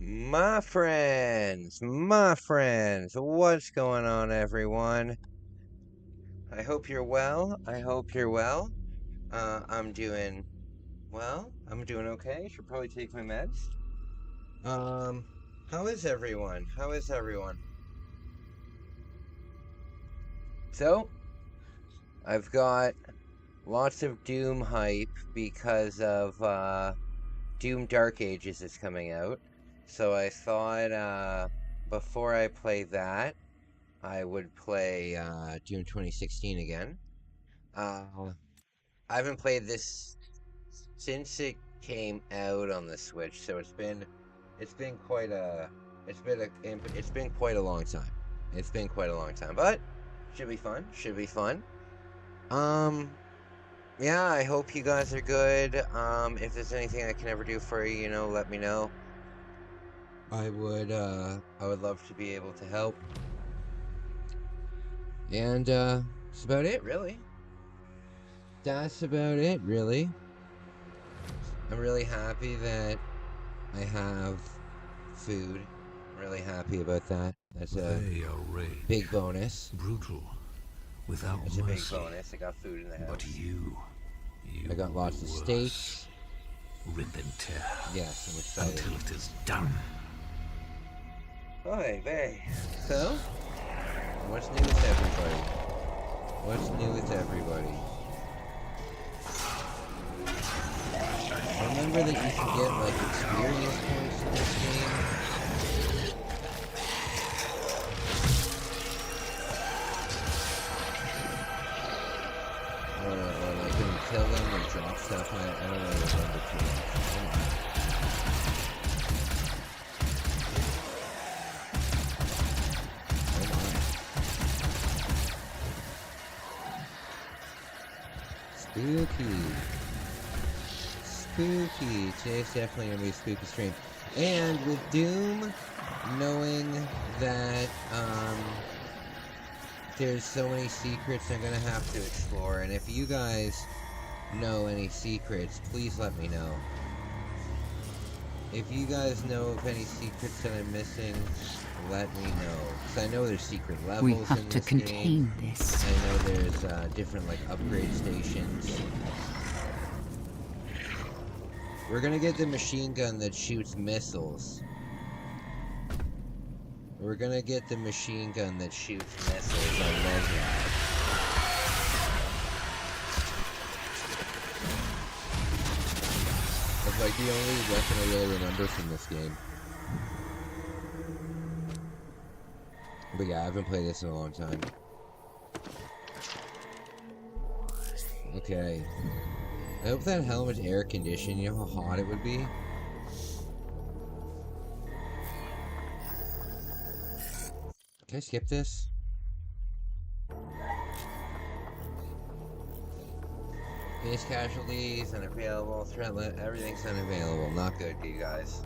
My friends, what's going on, everyone? I hope you're well. I'm doing well. I'm doing okay. Should probably take my meds. Um, how is everyone? So, I've got lots of Doom hype because of Doom Dark Ages is coming out. So I thought before I play that, I would play Doom 2016 again. Uh, I haven't played this since it came out on the Switch, so it's been quite a it's been quite a long time. It's been quite a long time, but should be fun. Um, yeah, I hope you guys are good. If there's anything I can ever do for you, let me know. I would love to be able to help. And that's about it, really. I'm really happy that I have food. I'm really happy about that. That's a big bonus. Brutal, without That's a big mercy. bonus. I got food in the house. But you I got lots of steaks. Rip and tear. Yes, I'm excited. Until it is done. Oy vey. So, what's new with everybody? Remember that you can get, like, experience points in this game? Or like, when you kill them, they drop stuff. I don't really remember too much. Spooky. Today's definitely gonna be a spooky stream. And with Doom, knowing that there's so many secrets I'm gonna have to explore, and if you guys know any secrets, please let me know. If you guys know of any secrets that I'm missing, let me know. Because I know there's secret levels We in have to this game. contain this. I know there's different, like, upgrade stations. We're gonna get the machine gun that shoots missiles. On Mesmer. That's like the only weapon I really remember from this game. But yeah, I haven't played this in a long time. Okay. I hope that helmet's air conditioned. You know how hot it would be? Can I skip this? Base casualties, unavailable, threat everything's unavailable. Not good, you guys.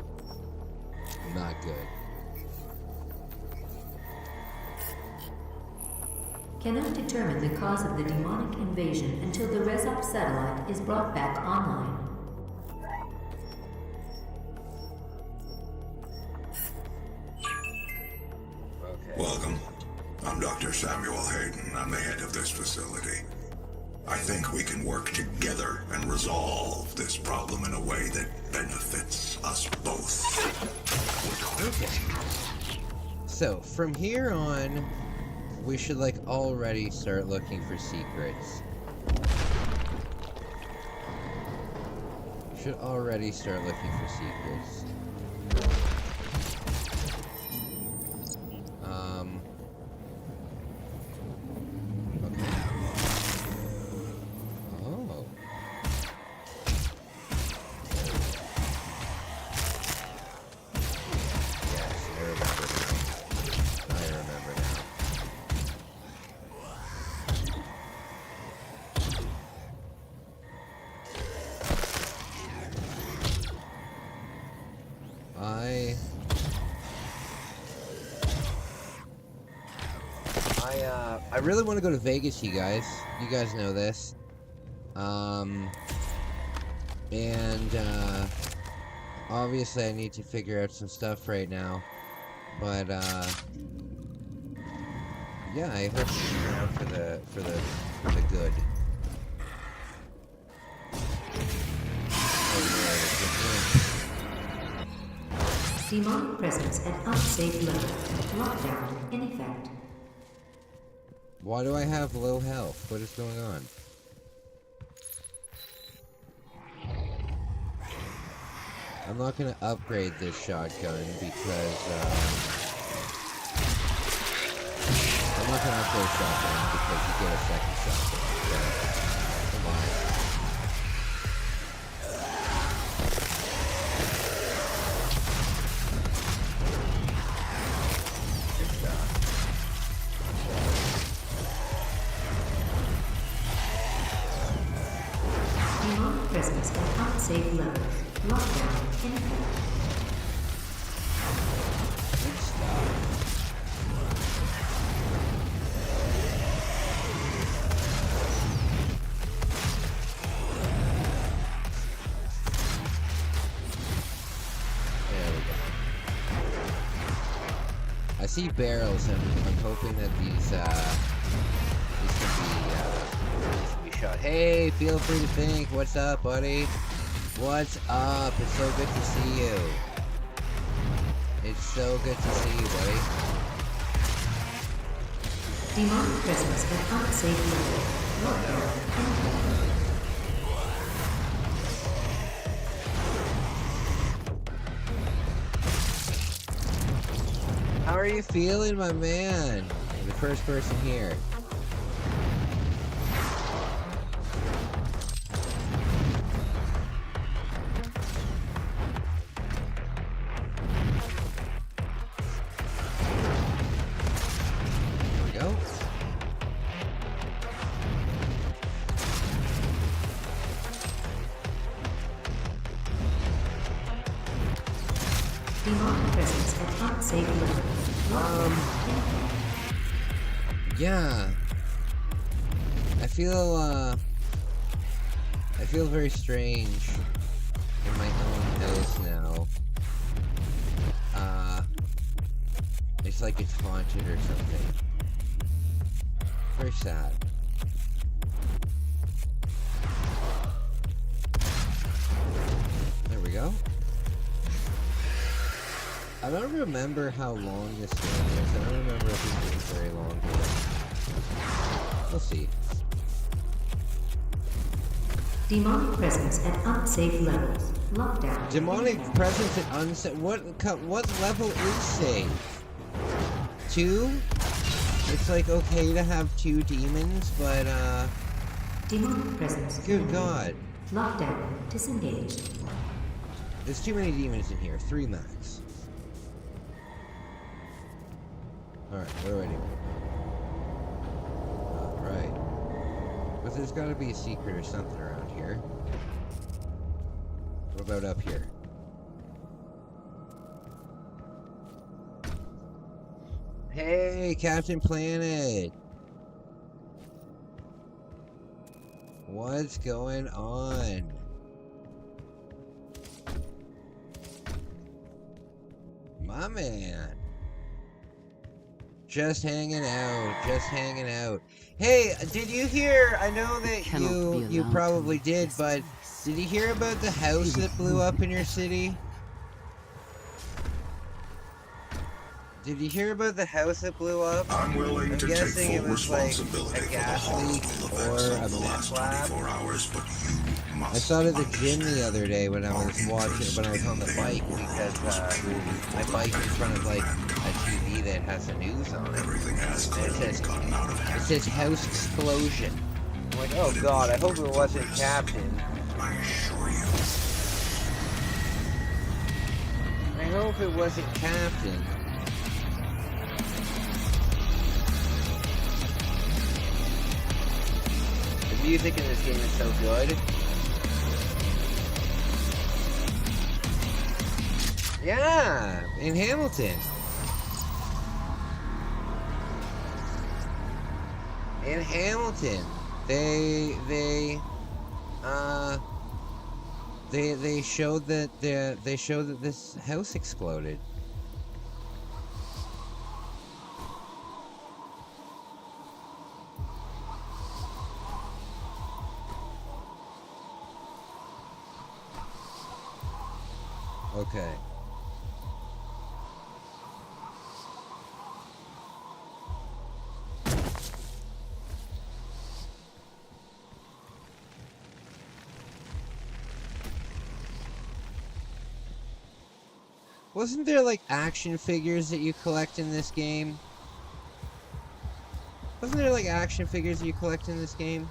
Not good. Cannot determine the cause of the demonic invasion until the Resop satellite is brought back online. Okay. Welcome. I'm Dr. Samuel Hayden. I'm the head of this facility. I think we can work together and resolve this problem in a way that benefits us both. Okay. So, from here on, we should, like, already start looking for secrets. Okay. Oh. Yes, I remember now. I really want to go to Vegas, you guys. You guys know this. And Obviously, I need to figure out some stuff right now. But, yeah, I hope you turn out for the good. Demonic presence at unsafe level. Lockdown in effect. Why do I have low health? What is going on? I'm not gonna upgrade this shotgun because, I'm not gonna upgrade shotgun because you get a second shotgun. So, come on. Good stuff. Demonic presence at unsafe levels. Lockdown in effect. Good stuff. There we go. I see barrels, and I'm hoping that these can be shot. Hey, feel free to think. What's up, buddy? What's up? It's so good to see you. It's so good to see you, buddy. Demonic presence at unsafe level. Lockdown in effect. How are you feeling, my man? You're the first person here. There we go. Demonic presence at unsafe level. Lockdown in effect. Yeah. I feel very strange in my own house now. It's like it's haunted or something. Very sad. There we go. I don't remember how long this one is. I don't remember if it's been very long here. We'll see. Demonic presence at unsafe levels. Lockdown. Demonic presence at unsafe. What level is safe? 2? It's like okay to have 2 demons, but Demonic presence. good God, Lockdown disengaged. there's too many demons in here. 3 max. All right, what do I do? All right, but there's got to be a secret or something around here. What about up here? Hey, Captain Planet! What's going on? My man. Just hanging out, just hanging out. Hey, did you hear? I know that you probably did, but did you hear about the house that blew up in your city? Did you hear about the house that blew up? I'm willing I'm to take guessing full it was like responsibility a for the gas leak horrible or events a of the meth last lab. 24 hours, but you must I saw it at the gym the understand. other day when I was watching, when I was on the bike, because my bike's in front of like a TV that has the news on it. Everything has And it clearly says, gotten out of hand. it says house explosion. I'm like, oh God, I hope it wasn't Captain. I assure you. I hope it wasn't Captain. The music in this game is so good. Yeah, in Hamilton. In Hamilton, they They showed that this house exploded. Okay. Wasn't there like action figures that you collect in this game? Wasn't there like action figures that you collect in this game?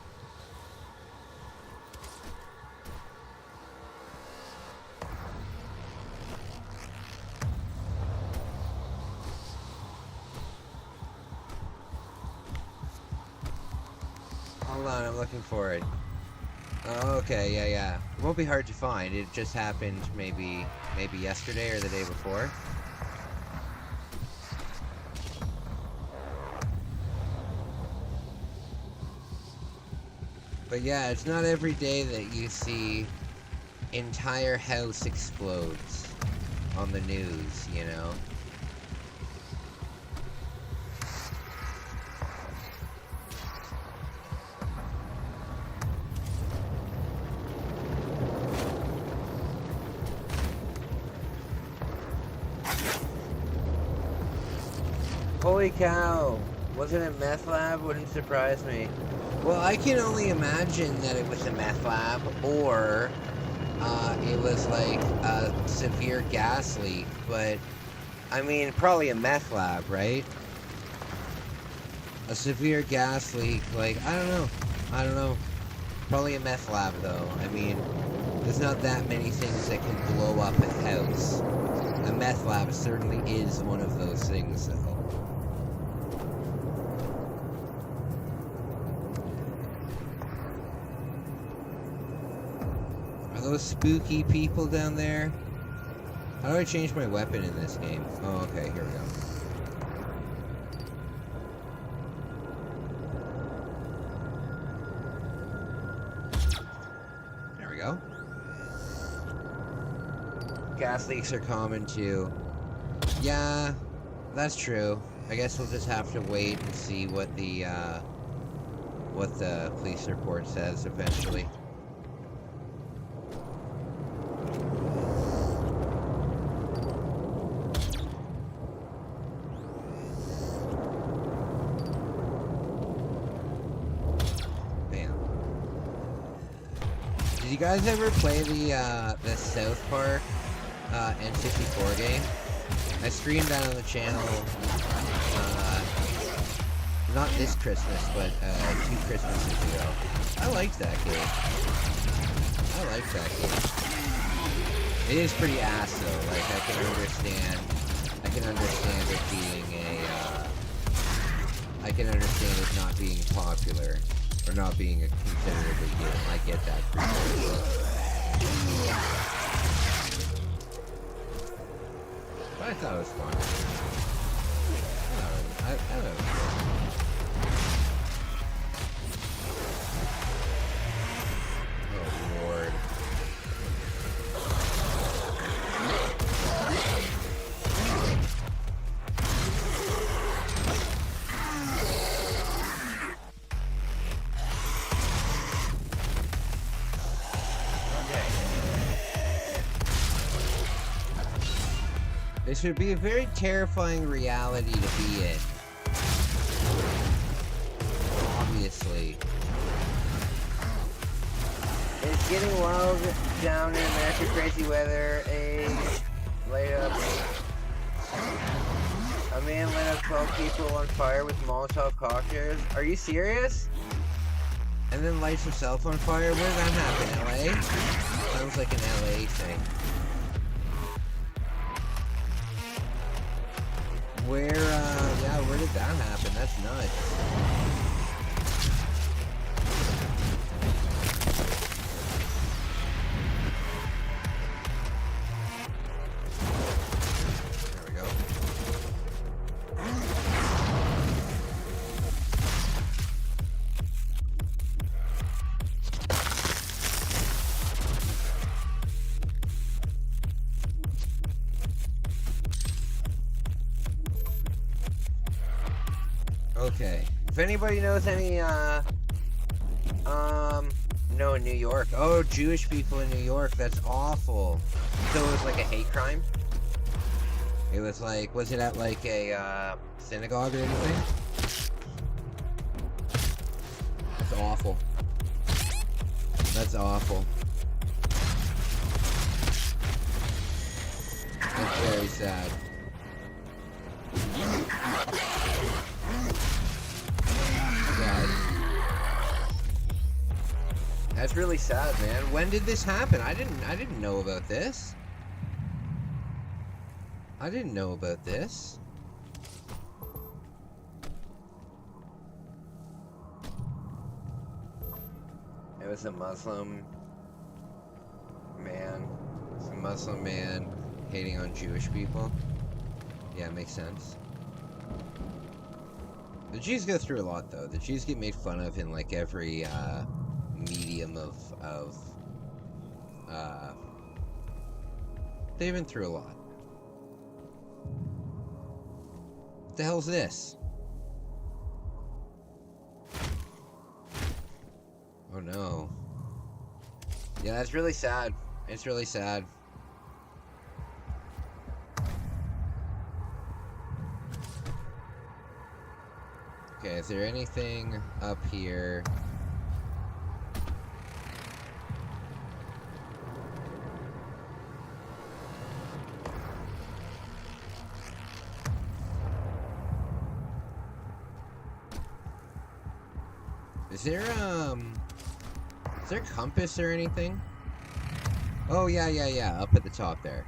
Hold on, I'm looking for it. Oh, okay, yeah. It won't be hard to find. It just happened maybe yesterday or the day before. But yeah, it's not every day that you see entire house explodes on the news, you know? Holy cow! Wasn't it meth lab? Wouldn't surprise me. Well, I can only imagine that it was a meth lab, or it was like a severe gas leak, but I mean, probably a meth lab, right? A severe gas leak, like, I don't know. Probably a meth lab, though. I mean, there's not that many things that can blow up a house. A meth lab certainly is one of those things, though. Are those spooky people down there? How do I change my weapon in this game? Oh, okay, here we go. There we go. Gas leaks are common too. Yeah, that's true. I guess we'll just have to wait and see what the police report says eventually. Did you guys ever play the South Park N64 game? I streamed that on the channel not this Christmas, but 2 Christmases ago. I liked that game. It is pretty ass though. Like I can understand it being I can understand it not being popular. Or not being considered a big deal. I get that for sure. But I thought it was fun. I thought it was fun. Oh, Lord. This would be a very terrifying reality to be in. Obviously. It's getting wild down in America. Crazy weather. Light up. A man lit up 12 people on fire with Molotov cocktails. Are you serious? And then lights himself on fire? Where did that happen? LA? Sounds like an LA thing. Where did that happen? That's nuts. There we go. Okay. If anybody knows any, no, in New York. Oh, Jewish people in New York. That's awful. So it was like a hate crime? It was like, was it at like a, synagogue or anything? That's awful. That's awful. That's very sad. God. That's really sad, man. When did this happen? I didn't know about this. I didn't know about this. It was a Muslim man. It's a Muslim man hating on Jewish people. Yeah, it makes sense. The Jews go through a lot, though. The Jews get made fun of in like every medium of they've been through a lot. What the hell's this? Oh no. Yeah, that's really sad. It's really sad. Okay, is there anything up here? Is there a compass or anything? Oh, yeah, up at the top there.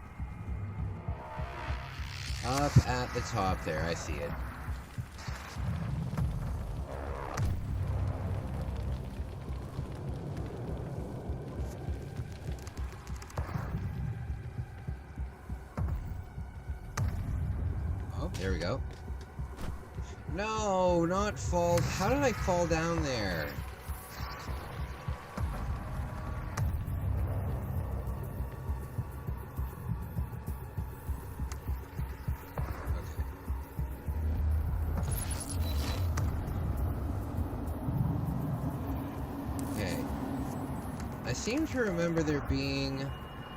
Up at the top there, I see it. Oh, there we go. No, not fall. How did I fall down there? Okay. I seem to remember there being...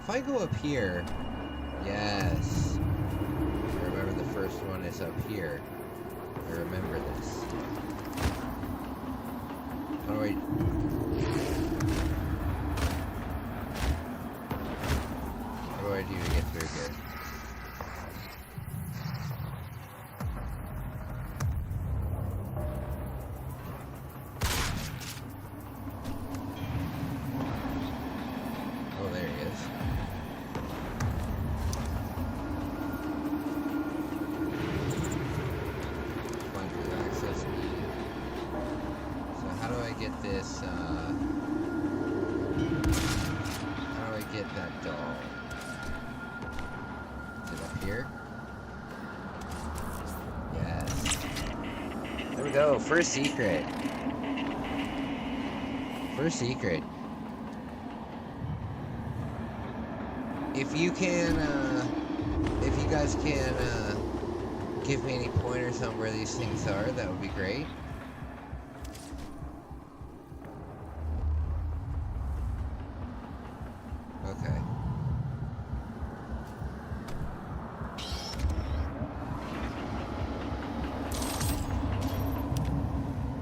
If I go up here... Yes. I remember the first one is up here. I remember this. How do I... What do I do to get through here? Oh, there he is. Get this, how do I get that doll? Is it up here? Yes. There we go, first secret. First secret. If you can, if you guys can, give me any pointers on where these things are, that would be great. Okay.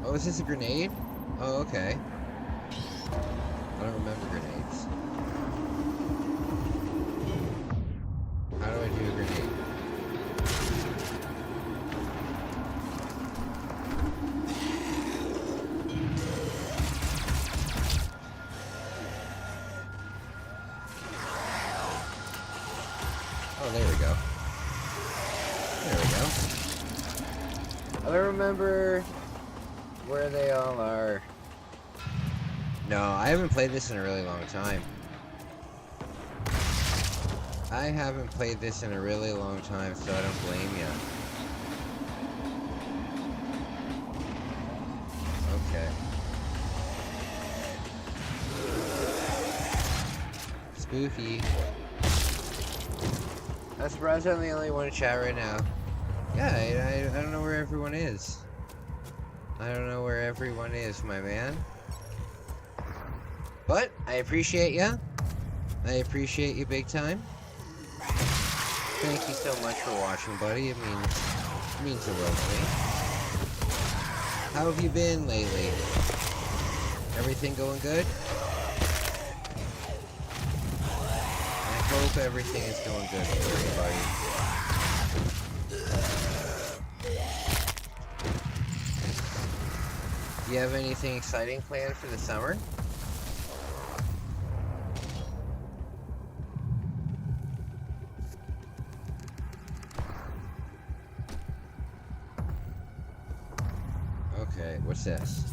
Oh, is this a grenade? Oh, okay. I don't remember grenades. How do I do a grenade? Oh, there we go. There we go. I don't remember where they all are. No, I haven't played this in a really long time. I haven't played this in a really long time, so I don't blame you. Okay. Spooky. I'm surprised I'm the only one in chat right now. Yeah, I don't know where everyone is. I don't know where everyone is, my man. But I appreciate ya. I appreciate you big time. Thank you so much for watching, buddy. It means the world to me. How have you been lately? Everything going good? I hope everything is going good for you, buddy. Do you have anything exciting planned for the summer? Okay, what's this?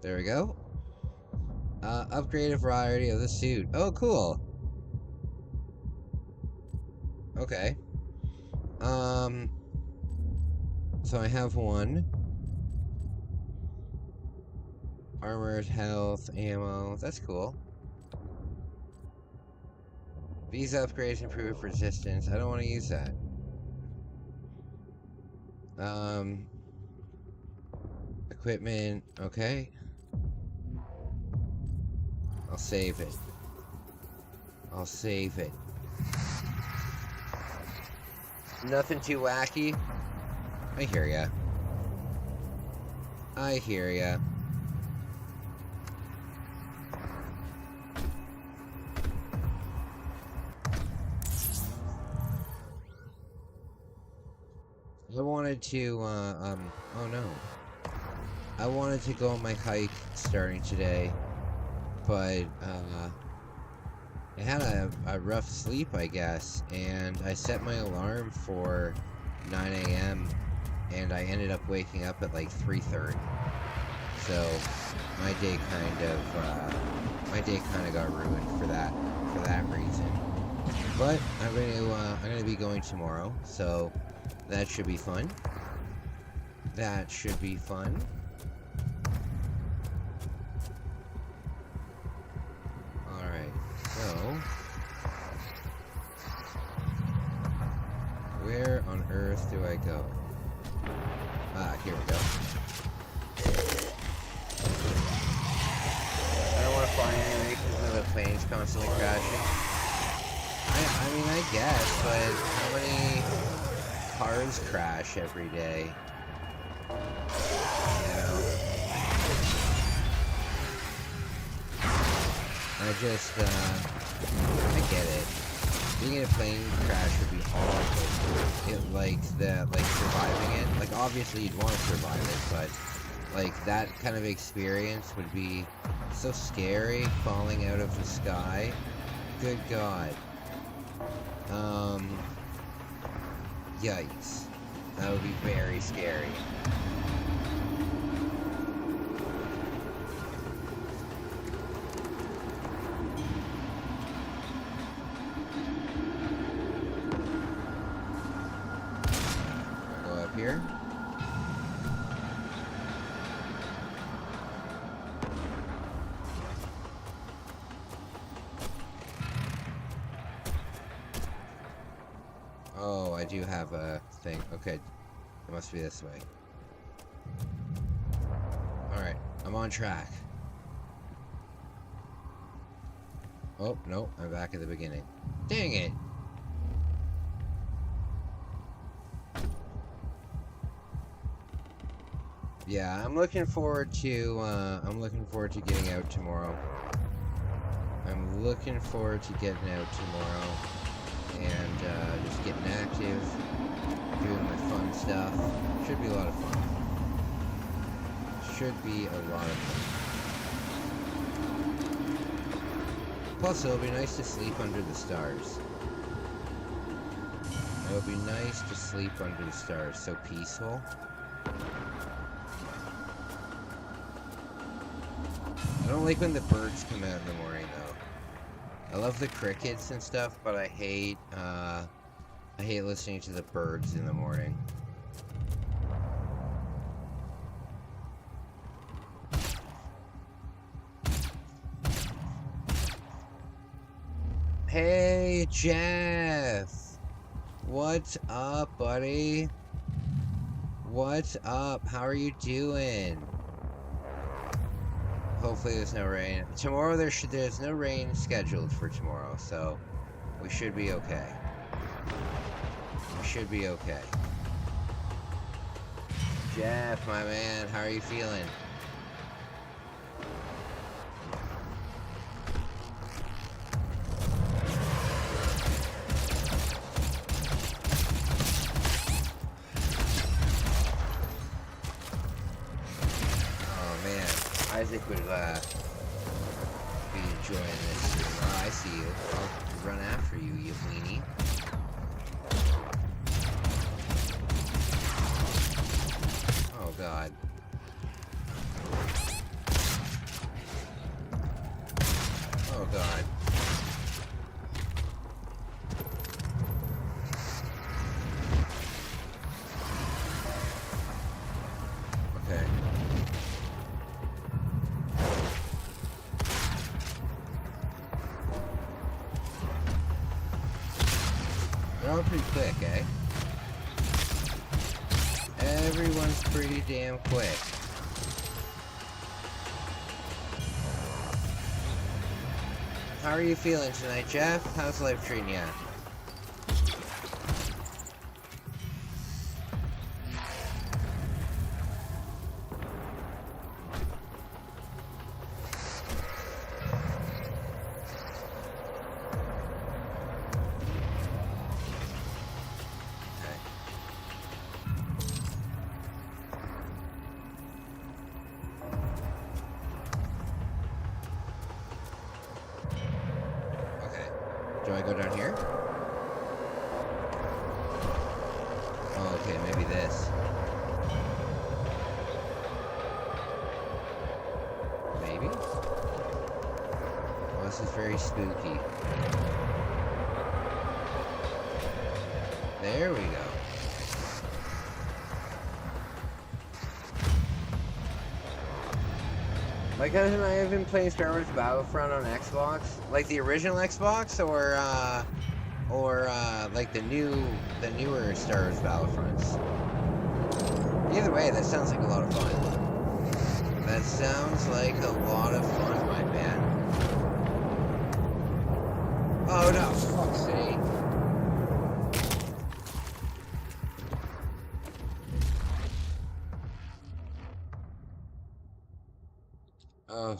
There we go. Upgrade a variety of the suit. Oh, cool. Okay. So I have one. Armored, health, ammo. That's cool. These upgrades improve resistance. I don't want to use that. Equipment. Okay. I'll save it. I'll save it. Nothing too wacky. I hear ya. I hear ya. I wanted to, oh no. I wanted to go on my hike starting today, but, I had a rough sleep, I guess, and I set my alarm for 9 a.m., and I ended up waking up at like 3:30. So, my day kind of got ruined for that reason. But I'm gonna be going tomorrow, so that should be fun. That should be fun. Alright, so where on earth do I go? Ah, here we go. I don't want to fly anyway because the plane's constantly crashing. I mean, I guess, but how many cars crash every day? You know? I get it. Being in a plane crash would be awful. Surviving it, like, obviously you'd want to survive it, but, like, that kind of experience would be so scary, falling out of the sky. Good God. Yikes. That would be very scary. Go up here. Oh, I do have a thing. Okay, it must be this way. Alright, I'm on track. Oh, no, I'm back at the beginning. Dang it! Yeah, I'm looking forward to getting out tomorrow. I'm looking forward to getting out tomorrow and just getting active, doing my fun stuff. Should be a lot of fun. Should be a lot of fun. Plus, it'll be nice to sleep under the stars. It'll be nice to sleep under the stars. So peaceful. I don't like when the birds come out in the morning, though. I love the crickets and stuff, but I hate listening to the birds in the morning. Hey, Jeff! What's up, buddy? What's up? How are you doing? Hopefully there's no rain. Tomorrow there's no rain scheduled for tomorrow, so we should be okay. We should be okay. Jeff, my man, how are you feeling? Isaac would be enjoying this stream. Oh, I see you. I'll run after you, you weenie. Oh, God. Oh, God. Okay. They're all pretty quick, eh? Everyone's pretty damn quick. How are you feeling tonight, Jeff? How's life treating you? Do I go down here? Oh, okay, maybe this. Maybe? Oh, this is very spooky. There we go. My cousin and I have been playing Star Wars Battlefront on Xbox, like the original Xbox, or like the newer Star Wars Battlefronts. Either way, that sounds like a lot of fun. That sounds like a lot of fun, my man. Oh no, fuck's sake. Oh.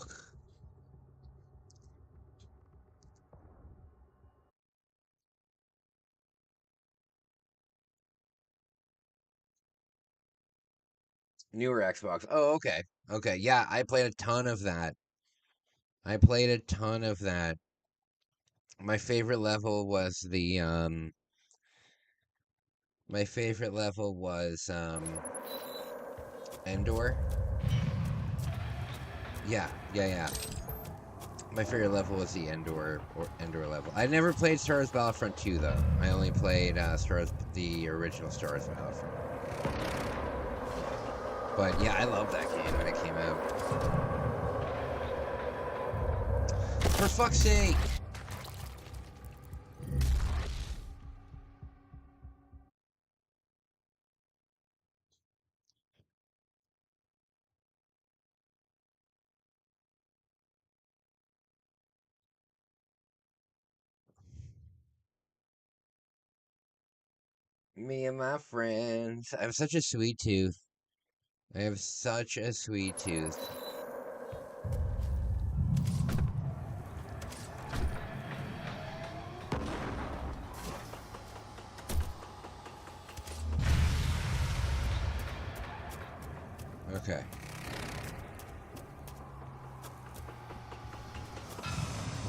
Newer Xbox. Oh, okay. Okay, yeah, I played a ton of that. I played a ton of that. My favorite level was my favorite level was Endor. Yeah. My favorite level was the Endor level. I never played Star Wars Battlefront 2 though. I only played the original Star Wars Battlefront. But yeah, I loved that game when it came out. For fuck's sake! Me and my friends. I have such a sweet tooth. I have such a sweet tooth. Okay.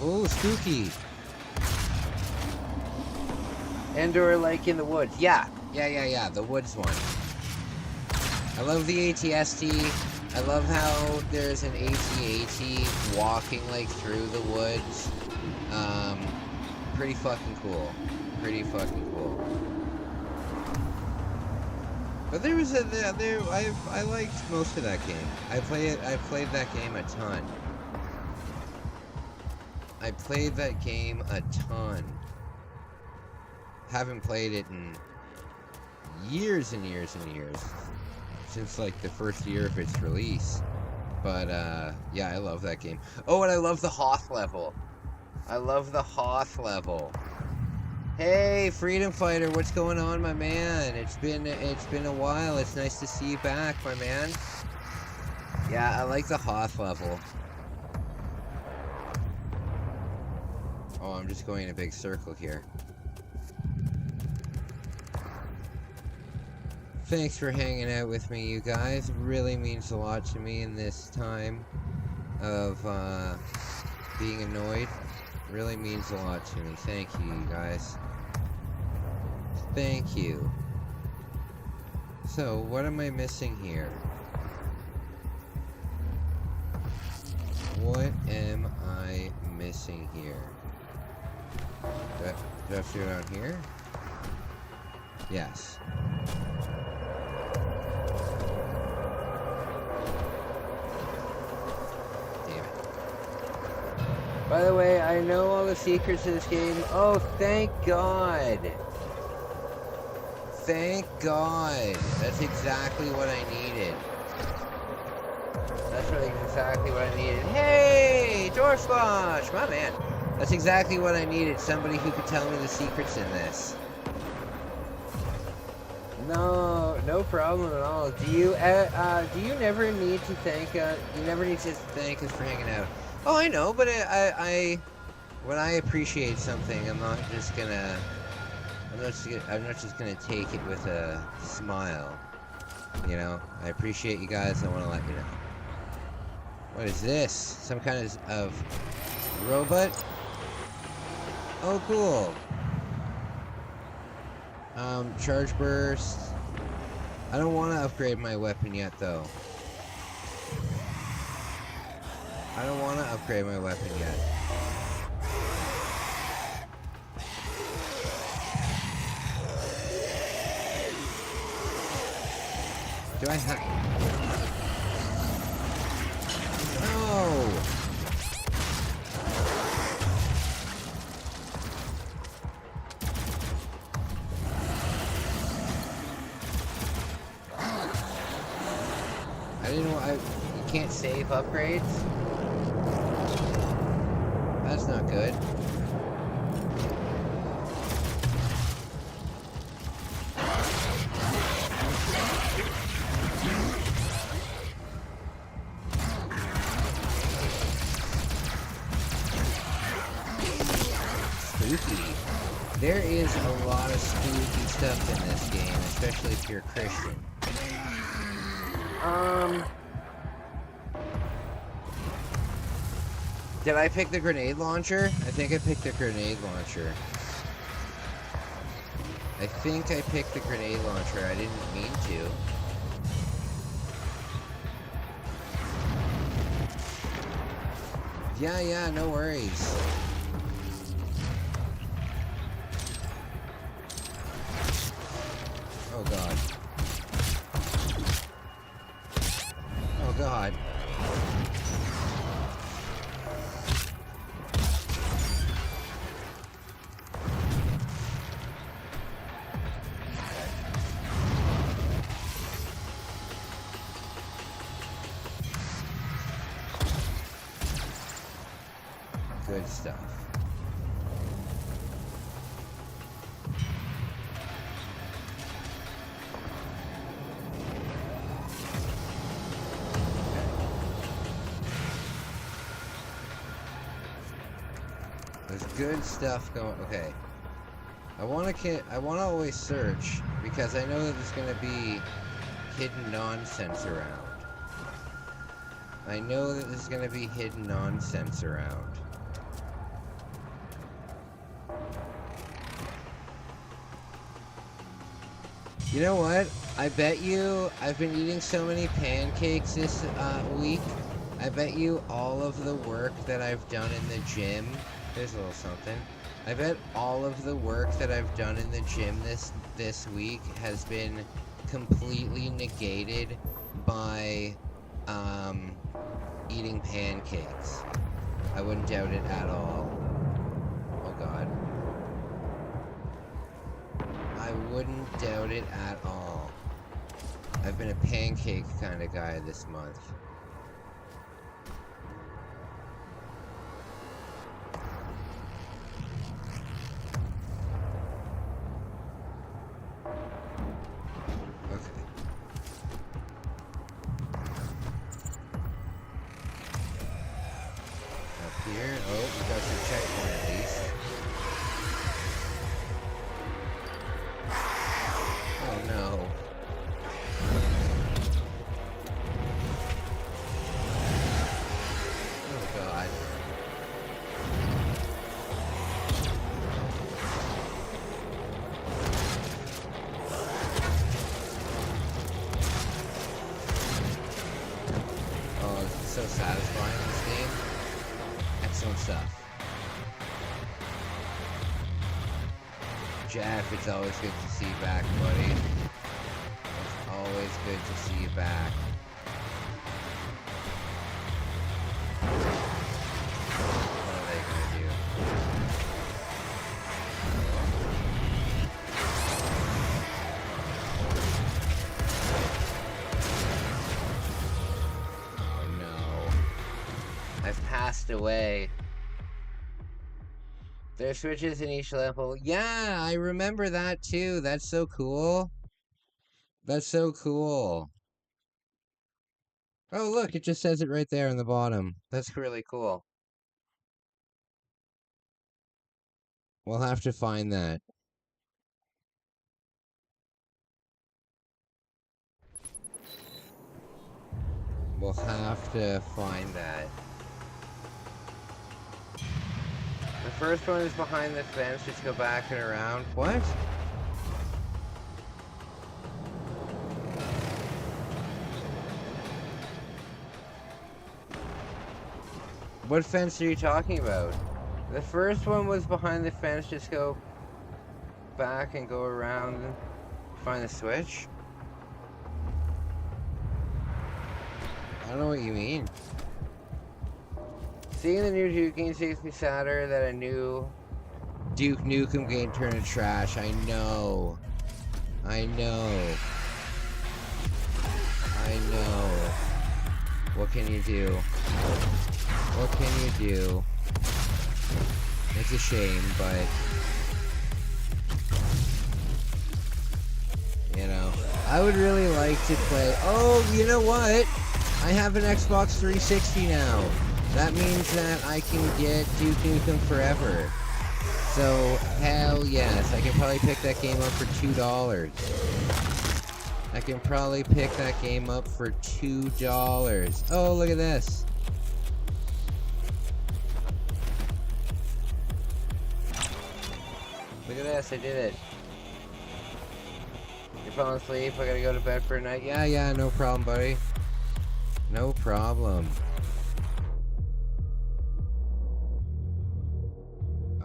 Oh, spooky. Endor like in the woods. Yeah. The woods one. I love the AT-ST. I love how there's an AT-AT walking like through the woods. Pretty fucking cool. Pretty fucking cool. But there was I liked most of that game. I played that game a ton. I played that game a ton. haven't played it in years and years and years. Since like the first year of its release. But yeah, I love that game. Oh, and I love the Hoth level. I love the Hoth level. Hey, Freedom Fighter, what's going on, my man? It's been a while. It's nice to see you back, my man. Yeah, I like the Hoth level. Oh, I'm just going in a big circle here. Thanks for hanging out with me, you guys. It really means a lot to me in this time of being annoyed. Really means a lot to me. Thank you, you guys. Thank you. So, what am I missing here? What am I missing here? Do I have to go down here? Yes. Damn it. By the way, I know all the secrets of this game. Oh, thank God. Thank God. That's exactly what I needed. That's really exactly what I needed. Hey, Door Slosh, my man. That's exactly what I needed. Somebody who could tell me the secrets in this. No problem at all. Do you never need to thank you never need to thank us for hanging out? Oh, I know, but when I appreciate something, I'm not just gonna take it with a smile. You know, I appreciate you guys. I want to let you know. What is this? Some kind of robot? Oh, cool. Charge burst. I don't want to upgrade my weapon yet, though. I don't want to upgrade my weapon yet. Do I have... No! I didn't know you can't save upgrades? That's not good. Spooky. There is a lot of spooky stuff in this game, especially if you're a Christian. Did I pick the grenade launcher? I think I picked the grenade launcher. I think I picked the grenade launcher. I didn't mean to. Yeah, no worries. Oh God. Oh God. Good stuff. There's good stuff going. Okay. I want to always search because I know that there's going to be hidden nonsense around. I know that there's going to be hidden nonsense around. You know what? I bet you I've been eating so many pancakes this week. I bet you all of the work that I've done in the gym, there's a little something. I bet all of the work that I've done in the gym this week has been completely negated by eating pancakes. I wouldn't doubt it at all. Oh God. wouldn't doubt it at all. I've been a pancake kind of guy this month. Okay. Up here. Oh, we got some checkpoint at least. Oh no. Oh god. Oh, this is so satisfying in this game. Excellent stuff. Jeff, it's always good to see you back, buddy. It's always good to see you back. What are they gonna do? Oh no. I've passed away. There's switches in each level. Yeah, I remember that too. That's so cool. That's so cool. Oh, look, it just says it right there on the bottom. That's really cool. We'll have to find that. We'll have to find that. The first one is behind the fence. Just go back and around. What? What fence are you talking about? The first one was behind the fence. Just go back and go around and find the switch. I don't know what you mean. Seeing the new Duke game makes me sadder that a new Duke Nukem game turned to trash. I know. I know. I know. What can you do? What can you do? It's a shame, but you know, I would really like to play. Oh, you know what? I have an Xbox 360 now. That means that I can get Duke Nukem Forever. So, hell yes. I can probably pick that game up for $2. I can probably pick that game up for $2. Oh, look at this. Look at this, I did it. You're falling asleep, I gotta go to bed for a night. Yeah, no problem, buddy. No problem.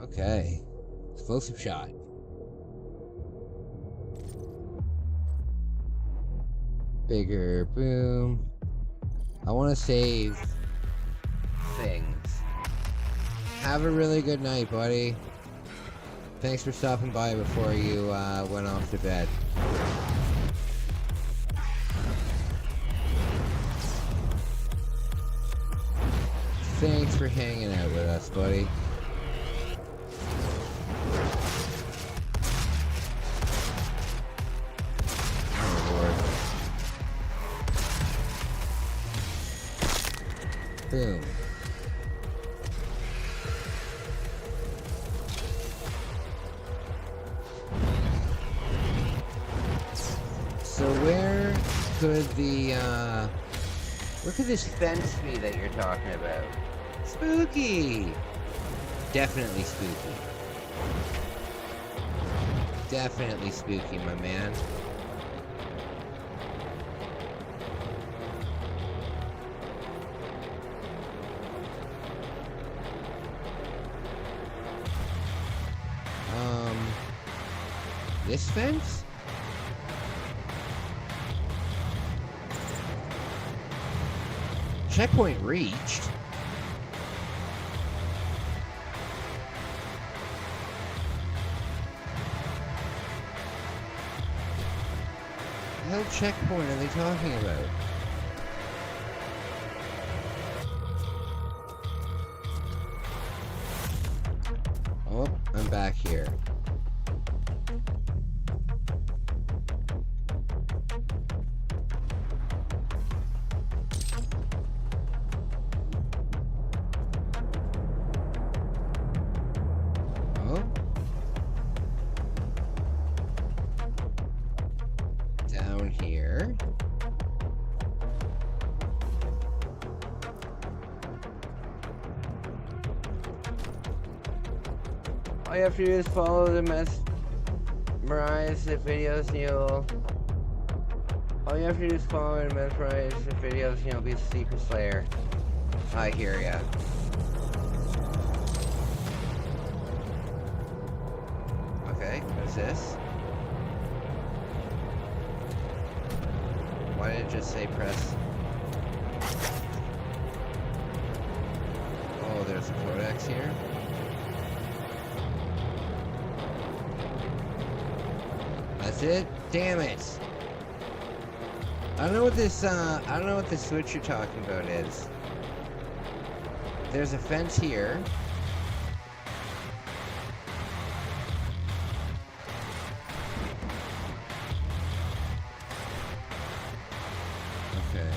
Okay. Explosive shot. Bigger boom. I want to save things. Have a really good night, buddy. Thanks for stopping by before you went off to bed. Thanks for hanging out with us, buddy. Oh, Lord. Boom. So where could this fence be that you're talking about? Spooky! Definitely spooky. Definitely spooky, my man. This fence? Checkpoint reached. hell checkpoint are they talking about? Oh, I'm back here. Oh. Down here. All you have to do is follow the mesmerize the videos and you'll... All you have to do is follow and mesmerize the videos and you'll be the secret slayer. I hear ya. Okay, what's this? Why did it just say press? Oh, there's a codex here. That's it? Damn it! I don't know what this, I don't know what the switch you're talking about is. There's a fence here. Okay.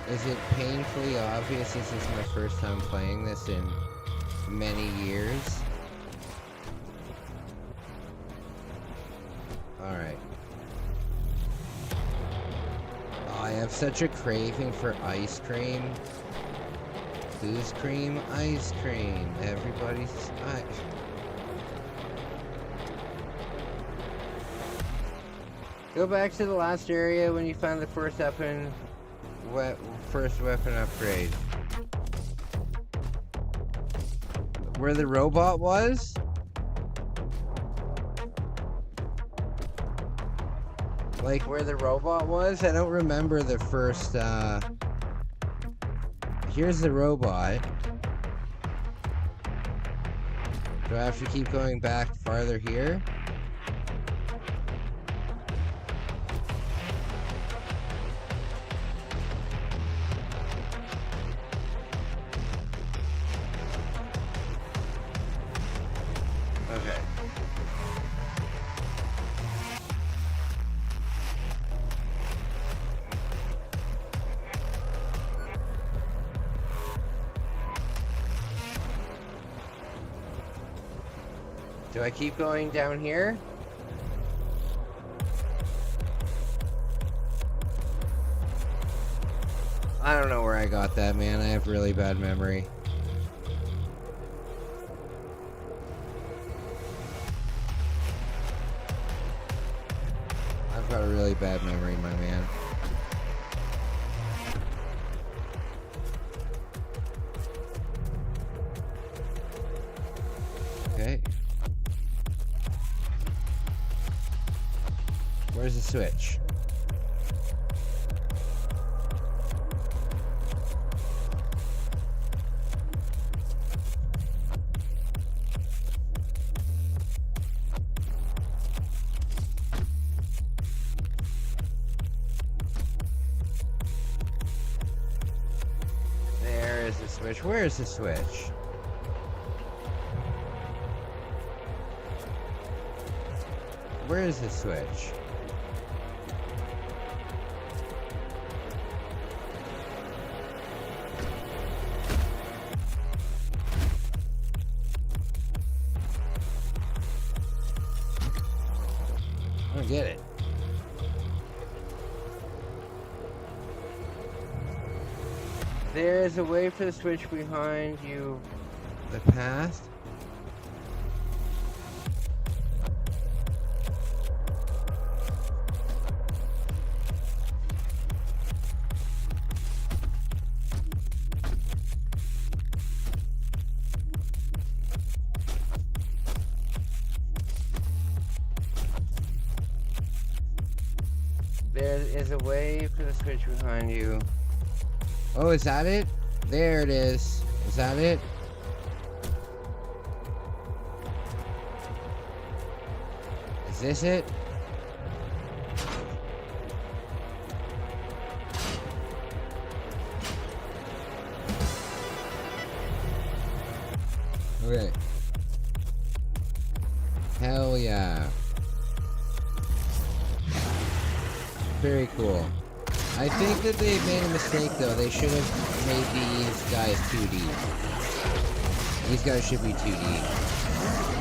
Is it painfully obvious this is my first time playing this in many years? Alright. Oh, I have such a craving for ice cream. Who's cream? Ice cream. Everybody's... Go back to the last area when you found the first weapon upgrade. Where the robot was? Like where the robot was? I don't remember the first, Here's the robot. Do I have to keep going back farther here? Okay. Do I keep going down here? I don't know where I got that, man. I have really bad memory. I've got a really bad memory, my man. Okay. Where's the switch? There is the switch. Where is the switch? Where is the switch? I don't get it. There is a way for the switch behind you. The path? There is a way for the switch behind you. Oh, is that it? There it is. Is that it? Is this it? Okay. Hell yeah. Very cool. I think that they made a mistake though. They should have made these guys 2D. These guys should be 2D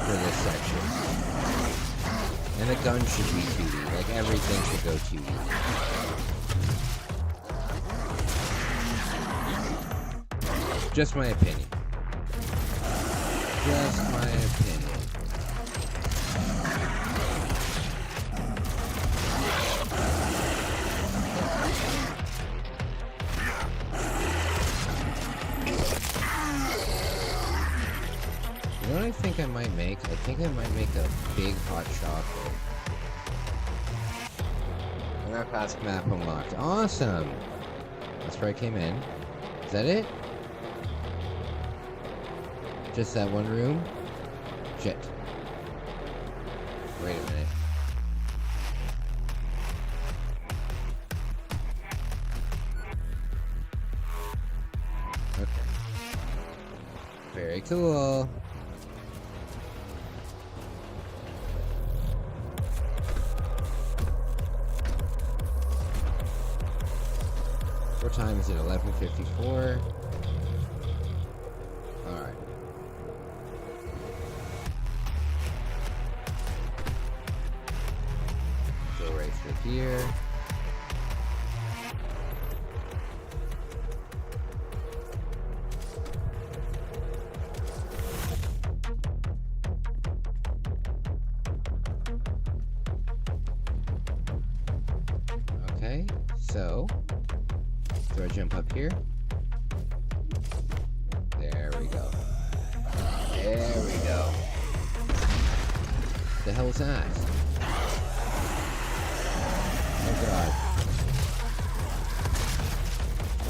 for this section. And the gun should be 2D. Like everything should go 2D. Just my opinion. Just my opinion. You know what I think I might make? I think I might make a big hot chocolate. And that classic map unlocked. Awesome! That's where I came in. Is that it? Just that one room? Shit. Wait a minute. Okay. Very cool. What time is it? 11:54. Alright. Go right through here. Okay, so do I jump up here? There we go. There we go. The hell is that? Oh god.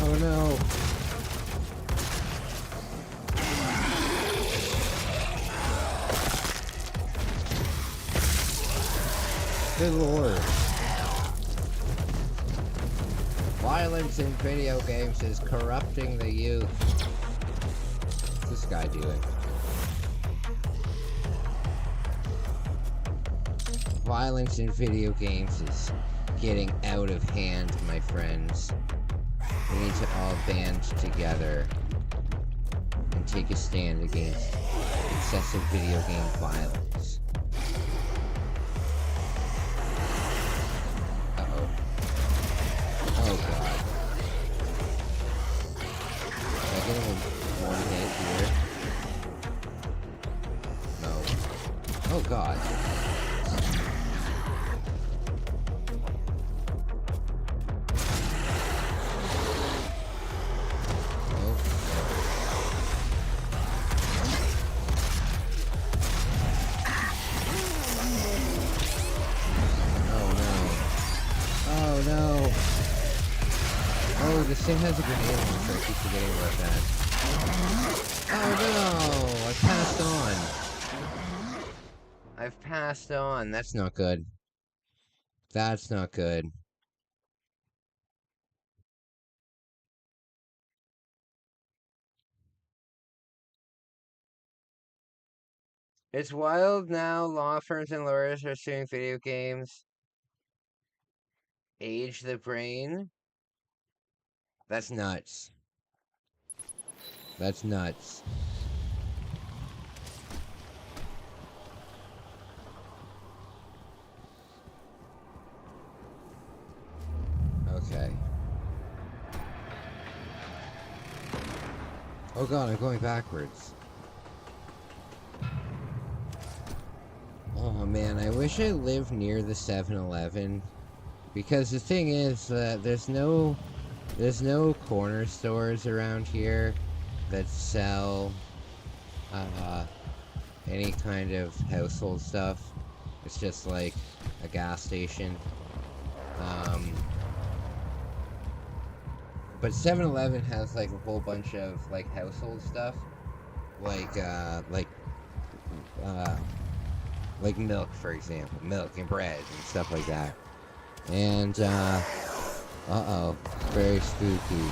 Oh no. Good lord. Violence in video games is corrupting the youth. What's this guy doing? Violence in video games is getting out of hand, my friends. We need to all band together and take a stand against excessive video game violence. Uh-oh. Oh god. Can I get him in one hit here? No. Oh god. This thing has a grenade launcher. I keep forgetting about that. Oh no! I've passed on. I've passed on. That's not good. That's not good. It's wild now. Law firms and lawyers are suing video games. Age the brain. That's nuts. That's nuts. Okay. Oh god, I'm going backwards. Oh man, I wish I lived near the 7-Eleven. Because the thing is that there's no corner stores around here that sell any kind of household stuff. It's just like a gas station. But 7-Eleven has like a whole bunch of like household stuff, like milk, for example, milk and bread and stuff like that. And uh-oh, very spooky.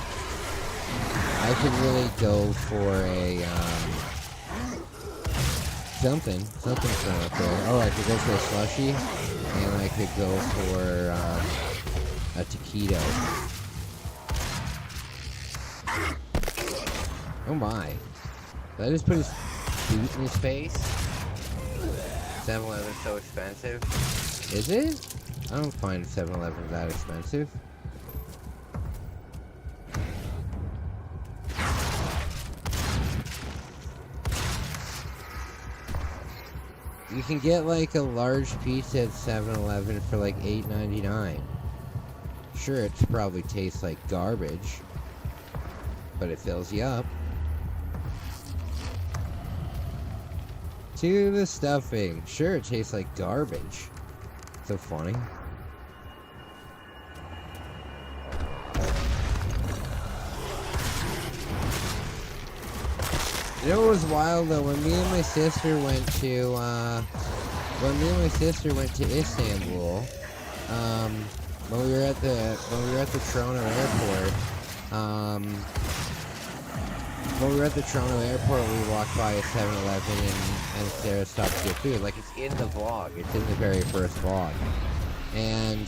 I could really go for a something from up there. Oh, I could go for a slushie, and I could go for a taquito. Oh my. Did I just put his boot in his face? 7-Eleven's so expensive. Is it? I don't find 7-Eleven that expensive. You can get like a large pizza at 7-Eleven for like $8.99. Sure, it probably tastes like garbage, but it fills you up. To the stuffing. Sure, it tastes like garbage. So funny. You know what was wild though? When me and my sister went to Istanbul, when we were at the Toronto airport, we walked by a 7-Eleven and Sarah stopped to get food. Like, it's in the vlog. It's in the very first vlog. And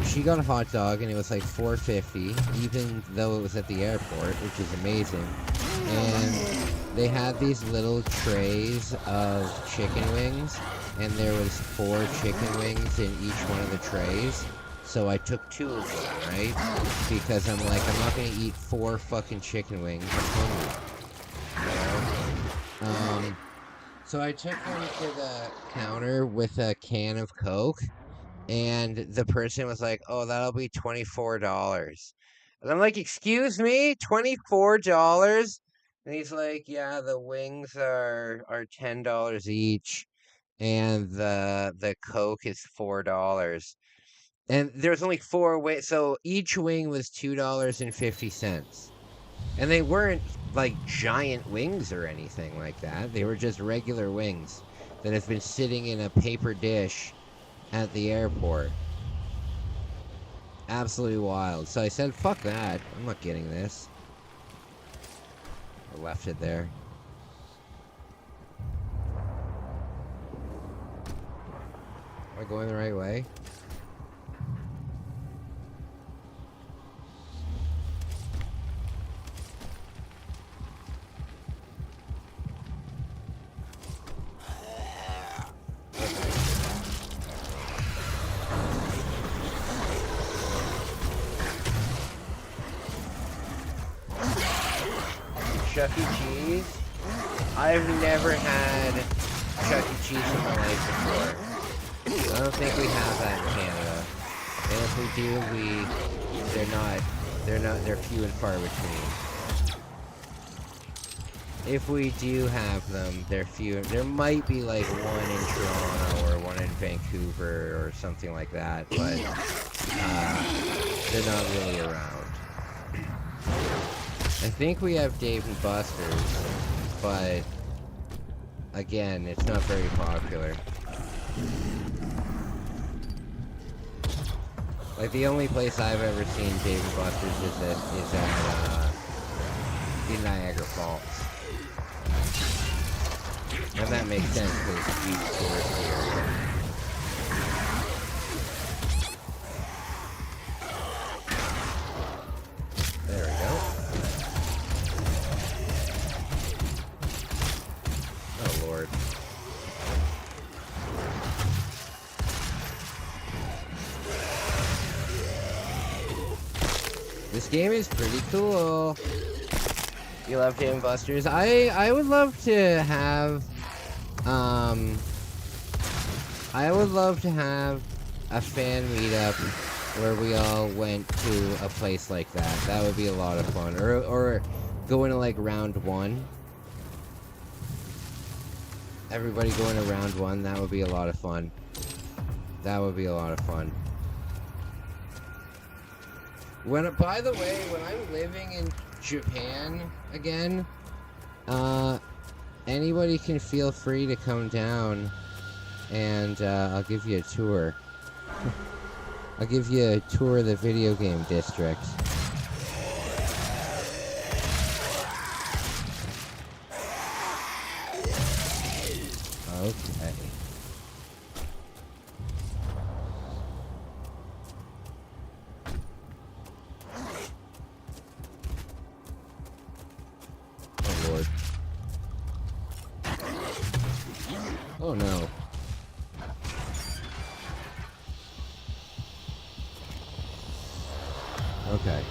she got a hot dog, and it was like $4.50, even though it was at the airport, which is amazing. And they had these little trays of chicken wings, and there was 4 chicken wings in each one of the trays. So I took 2 of them, right? Because I'm like, I'm not gonna eat 4 fucking chicken wings. I'm hungry. You know? So I took them to the counter with a can of Coke. And the person was like, oh, that'll be $24. And I'm like, excuse me? $24? And he's like, yeah, the wings are $10 each. And the Coke is $4. And there's only 4 wings. So each wing was $2.50. And they weren't like giant wings or anything like that. They were just regular wings that have been sitting in a paper dish at the airport. Absolutely wild. So I said, fuck that. I'm not getting this. I left it there. Am I going the right way? Chuck E. Cheese? I've never had Chuck E. Cheese in my life before. I don't think we have that in Canada. And if we do, they're few and far between. If we do have them, they're few. There might be like one in Toronto or one in Vancouver or something like that, but they're not really around. I think we have Dave & Buster's, but again, it's not very popular. Like, the only place I've ever seen Dave & Buster's is at the Niagara Falls. And that makes sense because it's a huge tourist area. There we go. Oh, Lord. This game is pretty cool. You love Dave & Buster's? I would love to have a fan meetup where we all went to a place like that. That would be a lot of fun. Or go into like round 1. Everybody going to round 1, that would be a lot of fun. That would be a lot of fun. By the way, when I'm living in Japan again, anybody can feel free to come down, and I'll give you a tour. I'll give you a tour of the video game district. Okay. Oh Lord. Oh no. Okay.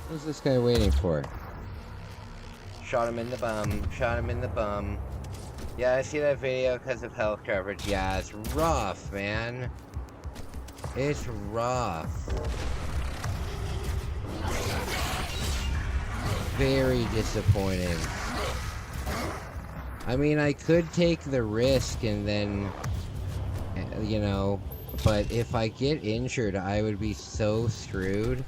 What's this guy waiting for? Shot him in the bum. Shot him in the bum. Yeah, I see that video because of health coverage. Yeah, it's rough, man. It's rough. Very disappointing. I mean, I could take the risk and then, you know, but if I get injured, I would be so screwed.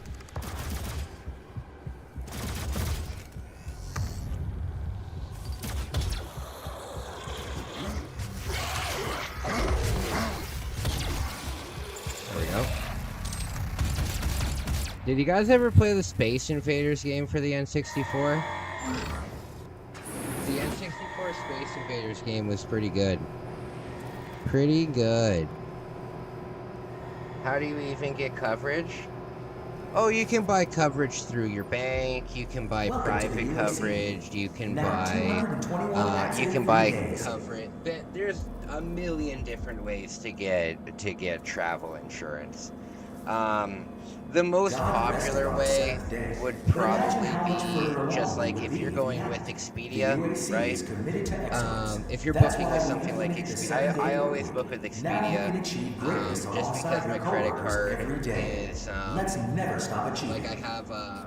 Did you guys ever play the Space Invaders game for the N64? The N64 Space Invaders game was pretty good. Pretty good. How do you even get coverage? Oh, you can buy coverage through your bank. You can buy private coverage. You can buy coverage. There's a million different ways to get travel insurance. The most popular way would probably be just like if you're going with Expedia, right? If you're booking with something like Expedia, I always book with Expedia, just because my credit card is, like I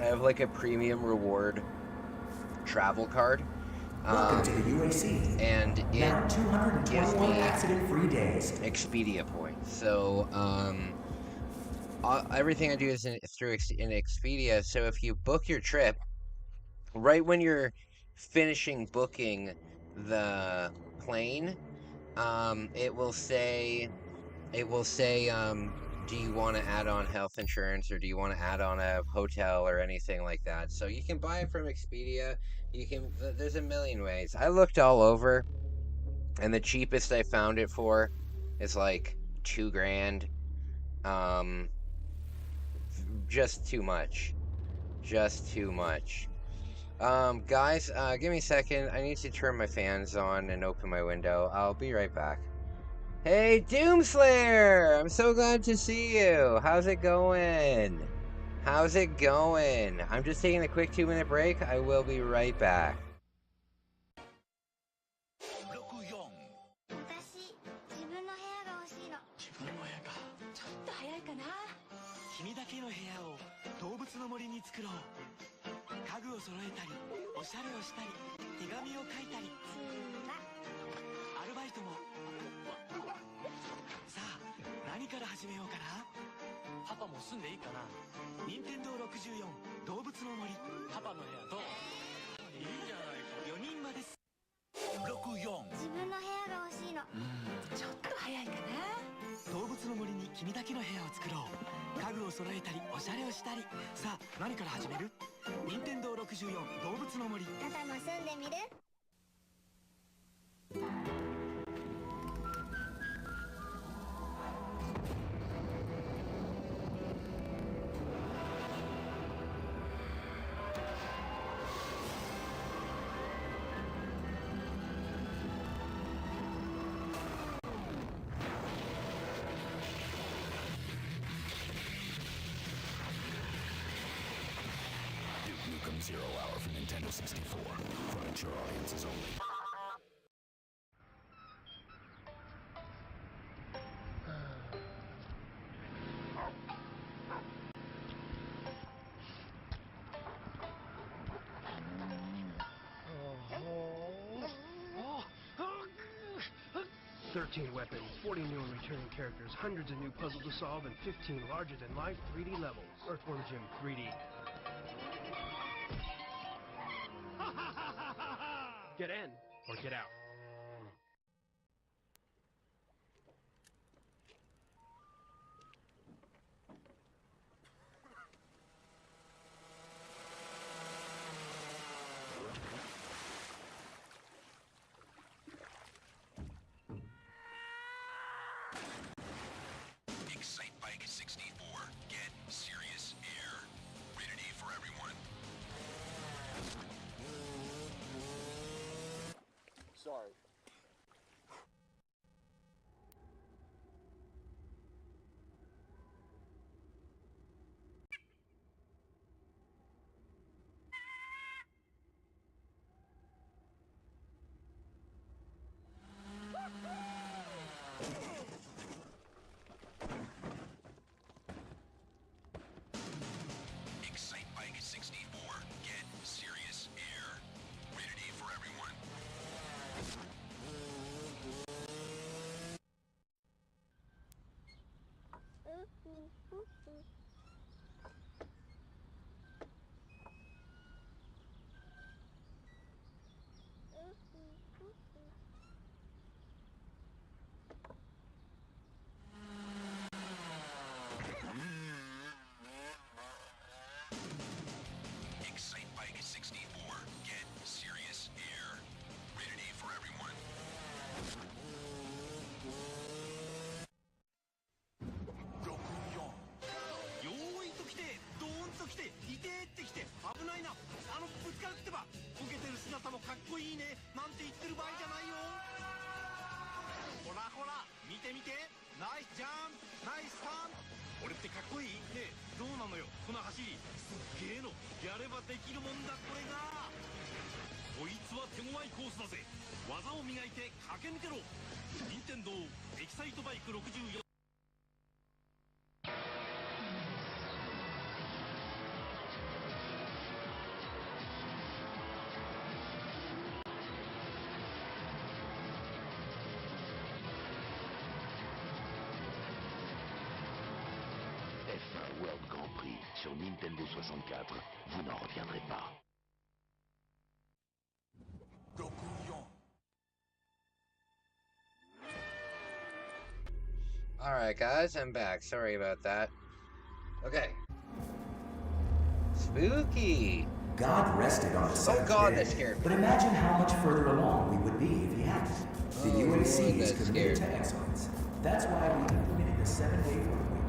have like a premium reward travel card. Welcome to the UAC. And it now 221 gives me accident-free days. Expedia points. So everything I do is through Expedia. So if you book your trip, right when you're finishing booking the plane, it will say, do you want to add on health insurance or do you want to add on a hotel or anything like that? So you can buy it from Expedia. There's a million ways. I looked all over, and the cheapest I found it for is like $2,000. Just too much. Just too much. Guys, give me a second. I need to turn my fans on and open my window. I'll be right back. Hey, Doomslayer! I'm so glad to see you. How's it going? How's it going? I'm just taking a quick 2-minute break. I will be right back. 私、自分の部屋が欲しいの。自分の部屋か。ちょっと早いかな。君だけの部屋を動物の森に作ろう。家具を揃えたり、おしゃれをしたり、手紙を書いたり。アルバイトも。さあ、何から始めようかな。パパも住んでいいかな。任天堂64動物の森。パパの部屋どう？いいじゃないか。4人まで。64自分の部屋が欲しいの。ちょっと早いかな。動物の森に君だけの部屋を作ろう。家具を揃えたりおしゃれをしたり。さあ何から始める？任天堂64動物の森。パパも住んでみる？ Zero Hour for Nintendo 64. For mature audiences only. 13 weapons, 40 new and returning characters, hundreds of new puzzles to solve, and 15 larger-than-life 3D levels. Earthworm Jim 3D. Get in, or get out. Excite Bike 64. Get serious air. Rated E for everyone. Sorry. Excite Bike 64. Get serious air. Rated E for everyone. Excite Bike 64. Get serious air. Rated E for everyone. よーいと来てドーンと来ていてーって来て危ないなぶつかるってばこけてる姿もかっこいいねなんて言ってる場合じゃないよほらほら見て見てナイスジャンプナイスターン俺ってかっこいいねえどうなのよこの走りすっげえのやればできるもんだこれがこいつは手強いコースだぜ技を磨いて駆け抜けろ任天堂エキサイトバイク64 F1 World Grand Prix sur Nintendo 64. Vous n'en reviendrez pas. Alright guys, I'm back. Sorry about that. Okay. Spooky! God rested on the seventh God, day, that scared me. but imagine how much further along we would be if he hadn't. The UAC is that committed scared to me. excellence. That's why we implemented the 7-day work week.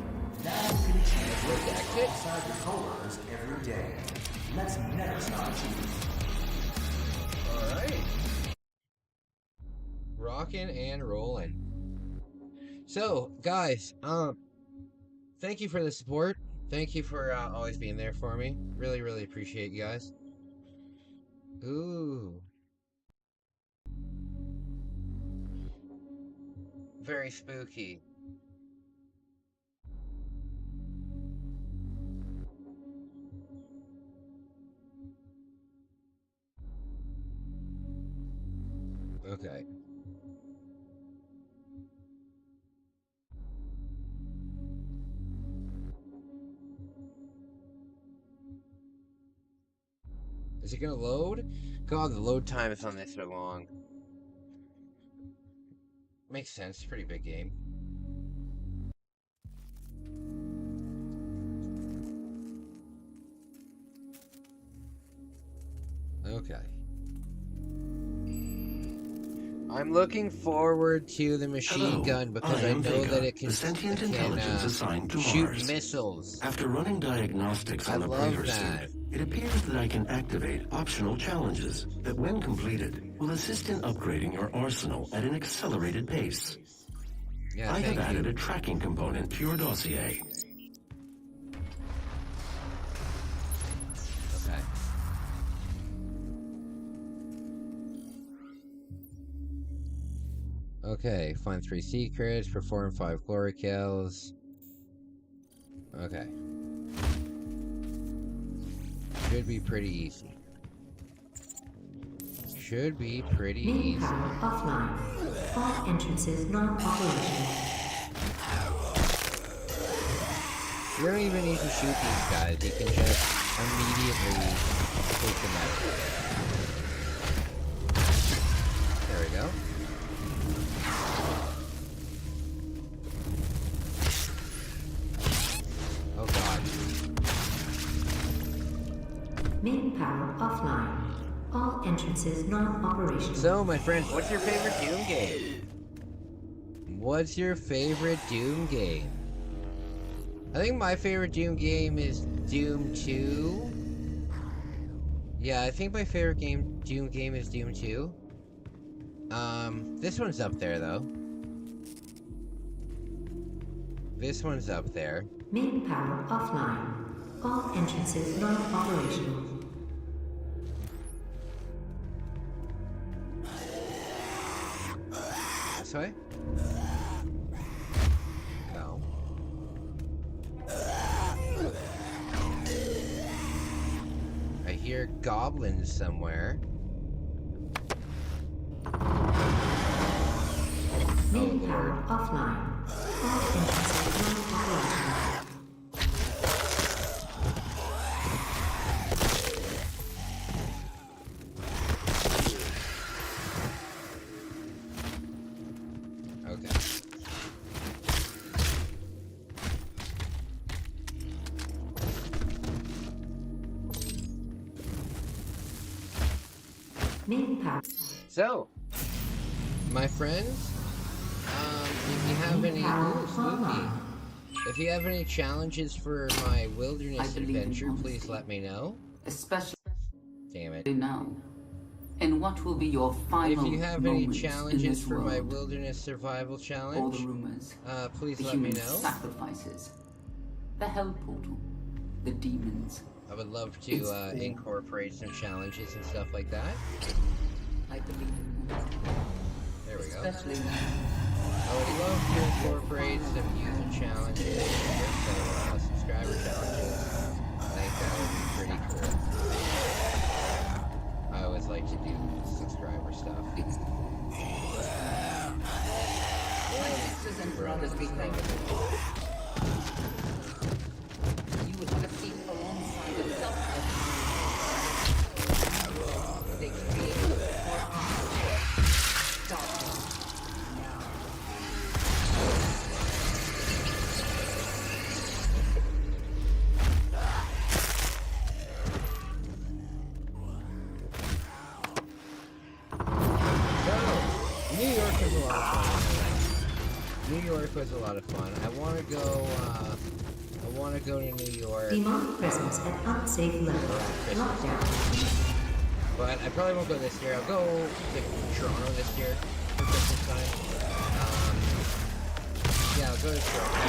Now you can achieve alongside your coworkers every day. Let's never stop achieving. Alright. Rockin' and rollin'. So, guys, thank you for the support. Thank you for always being there for me. Really, really appreciate you guys. Ooh. Very spooky. Okay. Is it gonna load? God, the load times on this are long. Makes sense. It's a pretty big game. Okay. I'm looking forward to the machine gun because I know that it can shoot missiles. After running diagnostics on the breeder suit, it appears that I can activate optional challenges that, when completed, will assist in upgrading your arsenal at an accelerated pace. Yeah, I have added a tracking component to your dossier. Okay. Okay, find 3 secrets, perform 5 glory kills. Okay. Should be pretty easy. Should be pretty Main easy. power offline. All entrances non-operational. You don't even need to shoot these guys. You can just immediately take them out. There we go. Oh god. Main power offline. All entrances non-operational. So, my friend, what's your favorite Doom game? What's your favorite Doom game? I think my favorite Doom game is Doom 2. Yeah, I think my favorite Doom game is Doom 2. This one's up there, though. This one's up there. Main power offline. All entrances non-operational. This way? No. I hear goblins somewhere. Main power offline. All entrances non-operational. Okay. Main power. So, my friends, if you have any if you have any challenges for my wilderness adventure, please let me know. Especially Damn it. now. And what will be your final If you have any moments in challenges this for my world? wilderness survival All the challenge, rumors, please the let me human know. sacrifices, the hell portal, the demons. I would love to incorporate some challenges and stuff like that. I believe in them. There we go. Especially now. I would love to incorporate some user challenges and some subscriber challenges. I think that would be pretty cool. I always like to do subscriber stuff. Sisters and brothers, we thank you. You would have a seat alongside the self-help. They created for darkness. New York was a lot of fun. I want to go. I want to go to New York. Demonic presence at unsafe level. Lockdown. But I probably won't go this year. I'll go to Toronto this year for Christmas time. Yeah, I'll go to Toronto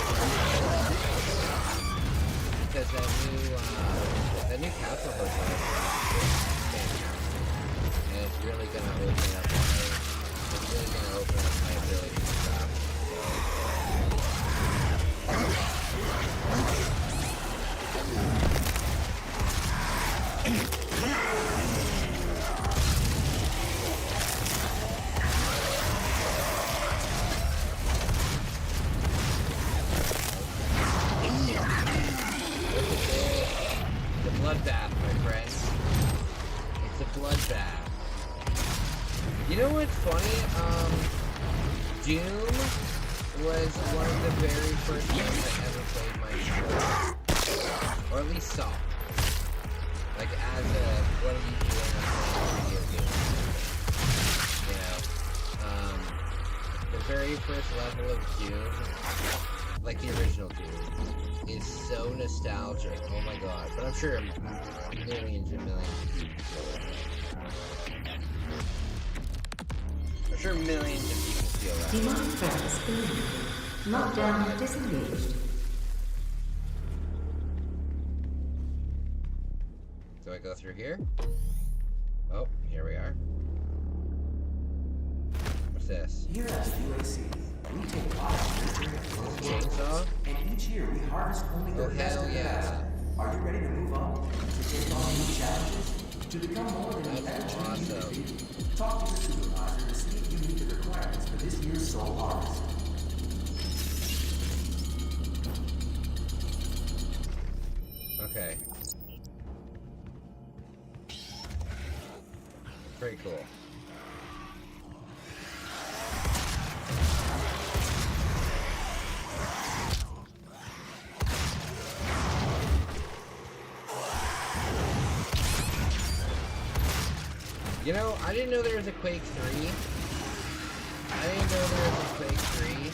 because that new Castle Hotel is fantastic, and it's really gonna open up my ability to stop. The bloodbath, my friends. It's a bloodbath. You know what's funny? Doom was one of the very first games I ever played myself. Or at least saw. Like, as what are you doing on video games? You know? The very first level of Doom, like the original Doom, is so nostalgic. Oh my god. But I'm sure millions and millions of people feel that. I'm sure millions of people feel that. Demonic presence eliminated. Lockdown disengaged. Do I go through here? Oh, here we are. What's this? Here at UAC, we take lots of Chainsaw? and each year we harvest only the Oh, best hell of the yeah. best. Are you ready to move on? To take on new challenges? To become more than you That's ever dreamed you awesome. could be? Talk to your supervisor to see if you meet the requirements for this year's soul art. Okay. Pretty cool. You know, I didn't know there was a Quake 3. I didn't know there was a Quake 3.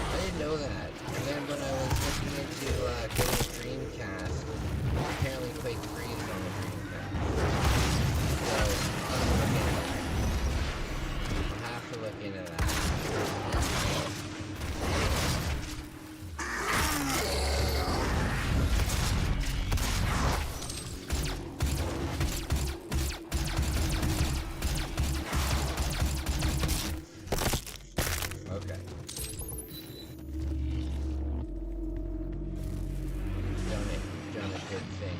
I didn't know that. And then when I was looking into getting a Dreamcast, apparently Quake 3 is on the Dreamcast. So, I'll have to look into that. Okay. Done a good thing.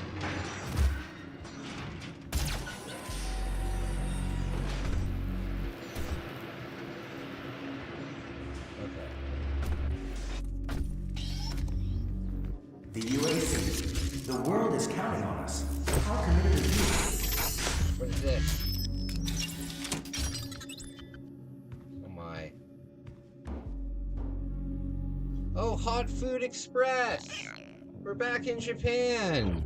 Okay. The UAC. The world is counting on us. How committed are you? What is this? Oh my. Oh, Hot Food Express! We're back in Japan!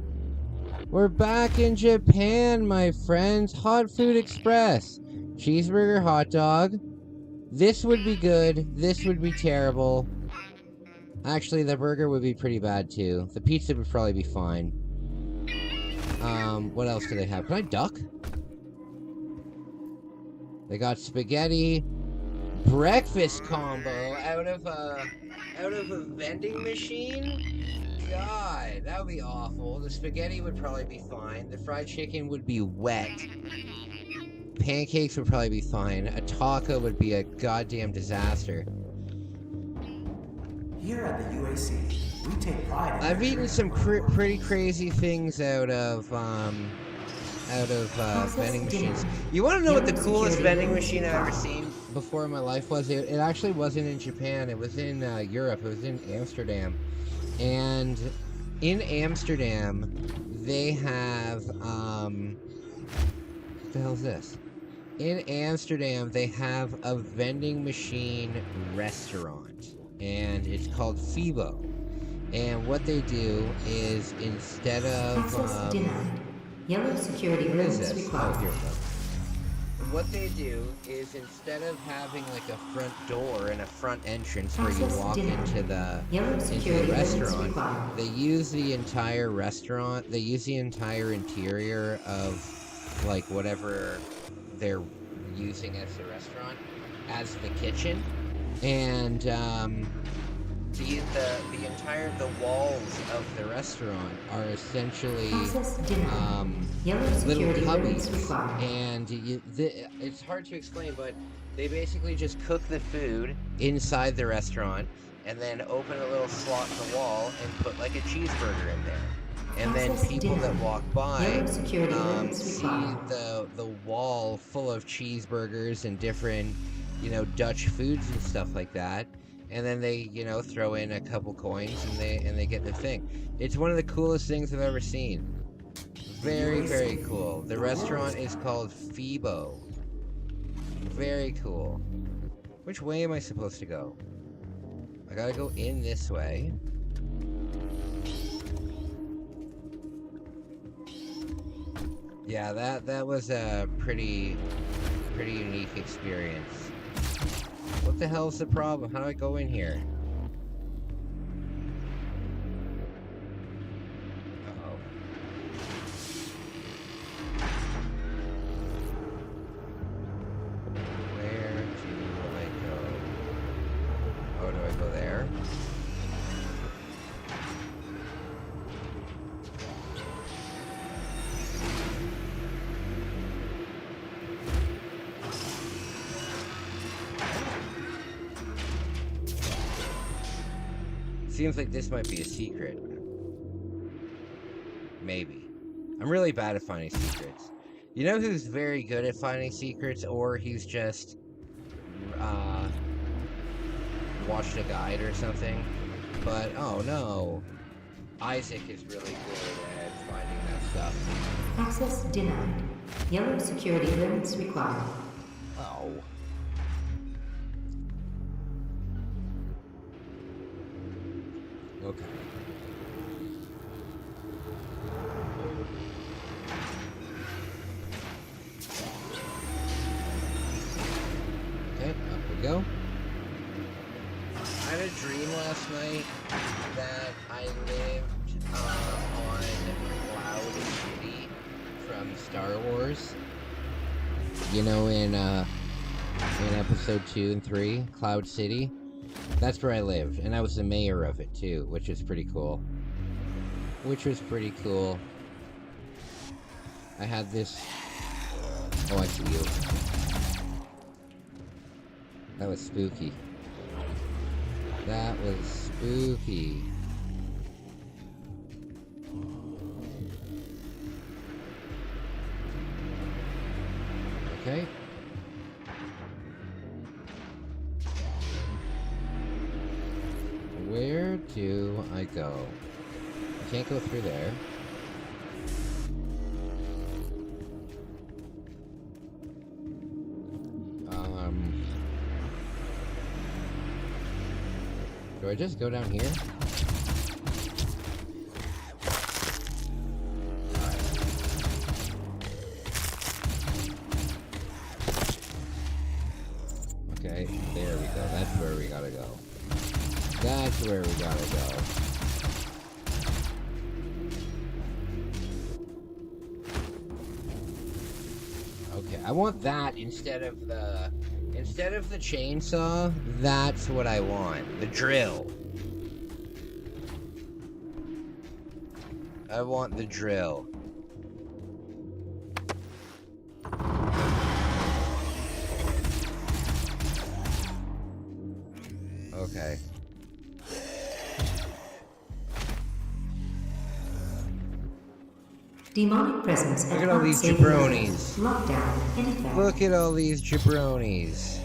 We're back in Japan, my friends! Hot Food Express! Cheeseburger, hot dog. This would be good. This would be terrible. Actually, the burger would be pretty bad too. The pizza would probably be fine. What else do they have? Can I duck? They got spaghetti. Breakfast combo out of a vending machine? God, that would be awful. The spaghetti would probably be fine. The fried chicken would be wet. Pancakes would probably be fine. A taco would be a goddamn disaster. Here at the UAC, we take pride in I've eaten some pretty crazy things out of vending machines. You want to know what the coolest vending machine I've ever seen before in my life was? It actually wasn't in Japan. It was in Europe. It was in Amsterdam. And in Amsterdam, they have what the hell is this? In Amsterdam, they have a vending machine restaurant, and it's called Fibo. And what they do is instead of Access denied. Yellow security what is clearance this? required. Oh, here we go. What they do is instead of having like a front door and a front entrance where you Access walk denied. into the Yellow security clearance restaurant, required. they use the entire restaurant. They use the entire interior of like whatever they're using as the restaurant as the kitchen, and the walls of the restaurant are essentially Access denied. Yellow little security clearance cubbies, required. and it's hard to explain, but they basically just cook the food inside the restaurant and then open a little slot in the wall and put like a cheeseburger in there. And then Access people that denied. walk by Yellow security clearance see required. the wall full of cheeseburgers and different, Dutch foods and stuff like that. And then they, throw in a couple coins and they get the thing. It's one of the coolest things I've ever seen. Very, very cool. The restaurant is called Fibo. Very cool. Which way am I supposed to go? I gotta go in this way. Yeah, that was a pretty unique experience. What the hell's the problem? How do I go in here? Uh-oh. Where do I go? Oh, do I go there? Seems like this might be a secret. Maybe. I'm really bad at finding secrets. You know who's very good at finding secrets, or he's just watched a guide or something. But oh no, Isaac is really good at finding that stuff. Access denied. Yellow security clearance required. Oh. Okay. Okay, up we go. I had a dream last night that I lived on Cloud City from Star Wars. You know, in episode 2 and 3, Cloud City. That's where I lived, and I was the mayor of it too, which was pretty cool. I had this. Oh, I see you. That was spooky. That was spooky. Okay. Where do I go? I can't go through there. Do I just go down here? Okay, there we go. That's where we gotta go. That's where we gotta go. Okay, I want that instead of the chainsaw. That's what I want. The drill. I want the drill. Okay. Demonic presence Look at all these jabronis. Lockdown in effect. Look at all these jabronis.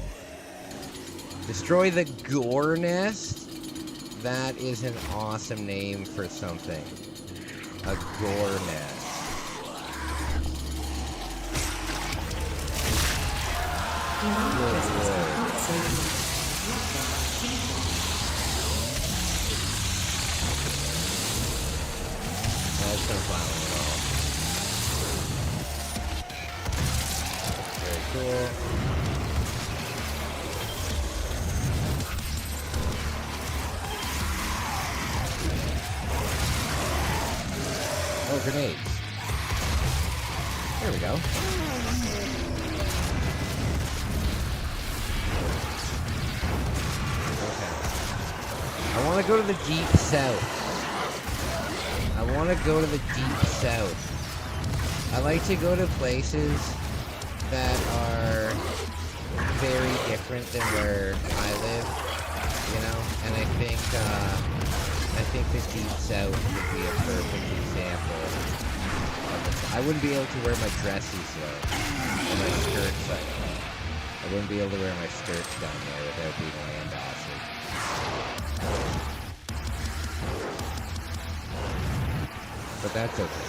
Destroy the gore nest? That is an awesome name for something. A gore nest. Good lord. That's not violent at all. Very cool. Oh, grenades. There we go. Okay. I want to go to the deep south. I want to go to the deep south. I like to go to places that are very different than where I live, you know? And I think the deep south would be a perfect example of this. I wouldn't be able to wear my dresses though, or my skirts. I wouldn't be able to wear my skirts down there without being land acid. But that's okay.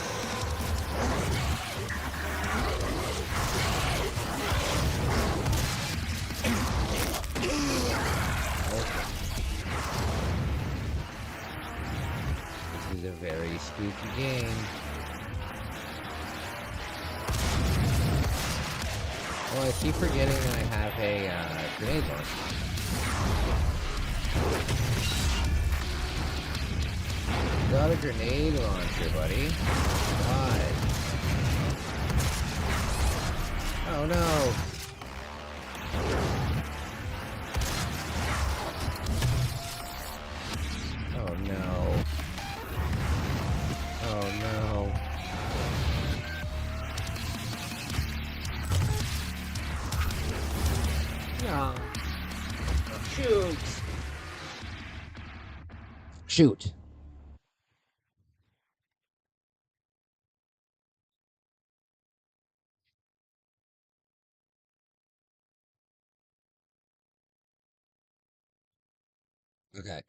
This is a very spooky game. Oh, I keep forgetting that I have a grenade launcher. Got a grenade launcher, buddy. God. Oh no. Oh no. Oh no. No. Shoot. Shoot. Okay.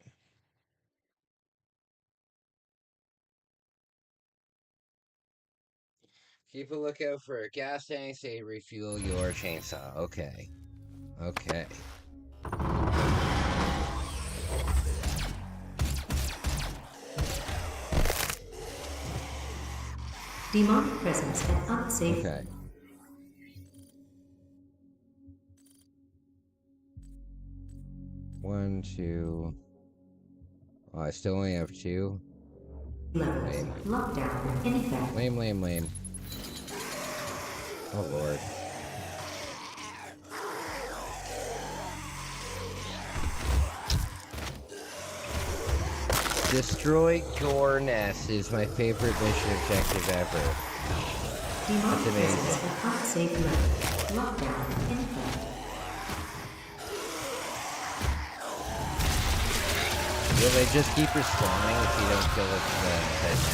Keep a lookout for a gas tank to refuel your chainsaw. Okay. Okay. Demonic presence at unsafe. Okay. One, two. Oh, I still only have two. Levels. Lame. Lockdown in effect. Lame, lame, lame. Oh, Lord. Destroy Gore Nest is my favorite mission objective ever. Demonic That's amazing. presence at unsafe level. Lockdown in effect. Will they just keep respawning if you don't kill the nest?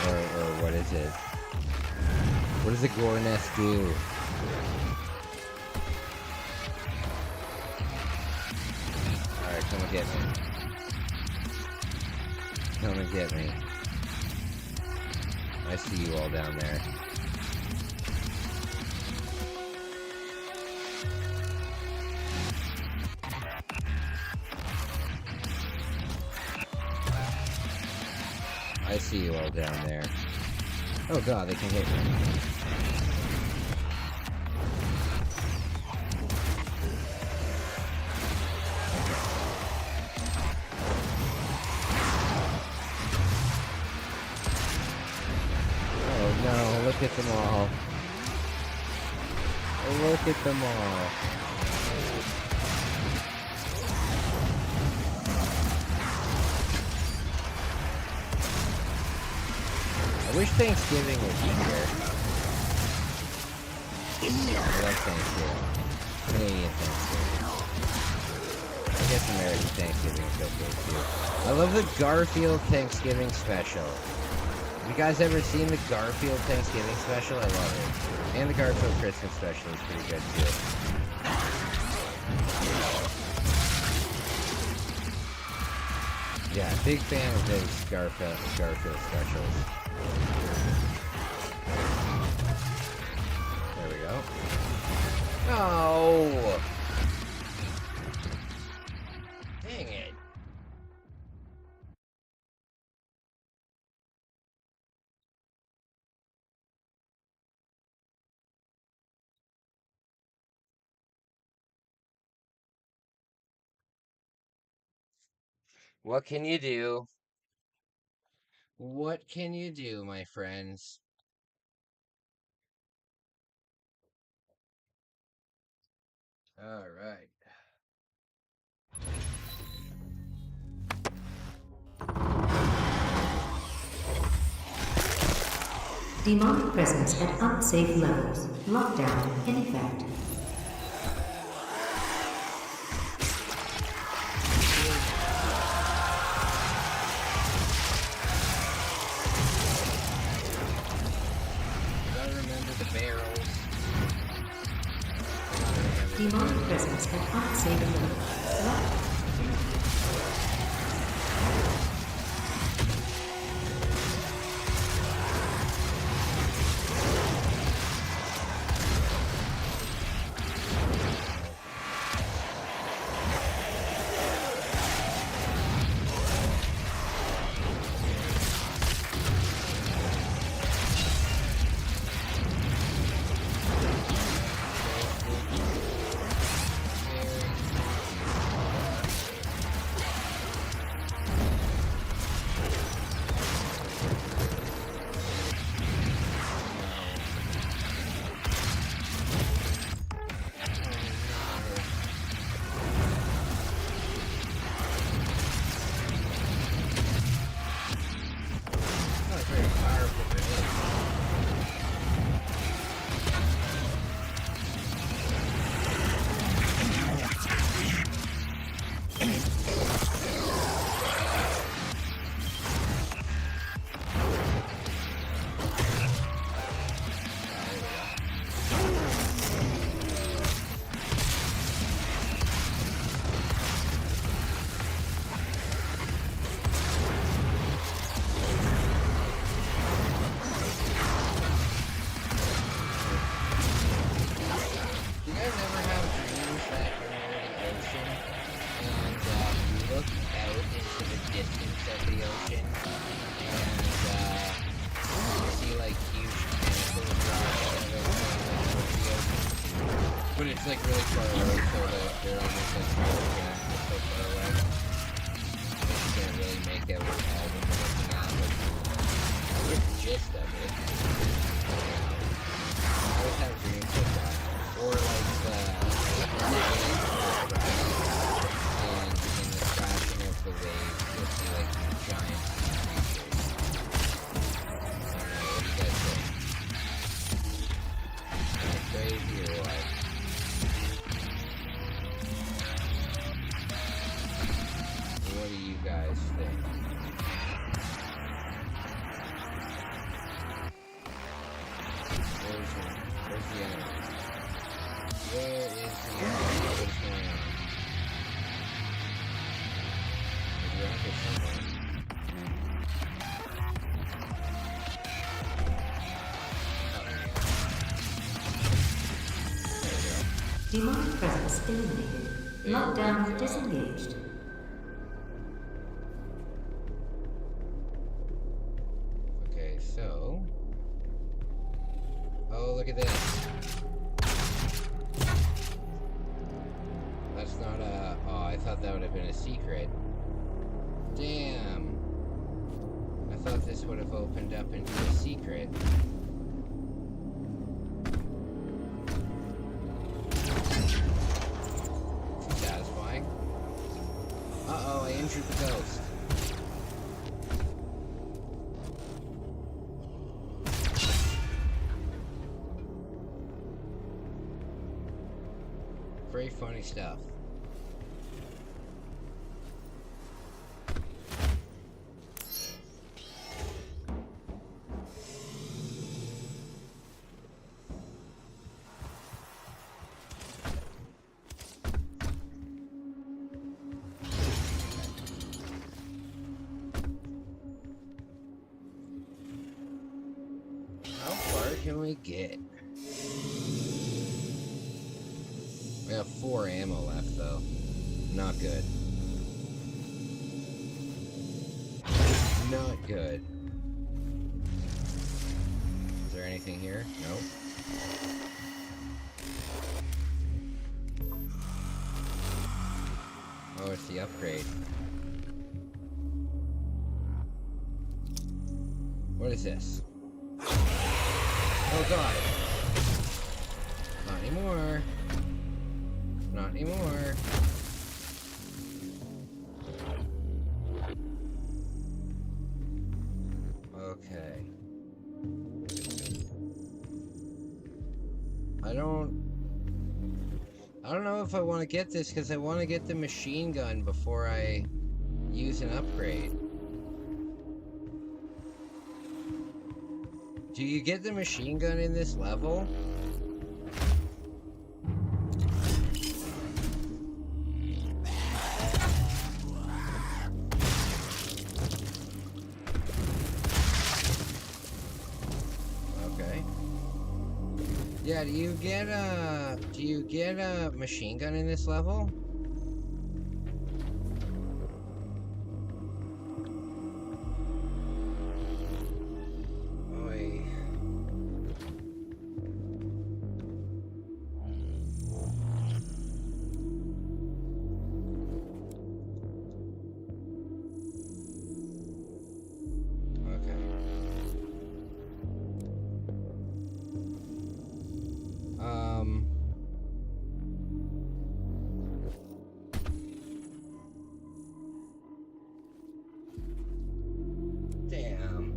Or what is it? What does the Gore Nest do? Alright, come and get me. Come and get me. I see you all down there. I see you all down there. Oh god, they can hit me. Oh no, look at them all. Look at them all. I wish Thanksgiving was here. I like Thanksgiving. Canadian Thanksgiving. I guess American Thanksgiving is okay too. I love the Garfield Thanksgiving special. Have you guys ever seen the Garfield Thanksgiving special? I love it. And the Garfield Christmas special is pretty good too. Yeah, big fan of those Garfield specials. There we go. No! Dang it. What can you do? What can you do, my friends? All right. Demonic presence at unsafe levels. Lockdown in effect. Gotta remember the barrels. Demonic presence at unsafe levels. Lockdown. so that they're almost like so far away. You can't really make out all what they're looking at, but I get the gist of it. I always have dreams like that. Or like the and in the crashing of the waves, you'll see like these giant creatures. I don't know, what do you guys think? Am I crazy or what? What do you guys think? Where's the enemy? Where is the enemy? What's going on? There's a rocket somewhere. Demonic presence eliminated. Lockdown disengaged. Okay, so... Oh, look at this. That's not a... Oh, I thought that would have been a secret. Damn. I thought this would have opened up into a secret. Satisfying. Uh-oh, I injured the ghost. Very funny stuff. How far can we get? We have 4 ammo left, though. Not good. Not good. Is there anything here? Nope. Oh, it's the upgrade. What is this? Oh god! Not anymore. Not anymore. Okay. I don't know if I want to get this because I want to get the machine gun before I use an upgrade. Do you get the machine gun in this level? Okay. Yeah, do you get a machine gun in this level? Damn.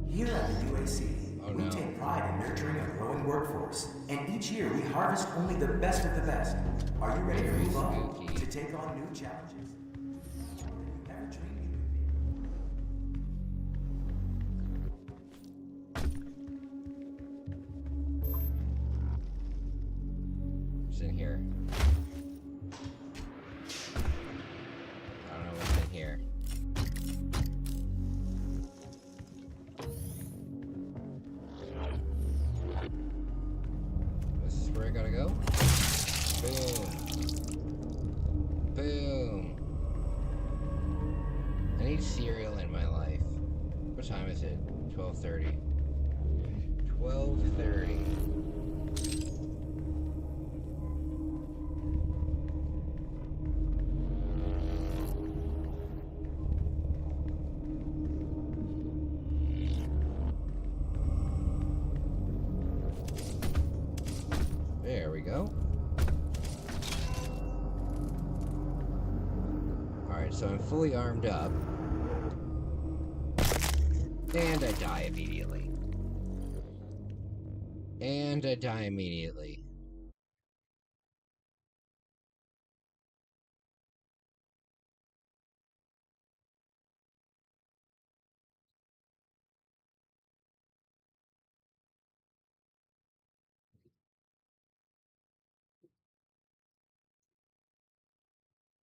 Here at the UAC, Oh, we no. take pride in nurturing a growing workforce, and each year we harvest only the best of the best. Are you ready to Very move on, spooky. to take on new challenges? Never dreamed you What's in here? I don't know what's in here. time is it? 12:30. 12:30. There we go. Alright, so I'm fully armed up. And I die immediately. And I die immediately.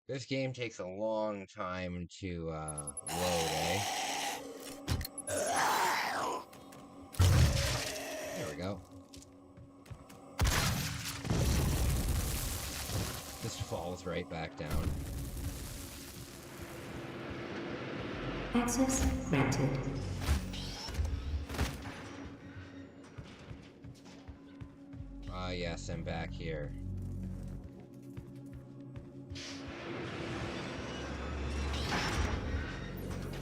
This game takes a long time to load, eh? There we go. This falls right back down. Access granted. Ah, yes, I'm back here.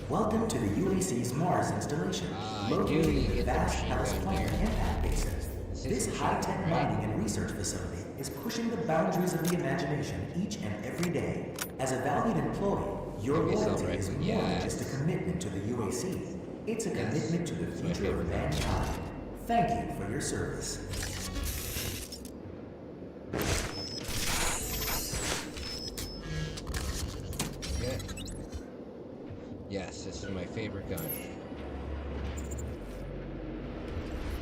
Welcome to the UAC's Mars installation, located in the vast Hellas Planet Impact Basin. This high-tech mining and research facility is pushing the boundaries of the imagination each and every day. As a valued employee, your loyalty is more than just a commitment to the UAC. It's a commitment to the future of mankind. Thank you for your service. Yes, this is my favorite gun.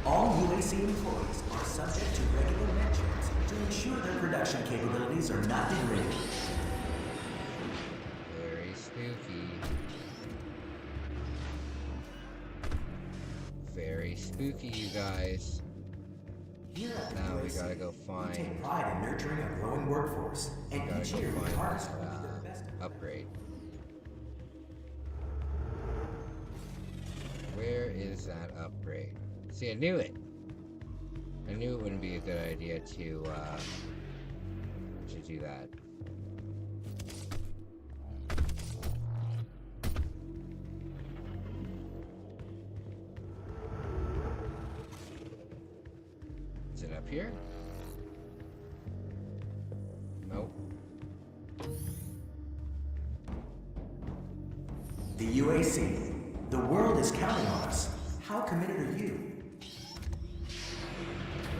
All UAC employees are subject to regular mentions to ensure their production capabilities are not degraded. Very spooky. Very spooky, you guys. Here at the Now UAC, we gotta go we take find... pride in nurturing a growing workforce, and each year we harness the best upgrade. Where is that upgrade? See, I knew it. I knew it wouldn't be a good idea to do that. Is it up here? Nope. The UAC. The world is counting on us. How committed are you?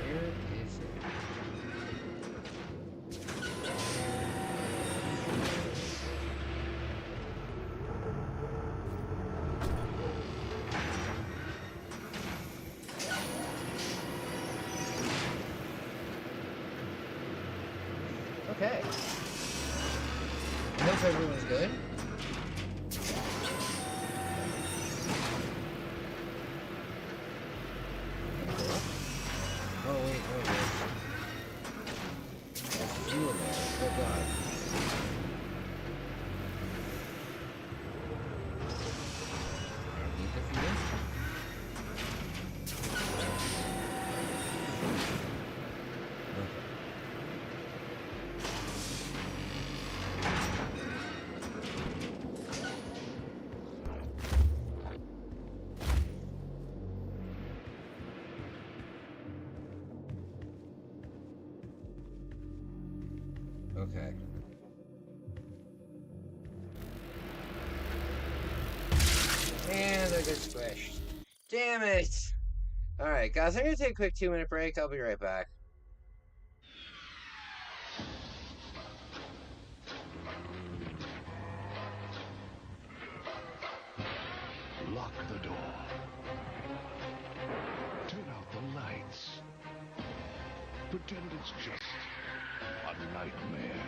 Where is it? Okay. I hope everyone's good. Oh wait, oh there's fuel there. Oh god. I don't need the fuel. Okay. And I got squished. Damn it! Alright, guys, I'm gonna take a quick 2-minute break. I'll be right back. Lock the door. Turn out the lights. Pretend it's just a nightmare.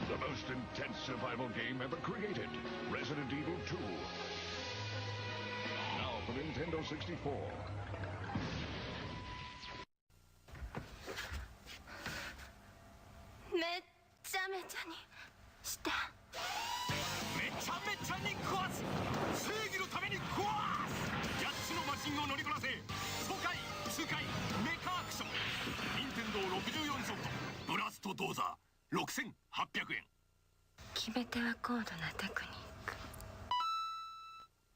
The most intense survival game ever created. Resident Evil 2. Now for Nintendo 64. めっちゃめちゃにした。めちゃぺちゃんに壊す正義のために壊す8つのマシンを乗りこなせ爽快痛快メカアクション任天堂64ソフトブラストドーザー6800円決め手は高度なテクニック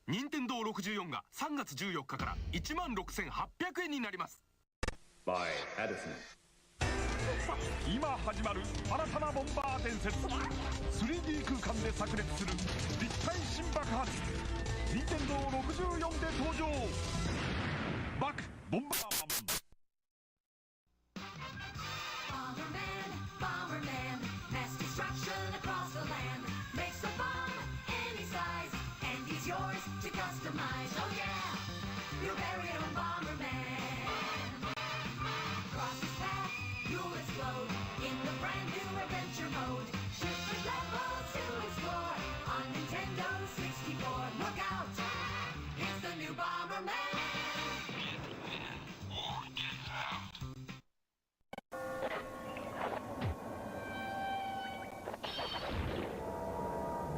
任天堂64が3月14日から16,800円になります。今始まる新たなボンバー伝説 3D 空間で炸裂する立体新爆発任天堂64で登場バクボンバーマン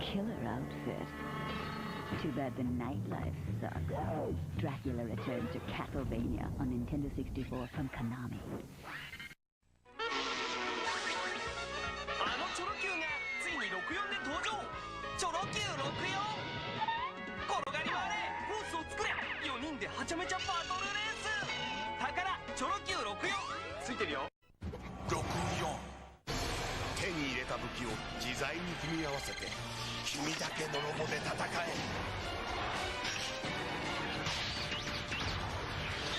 Killer outfit. Too bad the nightlife sucks. Dracula returns to Castlevania on Nintendo 64 from Konami. あのチョロ Q がついに64で登場チョロ Q64 転がり回れコースを作れ4人ではちゃめちゃバトルレース宝チョロ Q64 ついてるよ64手に入れた武器を自在に組み合わせて君だけのロボで戦え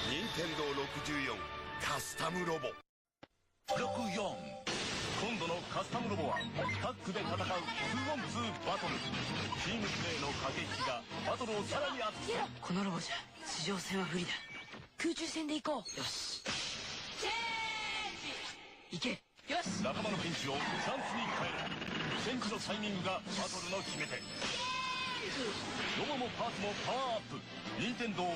任天堂64カスタムロボ64今度のカスタムロボはタッグで戦う 2on2 バトルチームプレーの駆け引きがバトルをさらに熱くこのロボじゃ地上戦は不利だ空中戦で行こうよし行けよし仲間のピンチをチャンスに変えるチェンジのタイミングがバトルの決め手ロボもパーツもパワーアップ任天堂64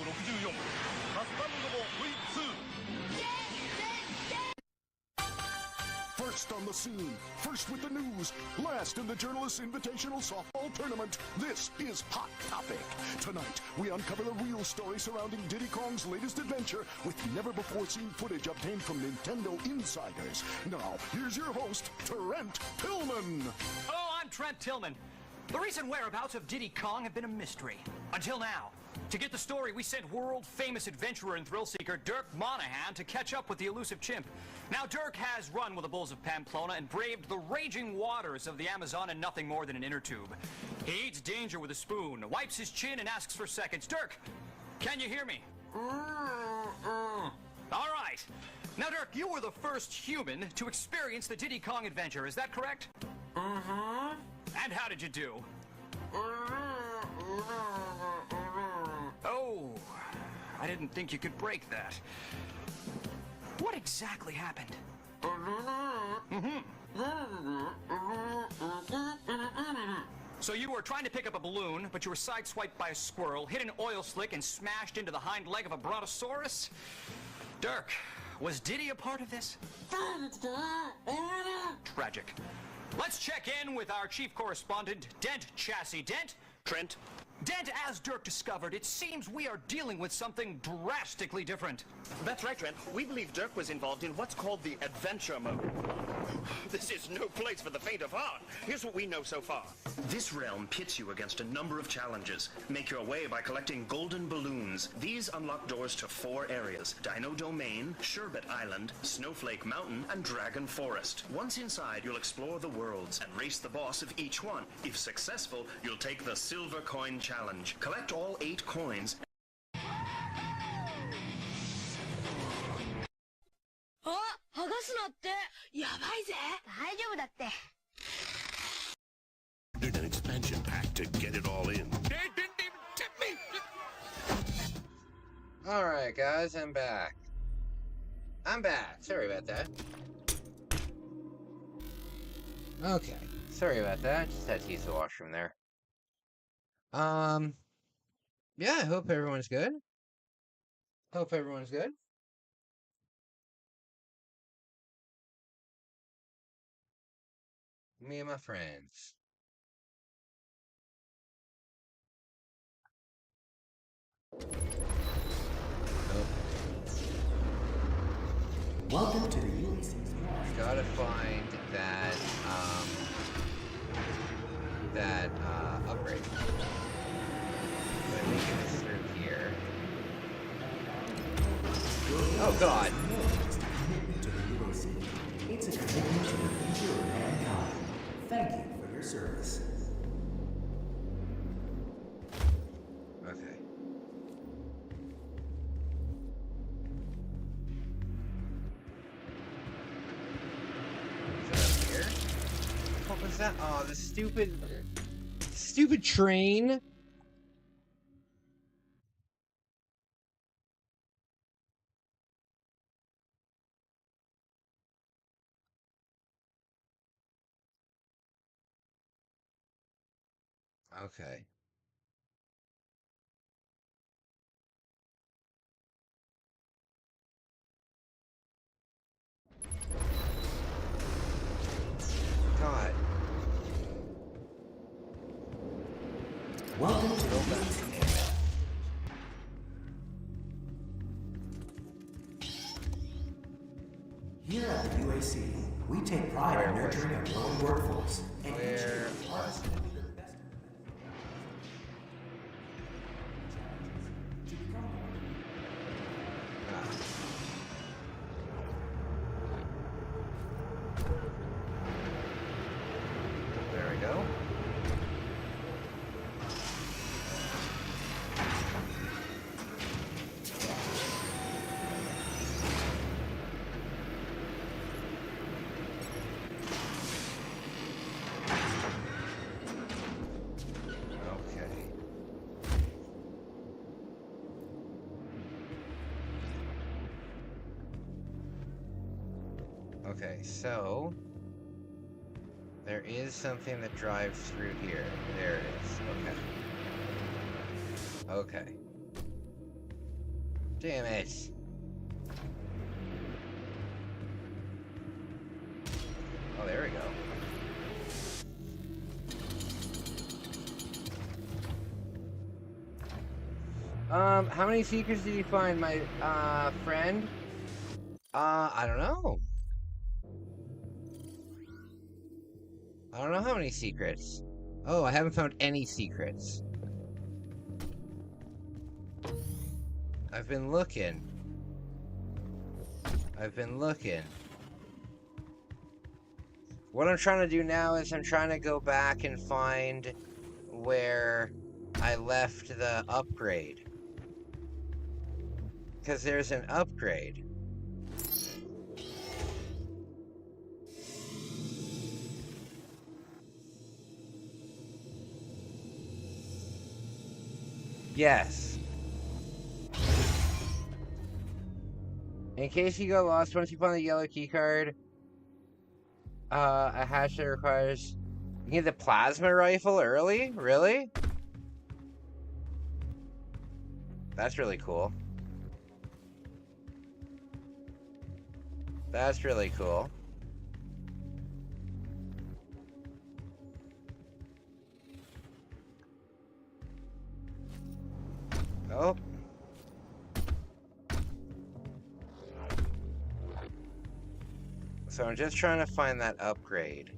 カスタムロボ V2First on the scene, first with the news, last in the Journalists Invitational Softball Tournament. This is Hot Topic. Tonight, we uncover the real story surrounding Diddy Kong's latest adventure with never-before-seen footage obtained from Nintendo insiders. Now, here's your host, Trent Tillman. Oh, I'm Trent Tillman. The recent whereabouts of Diddy Kong have been a mystery. Until now. To get the story, we sent world-famous adventurer and thrill-seeker Dirk Monahan to catch up with the elusive chimp. Now, Dirk has run with the bulls of Pamplona and braved the raging waters of the Amazon in nothing more than an inner tube. He eats danger with a spoon, wipes his chin, and asks for seconds. Dirk, can you hear me? All right. Now, Dirk, you were the first human to experience the Diddy Kong adventure. Is that correct? Mm-hmm. And how did you do? Oh, I didn't think you could break that. What exactly happened? So you were trying to pick up a balloon, but you were sideswiped by a squirrel, hit an oil slick, and smashed into the hind leg of a brontosaurus? Dirk, was Diddy a part of this? Tragic. Let's check in with our chief correspondent, Dent Chassis. Dent? Trent? Dent, as Dirk discovered, it seems we are dealing with something drastically different. That's right, Trent. We believe Dirk was involved in what's called the adventure mode. This is no place for the faint of heart. Here's what we know so far. This realm pits you against a number of challenges. Make your way by collecting golden balloons. These unlock doors to 4 areas: Dino Domain, Sherbet Island, Snowflake Mountain, and Dragon Forest. Once inside, you'll explore the worlds and race the boss of each one. If successful, you'll take the Silver Coin Challenge. Collect all 8 coins. あ、剥がすなって。やばいぜ。大丈夫だって。Did an expansion pack to get it all in. They didn't even tip me. Alright guys, I'm back. Sorry about that. Okay. Sorry about that. Just had to use the washroom there. Yeah, I hope everyone's good. Me and my friends. Welcome to the UAC's Gotta find that, upgrade. So I think it is through here. Oh god! To the UAC. It's a commitment to the future of mankind. Thank you for your service. Okay. Is it up here? What was that? Oh, the stupid train. Okay. God. Welcome to the UAC. Here at the UAC, we take pride in nurturing a growing workforce. And Where was it? There we go. Okay. Okay, so there is something that drives through here. There it is. Okay. Okay. Damn it. Oh, there we go. How many secrets did you find, my, friend? I don't know. I don't know how many secrets. Oh, I haven't found any secrets. I've been looking. What I'm trying to do now is I'm trying to go back and find where I left the upgrade. Because there's an upgrade. Yes. In case you got lost, once you find the yellow key card, a hatch that requires... You get the plasma rifle early? Really? That's really cool. That's really cool. Oh. So I'm just trying to find that upgrade.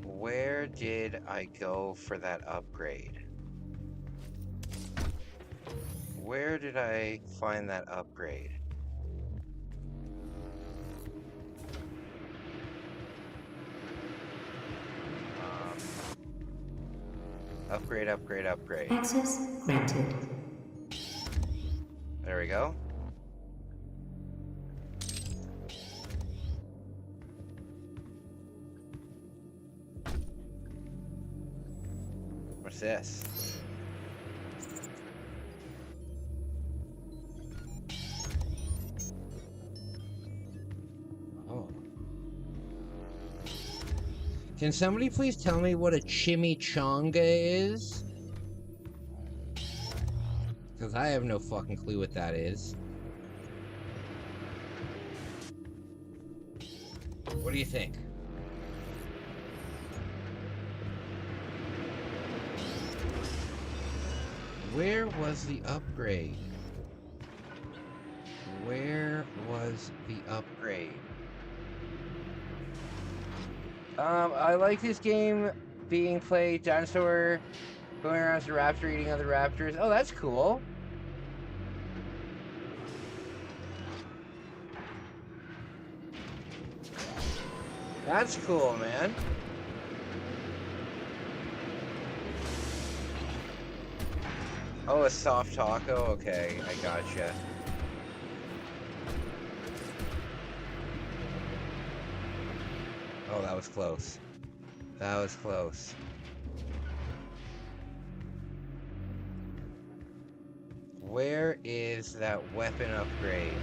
Where did I go for that upgrade? Where did I find that upgrade? Upgrade. Access granted. There we go. What's this? Oh. Can somebody please tell me what a chimichanga is? Because I have no fucking clue what that is. What do you think? Where was the upgrade? Where was the upgrade? I like this game being played. Dinosaur going around as a raptor, eating other raptors. Oh, that's cool. That's cool, man. Oh, a soft taco? Okay, I gotcha. Oh, that was close. That was close. Where is that weapon upgrade?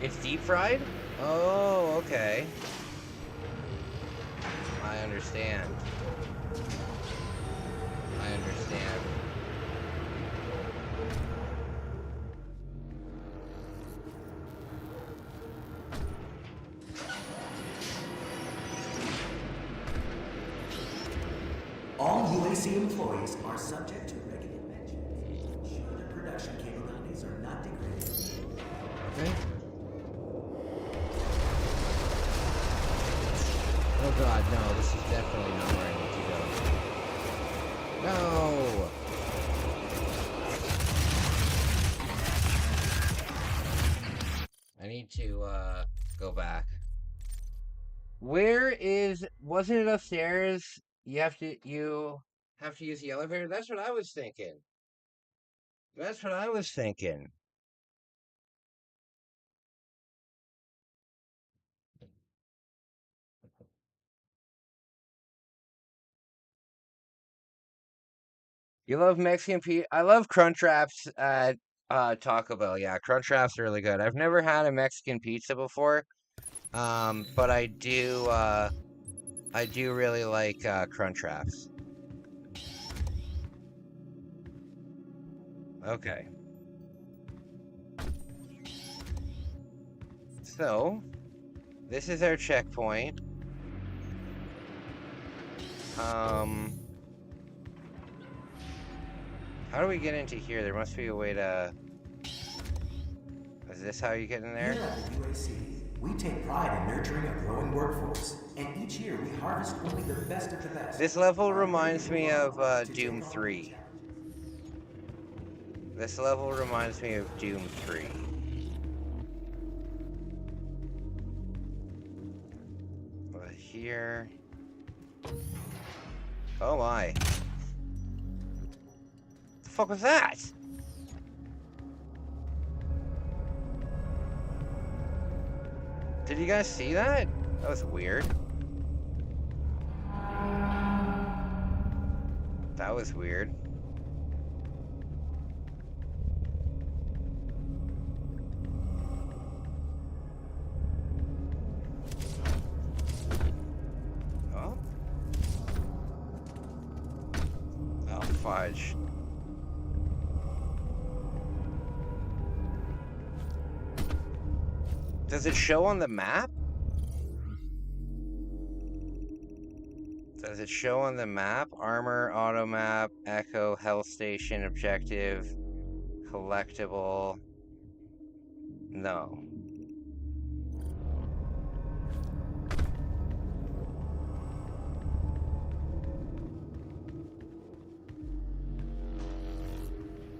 It's deep fried? Oh, okay. I understand. I understand. All UAC employees are subject to regular mentions to ensure their production capabilities are not degraded. Okay. Oh god, no, this is definitely not where I need to go. No! I need to, go back. Where is... Wasn't it upstairs? You have to use the elevator? That's what I was thinking. That's what I was thinking. You love Mexican pizza? I love Crunchwraps at Taco Bell. Yeah, Crunchwraps are really good. I've never had a Mexican pizza before, but I do really like Crunchwraps. Okay. So, this is our checkpoint. How do we get into here? There must be a way to... Is this how you get in there? Here at the UAC, we take pride in nurturing a growing workforce, and each year we harvest only the best of the best. This level reminds me of Doom 3. This level reminds me of Doom 3. Here. Oh my. The fuck was that? Did you guys see that? That was weird. That was weird. Oh. Oh, fudge. Does it show on the map? Does it show on the map? Armor, auto map, echo, health station, objective, collectible. No.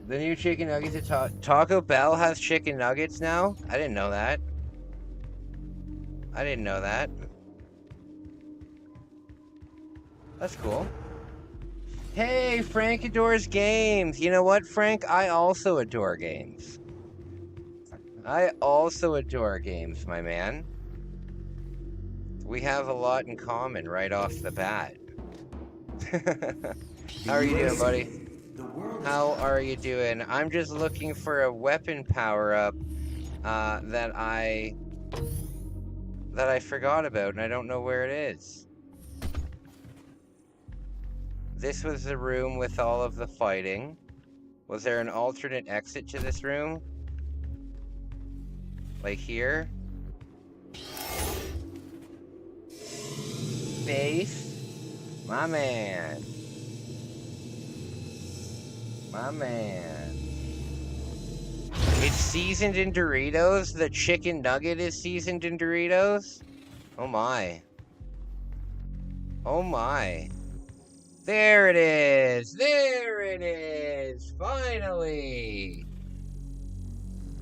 The new chicken nuggets at Taco Bell has chicken nuggets now? I didn't know that. I didn't know that. That's cool. Hey, Frank adores games. You know what, Frank? I also adore games. I also adore games, my man. We have a lot in common right off the bat. How are you doing, buddy? How are you doing? I'm just looking for a weapon power-up that I forgot about, and I don't know where it is. This was the room with all of the fighting. Was there an alternate exit to this room? Like here? Face? My man. My man. It's seasoned in Doritos? The chicken nugget is seasoned in Doritos? Oh my. Oh my. There it is! There it is! Finally!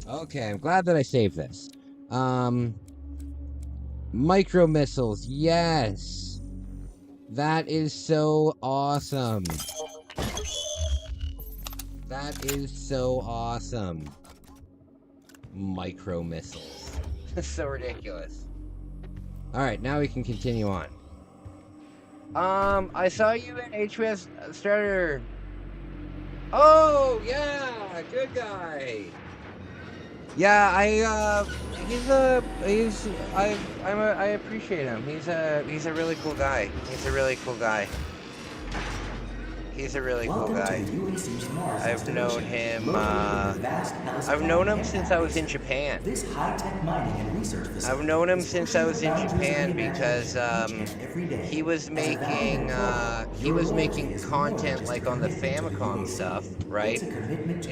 Okay, I'm glad that I saved this. Micro missiles, yes! That is so awesome. That is so awesome. Micro missiles. So ridiculous. Alright, now we can continue on. I saw you in HMS Starter. Oh, yeah, good guy. Yeah, I appreciate him. He's a really cool guy. He's a really cool guy. He's a really cool guy. I've known him, I've known him since I was in Japan. I've known him since I was in Japan because, he was making content like on the Famicom stuff, right? And,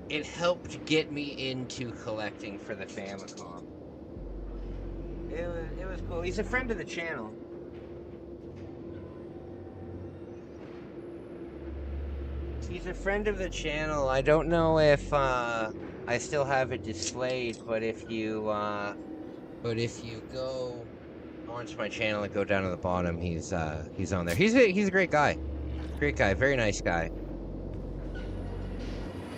it helped get me into collecting for the Famicom. It was cool. He's a friend of the channel. He's a friend of the channel. I don't know if I still have it displayed, but if you go onto my channel and go down to the bottom, he's on there. He's a great guy. Great guy, very nice guy.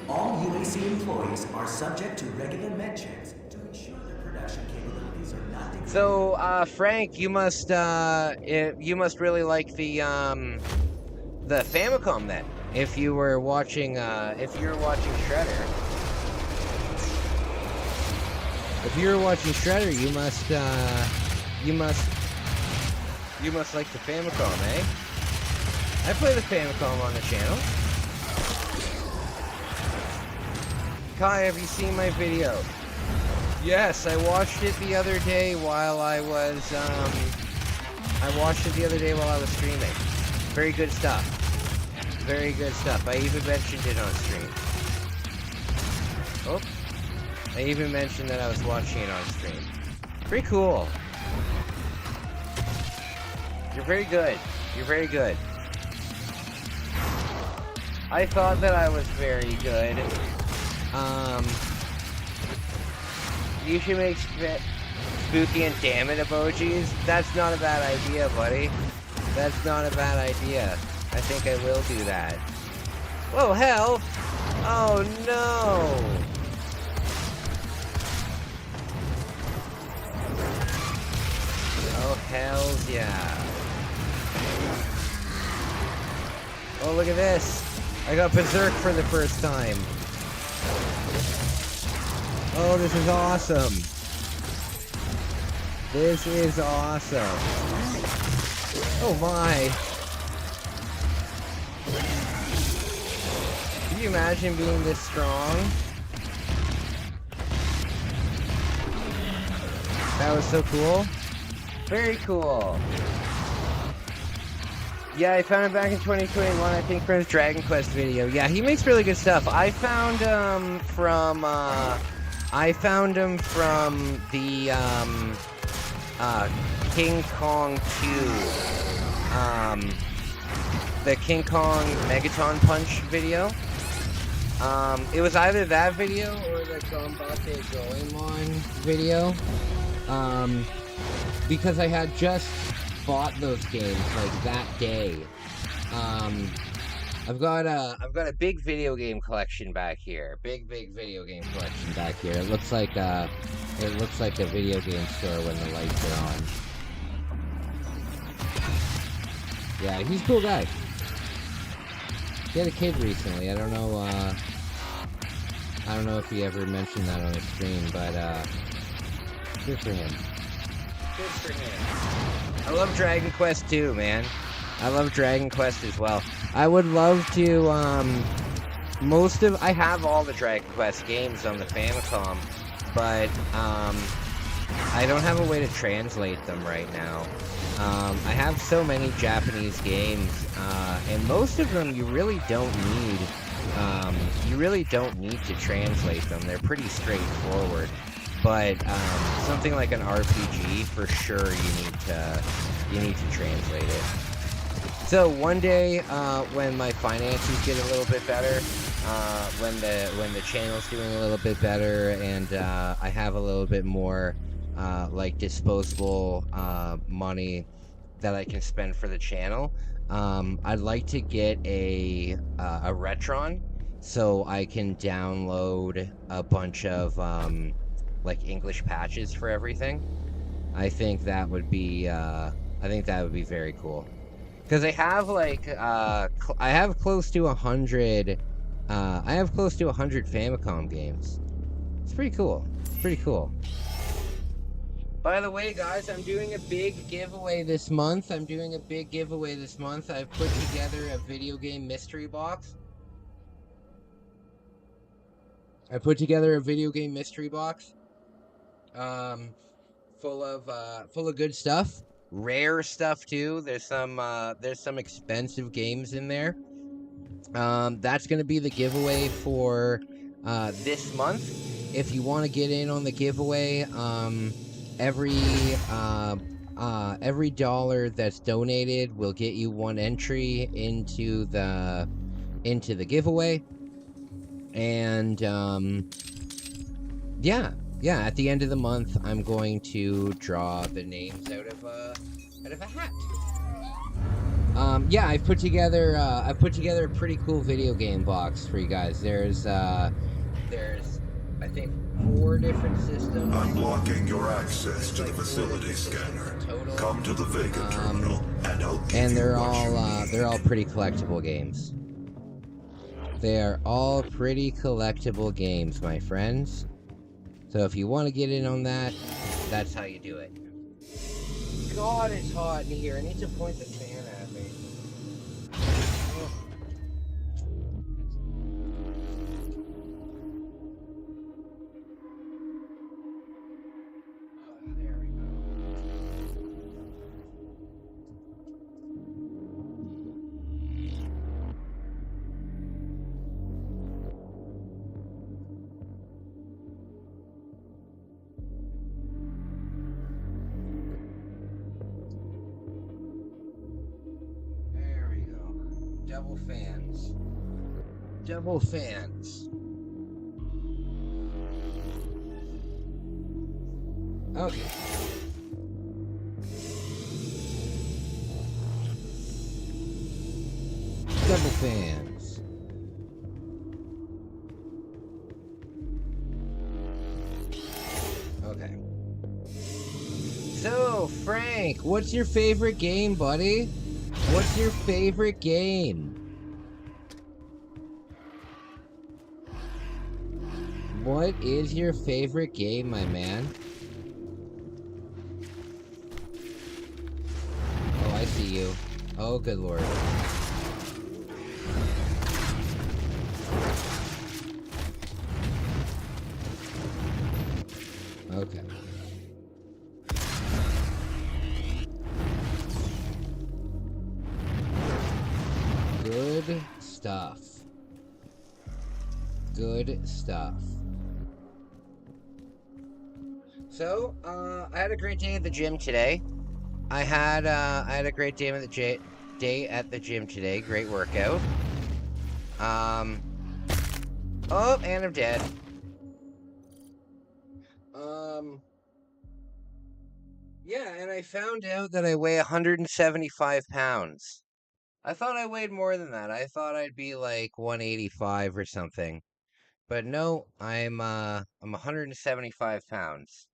All UAC employees are subject to regular med checks to ensure their production capabilities are not degraded. So, Frank, you must really like the Famicom then. If you were watching Shredder. If you were watching Shredder, you must like the Famicom, eh? I play the Famicom on the channel. Kai, have you seen my video? Yes, I watched it the other day while I was streaming. Very good stuff. Very good stuff. I even mentioned it on stream. Oh. I even mentioned that I was watching it on stream. Pretty cool. You're very good. You're very good. I thought that I was very good. You should make spooky and damn it emojis. That's not a bad idea, buddy. That's not a bad idea. I think I will do that. Whoa, hell! Oh, no! Oh, hells yeah. Oh, look at this. I got Berserk for the first time. Oh, this is awesome. This is awesome. Oh my. Can you imagine being this strong? That was so cool. Very cool. Yeah, I found him back in 2021, I think, from his Dragon Quest video. Yeah, he makes really good stuff. I found him from the King Kong 2, the King Kong Megaton Punch video. It was either that video or the Gombate Goemon video, because I had just bought those games like that day. I've got a big video game collection back here. Big video game collection back here. It looks like a video game store when the lights are on. Yeah, he's a cool guy. He had a kid recently. I don't know if he ever mentioned that on his stream, but good for him. Good for him. I love Dragon Quest 2, man. I love Dragon Quest as well. I would love to, I have all the Dragon Quest games on the Famicom, but, I don't have a way to translate them right now. I have so many Japanese games, and most of them you really don't need to translate them. They're pretty straightforward. But something like an RPG, for sure, you need to translate it. So one day, when my finances get a little bit better, when the channel's doing a little bit better, and I have a little bit more like disposable money that I can spend for the channel, I'd like to get a Retron so I can download a bunch of like English patches for everything. I think that would be very cool. Because I have like I have close to 100 Famicom games. It's pretty cool. It's pretty cool. By the way, guys, I'm doing a big giveaway this month. I've put together a video game mystery box. Full of good stuff, rare stuff too. There's some expensive games in there. That's gonna be the giveaway for this month. If you want to get in on the giveaway, every dollar that's donated will get you one entry into the giveaway. And yeah, at the end of the month, I'm going to draw the names out of a hat. Yeah, I've put together a pretty cool video game box for you guys. There's I think 4 different systems. Unlocking your access to the facility scanner. Come to the Vega terminal, and I'll give and you they're what all pretty collectible games. They are all pretty collectible games, my friends. So if you want to get in on that, that's how you do it. God, it's hot in here. I need to point the fan at me. There we go. Double fans. Double fans. Okay. Double fans. Okay. So, Frank, what's your favorite game, buddy? What's your favorite game? What is your favorite game, my man? Oh, I see you. Oh, good lord. Okay. Good stuff. Good stuff. So, I had a great day at the gym today. I had a great day at the gym today. Great workout. Oh, and I'm dead. Yeah, and I found out that I weigh 175 pounds. I thought I weighed more than that. I thought I'd be like 185 or something. But no, I'm 175 pounds.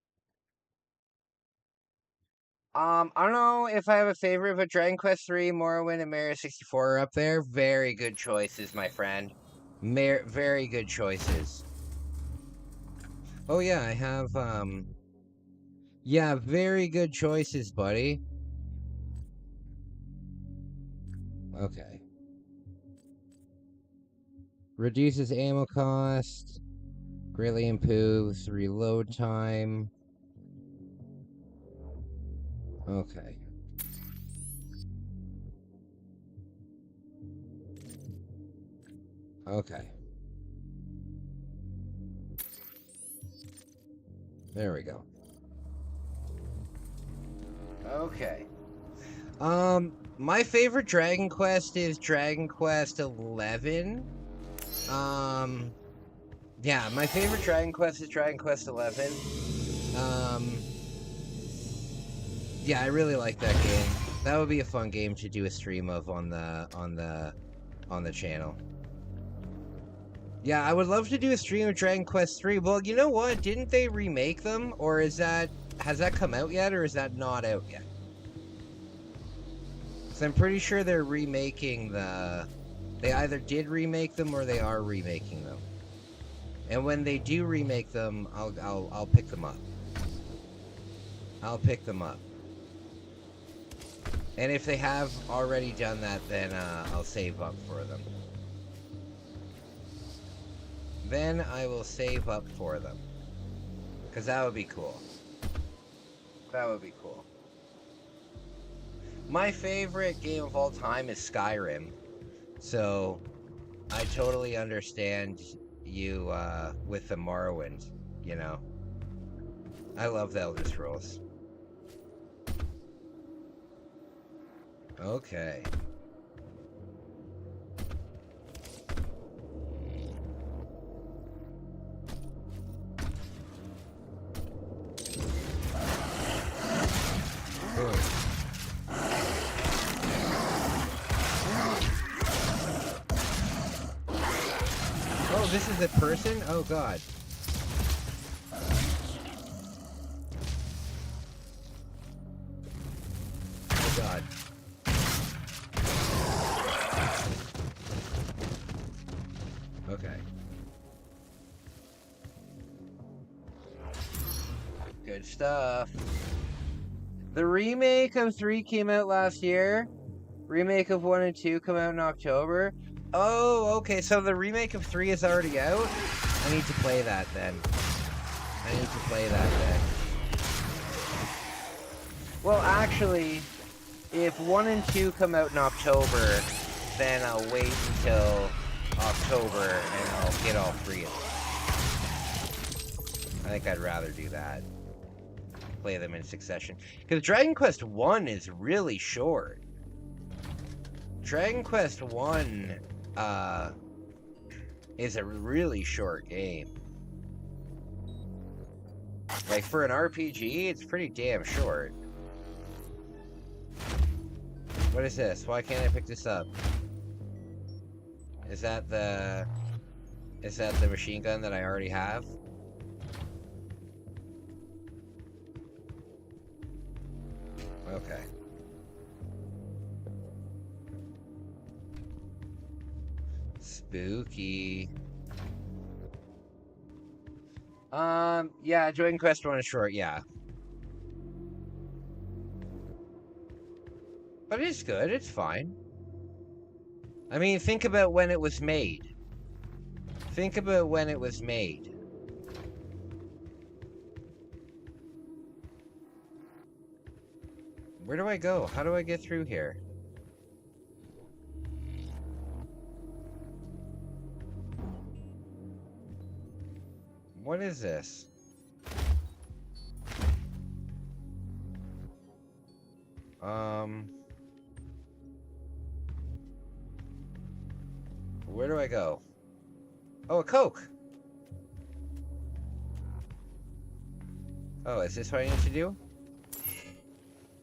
I don't know if I have a favorite, but Dragon Quest 3, Morrowind, and Mario 64 are up there. Very good choices, my friend. Very good choices. Oh yeah, I have yeah, very good choices, buddy. Okay. Reduces ammo cost. Greatly improves reload time. Okay. Okay. There we go. Okay. My favorite Dragon Quest is Dragon Quest 11. Yeah, my favorite Dragon Quest is Dragon Quest 11. Yeah, I really like that game. That would be a fun game to do a stream of on the channel. Yeah, I would love to do a stream of Dragon Quest 3. Well, you know what? Didn't they remake them? Or has that come out yet, or is that not out yet? So I'm pretty sure they're remaking they either did remake them or they are remaking them. And when they do remake them, I'll pick them up. I'll pick them up. And if they have already done that, then I'll save up for them. Then I will save up for them. Because that would be cool. That would be cool. My favorite game of all time is Skyrim. So, I totally understand you with the Morrowind, you know. I love the Elder Scrolls. Okay. Oh, this is a person? Oh, God. Oh, God. Okay. Good stuff. The remake of 3 came out last year. Remake of 1 and 2 come out in October. Oh, okay, so the remake of 3 is already out? I need to play that then. Well, actually, if 1 and 2 come out in October, then I'll wait until October and I'll get all 3 of them. I think I'd rather do that. Play them in succession. Because Dragon Quest 1 is really short. Dragon Quest 1 is a really short game. Like, for an RPG, it's pretty damn short. What is this? Why can't I pick this up? Is that the machine gun that I already have? Okay. Spooky. Yeah, Dragon Quest 1 is short, yeah. But it's good, it's fine. I mean, think about when it was made. Think about when it was made. Where do I go? How do I get through here? What is this? Where do I go? Oh, a Coke! Oh, is this what I need to do?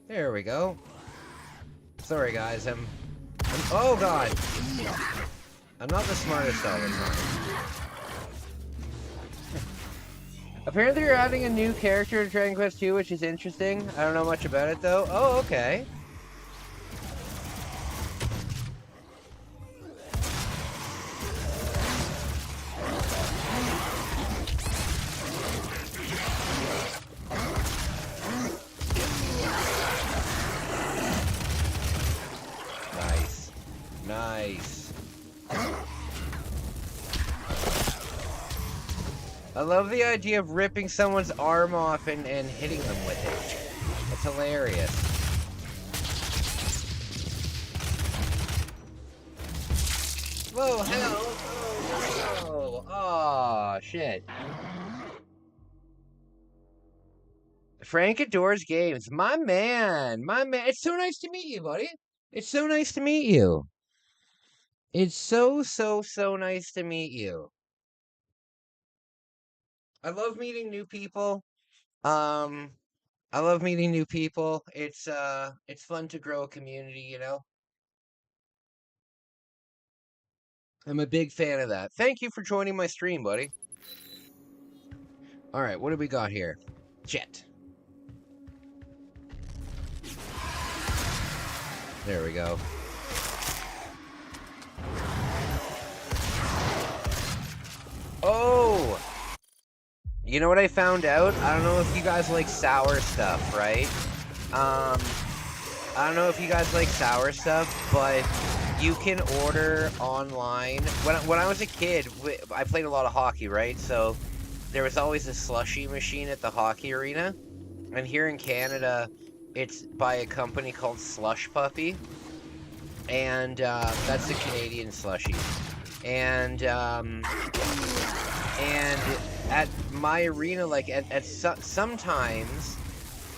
There we go. Sorry, guys, I'm oh, God! I'm not the smartest all the time. Apparently you're adding a new character to Dragon Quest 2, which is interesting. I don't know much about it, though. Oh, okay. Nice. I love the idea of ripping someone's arm off and hitting them with it. That's hilarious. Whoa, hell! Oh, oh, shit. Frank adores games. My man. My man. It's so nice to meet you, buddy. It's so nice to meet you. It's so nice to meet you. I love meeting new people. I love meeting new people. It's fun to grow a community, you know? I'm a big fan of that. Thank you for joining my stream, buddy. All right, what do we got here? Jet. There we go. Oh! You know what I found out? I don't know if you guys like sour stuff, right? I don't know if you guys like sour stuff, but you can order online. When I was a kid, I played a lot of hockey, right? So there was always a slushie machine at the hockey arena. And here in Canada, it's by a company called Slush Puppy. And that's the Canadian slushie. And at my arena, like sometimes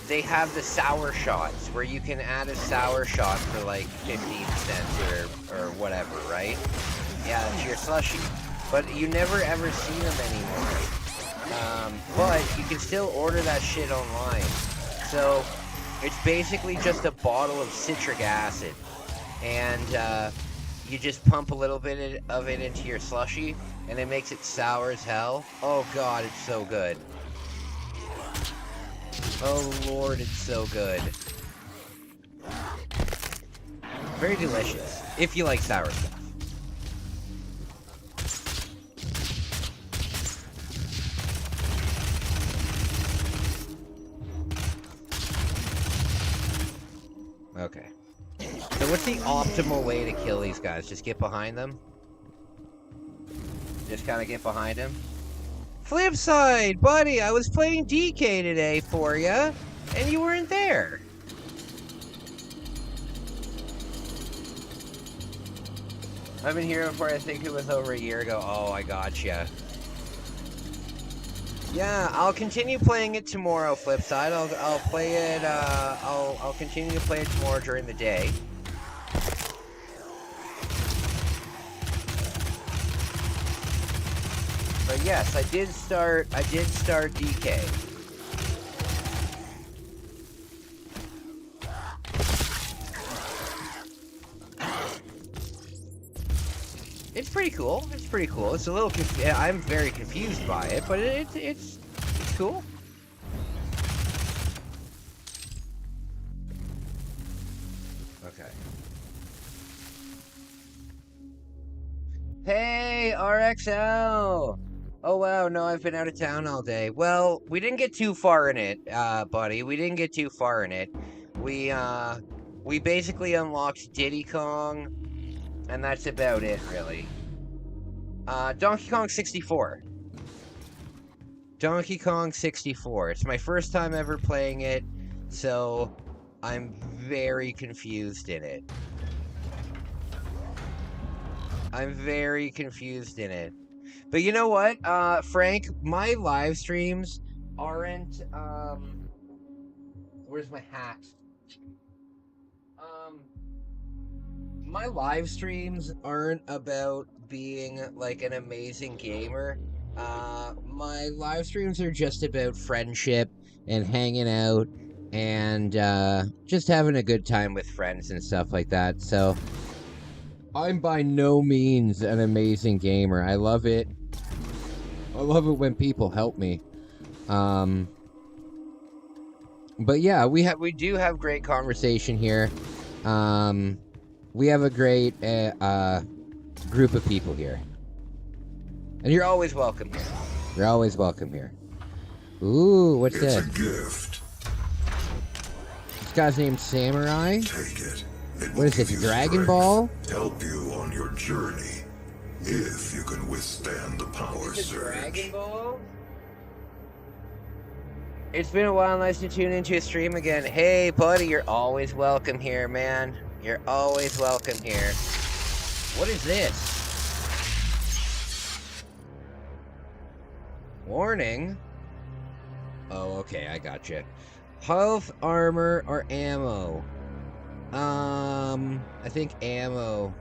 they have the sour shots where you can add a sour shot for like 15 cents or whatever, right? Yeah, to your slushie. But you never ever see them anymore. But you can still order that shit online. So it's basically just a bottle of citric acid. And you just pump a little bit of it into your slushie, and it makes it sour as hell. Oh god, it's so good. Oh lord, it's so good. Very delicious, if you like sour stuff. Okay. So what's the optimal way to kill these guys? Just get behind them? Just kind of get behind him? Flip side, buddy, I was playing DK today for you, and you weren't there. I've been here for, I think it was over a year ago. Oh, I gotcha. Yeah, I'll continue playing it tomorrow, Flipside. I'll play it, I'll continue to play it tomorrow during the day. But yes, I did start DK. It's pretty cool. It's pretty cool. It's a little I'm very confused by it, but it's cool. Okay. Hey, RXL! Oh wow, no, I've been out of town all day. Well, we didn't get too far in it, buddy. We didn't get too far in it. We basically unlocked Diddy Kong, and that's about it, really. Donkey Kong 64. Donkey Kong 64. It's my first time ever playing it, so I'm very confused in it. I'm very confused in it. But you know what, Frank? My live streams aren't, where's my hat? My live streams aren't about being, like, an amazing gamer. My live streams are just about friendship and hanging out and, just having a good time with friends and stuff like that, so I'm by no means an amazing gamer. I love it. I love it when people help me. But yeah, we do have great conversation here. We have a great group of people here. And you're always welcome here. You're always welcome here. Ooh, what's this? It's a gift. This guy's named Samurai? Take it. What is this, Dragon Ball? Help you on your journey, if you can withstand the power surge. Dragon Ball? It's been a while. Nice to tune into a stream again. Hey, buddy, you're always welcome here, man. You're always welcome here. What is this? Warning. Oh, okay, I gotcha. Health, armor, or ammo? I think ammo.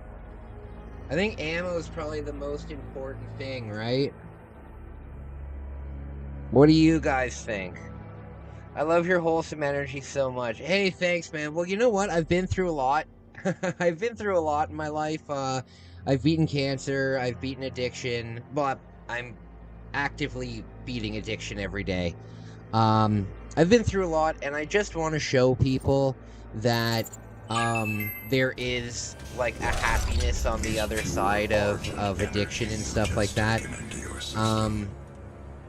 I think ammo is probably the most important thing, right? What do you guys think? I love your wholesome energy so much. Hey, thanks, man. Well, you know what? I've been through a lot. I've been through a lot in my life. I've beaten cancer. I've beaten addiction. But I'm actively beating addiction every day. I've been through a lot, and I just want to show people that there is like a happiness on the other side of addiction and stuff like that.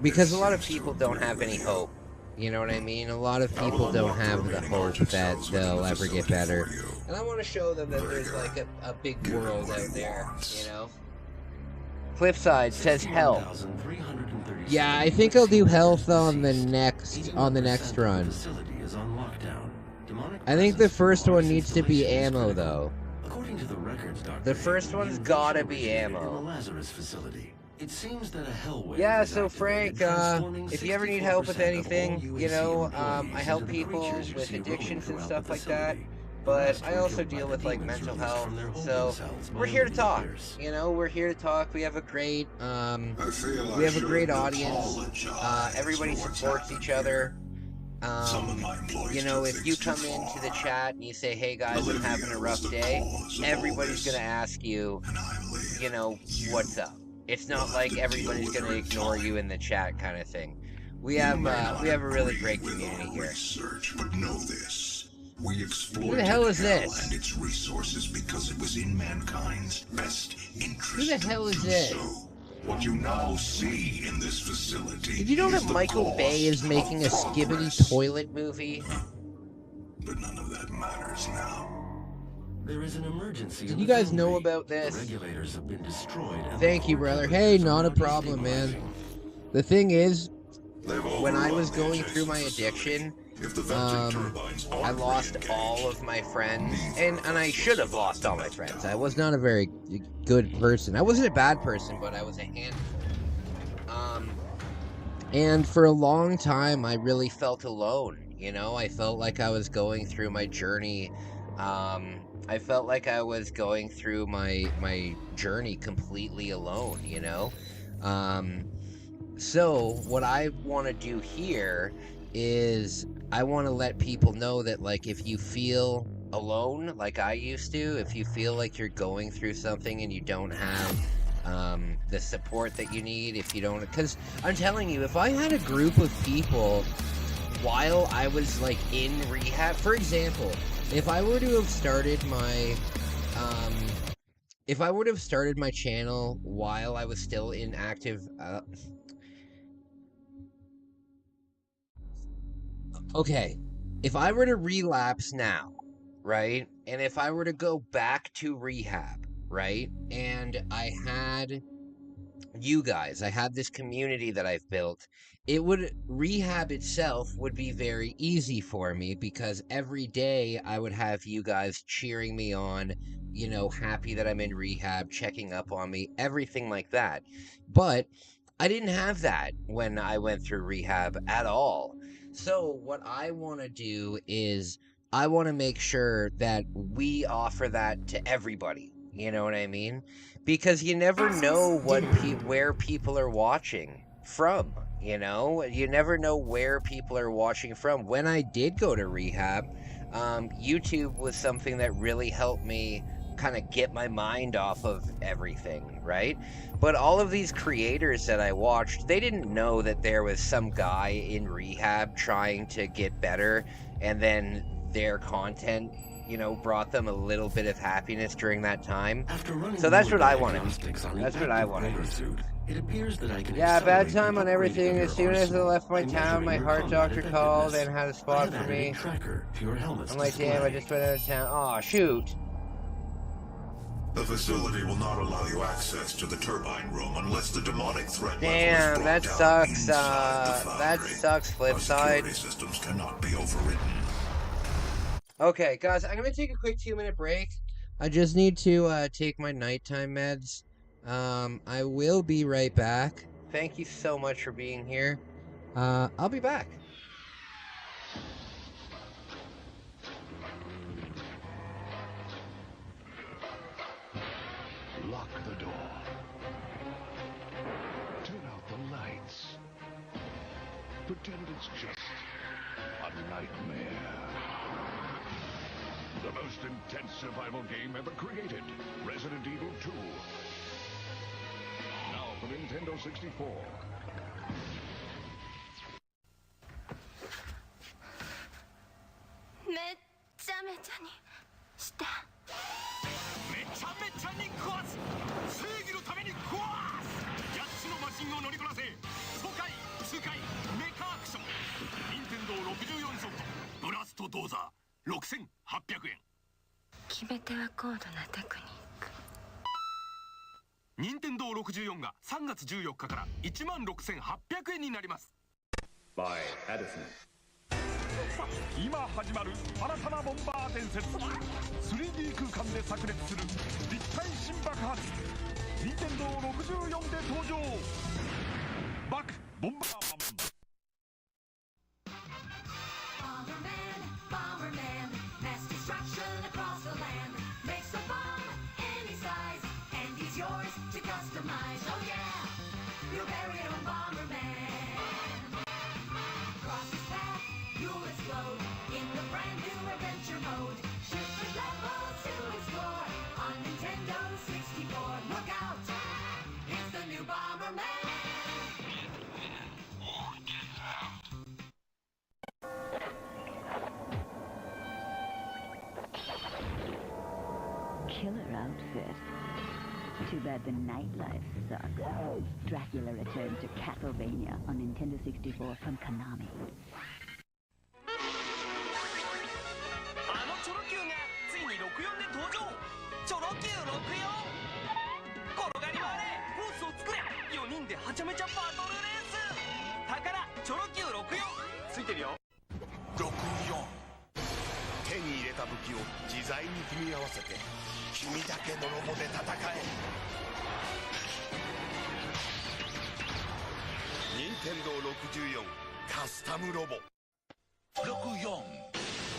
Because a lot of people don't have any hope. You know what I mean? A lot of people don't have the hope that they'll ever get better. And I want to show them that there's like a big world out there, you know? Flipside says health. Yeah, I think I'll do health on the next run. I think the first one needs to be ammo, though. The first one's gotta be ammo. It seems that a hell yeah, so Frank, if you ever need help with anything, you know, I help people with addictions and stuff like that. But I also deal with like mental health, so we're here to talk. You know, we're here to talk. We have a great, audience. Everybody supports each other. You know, if you come into the chat and you say, "Hey guys, I'm having a rough day," everybody's gonna ask you, you know, what's up. It's not like everybody's gonna ignore you in the chat, kind of thing. We have a really great community here. But know this. We exploited Who the hell is hell this? and its resources because it was in mankind's best interest. Who the hell is this? So, what you now see in this facility. Did you know that Michael Bay is making a Skibbity toilet movie? But none of that matters now. There is an emergency. Did you guys know about this? Regulators have been destroyed. Thank you, brother. Hey, not a problem, man. The thing is, when I was going through my addiction, I lost all of my friends, and I should have lost all my friends. I was not a very good person. I wasn't a bad person, but I was a handful. And for a long time, I really felt alone. You know, I felt like I was going through my journey. I felt like I was going through my journey completely alone. You know, so what I want to do here is I want to let people know that, like, if you feel alone like I used to, if you feel like you're going through something and you don't have the support that you need, if you don't, because I'm telling you, if I had a group of people while I was like in rehab, for example, if I were to have started my channel while I was still in active okay, if I were to relapse now, right, and if I were to go back to rehab, right, and I had you guys, I had this community that I've built, rehab itself would be very easy for me, because every day I would have you guys cheering me on, you know, happy that I'm in rehab, checking up on me, everything like that. But I didn't have that when I went through rehab at all. So what I want to do is I want to make sure that we offer that to everybody. You know what I mean? Because you never know where people are watching from. You know, you never know where people are watching from. When I did go to rehab, YouTube was something that really helped me kind of get my mind off of everything, right? But all of these creators that I watched, they didn't know that there was some guy in rehab trying to get better, and then their content, you know, brought them a little bit of happiness during that time. So that's what I wanted. That's what I wanted. It appears that I can bad time on everything. As soon as I left my town, my heart doctor called and had a spot for me. I'm like, damn, I just went out of town. Aw, shoot. The facility will not allow you access to the turbine room unless the demonic threat Damn, level that is brought sucks. down inside the That foundry. sucks. Flip Our side. security systems cannot be overridden. Okay, guys, I'm gonna take a quick 2-minute break. I just need to take my nighttime meds. I will be right back. Thank you so much for being here. I'll be back. Lock the door. Turn out the lights. Pretend it's just a nightmare. The most intense survival game ever created. Resident Evil 2. Now for Nintendo 64. めっちゃめちゃにしためちゃめちゃに壊す正義のために壊す8つのマシンを乗りこなせ爽快痛快メカアクション任天堂64ソフトブラストドーザー6800円決め手は高度なテクニック任天堂64が3月14日から16,800円になります By Edison今始まる新たなボンバー伝説 3D 空間で炸裂する立体新爆発任天堂64で登場バックボンバーマン Bomberman, mass destruction across the land. Makes a bomb any size, and he's yours to customize. Oh yeah, you'll bury it on Bomberman. Cross his path, you'll explode in the brand new adventure mode. Different levels to explore on Nintendo 64. Look out, it's the new Bomberman. Killer outfit. Too bad the nightlife sucks. Dracula returns to Castlevania on Nintendo 64 from Konami. あのチョロ Q がついに64で登場チョロ Q64 転がり回れコースを作れ4人ではちゃめちゃバトルレース宝チョロ Q64 ついてるよ64手に入れた武器を自在に組み合わせて君だけのロボで戦え任天堂64カスタムロボ64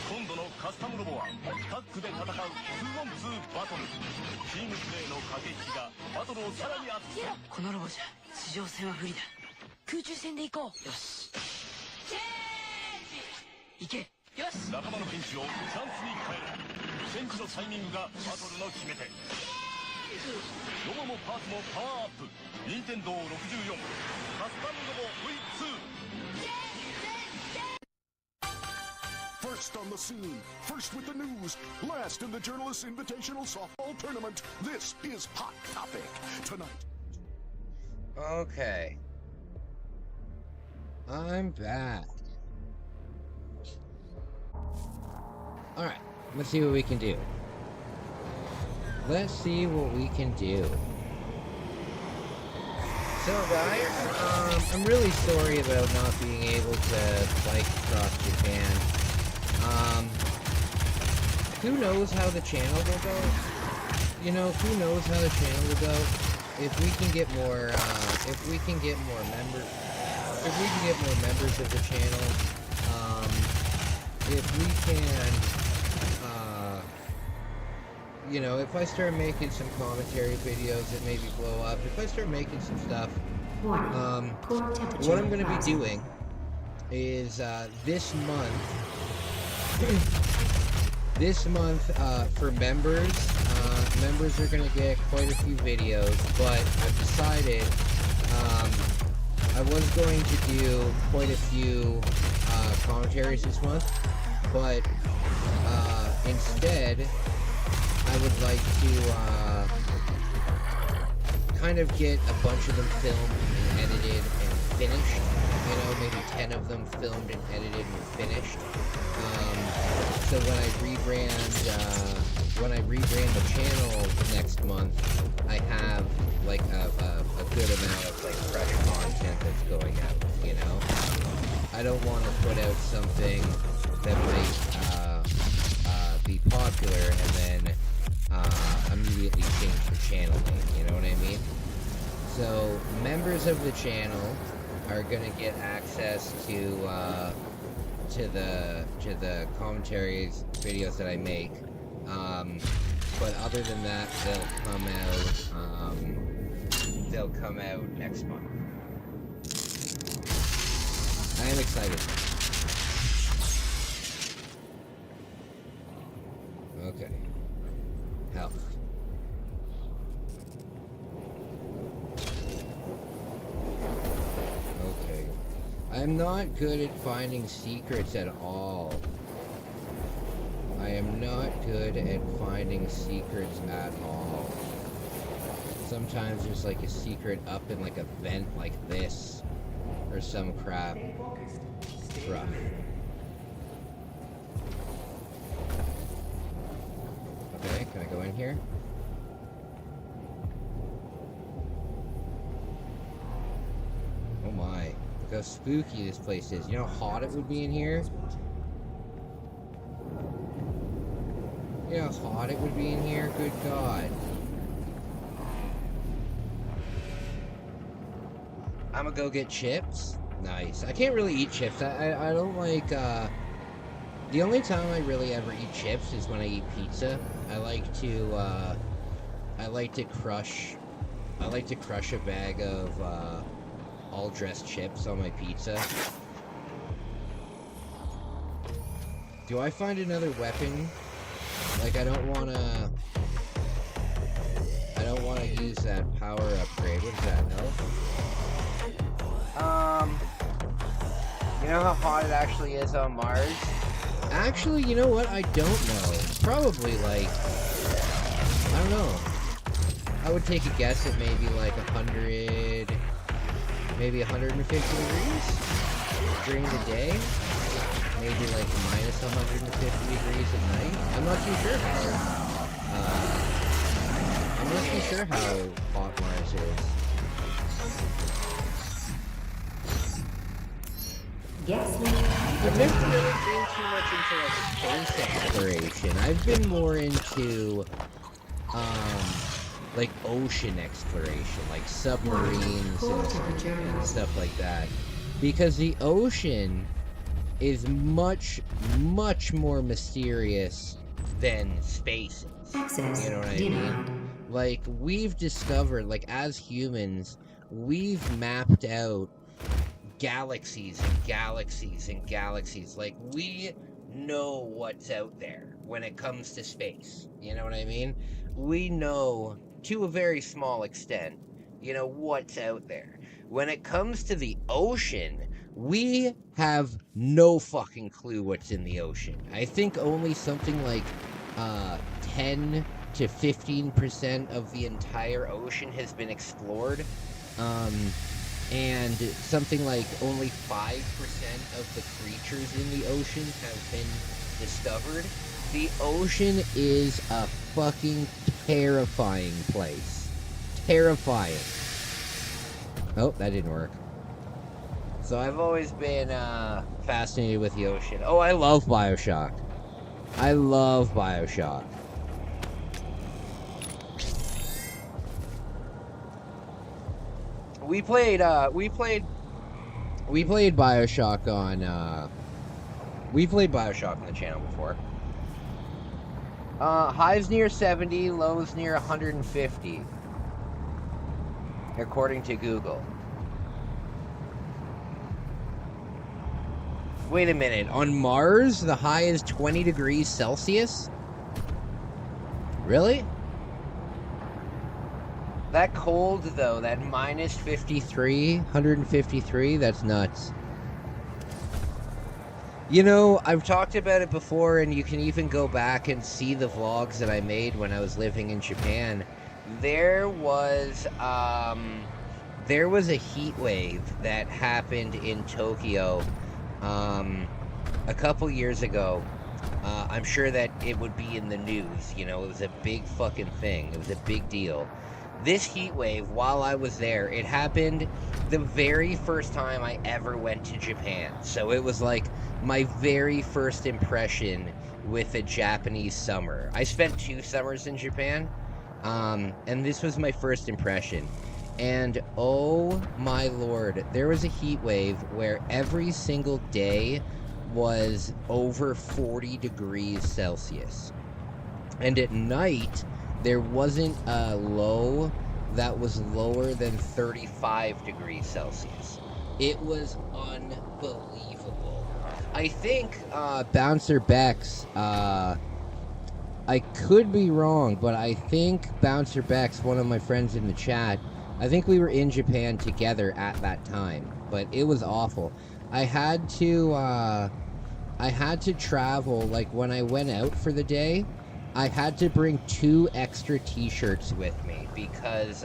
今度のカスタムロボはタッグで戦う 2on2 バトルチームプレーの駆け引きがバトルをさらに熱くこのロボじゃ地上戦は不利だ空中戦で行こうよし行けよし仲間のピンチをチャンスに変える戦時のタイミングがバトルの決め手ロボもパーツもパワーアップ任天堂64カスタムロボ V2First on the scene, first with the news, last in the Journalists Invitational Softball Tournament. This is Hot Topic tonight. Okay. I'm back. Alright, let's see what we can do. Let's see what we can do. So guys, I'm really sorry about not being able to bike across Japan. Who knows how the channel will go? You know, who knows how the channel will go? If we can get more, members, of the channel, if we can, you know, if I start making some commentary videos that maybe blow up, if I start making some stuff, what I'm going to be doing is, this month, for members, members are going to get quite a few videos, but I've decided, I was going to do quite a few, commentaries this month, but, instead, I would like to, kind of get a bunch of them filmed and edited and finished. You know, maybe 10 of them filmed and edited and finished. So when I rebrand when I rebrand the channel next month, I have like a good amount of like fresh content that's going out, you know? I don't want to put out something that might be popular and then immediately change the channel name, you know what I mean? So members of the channel are gonna get access to the commentaries videos that I make. But other than that, they'll come out next month. I am excited. Okay. Health. Okay. I'm not good at finding secrets at all. I am not good at finding secrets at all. Sometimes there's like a secret up in like a vent like this. Or some crap. Rough. Okay, can I go in here? Oh my. Look how spooky this place is. You know how hot it would be in here? You know how hot it would be in here? Good God. I'm gonna go get chips. Nice. I can't really eat chips. I don't like, the only time I really ever eat chips is when I eat pizza. I like to crush a bag of, all dressed chips on my pizza. Do I find another weapon? Like, I don't wanna use that power upgrade. What is that, no? You know how hot it actually is on Mars? Actually, you know what? I don't know. Probably like, I don't know. I would take a guess at maybe like 100, maybe 150 degrees during the day. Maybe like minus 150 degrees at night. I'm not too sure how hot Mars is. I've never really been too much into like space exploration. I've been more into like ocean exploration, like submarines and stuff like that. Because the ocean is much, much more mysterious than space is. You know what I mean? Like, we've discovered, like, as humans, we've mapped out galaxies and galaxies and galaxies. Like, we know what's out there when it comes to space. You know what I mean? We know, to a very small extent, you know, what's out there. When it comes to the ocean, we have no fucking clue what's in the ocean. I think only something like 10 to 15% of the entire ocean has been explored. And something like only 5% of the creatures in the ocean have been discovered. The ocean is a fucking terrifying place. Terrifying. Oh, that didn't work. So I've always been fascinated with the ocean. Oh, I love BioShock. I love BioShock. We played BioShock on we played BioShock on the channel before. Highs near 70, lows near 150, according to Google. Wait a minute, on Mars the high is 20 degrees Celsius? Really? That cold, though, that minus 53, 153, that's nuts. You know, I've talked about it before, and you can even go back and see the vlogs that I made when I was living in Japan. There was a heat wave that happened in Tokyo a couple years ago, I'm sure that it would be in the news. You know, it was a big fucking thing. It was a big deal. This heat wave, while I was there, it happened the very first time I ever went to Japan. So it was like my very first impression with a Japanese summer. I spent 2 summers in Japan, and this was my first impression. And oh my lord, there was a heat wave where every single day was over 40 degrees Celsius. And at night, there wasn't a low that was lower than 35 degrees Celsius. It was unbelievable. I think Bouncer Bex, I could be wrong, but I think Bouncer Bex, one of my friends in the chat, I think we were in Japan together at that time, but it was awful. I had to travel, like when I went out for the day, I had to bring 2 extra t-shirts with me because,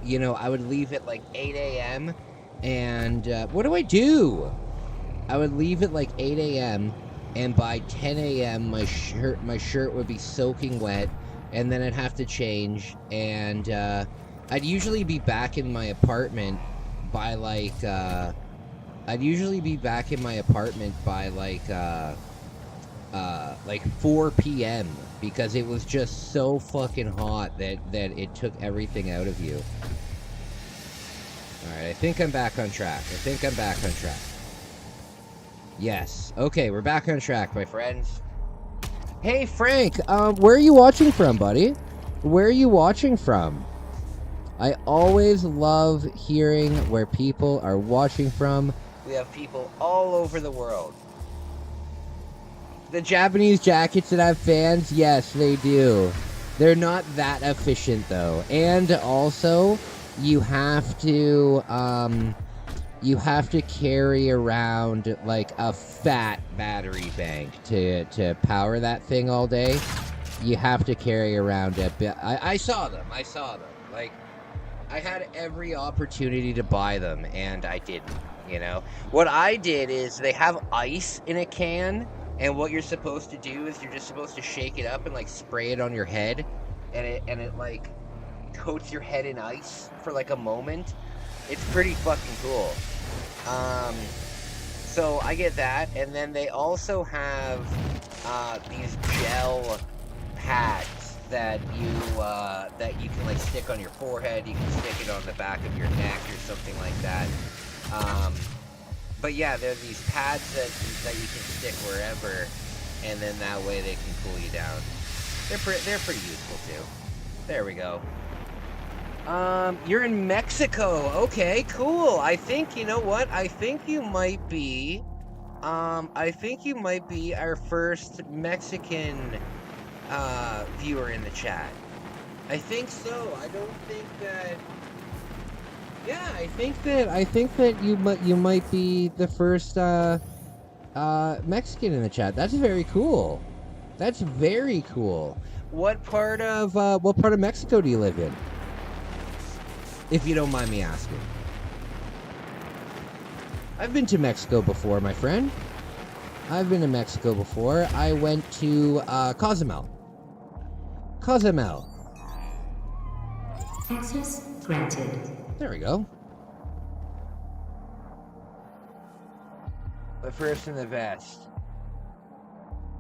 you know, I would leave at like 8 a.m. and, what do I do? I would leave at like 8 a.m. and by 10 a.m. my shirt would be soaking wet, and then I'd have to change, and, I'd usually be back in my apartment by like, 4 p.m. because it was just so fucking hot that it took everything out of you. Alright, I think I'm back on track. Yes. Okay, we're back on track, my friends. Hey, Frank, where are you watching from, buddy? Where are you watching from? I always love hearing where people are watching from. We have people all over the world. The Japanese jackets that have fans, yes, they do. They're not that efficient, though. And also, you have to carry around, like, a fat battery bank to power that thing all day. You have to carry around a bit. I saw them. Like, I had every opportunity to buy them, and I didn't, you know? What I did is they have ice in a can, and what you're supposed to do is you're just supposed to shake it up and, like, spray it on your head, and it like, coats your head in ice for, like, a moment. It's pretty fucking cool. So I get that, and then they also have these gel pads that you can like stick on your forehead. You can stick it on the back of your neck or something like that. But yeah, there are these pads that you can stick wherever, and then that way they can cool you down. They're pretty useful too. There we go. You're in Mexico. Okay, cool. I think, you know what? I think you might be our first Mexican viewer in the chat. I think so. I don't think that. Yeah, I think that you might be the first Mexican in the chat. That's very cool. That's very cool. What part of Mexico do you live in? If you don't mind me asking. I've been to Mexico before, my friend. I've been to Mexico before. I went to Cozumel. Access granted. There we go. The first and the best.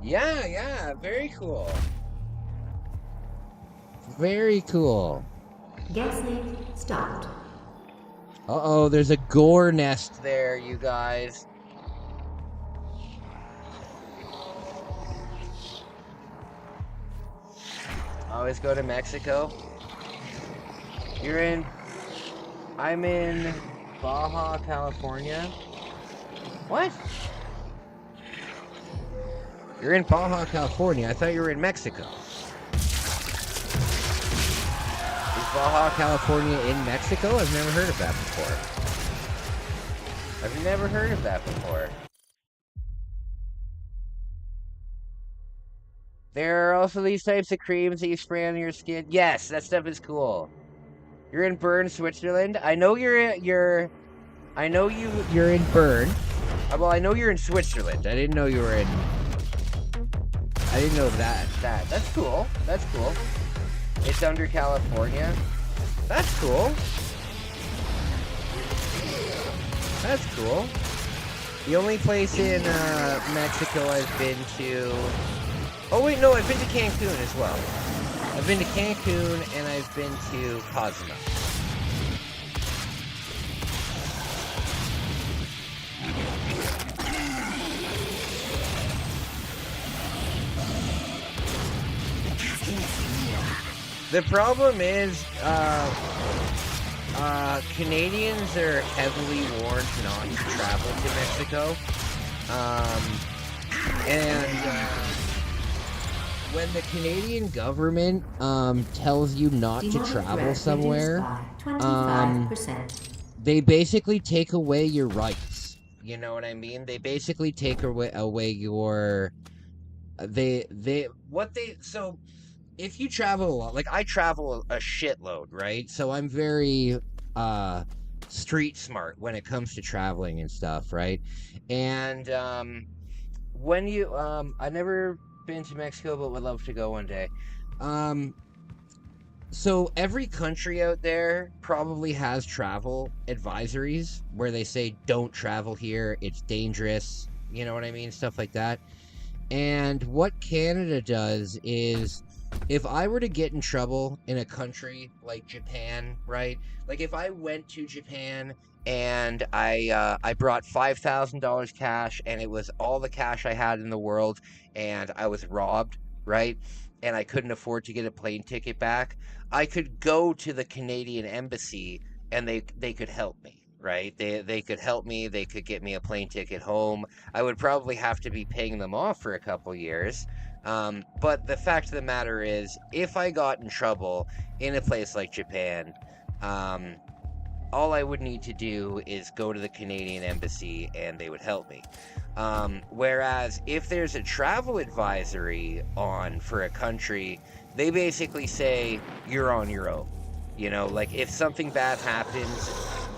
Yeah, very cool. Very cool. Gas leak stopped. Uh-oh, there's a gore nest there, you guys. Always go to Mexico. I'm in Baja California. What? You're in Baja California. I thought you were in Mexico. Is Baja California in Mexico? I've never heard of that before. There are also these types of creams that you spray on your skin. Yes, that stuff is cool. You're in Bern, Switzerland. I know you're in Bern. Well, I know you're in Switzerland. I didn't know you were in I didn't know that. That's cool. That's cool. It's under California. That's cool. That's cool. The only place in Mexico I've been to... Oh wait, no, I've been to Cancun as well. I've been to Cancun and I've been to Cozumel. The problem is, Canadians are heavily warned not to travel to Mexico. When the Canadian government tells you not to travel somewhere, they basically take away your rights. You know what I mean? They basically take away your... So, if you travel a lot, like I travel a shitload, right? So I'm very street smart when it comes to traveling and stuff, right? And when you I've never been to Mexico, but would love to go one day. So every country out there probably has travel advisories where they say don't travel here, it's dangerous, you know what I mean, stuff like that. And what Canada does is, if I were to get in trouble in a country like Japan, right? Like if I went to Japan and I brought $5,000 cash and it was all the cash I had in the world and I was robbed, right? And I couldn't afford to get a plane ticket back, I could go to the Canadian embassy and they could help me, right? They could help me, they could get me a plane ticket home. I would probably have to be paying them off for a couple years. But the fact of the matter is, if I got in trouble in a place like Japan, all I would need to do is go to the Canadian embassy and they would help me. Whereas if there's a travel advisory on for a country, they basically say you're on your own. You know, like if something bad happens,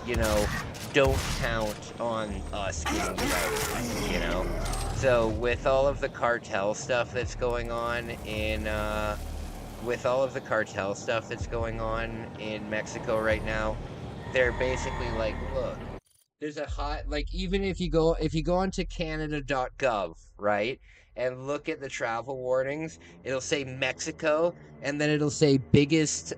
you know, don't count on us getting you out, you know? So with all of the cartel stuff that's going on in Mexico right now, they're basically like, look, there's a hot, like, even if you go onto canada.gov, right, and look at the travel warnings, it'll say Mexico, and then it'll say biggest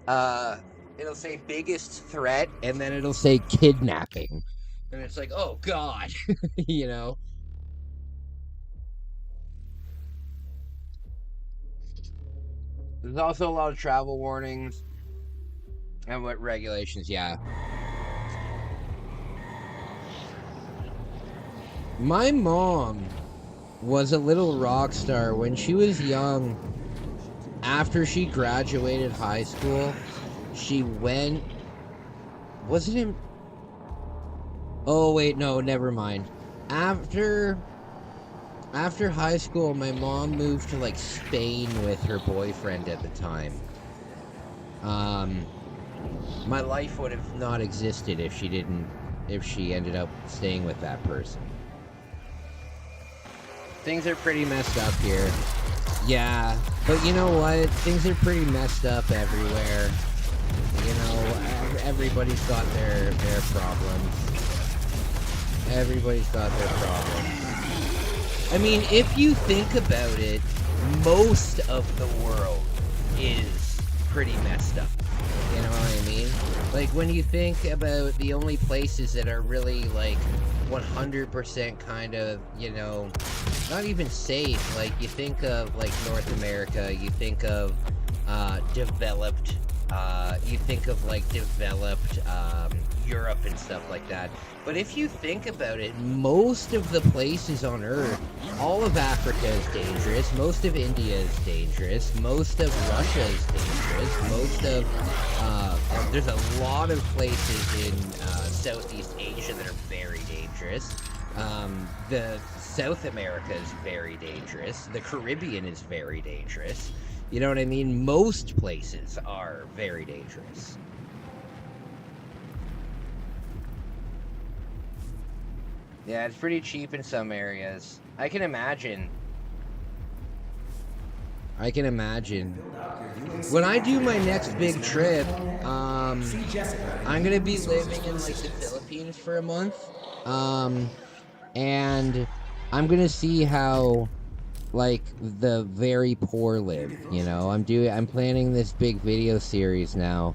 threat, and then it'll say kidnapping. And it's like, oh god, you know? There's also a lot of travel warnings and what regulations, yeah. My mom was a little rock star when she was young. After she graduated high school, she went... Was it in... Oh, wait, no, never mind. After high school, my mom moved to, like, Spain with her boyfriend at the time. My life would have not existed if she ended up staying with that person. Things are pretty messed up here. Yeah, but you know what? Things are pretty messed up everywhere. You know, everybody's got their problems. Everybody's got their problems. I mean, if you think about it, most of the world is pretty messed up. You know what I mean? Like, when you think about the only places that are really, like, 100% kind of, you know, not even safe. Like, you think of, like, North America, you think of, developed, Europe and stuff like that. But if you think about it, most of the places on Earth, all of Africa is dangerous, most of India is dangerous, most of Russia is dangerous, most of, there's a lot of places in Southeast Asia that are very dangerous. The South America is very dangerous, the Caribbean is very dangerous. You know what I mean? Most places are very dangerous. Yeah, it's pretty cheap in some areas. I can imagine I can imagine. When I do my next big trip, I'm gonna be living in like the Philippines for a month, and I'm gonna see how like the very poor live. You know, I'm planning this big video series now.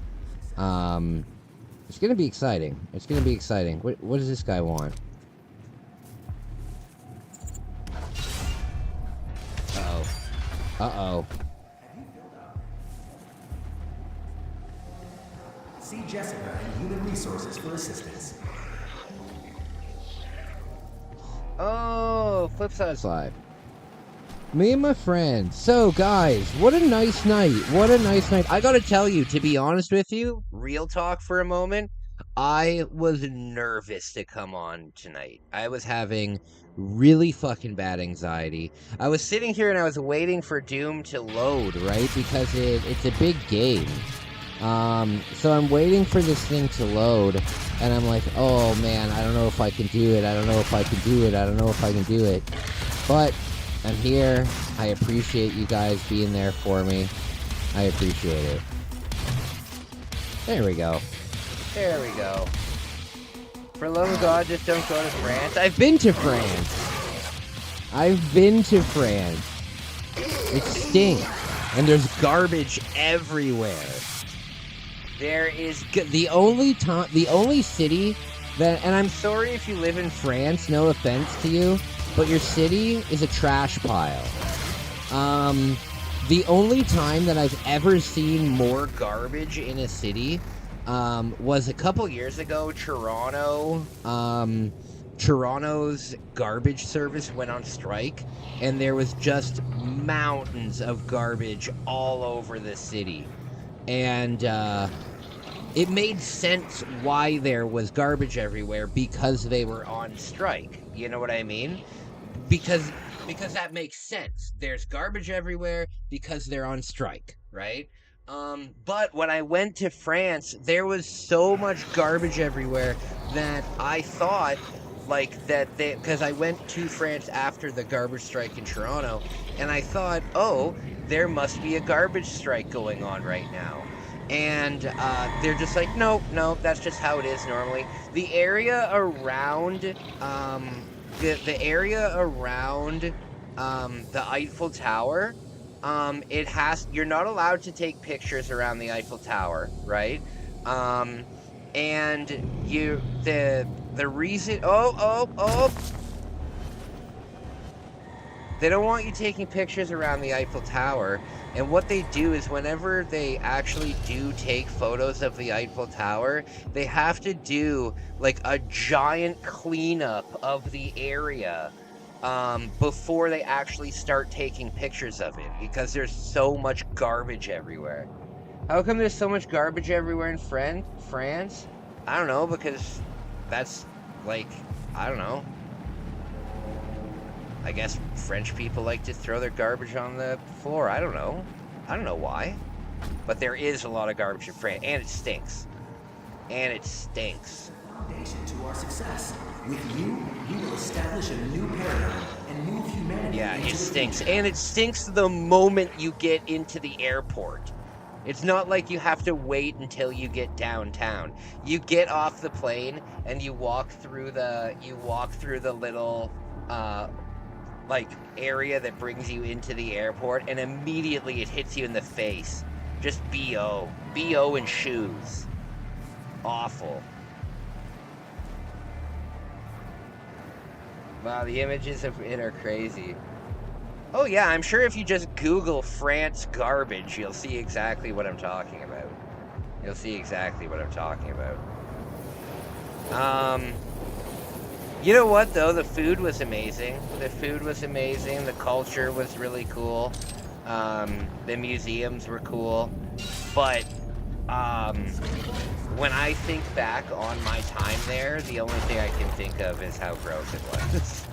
It's gonna be exciting. It's gonna be exciting. What does this guy want? Uh-oh. Uh-oh. See Jessica in Human Resources for assistance. Oh, Flipside's live. Me and my friends. So, guys, what a nice night. What a nice night. I gotta tell you, to be honest with you, real talk for a moment, I was nervous to come on tonight. I was having really fucking bad anxiety. I was sitting here and I was waiting for Doom to load, right? Because it's a big game. So I'm waiting for this thing to load, and I'm like, oh man, I don't know if I can do it. I don't know if I can do it. I don't know if I can do it. But I'm here. I appreciate you guys being there for me. I appreciate it. There we go. There we go. For the love of God, just don't go to France. I've been to France. I've been to France. It stinks. And there's garbage everywhere. There is the only city that, and I'm sorry if you live in France, no offense to you, but your city is a trash pile. The only time that I've ever seen more garbage in a city was a couple years ago. Toronto's garbage service went on strike, and there was just mountains of garbage all over the city. And it made sense why there was garbage everywhere, because they were on strike. You know what I mean? Because that makes sense. There's garbage everywhere because they're on strike, right? But when I went to France, there was so much garbage everywhere that I thought, like, because I went to France after the garbage strike in Toronto, and I thought, oh, there must be a garbage strike going on right now. And they're just like, no, that's just how it is normally. The area around, the area around the Eiffel Tower, you're not allowed to take pictures around the Eiffel Tower, right? And the reason, they don't want you taking pictures around the Eiffel Tower. And what they do is whenever they actually do take photos of the Eiffel Tower, they have to do like a giant cleanup of the area before they actually start taking pictures of it, because there's so much garbage everywhere. How come there's so much garbage everywhere in France? I don't know, because that's like, I don't know. I guess French people like to throw their garbage on the floor. I don't know. I don't know why. But there is a lot of garbage in France, and it stinks. And it stinks. Foundation to our success. With you, we will establish a new paradigm and move humanity. Yeah, it stinks. And it stinks the moment you get into the airport. It's not like you have to wait until you get downtown. You get off the plane and you walk through the little like area that brings you into the airport, and immediately it hits you in the face. Just BO and shoes. Awful. Wow, the images of it are crazy. Oh yeah, I'm sure if you just Google France garbage, you'll see exactly what I'm talking about. You'll see exactly what I'm talking about. You know what, though? The food was amazing. The food was amazing. The culture was really cool. The museums were cool. But when I think back on my time there, the only thing I can think of is how gross it was.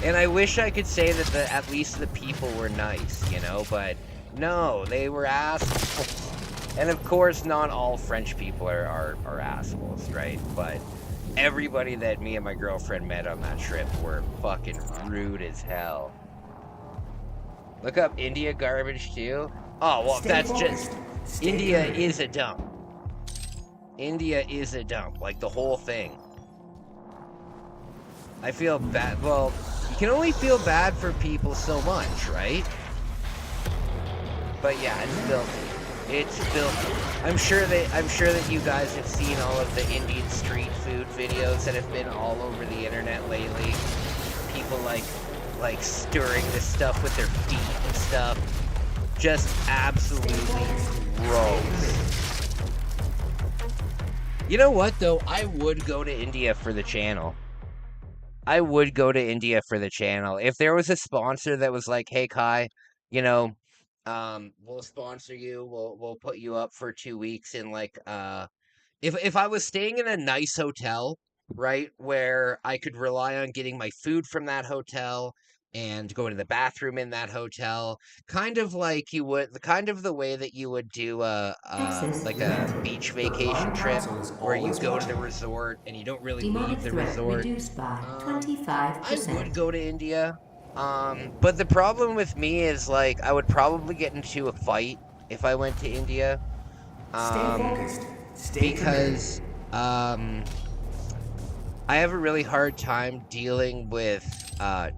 And I wish I could say that at least the people were nice, you know? But no, they were assholes. And of course, not all French people are assholes, right? But everybody that me and my girlfriend met on that trip were fucking rude as hell. Look up India garbage too. Oh, well, that's just... India is a dump. India is a dump. Like, the whole thing. I feel bad. Well, you can only feel bad for people so much, right? But yeah, it's filthy. It's filthy. I'm sure that you guys have seen all of the Indian street food videos that have been all over the internet lately. People like stirring this stuff with their feet and stuff. Just absolutely gross. You know what though? I would go to India for the channel. I would go to India for the channel. If there was a sponsor that was like, "Hey Kai, you know, we'll sponsor you. We'll put you up for 2 weeks in like if I was staying in a nice hotel, right, where I could rely on getting my food from that hotel and going to the bathroom in that hotel, kind of like you would, the kind of the way that you would do like a beach vacation trip where you go to the resort and you don't really leave the resort. Reduced by 25%. I would go to India. But the problem with me is like I would probably get into a fight if I went to India. Stay focused. Stay Because I have a really hard time dealing with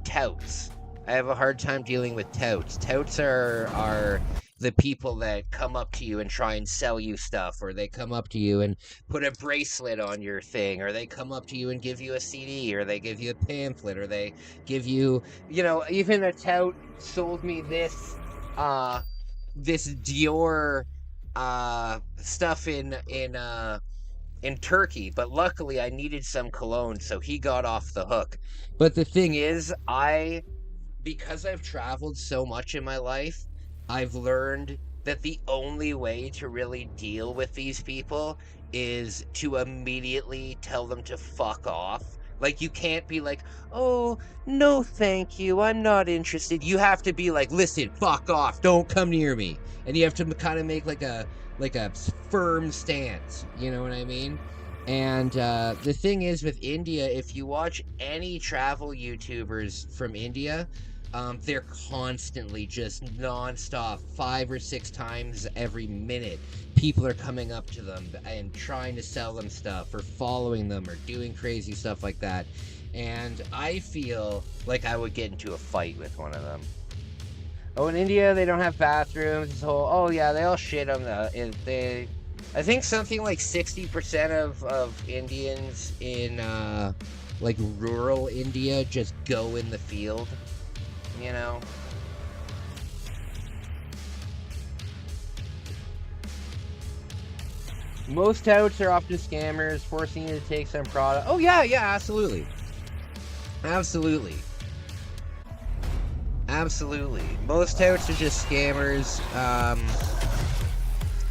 touts. I have a hard time dealing with touts. Touts are the people that come up to you and try and sell you stuff, or they come up to you and put a bracelet on your thing, or they come up to you and give you a CD, or they give you a pamphlet, or they give you, you know, even a tout sold me this Dior stuff in Turkey, but luckily I needed some cologne, so he got off the hook. But the thing is, because I've traveled so much in my life, I've learned that the only way to really deal with these people is to immediately tell them to fuck off. Like, you can't be like, "Oh, no thank you, I'm not interested." You have to be like, "Listen, fuck off, don't come near me." And you have to kind of make like a firm stance, you know what I mean? And the thing is with India, if you watch any travel YouTubers from India, they're constantly just nonstop 5 or 6 times every minute. People are coming up to them and trying to sell them stuff or following them or doing crazy stuff like that. And I feel like I would get into a fight with one of them. Oh, in India, they don't have bathrooms. This whole, oh yeah, they all shit on I think something like 60% of Indians in, like, rural India just go in the field, you know? Most touts are often scammers, forcing you to take some product. Oh, yeah, absolutely. Absolutely. Absolutely. Most touts are just scammers.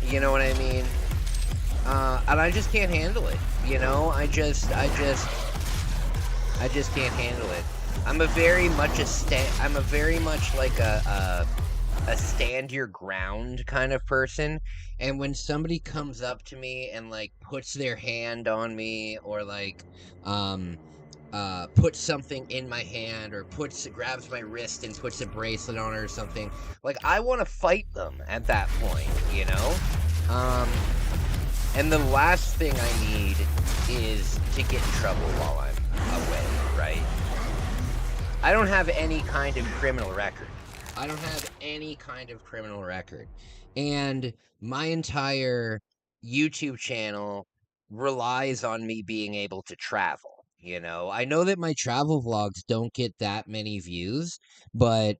You know what I mean? And I just can't handle it. You know, I just can't handle it. I'm a very much like a stand your ground kind of person. And when somebody comes up to me and like puts their hand on me or like puts something in my hand or grabs my wrist and puts a bracelet on it or something, like I want to fight them at that point, you know? And the last thing I need is to get in trouble while I'm away, right? I don't have any kind of criminal record. And my entire YouTube channel relies on me being able to travel, you know? I know that my travel vlogs don't get that many views, but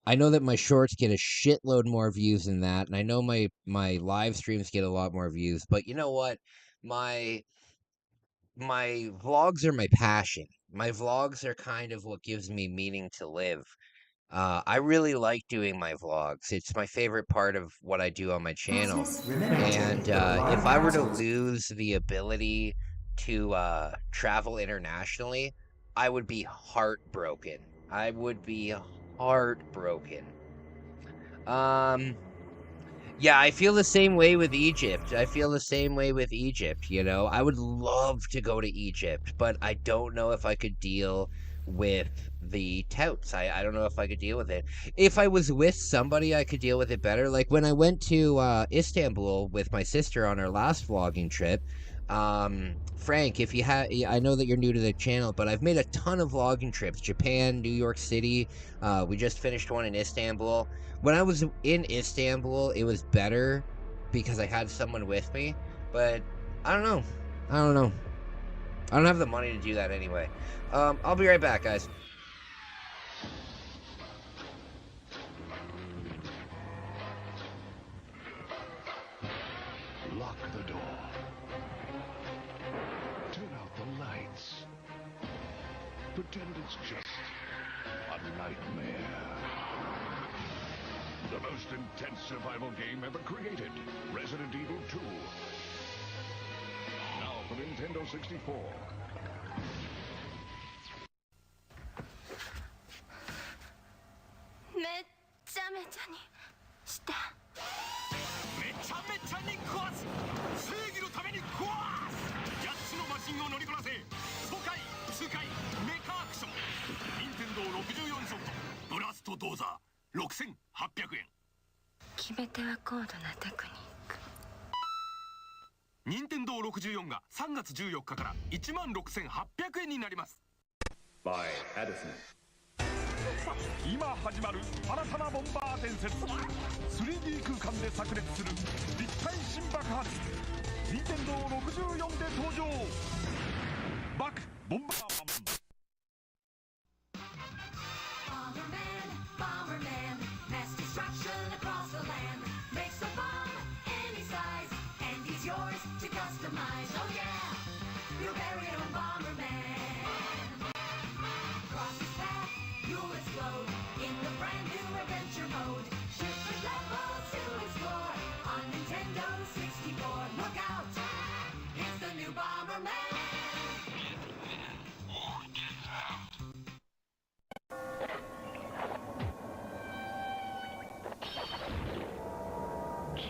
I know that my shorts get a shitload more views than that, and I know my live streams get a lot more views, but you know what? My vlogs are my passion. My vlogs are kind of what gives me meaning to live. I really like doing my vlogs. It's my favorite part of what I do on my channel. And if I were to lose the ability to travel internationally, I would be heartbroken. Yeah, I feel the same way with Egypt. I feel the same way with Egypt, you know? I would love to go to Egypt, but I don't know if I could deal with the touts. I don't know if I could deal with it. If I was with somebody, I could deal with it better. Like when I went to Istanbul with my sister on our last vlogging trip, Frank, if you have, I know that you're new to the channel, but I've made a ton of vlogging trips. Japan, New York City. We just finished one in Istanbul. When I was in Istanbul, it was better because I had someone with me, but I don't know. I don't know. I don't have the money to do that anyway. I'll be right back, guys. Lock the door. Turn out the lights. Pretend it's just a nightmare. The most intense survival game ever created. Resident Evil 2. Now for Nintendo 64. Nintendo 64が3月14日から16,800円になります。By Edison。今始まる新たなボンバー伝説。3D 空間で炸裂する立体新爆発。Nintendo 64で登場。バクボンバーマン。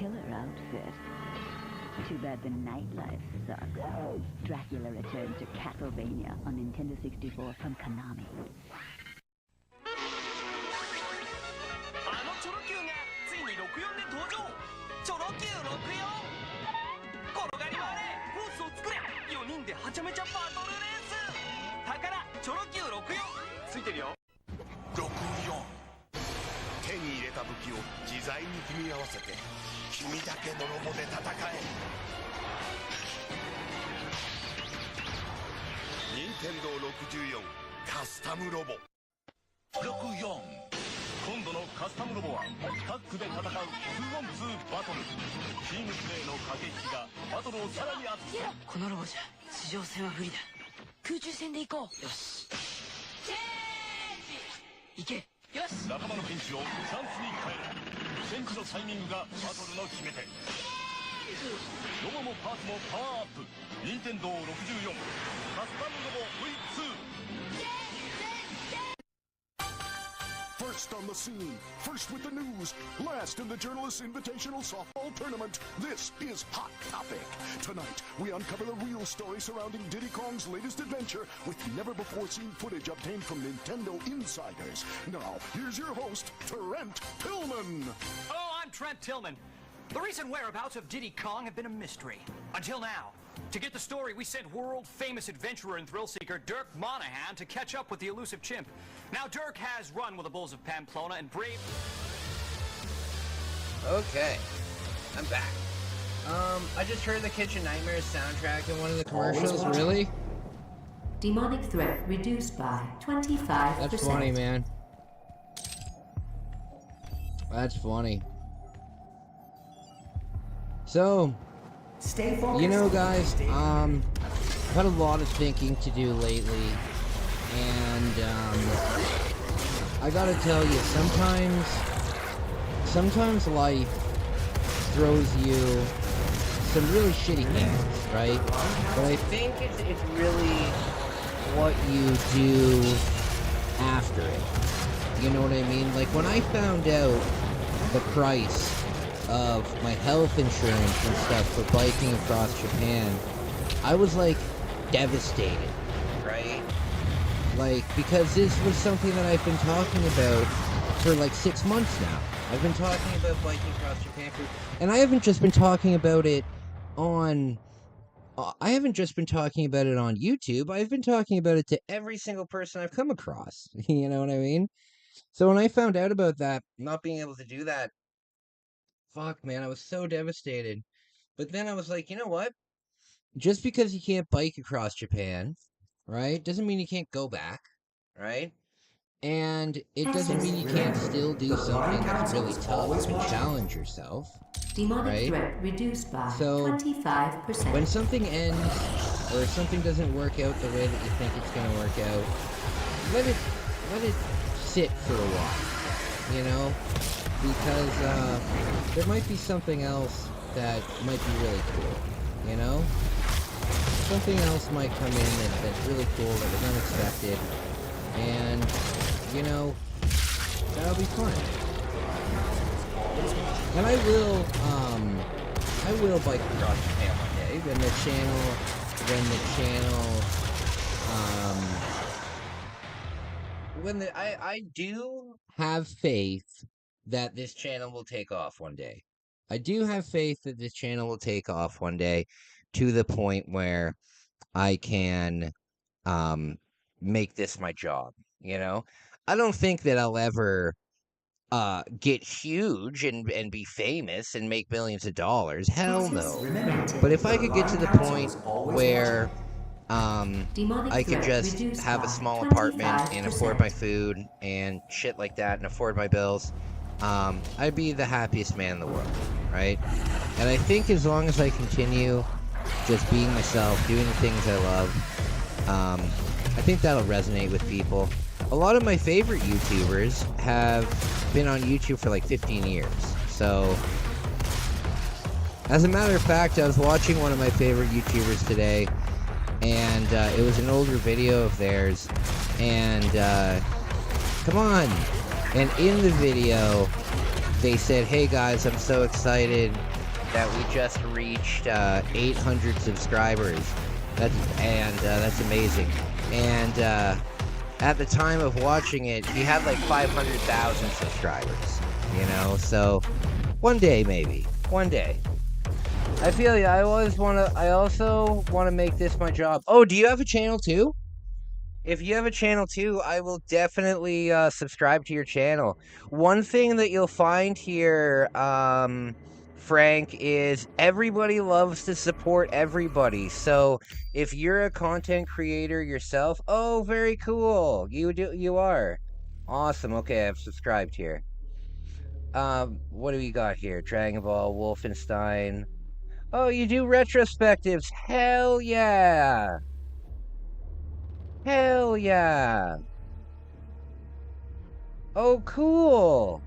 Killer outfit. Too bad the nightlife sucks. Dracula returns to Castlevania on Nintendo 64 from Konami. あのチョロ Q がついに64で登場。チョロ Q 64。転がり回れ、コースを作れ。4人ではちゃめちゃバトルレース。宝チョロ Q 64ついてるよ。64。手に入れた武器を自在に組み合わせて君だけのロボで戦え。任天堂64カスタムロボ。64。今度のカスタムロボはタッグで戦う 2on2 バトル。チームプレーの駆け引きがバトルをさらに熱くする。このロボじゃ地上戦は不利だ。空中戦で行こう。よし。チェンジ。行け。よし。仲間のピンチをチャンスに変える。戦時のタイミングがバトルの決め手。ロボもパーツもパワーアップ。任天堂64カスタムロボ V2。First on the scene, first with the news, last in the Journalists Invitational Softball Tournament. This is Hot Topic. Tonight, we uncover the real story surrounding Diddy Kong's latest adventure with never-before-seen footage obtained from Nintendo insiders. Now, here's your host, Trent Tillman. Hello, I'm Trent Tillman. The recent whereabouts of Diddy Kong have been a mystery. Until now. To get the story, we sent world-famous adventurer and thrill-seeker Dirk Monahan to catch up with the elusive chimp. Now, Dirk has run with the Bulls of Pamplona and braved... Okay, I'm back. I just heard the Kitchen Nightmares soundtrack in one of the commercials. Really? Demonic threat reduced by 25%. That's funny, man. That's funny. So, you know, guys, I've had a lot of thinking to do lately, and I gotta tell you, sometimes life throws you some really shitty things, right? But I think it's really what you do after it. You know what I mean? Like, when I found out the price of my health insurance and stuff for biking across Japan, I was like devastated, right? Like, because this was something that I've been talking about for like 6 months now. I've been talking about biking across Japan and I haven't just been talking about it on YouTube. I've been talking about it to every single person I've come across. You know what I mean? So when I found out about that, not being able to do that, fuck, man, I was so devastated. But then I was like, you know what? Just because you can't bike across Japan, right, doesn't mean you can't go back, right? And it doesn't mean you can't still do something that's really tough and challenge yourself, Demonic right? threat reduced by So 25%. when something ends or something doesn't work out the way that you think it's going to work out, let it sit for a while, you know? Because there might be something else that might be really cool, you know? Something else might come in that's really cool, that was unexpected, and, you know, that'll be fun. And I will bike across Japan one day when I do have faith that this channel will take off one day. I do have faith that this channel will take off one day to the point where I can make this my job, you know? I don't think that I'll ever get huge and be famous and make millions of dollars. Hell no. But if I could get to the point where I could just have a small apartment and afford my food and shit like that and afford my bills, I'd be the happiest man in the world, right? And I think as long as I continue just being myself, doing the things I love, I think that'll resonate with people. A lot of my favorite YouTubers have been on YouTube for like 15 years. So, as a matter of fact, I was watching one of my favorite YouTubers today, and it was an older video of theirs, and come on. And in the video, they said, "Hey guys, I'm so excited that we just reached 800 subscribers. That's amazing." And at the time of watching it, he had like 500,000 subscribers, you know? So, one day, maybe. One day. I feel you. I also want to make this my job. Oh, do you have a channel too? If you have a channel too, I will definitely subscribe to your channel. One thing that you'll find here, Frank, is everybody loves to support everybody. So if you're a content creator yourself, oh, very cool. You are. Awesome. Okay, I've subscribed here. What do we got here? Dragon Ball, Wolfenstein. Oh, you do retrospectives. Hell yeah. Hell yeah. Oh, cool.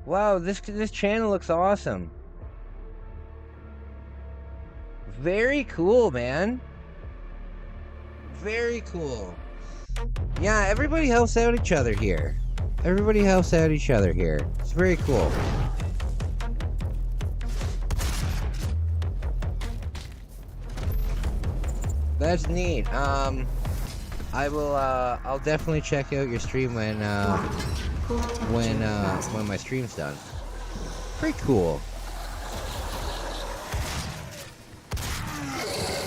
Wow, this channel looks awesome. Very cool, man. Very cool. Yeah, everybody helps out each other here. Everybody helps out each other here. It's very cool. That's neat. I'll definitely check out your stream when my stream's done. Pretty cool.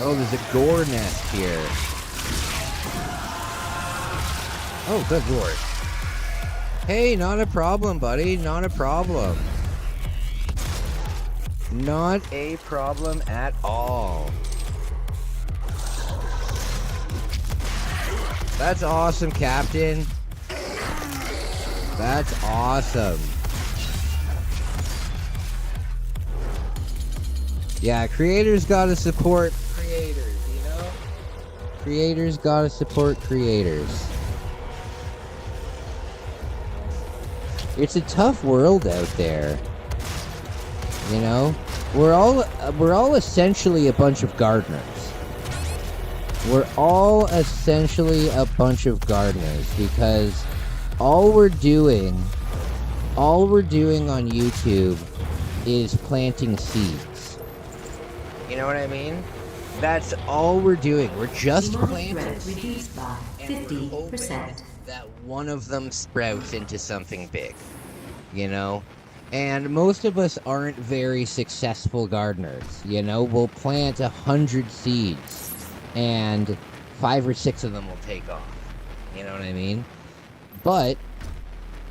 Oh, there's a gore nest here. Oh, good lord. Hey, not a problem, buddy. Not a problem. Not a problem at all. That's awesome, Captain. That's awesome. Yeah, creators gotta support creators, you know? Creators gotta support creators. It's a tough world out there. You know? We're all essentially a bunch of gardeners. We're all essentially a bunch of gardeners because all we're doing all we're doing on YouTube is planting seeds. You know what I mean? That's all we're doing. We're just planting seeds, and we're hoping that one of them sprouts into something big. You know? And most of us aren't very successful gardeners. You know, we'll plant 100 seeds, and 5 or 6 of them will take off. You know what I mean? But,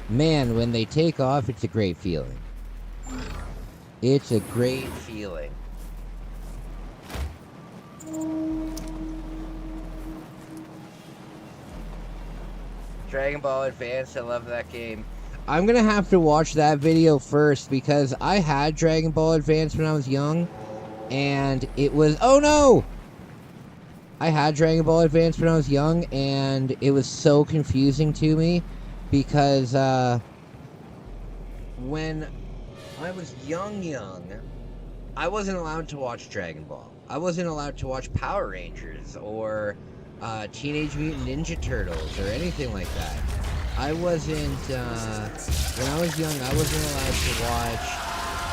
man, when they take off, it's a great feeling. It's a great feeling. Dragon Ball Advance, I love that game. I'm gonna have to watch that video first, because I had Dragon Ball Advance when I was young, and it was... Oh no! I had Dragon Ball Advance when I was young, and it was so confusing to me, because when I was young, I wasn't allowed to watch Dragon Ball. I wasn't allowed to watch Power Rangers, or Teenage Mutant Ninja Turtles, or anything like that. I wasn't, when I was young, I wasn't allowed to watch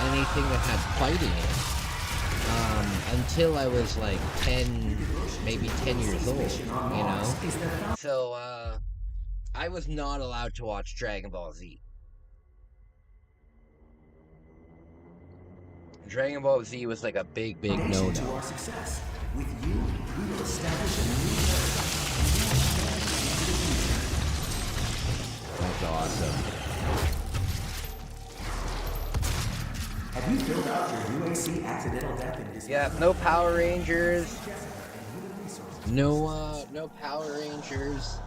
anything that had fighting in it. Until I was like 10, maybe 10 years old, you know? So, I was not allowed to watch Dragon Ball Z. Dragon Ball Z was like a big no-no. With you, we will establish a new That's awesome. Have you filled out your UAC accidental death and dismemberment? Yeah, no Power Rangers. No Power Rangers.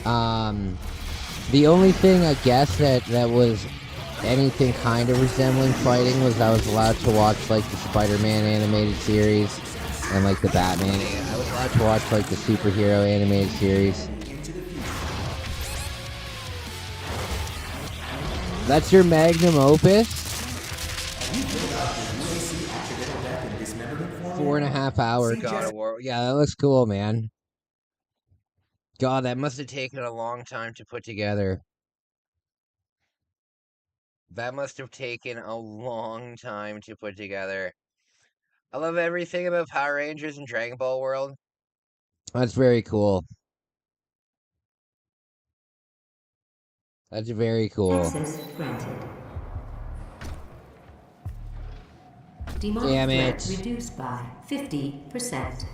The only thing I guess that was anything kind of resembling fighting was I was allowed to watch like the Spider-Man animated series and like the Batman. I was allowed to watch like the superhero animated series. That's your magnum opus? 4.5 hour God of War. Yeah, that looks cool, man. God, that must have taken a long time to put together. That must have taken a long time to put together. I love everything about Power Rangers and Dragon Ball World. That's very cool. That's very cool. Access granted. Damn it. Threat reduced by 50%.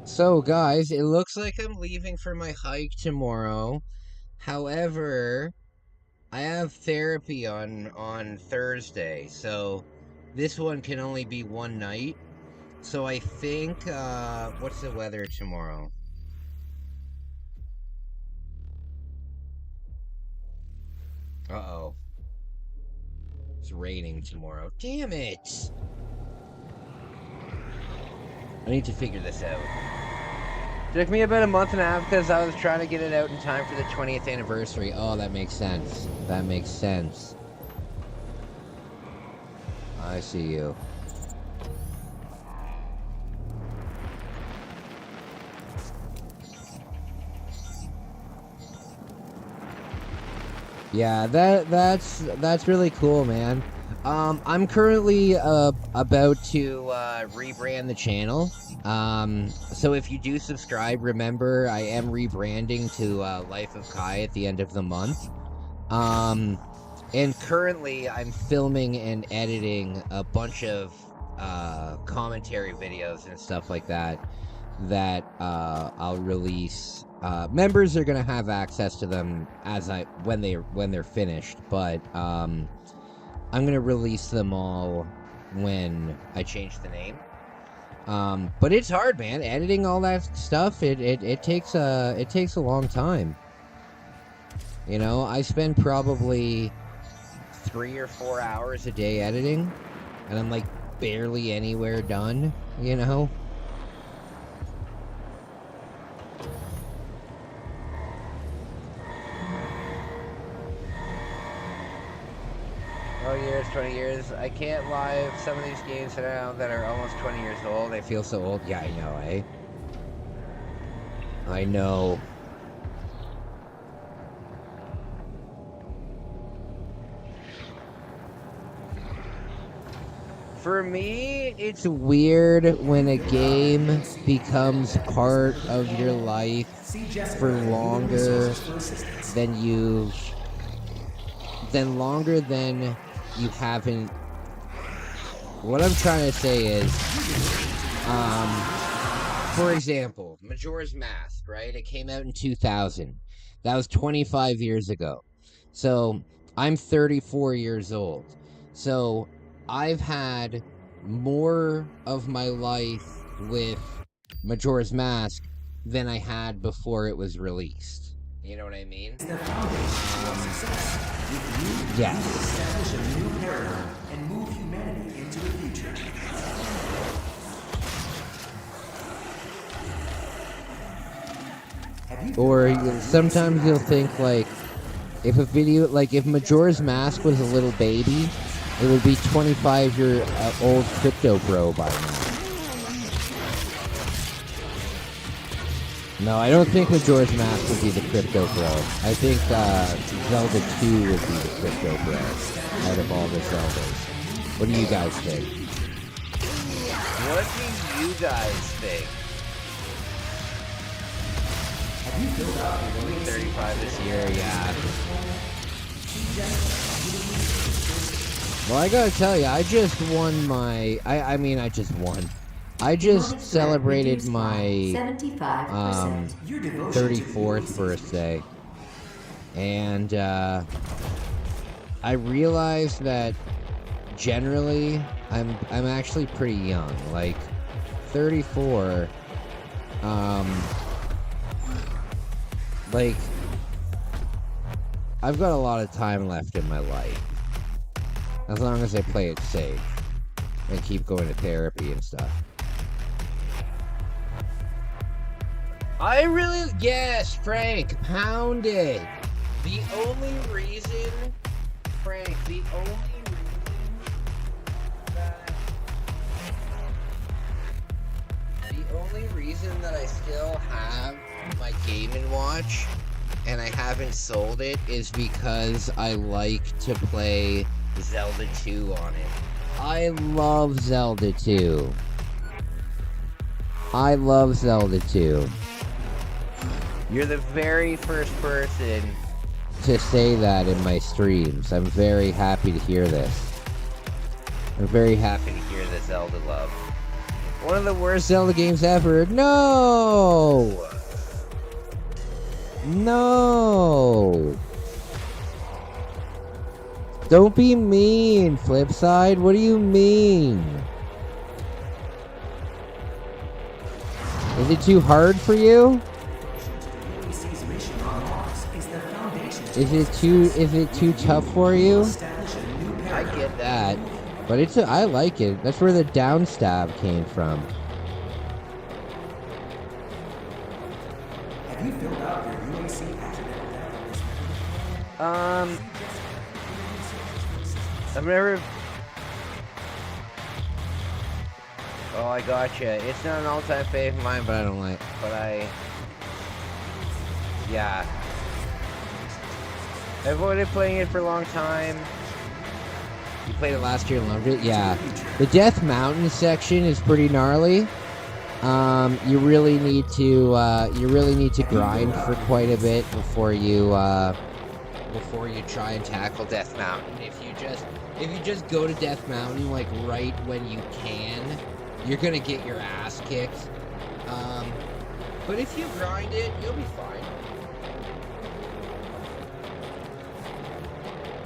So, guys, it looks like I'm leaving for my hike tomorrow. However, I have therapy on Thursday, so this one can only be one night. So I think, what's the weather tomorrow? Uh-oh. It's raining tomorrow. Damn it! I need to figure this out. Took me about a month and a half because I was trying to get it out in time for the 20th anniversary. Oh, that makes sense. That makes sense. I see you. Yeah, that's really cool, man. I'm currently about to rebrand the channel. So if you do subscribe, remember I am rebranding to Life of Kai at the end of the month. And currently I'm filming and editing a bunch of commentary videos and stuff like that I'll release. Members are gonna have access to them when they're finished, but I'm gonna release them all when I change the name. But it's hard, man. Editing all that stuff, it takes a long time. You know, I spend probably 3 or 4 hours a day editing, and I'm like barely anywhere done, you know? Oh, years, 20 years. I can't lie. Some of these games now that are almost 20 years old, They feel so old. Yeah, I know, eh? I know. For me, It's weird when a game becomes part of your life for longer than you haven't. What I'm trying to say is, for example, Majora's Mask, right? It came out in 2000. That was 25 years ago. So I'm 34 years old. So I've had more of my life with Majora's Mask than I had before it was released. You know what I mean? Yes. Establish a new paradigm and move humanity into the future. Or sometimes you'll think like, if Majora's Mask was a little baby, it would be 25-year-old Crypto Bro by now. No, I don't think Majora's Mask would be the Crypto Bro. I think Zelda 2 would be the Crypto Bro out of all the Zeldas. What do you guys think? What do you guys think? Have you filled out your 35 this year, yeah. Well, I gotta tell you, I just won my... I just won. I just celebrated my 34th birthday. And I realized that generally I'm actually pretty young. Like 34 like I've got a lot of time left in my life. As long as I play it safe and keep going to therapy and stuff. Yes, Frank, pound it. The only reason, Frank, that I still have my Game & Watch and I haven't sold it is because I like to play Zelda 2 on it. I love Zelda 2. You're the very first person to say that in my streams. I'm very happy to hear this. I'm very happy to hear the Zelda love. One of the worst Zelda games ever. No! No! Don't be mean, Flipside. What do you mean? Is it too hard for you? Is it too tough for you? I get that. But I like it. That's where the down stab came from. Have you filled out your UAC accidental I've never... Oh, I gotcha. It's not an all-time fave of mine, But I don't like. Yeah. I've avoided playing it for a long time. You played it last year and loved it? Yeah. The Death Mountain section is pretty gnarly. You really need to grind for quite a bit before you try and tackle Death Mountain. If you just go to Death Mountain like right when you can, you're gonna get your ass kicked. But if you grind it, you'll be fine.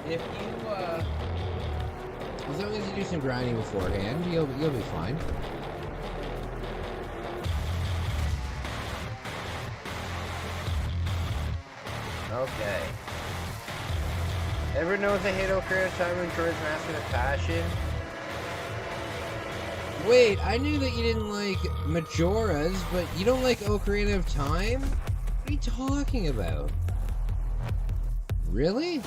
If you as long as you do some grinding beforehand, you'll be fine. Okay. Ever know if I hate Ocarina of Time and Majora's Mask with a passion? Wait, I knew that you didn't like Majora's, but you don't like Ocarina of Time? What are you talking about? Really?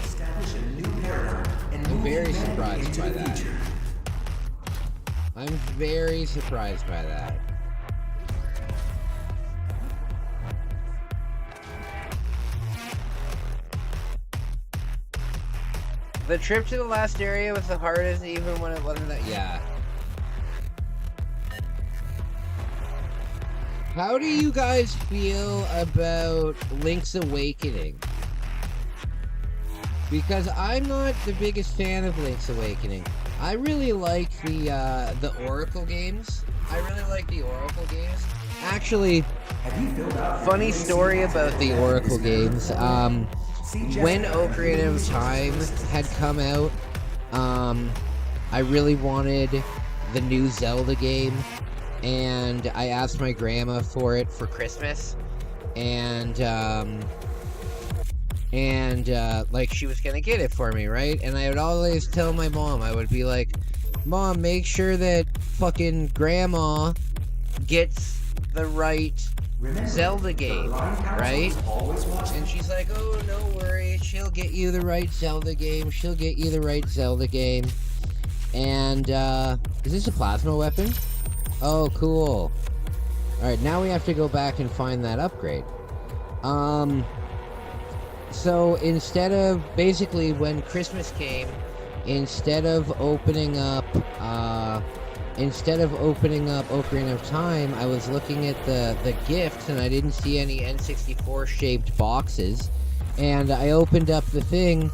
Establish a new paradigm and I'm move very humanity surprised into by the that. future. I'm very surprised by that. The trip to the last area was the hardest, even when it wasn't that. Yeah. How do you guys feel about Link's Awakening? Because I'm not the biggest fan of Link's Awakening. I really like the Oracle games. I really like the Oracle games. Actually, funny story about the Oracle games. When Ocarina of Time had come out, I really wanted the new Zelda game, and I asked my grandma for it for Christmas, and like she was gonna get it for me, right? And I would always tell my mom, I would be like, Mom, make sure that fucking grandma gets the right Zelda game, right? And she's like, oh, no worries, she'll get you the right Zelda game, she'll get you the right Zelda game. And is this a plasma weapon? Oh, cool. Alright, now we have to go back and find that upgrade. So instead of, basically when Christmas came, instead of opening up Ocarina of Time, I was looking at the gifts and I didn't see any N64 shaped boxes, and I opened up the thing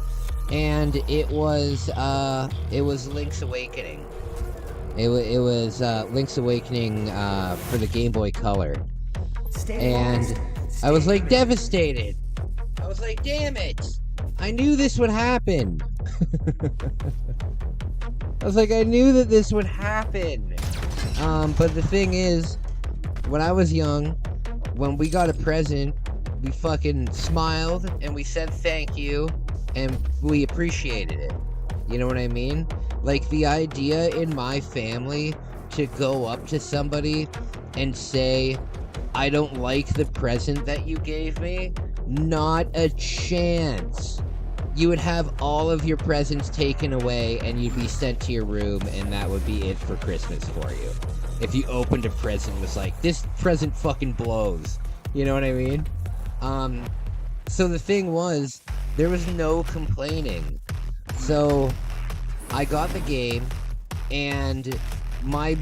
and it was Link's Awakening. It was Link's Awakening for the Game Boy Color. And I was like devastated. I was like, damn it! I knew this would happen. I was like, I knew that this would happen. But the thing is, when I was young, when we got a present, we fucking smiled and we said thank you and we appreciated it. You know what I mean? Like, the idea in my family to go up to somebody and say, I don't like the present that you gave me, not a chance. You would have all of your presents taken away and you'd be sent to your room, and that would be it for Christmas for you. If you opened a present and was like, this present fucking blows. You know what I mean? So the thing was, there was no complaining. So I got the game, and I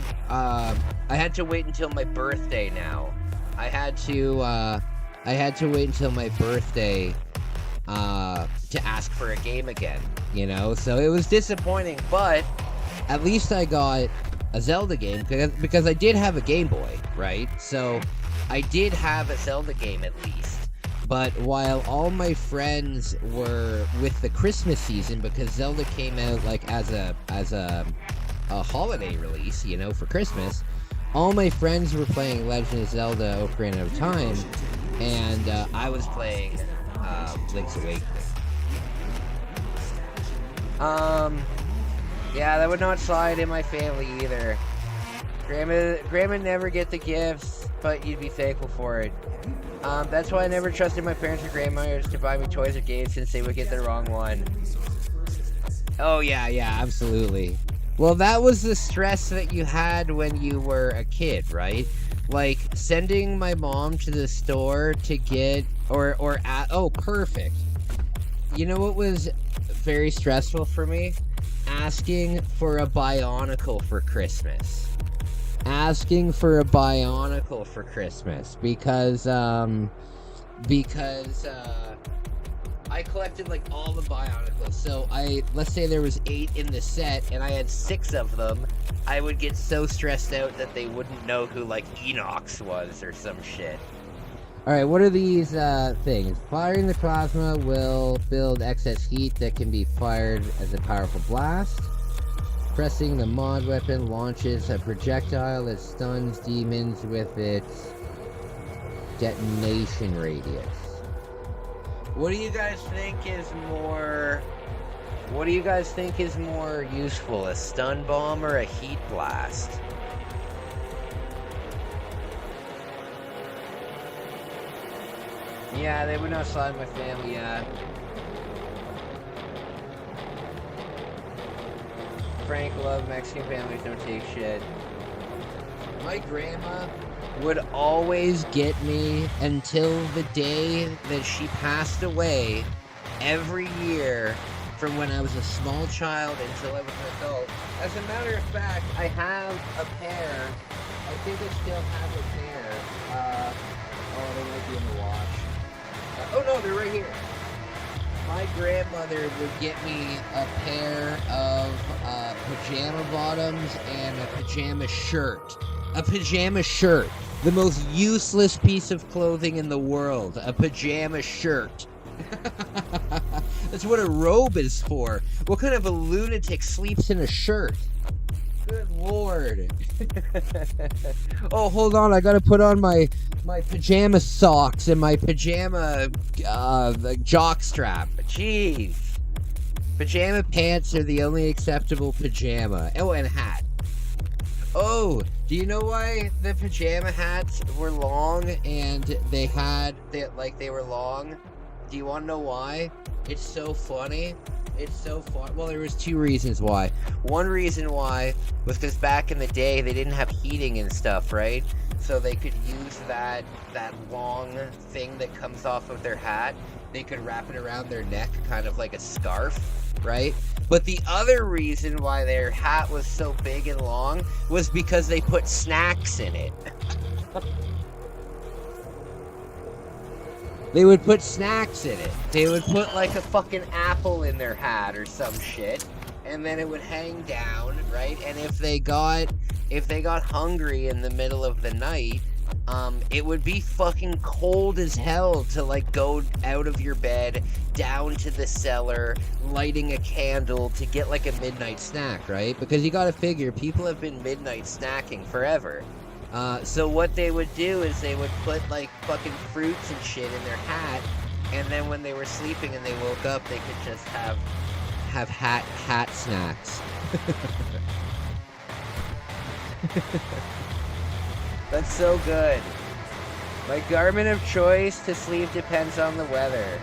had to wait until my birthday now. I had to wait until my birthday to ask for a game again, you know? So it was disappointing, but at least I got a Zelda game, because I did have a Game Boy, right? So I did have a Zelda game at least. But while all my friends were with the Christmas season, because Zelda came out like as a holiday release, you know, for Christmas, all my friends were playing Legend of Zelda Ocarina of Time, and I was playing Link's Awakening. Yeah, that would not slide in my family either. Grandma never get the gifts, but you'd be thankful for it. That's why I never trusted my parents or grandmothers to buy me toys or games, since they would get the wrong one. Oh yeah, absolutely. Well, that was the stress that you had when you were a kid, right? Like, sending my mom to the store to get, oh, perfect. You know what was very stressful for me? Asking for a Bionicle for Christmas. Because I collected like all the Bionicles. So let's say there was 8 in the set and I had 6 of them. I would get so stressed out that they wouldn't know who like Enox was or some shit. Alright, what are these things? Firing the plasma will build excess heat that can be fired as a powerful blast. Pressing the mod weapon launches a projectile that stuns demons with its detonation radius. What do you guys think is more useful, a stun bomb or a heat blast? Yeah, they would not slide my family, yeah. Frank love Mexican families don't take shit. My grandma would always get me until the day that she passed away every year from when I was a small child until I was an adult. As a matter of fact, I have a pair. I think I still have a pair. Oh, they might be in the wash. Oh no, they're right here. My grandmother would get me a pair of pajama bottoms and a pajama shirt. A pajama shirt. The most useless piece of clothing in the world. A pajama shirt. That's what a robe is for. What kind of a lunatic sleeps in a shirt? Good lord. Oh, hold on. I gotta put on my pajama socks and my pajama jock strap. Jeez. Pajama pants are the only acceptable pajama. Oh, and hat. Oh, do you know why the pajama hats were long and they were long? Do you want to know why? It's so funny. It's so fun. Well, there was two reasons why. One reason why was because back in the day they didn't have heating and stuff, right? So they could use that long thing that comes off of their hat. They could wrap it around their neck, kind of like a scarf, right? But the other reason why their hat was so big and long was because they put snacks in it. They would put snacks in it. They would put like a fucking apple in their hat or some shit, and then it would hang down, right? And if they got hungry in the middle of the night, it would be fucking cold as hell to like go out of your bed, down to the cellar, lighting a candle to get like a midnight snack, right? Because you gotta figure, people have been midnight snacking forever. So what they would do is they would put like fucking fruits and shit in their hat, and then when they were sleeping and they woke up, they could just have hat snacks. That's so good. My garment of choice to sleep depends on the weather.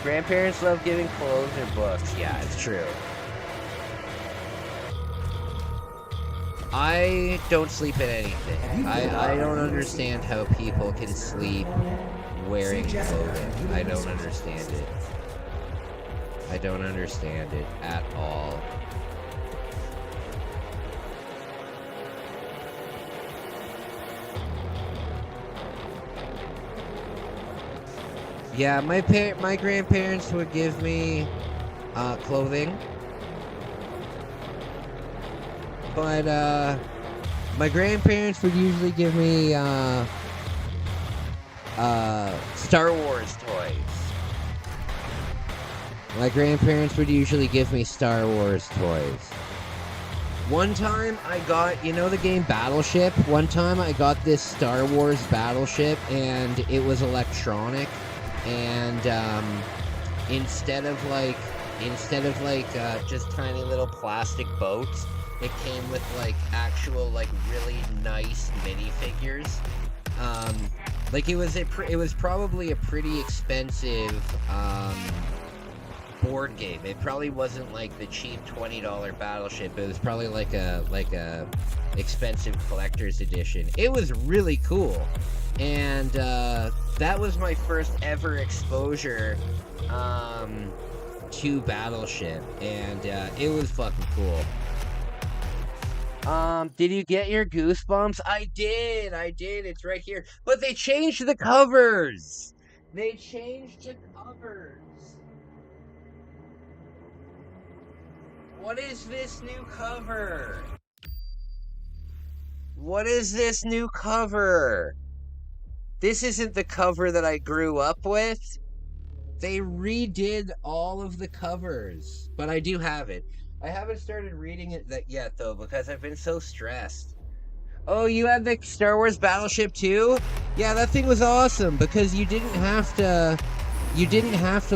Grandparents love giving clothes or books. Yeah, it's true. I don't sleep in anything. I don't understand how people can sleep wearing clothing. I don't understand it. I don't understand it at all. Yeah, my grandparents would give me clothing. But my grandparents would usually give me Star Wars toys. My grandparents would usually give me Star Wars toys. One time I got, you know the game Battleship? One time I got this Star Wars Battleship and it was electronic, and instead of just tiny little plastic boats, it came with like actual like really nice minifigures. Like it was probably a pretty expensive board game. It probably wasn't like the cheap $20 Battleship. It was probably like a expensive collector's edition. It was really cool, and that was my first ever exposure to Battleship, and it was fucking cool. Did you get your Goosebumps? I did. It's right here. But they changed the covers. They changed the covers. What is this new cover? What is this new cover? This isn't the cover that I grew up with. They redid all of the covers, but I do have it. I haven't started reading it yet, though, because I've been so stressed. Oh, you had the Star Wars Battleship too? Yeah, that thing was awesome, because you didn't have to,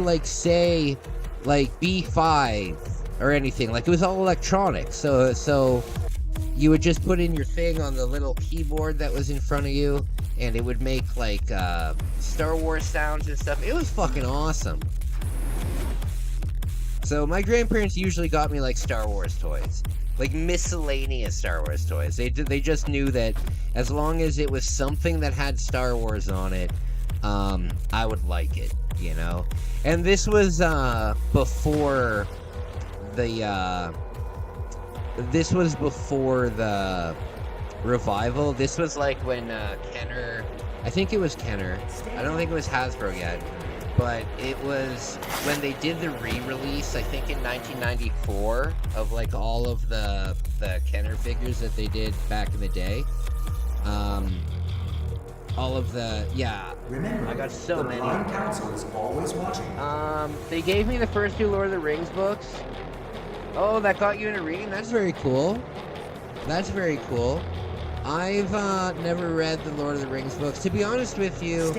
like, say, like, B5 or anything. Like, it was all electronic, so you would just put in your thing on the little keyboard that was in front of you, and it would make, like, Star Wars sounds and stuff. It was fucking awesome. So my grandparents usually got me like Star Wars toys, like miscellaneous Star Wars toys. They just knew that as long as it was something that had Star Wars on it, I would like it. you know? And this was before the revival. This was like when Kenner, I think it was Kenner. I don't think it was Hasbro yet. But it was when they did the re-release, I think in 1994, of like all of the Kenner figures that they did back in the day. All of the, yeah. Remember, I got so many. The Blind Council is always watching. They gave me the first 2 Lord of the Rings books. Oh, that got you into reading? That's very cool. That's very cool. I've never read the Lord of the Rings books. To be honest with you,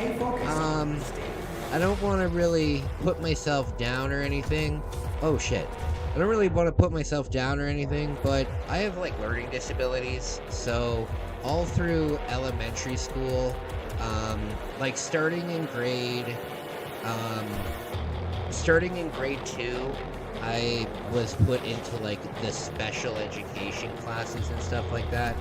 I don't want to really put myself down or anything. Oh shit. I don't really want to put myself down or anything, but I have like learning disabilities, so all through elementary school, like starting in grade 2, I was put into like the special education classes and stuff like that.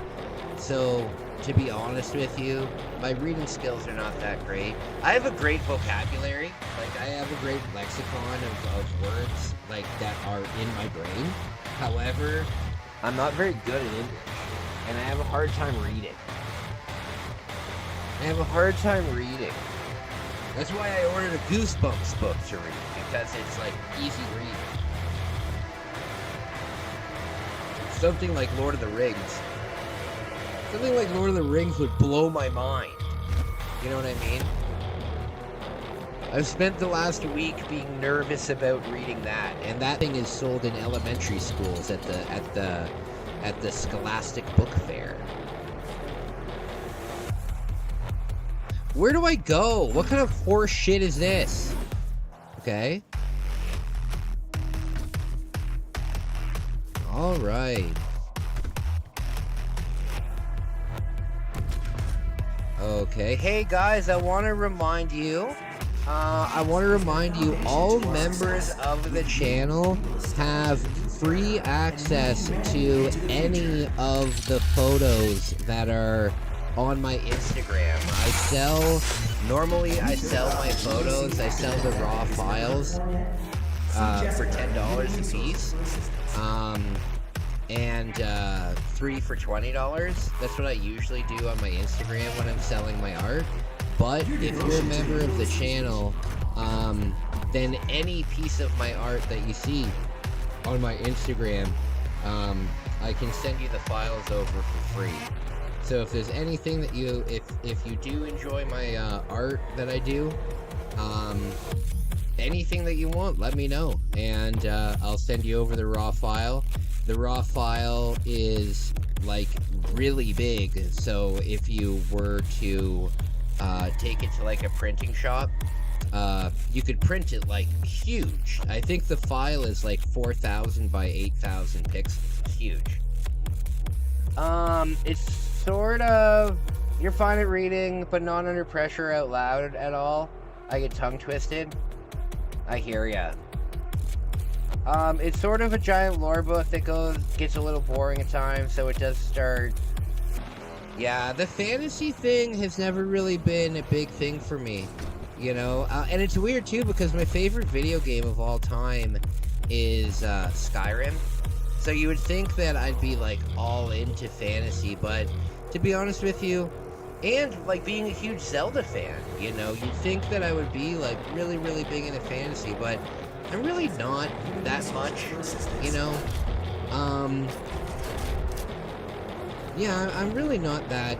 So, to be honest with you, my reading skills are not that great. I have a great vocabulary. Like, I have a great lexicon of words, like, that are in my brain. However, I'm not very good at English, and I have a hard time reading. That's why I ordered a Goosebumps book to read, because it's, like, easy reading. Something like Lord of the Rings. Something like Lord of the Rings would blow my mind. You know what I mean? I've spent the last week being nervous about reading that, and that thing is sold in elementary schools at the Scholastic Book Fair. Where do I go? What kind of horse shit is this? Okay. All right. Okay. Hey guys, I want to remind you, all members of the channel have free access to any of the photos that are on my Instagram. Normally I sell my photos, I sell the raw files for $10 a piece. And 3 for $20. That's what I usually do on my Instagram when I'm selling my art. But if you're a member of the channel, then any piece of my art that you see on my Instagram, I can send you the files over for free. So if there's anything that if you do enjoy my art that I do, anything that you want, let me know, and I'll send you over the raw file. The raw file is like really big, so if you were to take it to like a printing shop, you could print it like huge. I think the file is like 4,000 by 8,000 pixels. It's huge. It's sort of, you're fine at reading, but not under pressure out loud at all. I get tongue twisted. I hear ya. It's sort of a giant lore book that gets a little boring at times, so it does start. Yeah, the fantasy thing has never really been a big thing for me, you know? And it's weird too, because my favorite video game of all time is Skyrim. So you would think that I'd be like all into fantasy, but to be honest with you, and like being a huge Zelda fan, you know, you'd think that I would be like really, really big into fantasy, but I'm really not that much, you know. Yeah, I'm really not that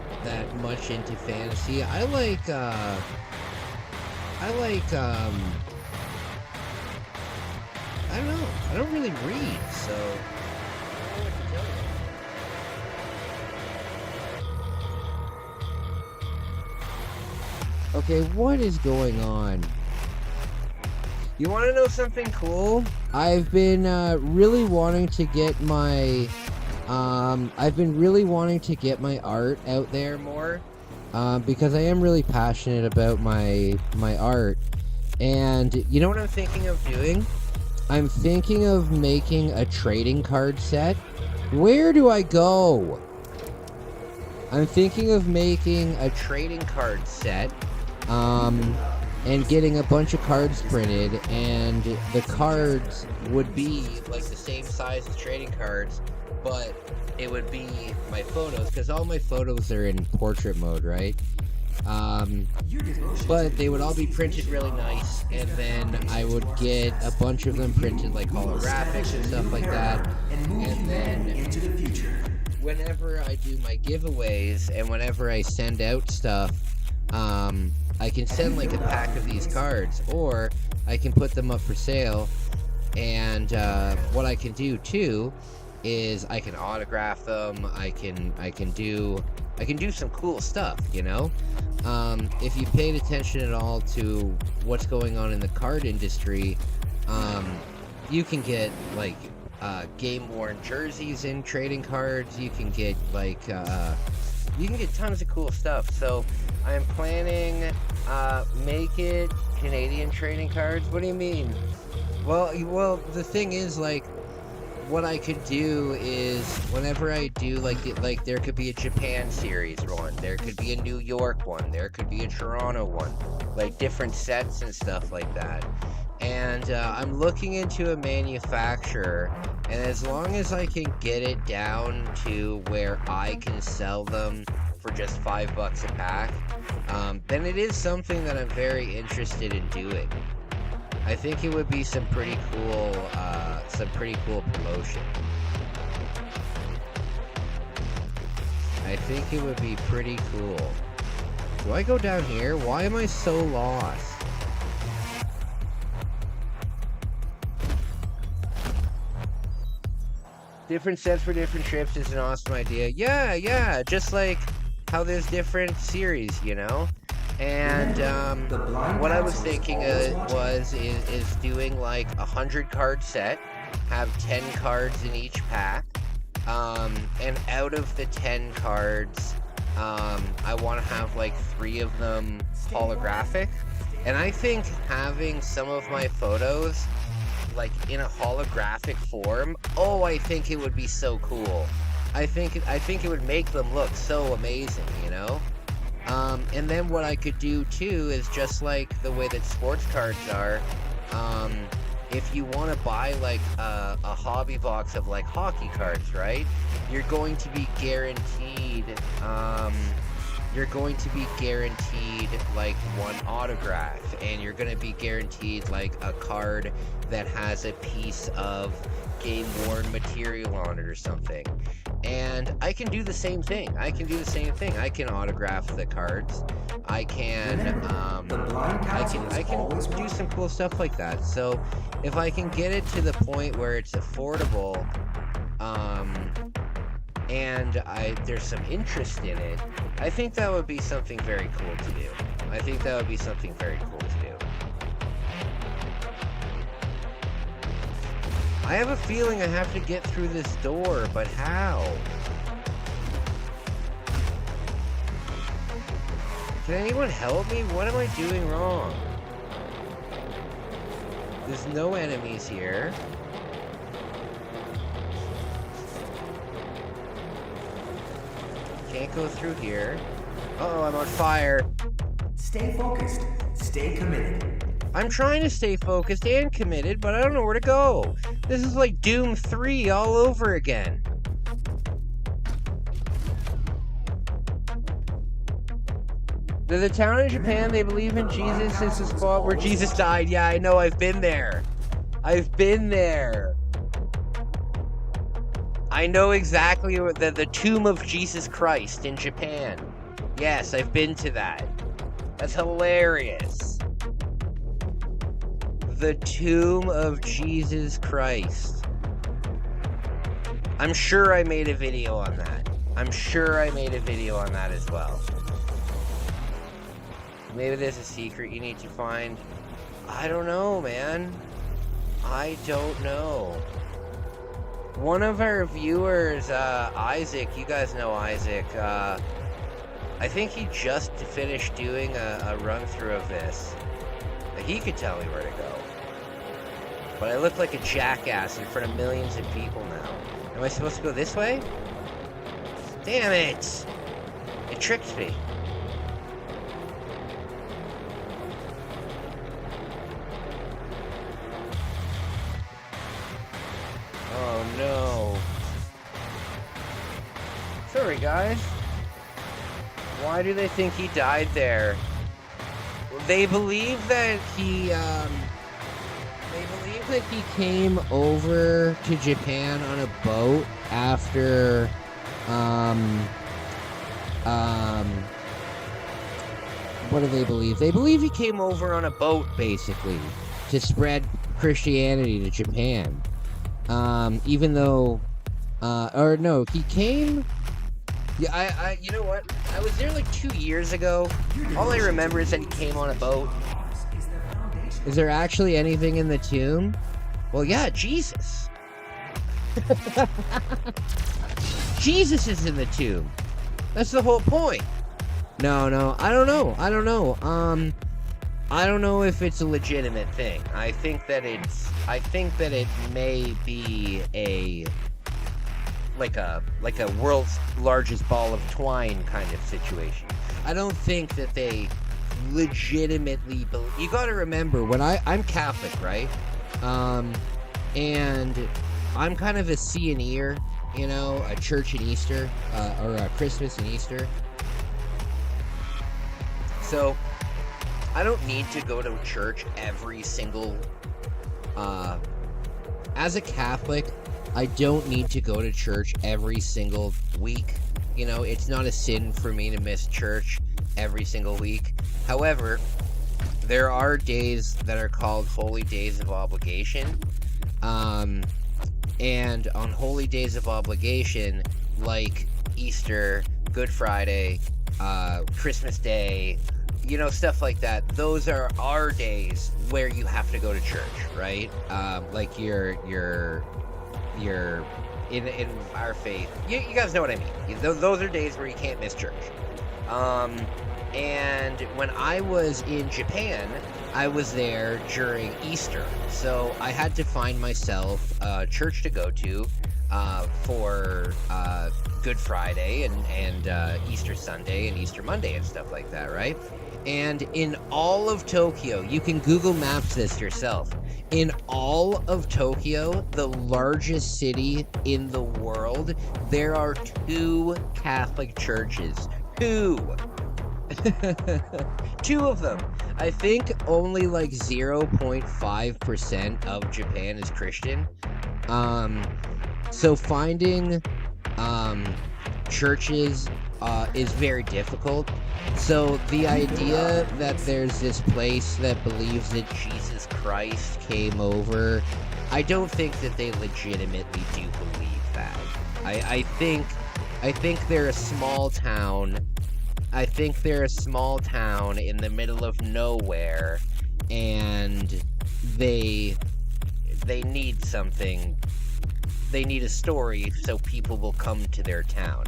much into fantasy. I like I don't know. I don't really read, so I don't know what to tell you. Okay, what is going on? You want to know something cool? I've been really wanting to get my art out there more, because I am really passionate about my art. And you know what I'm thinking of doing? I'm thinking of making a trading card set. Where do I go? I'm thinking of making a trading card set. and getting a bunch of cards printed, and the cards would be like the same size as trading cards, but it would be my photos, because all my photos are in portrait mode, right? But they would all be printed really nice, and then I would get a bunch of them printed like holographics and stuff like that, and then whenever I do my giveaways and whenever I send out stuff, I can send like a pack of these cards, or I can put them up for sale, and what I can do too is I can autograph them. I can do some cool stuff, you know. If you paid attention at all to what's going on in the card industry, you can get like game-worn jerseys in trading cards. You can get like you can get tons of cool stuff. So I'm planning make it Canadian trading cards. What do you mean? Well, the thing is, like, what I could do is whenever I do like there could be a Japan series one, there could be a New York one, there could be a Toronto one, like different sets and stuff like that. And I'm looking into a manufacturer, and as long as I can get it down to where I can sell them for just $5 a pack, then it is something that I'm very interested in doing. I think it would be some pretty cool promotion. I think it would be pretty cool. Do I go down here? Why am I so lost? Different sets for different trips is an awesome idea. Yeah, just like how there's different series, you know? And what I was thinking is doing like a 100 card set, have 10 cards in each pack, and out of the 10 cards, I want to have like 3 of them holographic. And I think having some of my photos like in a holographic form, I think it would be so cool. I think it would make them look so amazing, you know? And then what I could do too is just like the way that sports cards are, if you want to buy like a hobby box of like hockey cards, right? You're going to be guaranteed like one autograph, and you're going to be guaranteed like a card that has a piece of game-worn material on it or something. And I can do the same thing. I can autograph the cards. I can do some cool stuff like that. So if I can get it to the point where it's affordable, and there's some interest in it, I think that would be something very cool to do. I have a feeling I have to get through this door, but how? Can anyone help me? What am I doing wrong? There's no enemies here. Can't go through here. Uh-oh, I'm on fire. Stay focused. Stay committed. I'm trying to stay focused and committed, but I don't know where to go. This is like Doom 3 all over again. There's a town in Japan, they believe in Jesus. It's the spot where Jesus died. Yeah, I know, I've been there. I know exactly the tomb of Jesus Christ in Japan. Yes, I've been to that. That's hilarious. The tomb of Jesus Christ. I'm sure I made a video on that. As well. Maybe there's a secret you need to find. I don't know, man. I don't know. One of our viewers, Isaac, you guys know Isaac, I think he just finished doing a run-through of this. He could tell me where to go. But I look like a jackass in front of millions of people now. Am I supposed to go this way? Damn it! It tricked me. Sorry, guys. Why do they think he died there? They believe that he came over to Japan on a boat after what do they believe? They believe he came over on a boat, basically, to spread Christianity to Japan. Even though, or no, he came. Yeah, you know what? I was there like 2 years ago. All I remember is that he came on a boat. Is there actually anything in the tomb? Well, yeah, Jesus. Jesus is in the tomb. That's the whole point. No, I don't know. I don't know if it's a legitimate thing. I think that it may be like a world's largest ball of twine kind of situation. I don't think that they legitimately believe. You got to remember, when I'm Catholic, right? And I'm kind of a see and ear, you know, a church and Easter, or a Christmas and Easter. So I don't need to go to church every single. As a Catholic, I don't need to go to church every single week. You know, it's not a sin for me to miss church every single week. However, there are days that are called holy days of obligation. And on holy days of obligation, like Easter, Good Friday, Christmas Day, you know, stuff like that, those are our days where you have to go to church, right? Like you're in our faith, you guys know what I mean. Those are days where you can't miss church. And when I was in Japan, I was there during Easter, so I had to find myself a church to go to for Good Friday and Easter Sunday and Easter Monday and stuff like that, right? And in all of Tokyo, you can Google Maps this yourself. In all of Tokyo, the largest city in the world, there are 2 Catholic churches. 2! 2 of them. I think only like 0.5% of Japan is Christian. So finding churches is very difficult. So the idea that there's this place that believes that Jesus Christ came over, I don't think that they legitimately do believe that. I think they're a small town. I think they're a small town in the middle of nowhere, and they need something. They need a story so people will come to their town.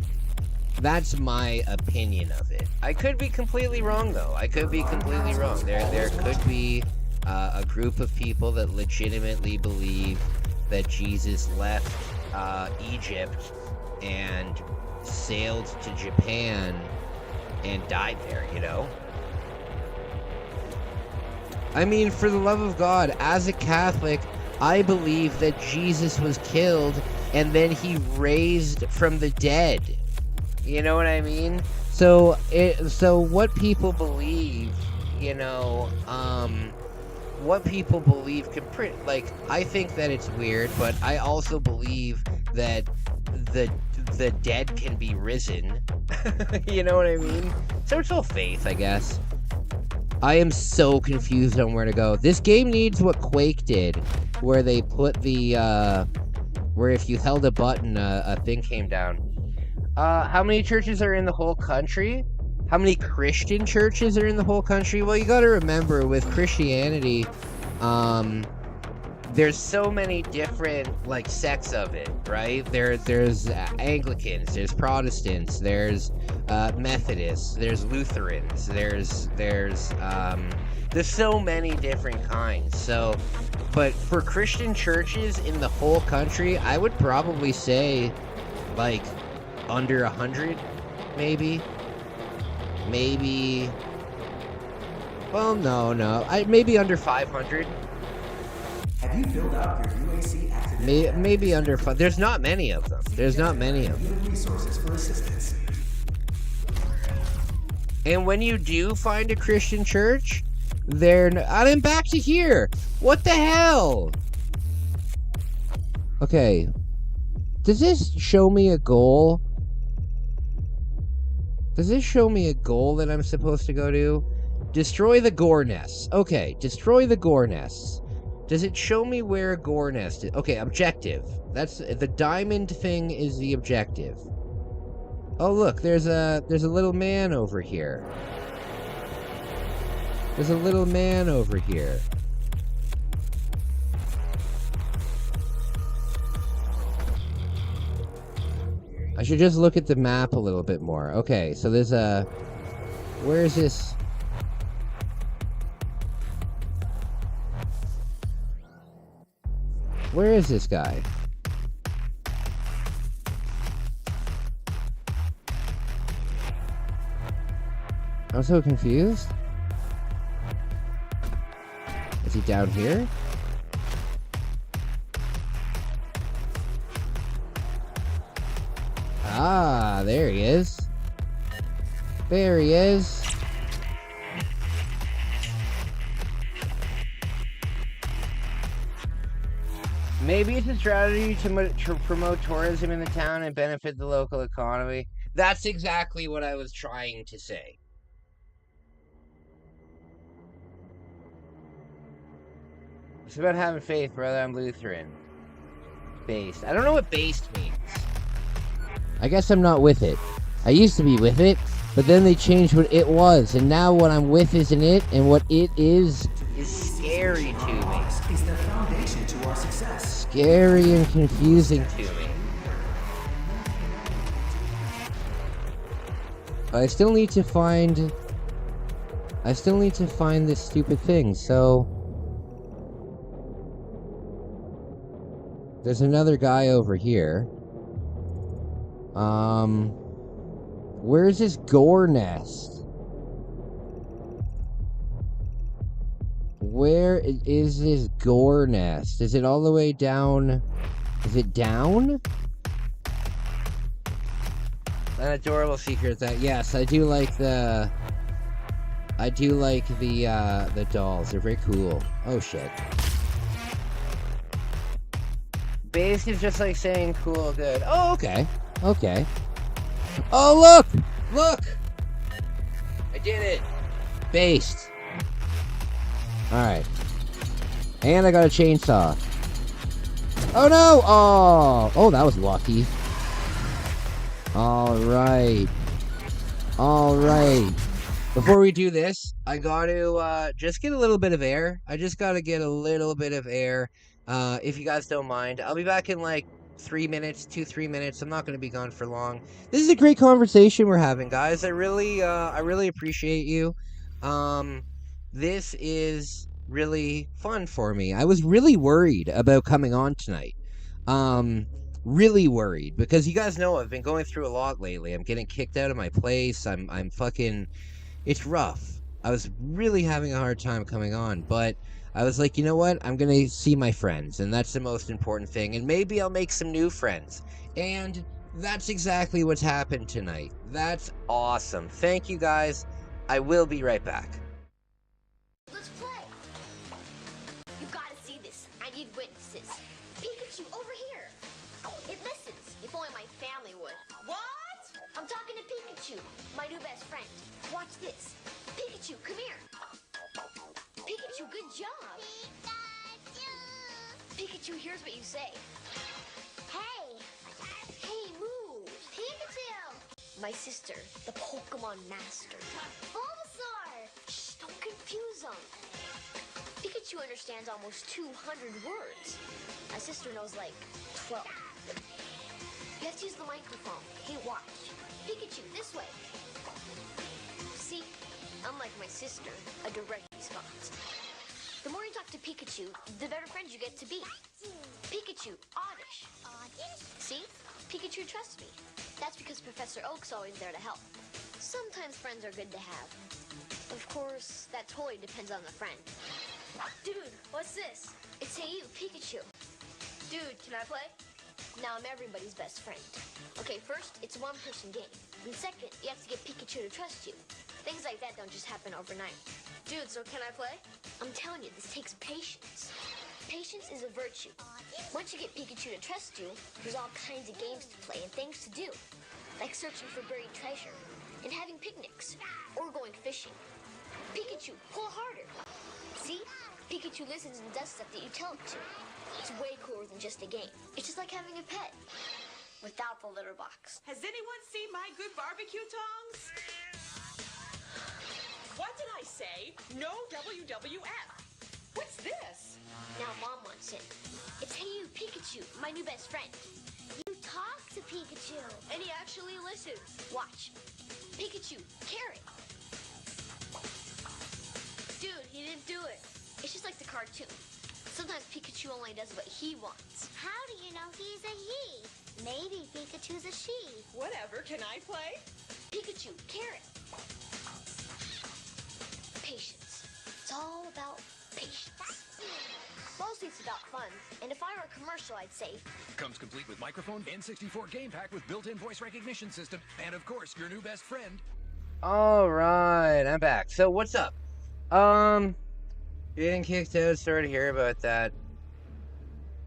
That's my opinion of it. I could be completely wrong, though. I could be completely wrong. There could be a group of people that legitimately believe that Jesus left Egypt and sailed to Japan and died there, you know? I mean, for the love of God, as a Catholic, I believe that Jesus was killed and then he raised from the dead. You know what I mean? So what people believe, you know, what people believe I think that it's weird, but I also believe that the dead can be risen. You know what I mean? So it's all faith, I guess. I am so confused on where to go. This game needs what Quake did, where they put the, where if you held a button, a thing came down. How many churches are in the whole country? How many Christian churches are in the whole country? Well, you gotta remember, with Christianity, there's so many different, like, sects of it, right? There's Anglicans, there's Protestants, there's Methodists, there's Lutherans, there's so many different kinds. So, but for Christian churches in the whole country, I would probably say, like, under 100, maybe. Well, no. Maybe under 500. Have you filled out your UAC activation Maybe under 5. There's not many of them. There's not many of them. Resources for assistance. And when you do find a Christian church, I'm back to here. What the hell? Okay. Does this show me a goal? Does this show me a goal that I'm supposed to go to? Destroy the gore nests. Okay, destroy the gore nests. Does it show me where a gore nest is? Okay, objective. That's the diamond thing is the objective. Oh look, there's a little man over here. There's a little man over here. I should just look at the map a little bit more. Okay, so there's a... Where is this? Where is this guy? I'm so confused. Is he down here? Ah, there he is. There he is. Maybe it's a strategy to promote tourism in the town and benefit the local economy. That's exactly what I was trying to say. It's about having faith, brother. I'm Lutheran. Based. I don't know what based means. I guess I'm not with it. I used to be with it, but then they changed what it was, and now what I'm with isn't it, and what it is scary to me. Is the foundation to our success. Scary and confusing to me. I still need to find this stupid thing, so... There's another guy over here. Where's this gore nest? Where is this gore nest? Is it all the way down? Is it down? An adorable secret that, yes, I do like the dolls. They're very cool. Oh shit. Base is just like saying cool, good. Oh, okay. Okay. Oh, look! Look! I did it! Based. Alright. And I got a chainsaw. Oh no! Oh! Oh, that was lucky. Alright. Alright. Before we do this, I got to just get a little bit of air. I just got to get a little bit of air. If you guys don't mind, I'll be back in like 3 minutes, 2-3 minutes. I'm not going to be gone for long. This is a great conversation we're having, guys. I really appreciate you. This is really fun for me. I was really worried about coming on tonight. Really worried because you guys know I've been going through a lot lately. I'm getting kicked out of my place. I'm fucking... It's rough. I was really having a hard time coming on, but I was like, you know what? I'm going to see my friends, and that's the most important thing, and maybe I'll make some new friends. And that's exactly what's happened tonight. That's awesome. Thank you, guys. I will be right back. Let's play. You gotta see this. I need witnesses. Pikachu, over here. It listens. If only my family would. What? I'm talking to Pikachu, my new best friend. Watch this. Pikachu, come here. Pikachu, good job. Pikachu, here's what you say. Hey. Hey, move. Pikachu. My sister, the Pokemon Master. Bulbasaur. Shh, don't confuse them. Pikachu understands almost 200 words. My sister knows like 12. You have to use the microphone. Hey, watch. Pikachu, this way. See, unlike my sister, a direct response. The more you talk to Pikachu, the better friends you get to be. Pikachu, oddish. Oddish? See? Pikachu trusts me. That's because Professor Oak's always there to help. Sometimes friends are good to have. Of course, that totally depends on the friend. Dude, what's this? It's Hey You, Pikachu. Dude, can I play? Now I'm everybody's best friend. Okay, first, it's a one-person game. And second, you have to get Pikachu to trust you. Things like that don't just happen overnight. Dude, so can I play? I'm telling you, this takes patience. Patience is a virtue. Once you get Pikachu to trust you, there's all kinds of games to play and things to do. Like searching for buried treasure, and having picnics, or going fishing. Pikachu, pull harder. See? Pikachu listens and does stuff that you tell him to. It's way cooler than just a game. It's just like having a pet. Without the litter box. Has anyone seen my good barbecue tongs? What did I say? No WWF. What's this? Now Mom wants it. It's Hey You Pikachu, my new best friend. You talk to Pikachu. And he actually listens. Watch. Pikachu, carrot. Dude, he didn't do it. It's just like the cartoon. Sometimes Pikachu only does what he wants. How do you know he's a he? Maybe Pikachu's a she. Whatever, can I play? Pikachu, carrot. Patience. It's all about patience. Mostly it's about fun. And if I were a commercial, I'd say... Comes complete with microphone, N64 game pack with built-in voice recognition system, and of course, your new best friend. Alright, I'm back. So, what's up? Getting kicked out, sorry to hear about that.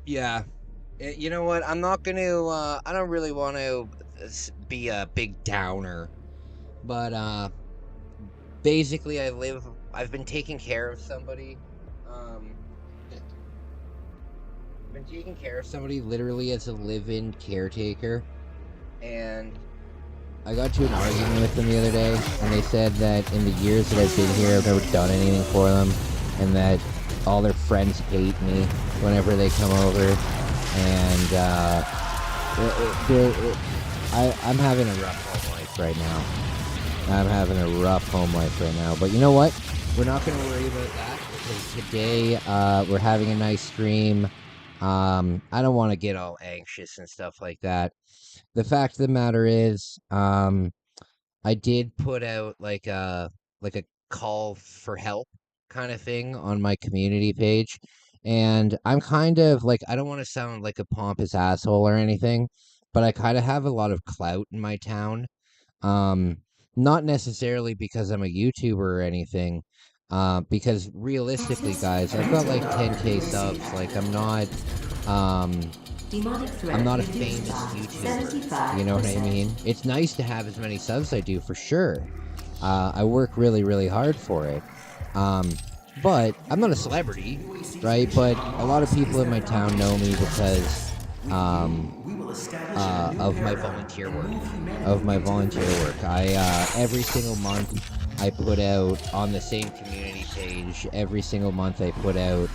Yeah. You know what, I'm not gonna, I don't really want to be a big downer. But, basically I've been taking care of somebody. I've been taking care of somebody literally as a live-in caretaker. And I got to an argument with them the other day, and they said that in the years that I've been here, I've never done anything for them, and that all their friends hate me whenever they come over, and I'm having a rough home life right now. I'm having a rough home life right now, but you know what? We're not going to worry about that, because today we're having a nice stream. I don't want to get all anxious and stuff like that. The fact of the matter is, I did put out like a call for help kind of thing on my community page, and I'm kind of like, I don't want to sound like a pompous asshole or anything, but I kind of have a lot of clout in my town. Not necessarily because I'm a YouTuber or anything, because realistically, guys, I've got like 10k subs. Like, I'm not a famous YouTuber. You know what I mean? It's nice to have as many subs as I do, for sure. I work really, really hard for it. But I'm not a celebrity, right? But a lot of people in my town know me because of my volunteer work. Every single month I put out on the same community page. Every single month I put out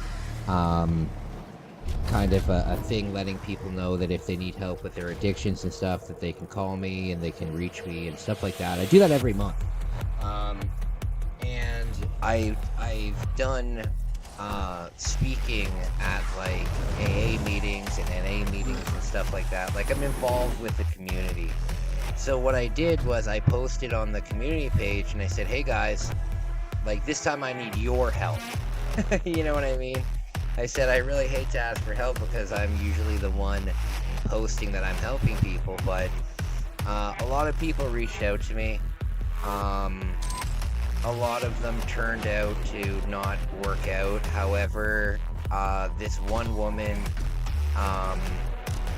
kind of a thing letting people know that if they need help with their addictions and stuff, that they can call me and they can reach me and stuff like that. I do that every month. And I've done speaking at like AA meetings and NA meetings and stuff like that. Like, I'm involved with the community. So what I did was I posted on the community page and I said, hey guys, like, this time I need your help. You know what I mean? I said, I really hate to ask for help because I'm usually the one posting that I'm helping people, but a lot of people reached out to me. A lot of them turned out to not work out. However, this one woman,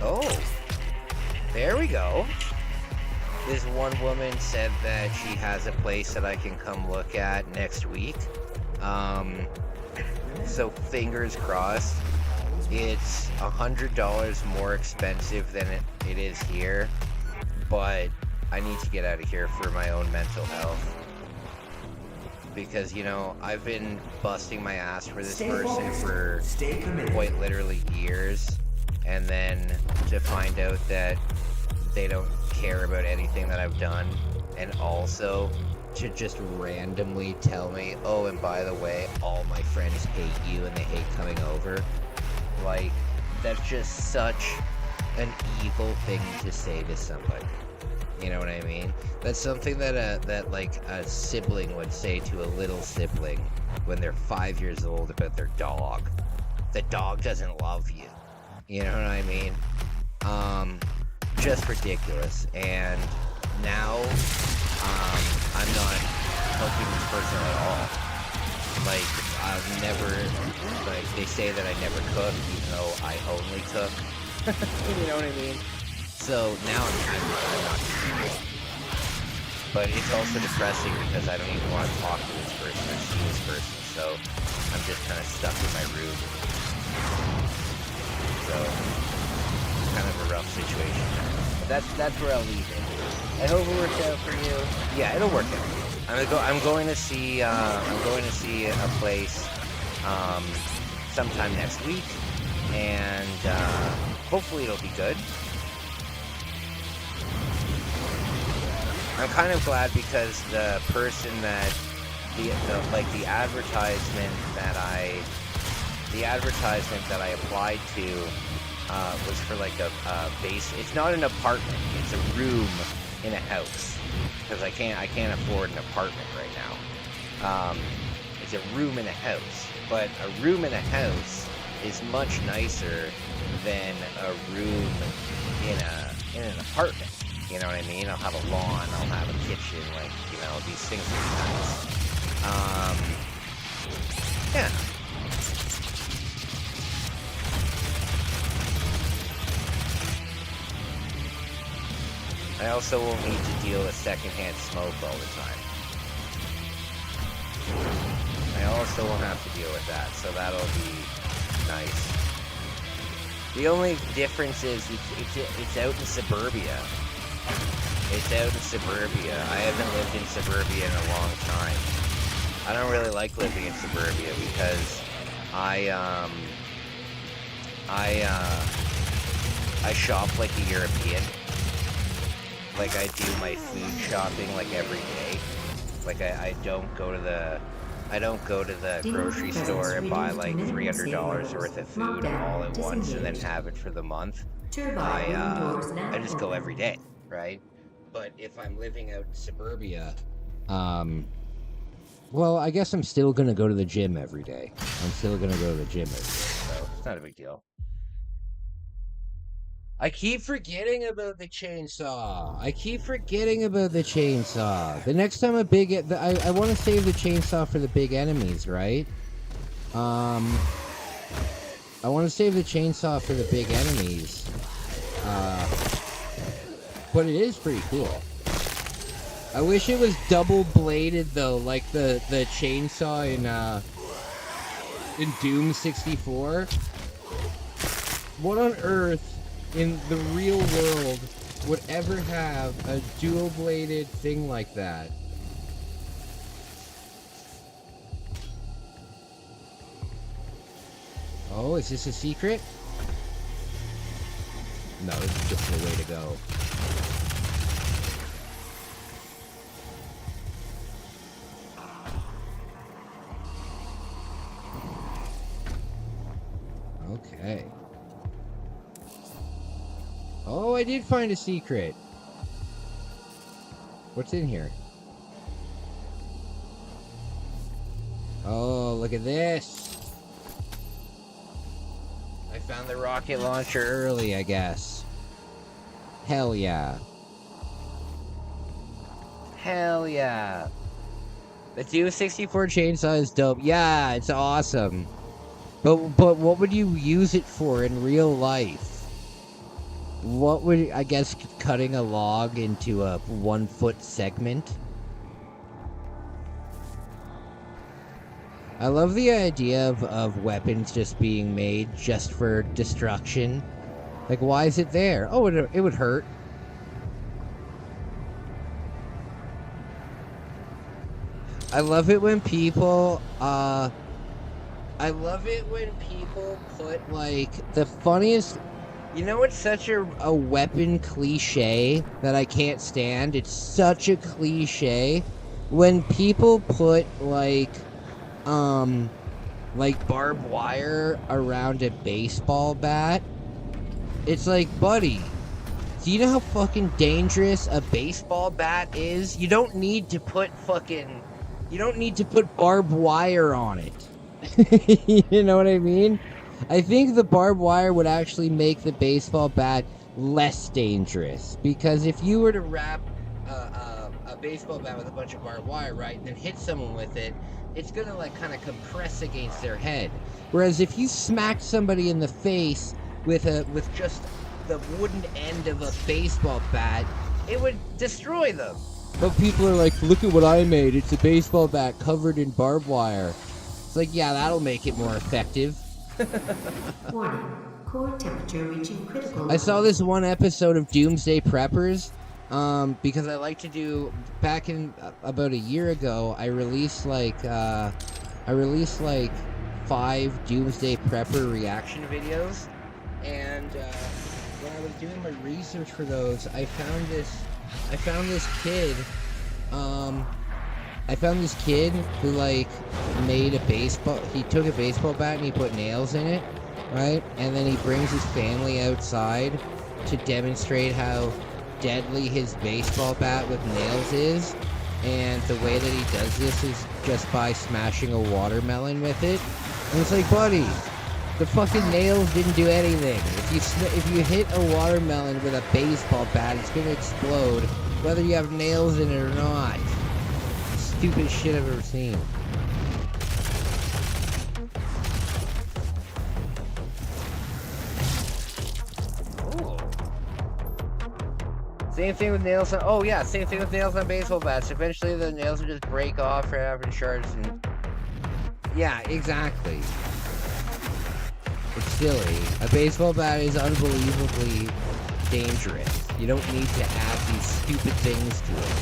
oh, there we go. This one woman said that she has a place that I can come look at next week. So fingers crossed. It's $100 more expensive than it is here, but I need to get out of here for my own mental health. Because, you know, I've been busting my ass for this person for quite literally years, and then to find out that they don't care about anything that I've done, and also to just randomly tell me, oh, and by the way, all my friends hate you and they hate coming over. Like, that's just such an evil thing to say to somebody. You know what I mean? That's something that like a sibling would say to a little sibling when they're 5 years old about their dog. The dog doesn't love you. You know what I mean? Just ridiculous. And now, I'm not helping this person at all. Like, I've never, like, they say that I never cook, even though I only cook. You know what I mean? So now I'm not doing it. But it's also depressing because I don't even want to talk to this person or see this person, so I'm just kind of stuck in my room. So, kind of a rough situation. But that's where I'll leave it. I hope it works out for you. Yeah, it'll work out. I'm going to see a place sometime next week, and hopefully it'll be good. I'm kind of glad because the person that the advertisement that I applied to was for like a base. It's not an apartment. It's a room in a house because I can't afford an apartment right now. It's a room in a house, but a room in a house is much nicer than a room in an apartment. You know what I mean? I'll have a lawn, I'll have a kitchen, like, you know, these things will be nice. Yeah. I also won't need to deal with secondhand smoke all the time. I also won't have to deal with that, so that'll be nice. The only difference is it's out in suburbia. It's out in suburbia. I haven't lived in suburbia in a long time. I don't really like living in suburbia because I shop like a European. Like I do my food shopping like every day. Like I don't go to the grocery store and buy like $300 worth of food all at once and then have it for the month. I just go every day, right? But if I'm living out in suburbia, well, I guess I'm still gonna go to the gym every day. I'm still gonna go to the gym every day, so it's not a big deal. I keep forgetting about the chainsaw. The next time I want to save the chainsaw for the big enemies, right? I want to save the chainsaw for the big enemies. But it is pretty cool. I wish it was double-bladed, though, like the chainsaw in Doom 64. What on earth in the real world would ever have a dual-bladed thing like that? Oh, is this a secret? No, this is just the way to go. Okay. Oh, I did find a secret. What's in here? Oh, look at this. I found the rocket launcher early, I guess. Hell yeah. Hell yeah. The Doom 64 chainsaw is dope. Yeah, it's awesome. But what would you use it for in real life? What would, I guess, cutting a log into a 1-foot segment? I love the idea of weapons just being made just for destruction. Like, why is it there? Oh, it would hurt. I love it when people, put, like, the funniest... You know what's such a weapon cliche that I can't stand? It's such a cliche. When people put, like barbed wire around a baseball bat. It's like, buddy, do you know how fucking dangerous a baseball bat is? You don't need to put barbed wire on it. You know what I mean? I think the barbed wire would actually make the baseball bat less dangerous, because if you were to wrap a baseball bat with a bunch of barbed wire, right, and then hit someone with it, it's gonna like kind of compress against their head. Whereas if you smack somebody in the face with just the wooden end of a baseball bat, it would destroy them. But people are like, look at what I made. It's a baseball bat covered in barbed wire. It's like, yeah, that'll make it more effective. Warning. Core temperature reaching critical I saw this one episode of Doomsday Preppers because I like to do, back in about a year ago, I released like 5 Doomsday Prepper reaction videos, and when I was doing my research for those, I found this kid who like made a baseball. He took a baseball bat and he put nails in it, right? And then he brings his family outside to demonstrate how deadly his baseball bat with nails is. And the way that he does this is just by smashing a watermelon with it. And it's like, buddy, the fucking nails didn't do anything. If you hit a watermelon with a baseball bat, it's gonna explode, whether you have nails in it or not. Stupidest shit I've ever seen. Oh. Same thing with nails on. Oh yeah, same thing with nails on baseball bats. Eventually, the nails will just break off right after charge. And yeah, exactly. It's silly. A baseball bat is unbelievably dangerous. You don't need to add these stupid things to it.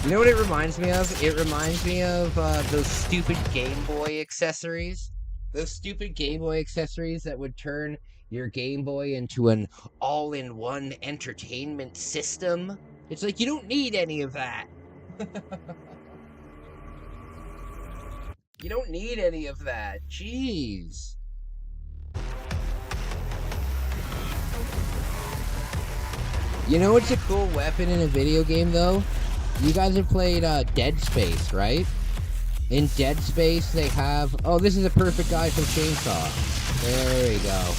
You know what it reminds me of? It reminds me of those stupid Game Boy accessories. Those stupid Game Boy accessories that would turn your Game Boy into an all-in-one entertainment system. It's like, you don't need any of that. You don't need any of that. Jeez. You know what's a cool weapon in a video game, though? You guys have played Dead Space, right? In Dead Space, they have... Oh, this is a perfect guy from Chainsaw. There we go.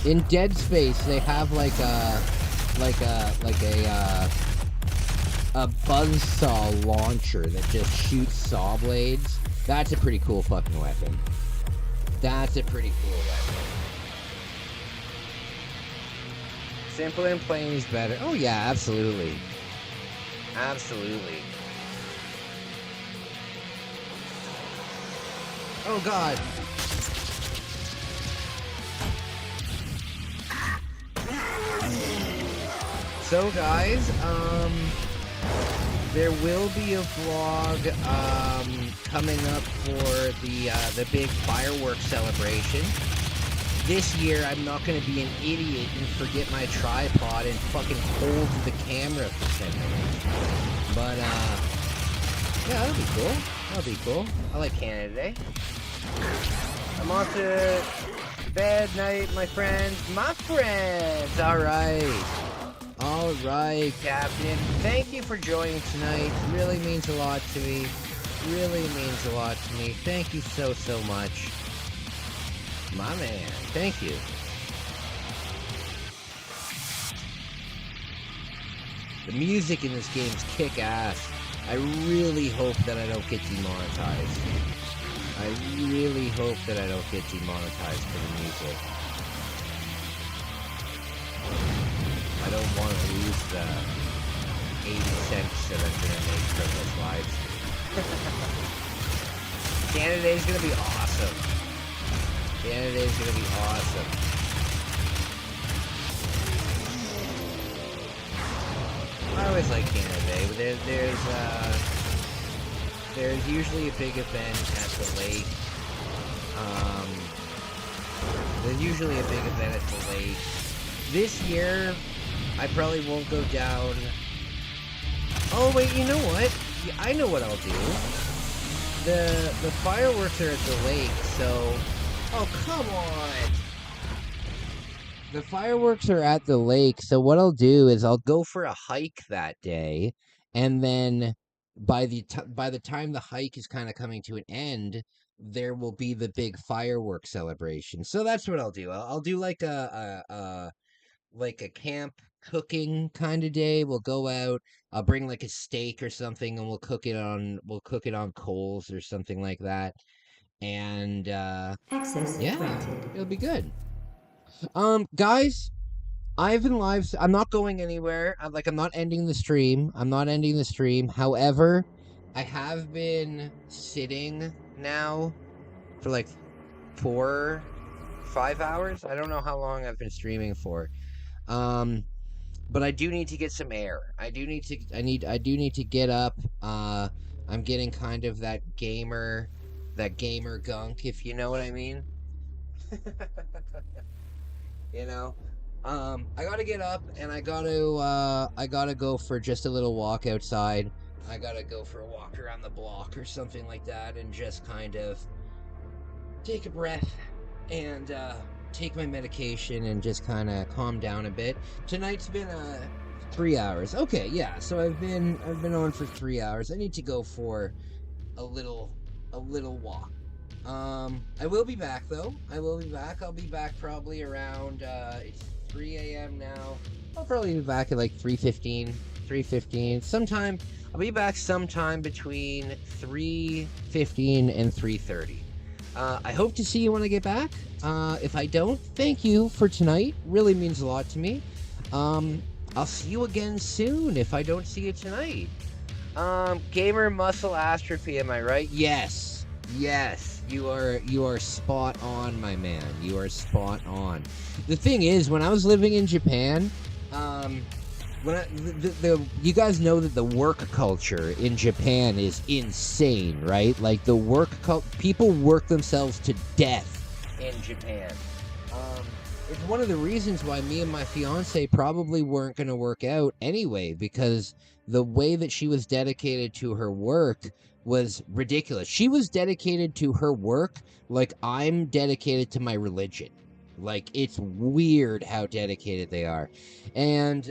In Dead Space, they have like a buzzsaw launcher that just shoots saw blades. That's a pretty cool fucking weapon. That's a pretty cool weapon. Simple and plain is better. Oh yeah, absolutely. Absolutely. Oh god. So guys, there will be a vlog coming up for the big fireworks celebration. This year, I'm not going to be an idiot and forget my tripod and fucking hold the camera for 10 minutes. But, yeah, that'll be cool. That'll be cool. I like Canada Day. I'm off to bed night, my friends. My friends! Alright. Alright, Captain. Thank you for joining tonight. Really means a lot to me. Really means a lot to me. Thank you so, so much. My man, thank you. The music in this game is kick-ass. I really hope that I don't get demonetized. I really hope that I don't get demonetized for the music. I don't want to lose the 80 cents that I'm going to make from this live stream. Canada Day is going to be awesome. Canada Day is going to be awesome. I always like Canada Day, but there's usually a big event at the lake. There's usually a big event at the lake. This year, I probably won't go down. Oh wait, you know what? Yeah, I know what I'll do. The fireworks are at the lake, so. Oh, come on! The fireworks are at the lake, so what I'll do is I'll go for a hike that day, and then by the time the hike is kind of coming to an end, there will be the big fireworks celebration. So that's what I'll do. I'll do like a camp cooking kind of day. We'll go out. I'll bring like a steak or something, and we'll cook it on coals or something like that. And Access yeah, granted. it'll be good. Guys, I've been live. I'm not going anywhere. I'm not ending the stream. I'm not ending the stream. However, I have been sitting now for like 5 hours. I don't know how long I've been streaming for. But I do need to get some air. I do need to get up. I'm getting kind of that gamer gunk, if you know what I mean. You know, I gotta get up and I gotta go for just a little walk outside. I gotta go for a walk around the block or something like that, and just kind of take a breath and take my medication and just kind of calm down a bit. Tonight's been 3 hours. Okay, yeah. So I've been on for 3 hours. I need to go for a little walk. I will be back though. I'll be back probably around it's 3 a.m. now. I'll probably be back at like 3:15. Sometime I'll be back sometime between 3:15 and 3:30. I hope to see you when I get back. If I don't, thank you for tonight. Really means a lot to me. I'll see you again soon if I don't see you tonight. Gamer muscle atrophy, am I right? Yes. You are spot on, my man. You are spot on. The thing is, when I was living in Japan, you guys know that the work culture in Japan is insane, right? Like people work themselves to death in Japan. It's one of the reasons why me and my fiance probably weren't going to work out anyway, because the way that she was dedicated to her work was ridiculous. She was dedicated to her work like I'm dedicated to my religion. Like, it's weird how dedicated they are. And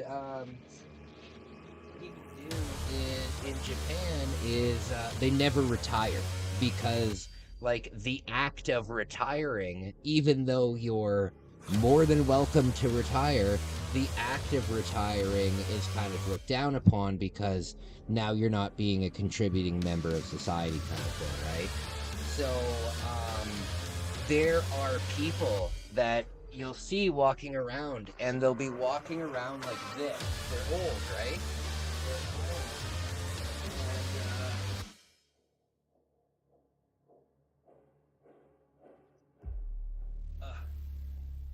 people do in Japan is they never retire, because like the act of retiring, even though you're more than welcome to retire, the act of retiring is kind of looked down upon, because now you're not being a contributing member of society kind of thing, right? So there are people that you'll see walking around, and they'll be walking around like this. They're old, right? They're old.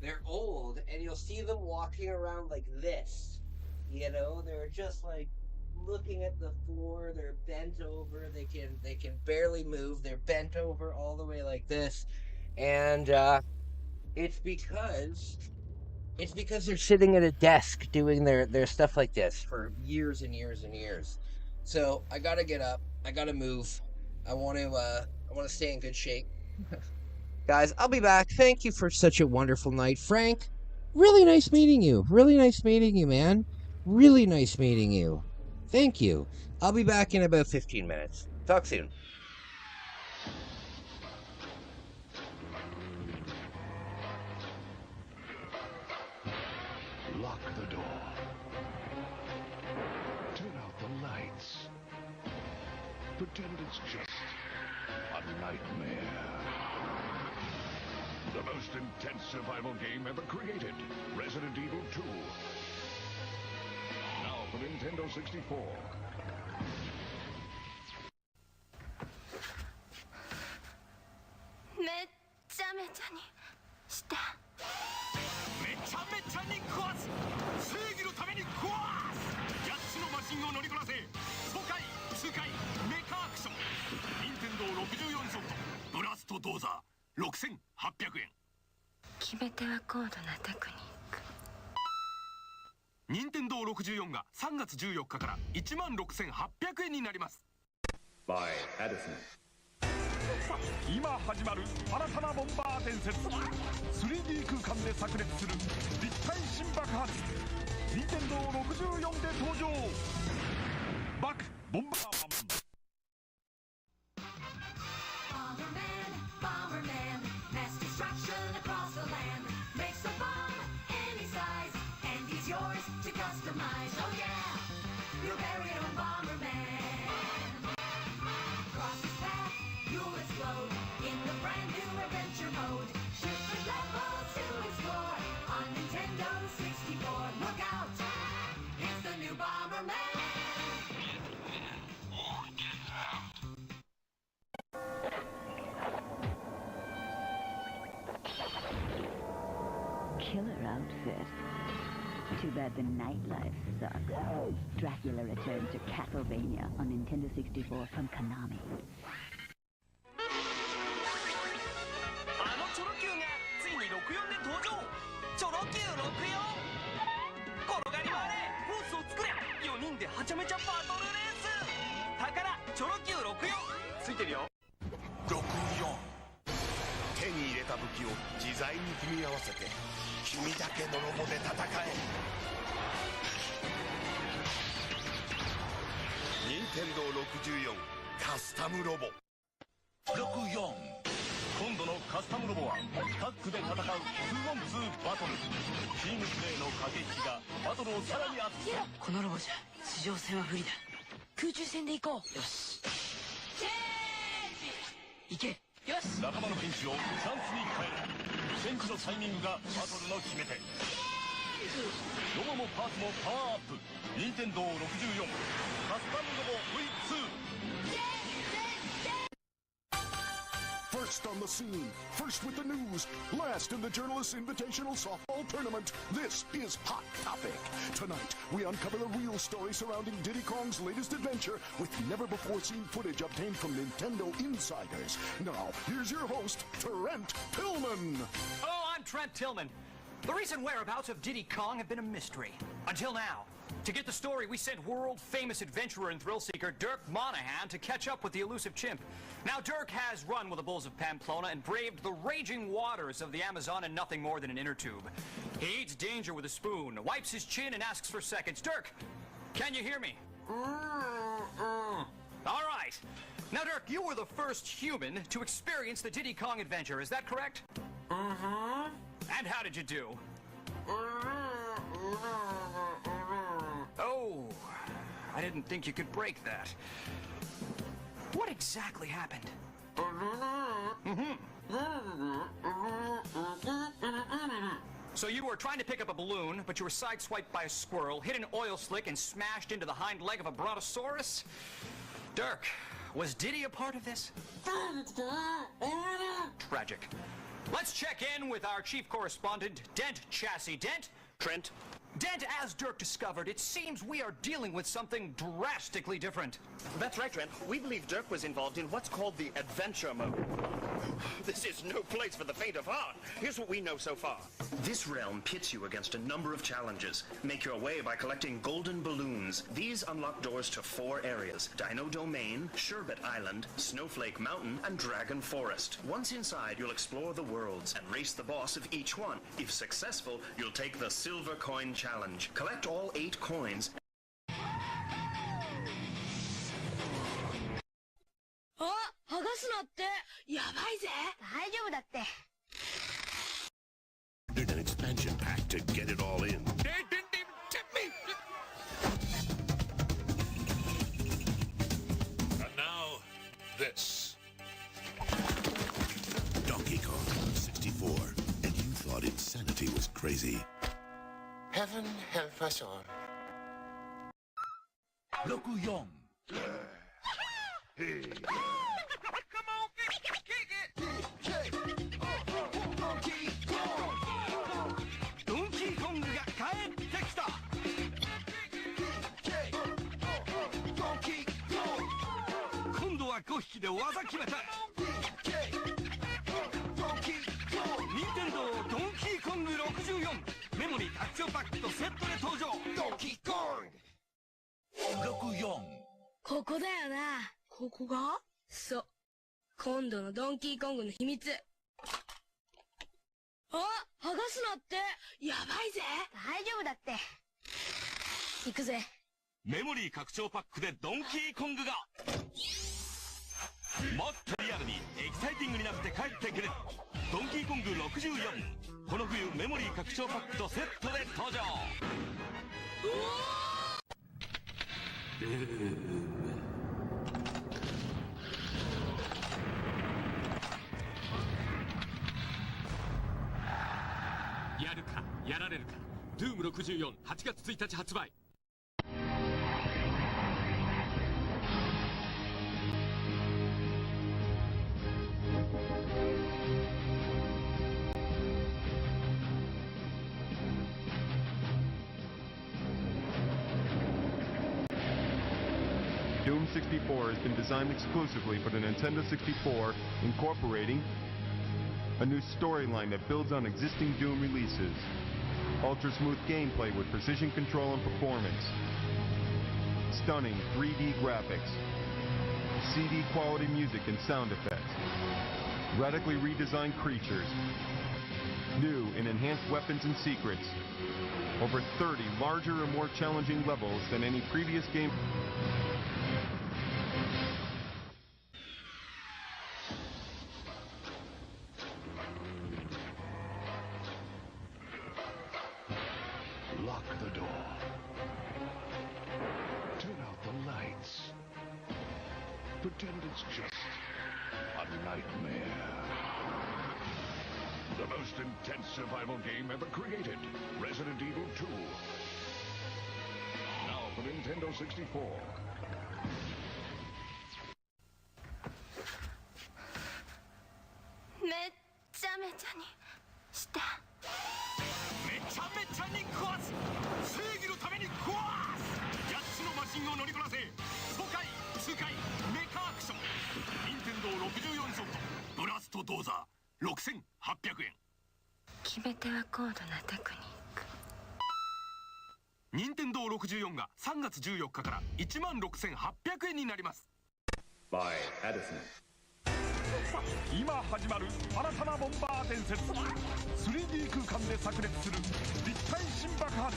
They're old, and you'll see them walking around like this. You know, they're just like looking at the floor. They're bent over. They can barely move. They're bent over all the way like this, and it's because they're sitting at a desk doing their stuff like this for years and years and years. So I gotta get up. I gotta move. I want to stay in good shape. Guys, I'll be back. Thank you for such a wonderful night. Frank, really nice meeting you. Really nice meeting you, man. Really nice meeting you. Thank you. I'll be back in about 15 minutes. Talk soon. Lock the door. Turn out the lights. Pretend it's just a nightmare. The most intense survival game ever created. Resident Evil 2. Now for Nintendo 64. めっちゃめちゃにした。めちゃめちゃに壊す。正義のために壊す。8つのマシンを乗りこなせ。爽快、痛快、メカアクション。任天堂64ソフトブラストドーザー6800円。決め手は高度なテクニック。任天堂64が3月14日から16,800円になります。By Edison。今始まる新たなボンバー伝説。 3D 空間で炸裂する立体新爆発。任天堂64で登場。バックボンバーマン。customize. Oh yeah, your very own Bomberman. Cross his path, you'll explode in the brand new adventure mode. Different levels to explore on Nintendo 64. Look out, it's the new Bomberman. Killer outfit. Too bad the nightlife sucks. Dracula returns to Castlevania on Nintendo 64 from Konami. あのチョロ Q がついに64で登場。チョロ Q64。転がり回れ、コースを作れ。4人ではちゃめちゃバトルレース。宝チョロ Q64 ついてるよ。64手に入れた武器を自在に組み合わせて君だけのロボで戦え。任天堂64カスタムロボ。64今度のカスタムロボはタッグで戦う 2on2 バトル。チームプレーの駆け引きがバトルをさらに熱く。このロボじゃ地上戦は不利だ。空中戦で行こう。よしチェンジ。行け。よし。仲間のピンチをチャンスに変える。戦時のタイミングがバトルの決め手。ロボもパーツもパワーアップ。任天堂64カスタムロボ V2。First on the scene, first with the news, last in the Journalists Invitational Softball Tournament. This is Hot Topic. Tonight, we uncover the real story surrounding Diddy Kong's latest adventure with never-before-seen footage obtained from Nintendo insiders. Now, here's your host, Trent Tillman. Oh, I'm Trent Tillman. The recent whereabouts of Diddy Kong have been a mystery. Until now. To get the story, we sent world-famous adventurer and thrill-seeker Dirk Monahan to catch up with the elusive chimp. Now, Dirk has run with the bulls of Pamplona and braved the raging waters of the Amazon in nothing more than an inner tube. He eats danger with a spoon, wipes his chin, and asks for seconds. Dirk, can you hear me? All right. Now, Dirk, you were the first human to experience the Diddy Kong adventure. Is that correct? Mm-hmm. And how did you do? Oh, I didn't think you could break that. What exactly happened? So you were trying to pick up a balloon, but you were sideswiped by a squirrel, hit an oil slick, and smashed into the hind leg of a brontosaurus? Dirk, was Diddy a part of this? Tragic. Let's check in with our chief correspondent, Dent Chassis. Dent? Trent? Dent, as Dirk discovered, it seems we are dealing with something drastically different. That's right, Trent. We believe Dirk was involved in what's called the adventure mode. This is no place for the faint of heart. Here's what we know so far. This realm pits you against a number of challenges. Make your way by collecting golden balloons. These unlock doors to 4 areas: Dino Domain, Sherbet Island, Snowflake Mountain, and Dragon Forest. Once inside, you'll explore the worlds and race the boss of each one. If successful, you'll take the Silver Coin Challenge. Collect all 8 coins. あ、剥がすなって。やばいぜ。大丈夫だって。Did an expansion pack to get it all in. They didn't even tip me! And now, this. Donkey Kong 64. And you thought insanity was crazy. Heaven help us all. 64. Hey. Come on, kick it! Donkey Kong が帰ってきた。今度は5匹で技決めた。任天堂ドンキーコング64メモリー拡張パックとセットで登場。ドンキーコング64。ここだよな。ここが？そう。今度のドンキーコングの秘密。あ、剥がすなって。やばいぜ。大丈夫だって。行くぜ。メモリー拡張パックでドンキーコングがもっとリアルにエキサイティングになって帰ってくる。ドンキーコング64。この冬メモリー拡張パックとセットで登場。うわやるかやられるか。ドゥーム64、8月1日発売。Doom 64 has been designed exclusively for the Nintendo 64, incorporating a new storyline that builds on existing Doom releases, ultra-smooth gameplay with precision control and performance, stunning 3D graphics, CD-quality music and sound effects, radically redesigned creatures, new and enhanced weapons and secrets, over 30 larger and more challenging levels than any previous game. Lock the door. Turn out the lights. Pretend it's just a nightmare. The most intense survival game ever created. Resident Evil 2. Now for Nintendo 64. めっちゃめちゃにしためちゃめちゃに壊す。正義のために壊す。8つのマシンを乗りこなせ。爽快痛快メカアクション。任天堂64ソフトブラストドーザー6800円。決め手は高度なテクニック。任天堂64が3月14日から16,800円になります。 By Edison。今始まる新たなボンバー伝説。 3D 空間で炸裂する立体新爆発。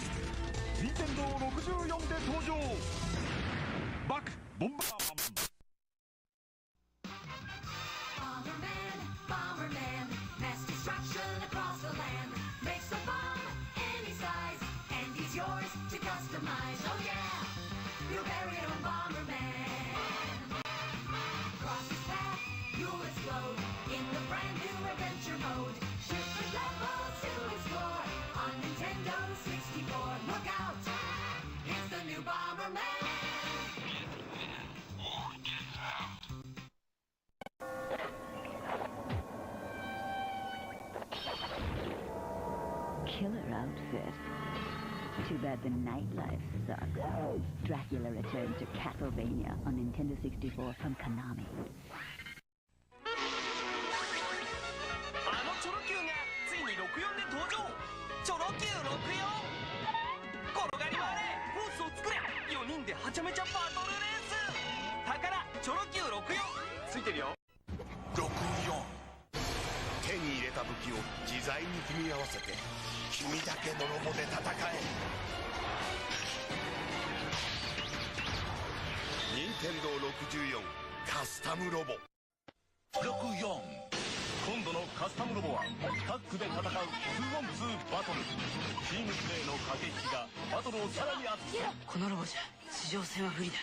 任天堂64で登場。バクボンバーマン。 Bomberman, Bomberman, mass destruction across the land. Makes a bomb any size, and he's yours to customize. Oh yeah, your very own Bomberman. Cross his path, you'll explode in the brand new adventure mode. Different levels to explore on Nintendo 64. Look out, it's the new Bomberman. Killer outfit. Too bad the nightlife sucks. Dracula returns to Castlevania on Nintendo 64 from Konami. あのチョロ Q がついに64で登場。チョロ Q64 転がり回れコースを作れ。4人ではちゃめちゃバトルレース。宝チョロ Q64 ついてるよ。64手に入れた武器を自在に組み合わせて君だけのロボで戦え。任天堂64カスタムロボ。64今度のカスタムロボはタッグで戦う 2on2 バトル。チームプレーの駆け引きがバトルをさらに熱く。このロボじゃ地上戦は不利だ。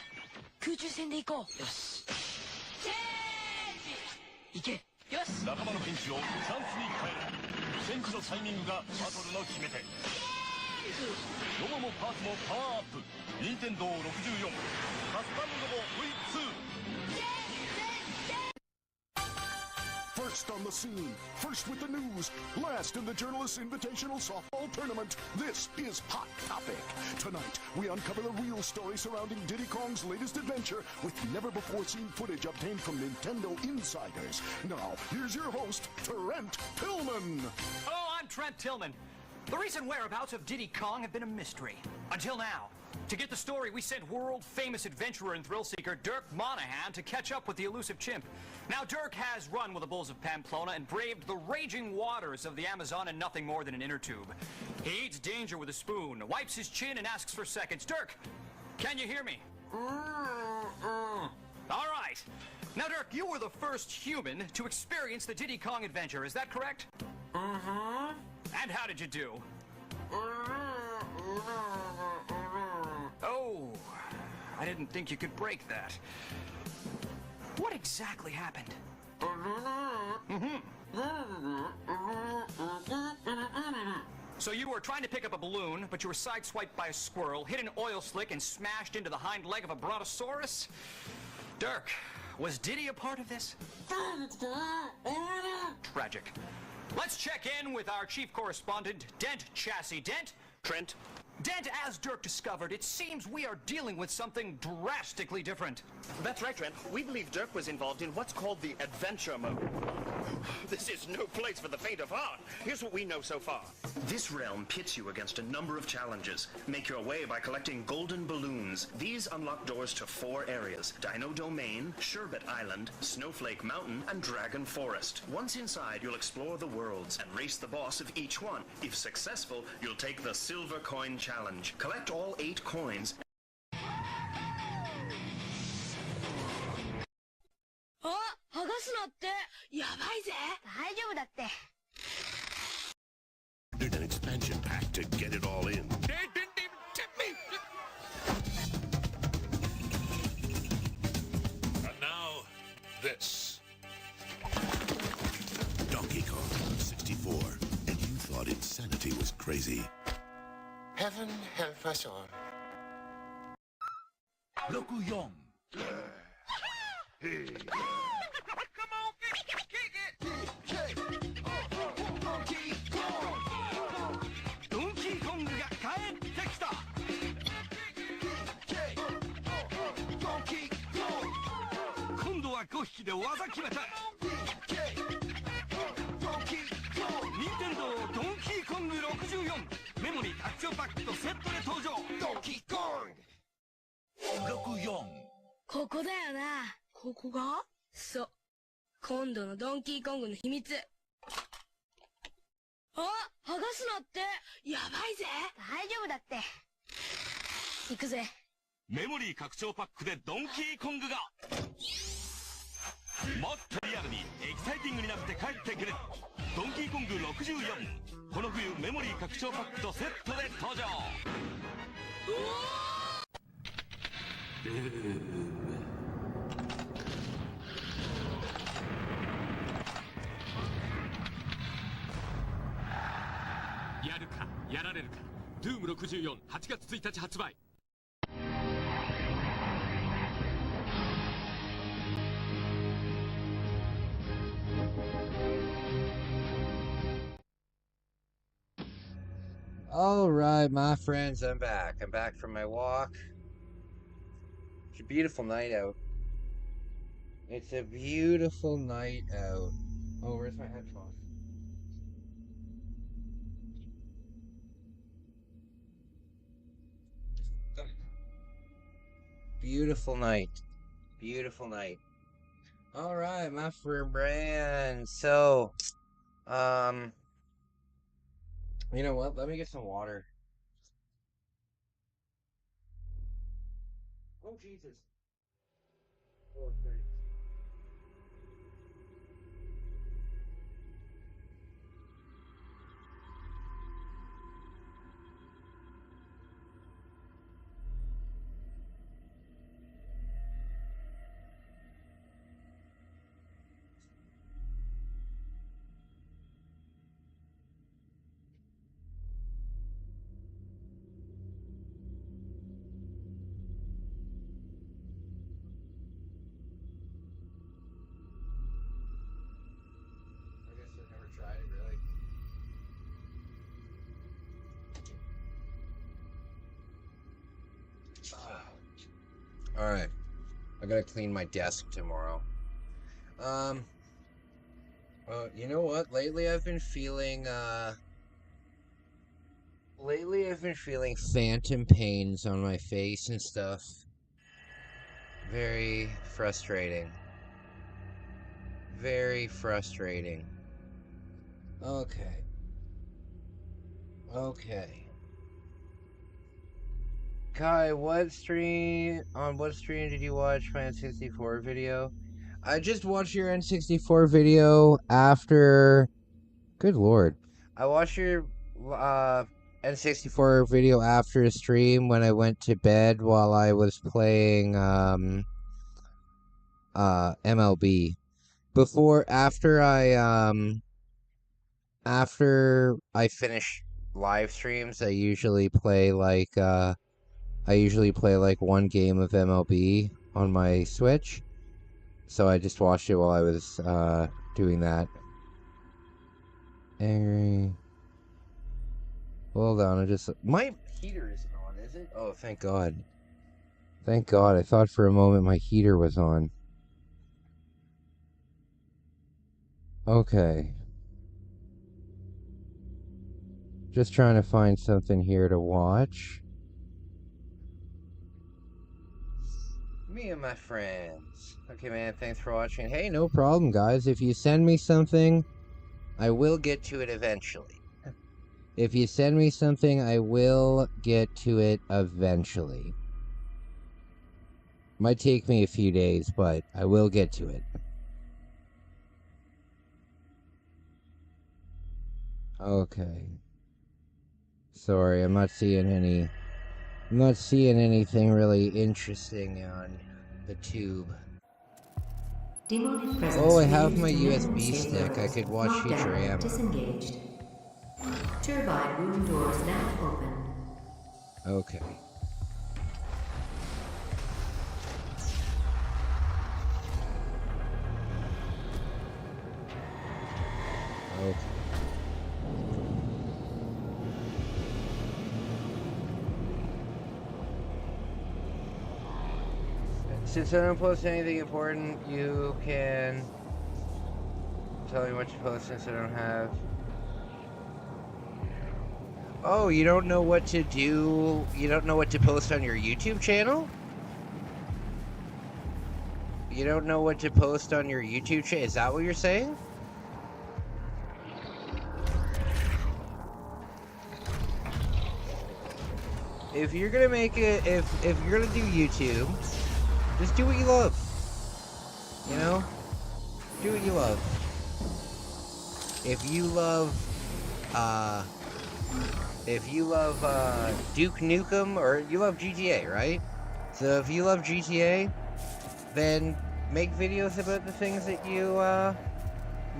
空中戦で行こう。よし行け。よし仲間のピンチをチャンスに変える。戦時のタイミングがバトルの決め手。ロボもパーツもパワーアップ。任天堂64カスタムロボ V2。 First on the scene, first with the news, last in the Journalists Invitational Softball Tournament. This is Hot Topic. Tonight, we uncover the real story surrounding Diddy Kong's latest adventure with never-before-seen footage obtained from Nintendo insiders. Now, here's your host, Trent Tillman. Hello, I'm Trent Tillman. The recent whereabouts of Diddy Kong have been a mystery. Until now. To get the story, we sent world-famous adventurer and thrill-seeker Dirk Monahan to catch up with the elusive chimp. Now, Dirk has run with the bulls of Pamplona and braved the raging waters of the Amazon in nothing more than an inner tube. He eats danger with a spoon, wipes his chin, and asks for seconds. Dirk, can you hear me? All right. Now, Dirk, you were the first human to experience the Diddy Kong adventure. Is that correct? Mm-hmm. And how did you do? Oh, I didn't think you could break that. What exactly happened? So you were trying to pick up a balloon, but you were sideswiped by a squirrel, hit an oil slick, and smashed into the hind leg of a brontosaurus? Dirk, was Diddy a part of this? Tragic. Let's check in with our chief correspondent, Dent Chassis. Dent? Trent? Dent, as Dirk discovered, it seems we are dealing with something drastically different. That's right, Trent. We believe Dirk was involved in what's called the adventure mode. This is no place for the faint of heart. Here's what we know so far. This realm pits you against a number of challenges. Make your way by collecting golden balloons. These unlock doors to 4 areas: Dino Domain, Sherbet Island, Snowflake Mountain, and Dragon Forest. Once inside, you'll explore the worlds and race the boss of each one. If successful, you'll take the Silver Coin Challenge. Collect all 8 coins. あ、剥がすなって。やばいぜ。大丈夫だって。An expansion pack to get it all in. They didn't even tip me! And now, this. Donkey Kong 64. And you thought insanity was crazy. Heaven help us all. 64. Hey. Donkey Kong が帰ってきた。今度は5匹で技決めた。任天堂ドンキーコング64メモリー拡張パックとセットで登場。ドンキーコング64。ここだよな。ここが？そう。今度のドンキーコングの秘密。あ、剥がすなって。やばいぜ。大丈夫だって。行くぜ。メモリー拡張パックでドンキーコングがもっとリアルにエキサイティングになって帰ってくる。ドンキーコング64、この冬メモリー拡張パックとセットで登場。やるかやられるか。 Doom64 8月1日発売。All right, my friends, I'm back. I'm back from my walk. It's a beautiful night out. It's a beautiful night out. Oh, where's my headphones? Beautiful night. Beautiful night. All right, my friend. So, you know what? Let me get some water. Oh, Jesus. Oh, thanks. Tried it, really. All right, I gotta clean my desk tomorrow. You know what? Lately I've been feeling phantom pains on my face and stuff. Very frustrating. Very frustrating. Okay. Kai, on what stream did you watch my N64 video? I just watched your N64 video after... Good lord. I watched your N64 video after a stream when I went to bed while I was playing MLB. After I finish live streams, I usually play like one game of MLB on my Switch. So I just watched it while I was doing that. Angry. Hold on, my heater isn't on, is it? Oh, thank God. Thank God. I thought for a moment my heater was on. Okay. Just trying to find something here to watch. Me and my friends. Okay, man, thanks for watching. Hey, no problem, guys. If you send me something, I will get to it eventually. If you send me something, I will get to it eventually. Might take me a few days, but I will get to it. Okay. Sorry, I'm not seeing anything really interesting on the tube. Oh, I have my USB stick. I could watch Futurama. Disengaged. Turbine room doors now open. Okay. Okay. Since I don't post anything important, you can tell me what you post since I don't have. Oh, you don't know what to do? You don't know what to post on your YouTube channel? You don't know what to post on your YouTube channel? Is that what you're saying? If you're gonna make it, if you're gonna do YouTube, just do what you love. You know? Do what you love. If you love Duke Nukem, or you love GTA, right? So if you love GTA, then make videos about the things that you,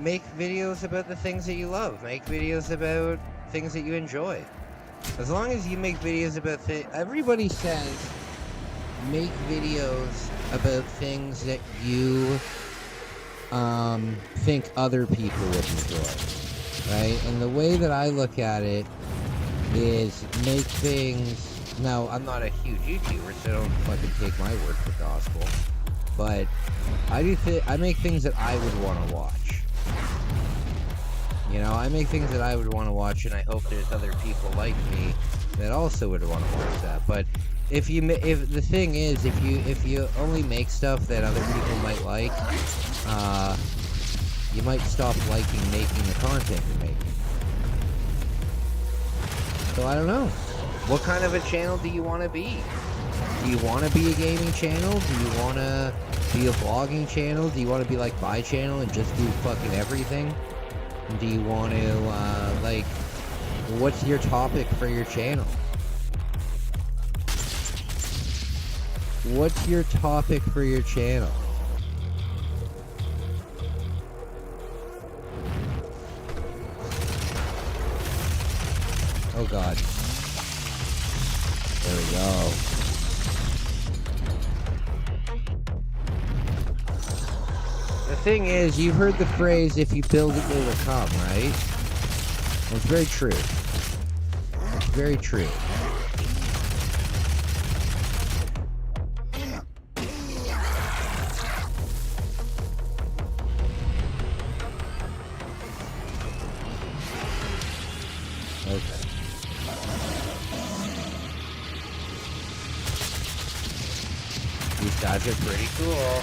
make videos about the things that you love. Make videos about things that you enjoy. As long as you make videos about everybody says make videos about things that you think other people would enjoy, right? And the way that I look at it is make things. Now, I'm not a huge YouTuber, so don't fucking take my word for gospel. But I make things that I would want to watch. You know, I make things that I would want to watch, and I hope there's other people like me that also would want to watch that. But if the thing is, if you only make stuff that other people might like, you might stop liking making the content you're making. So I don't know. What kind of a channel do you want to be? Do you want to be a gaming channel? Do you want to be a vlogging channel? Do you want to be like my channel and just do fucking everything? Do you want to, like, what's your topic for your channel? What's your topic for your channel? Oh God. There we go. The thing is, you've heard the phrase, if you build it, they will come, right? Well, it's very true. It's very true. Okay. These guys are pretty cool.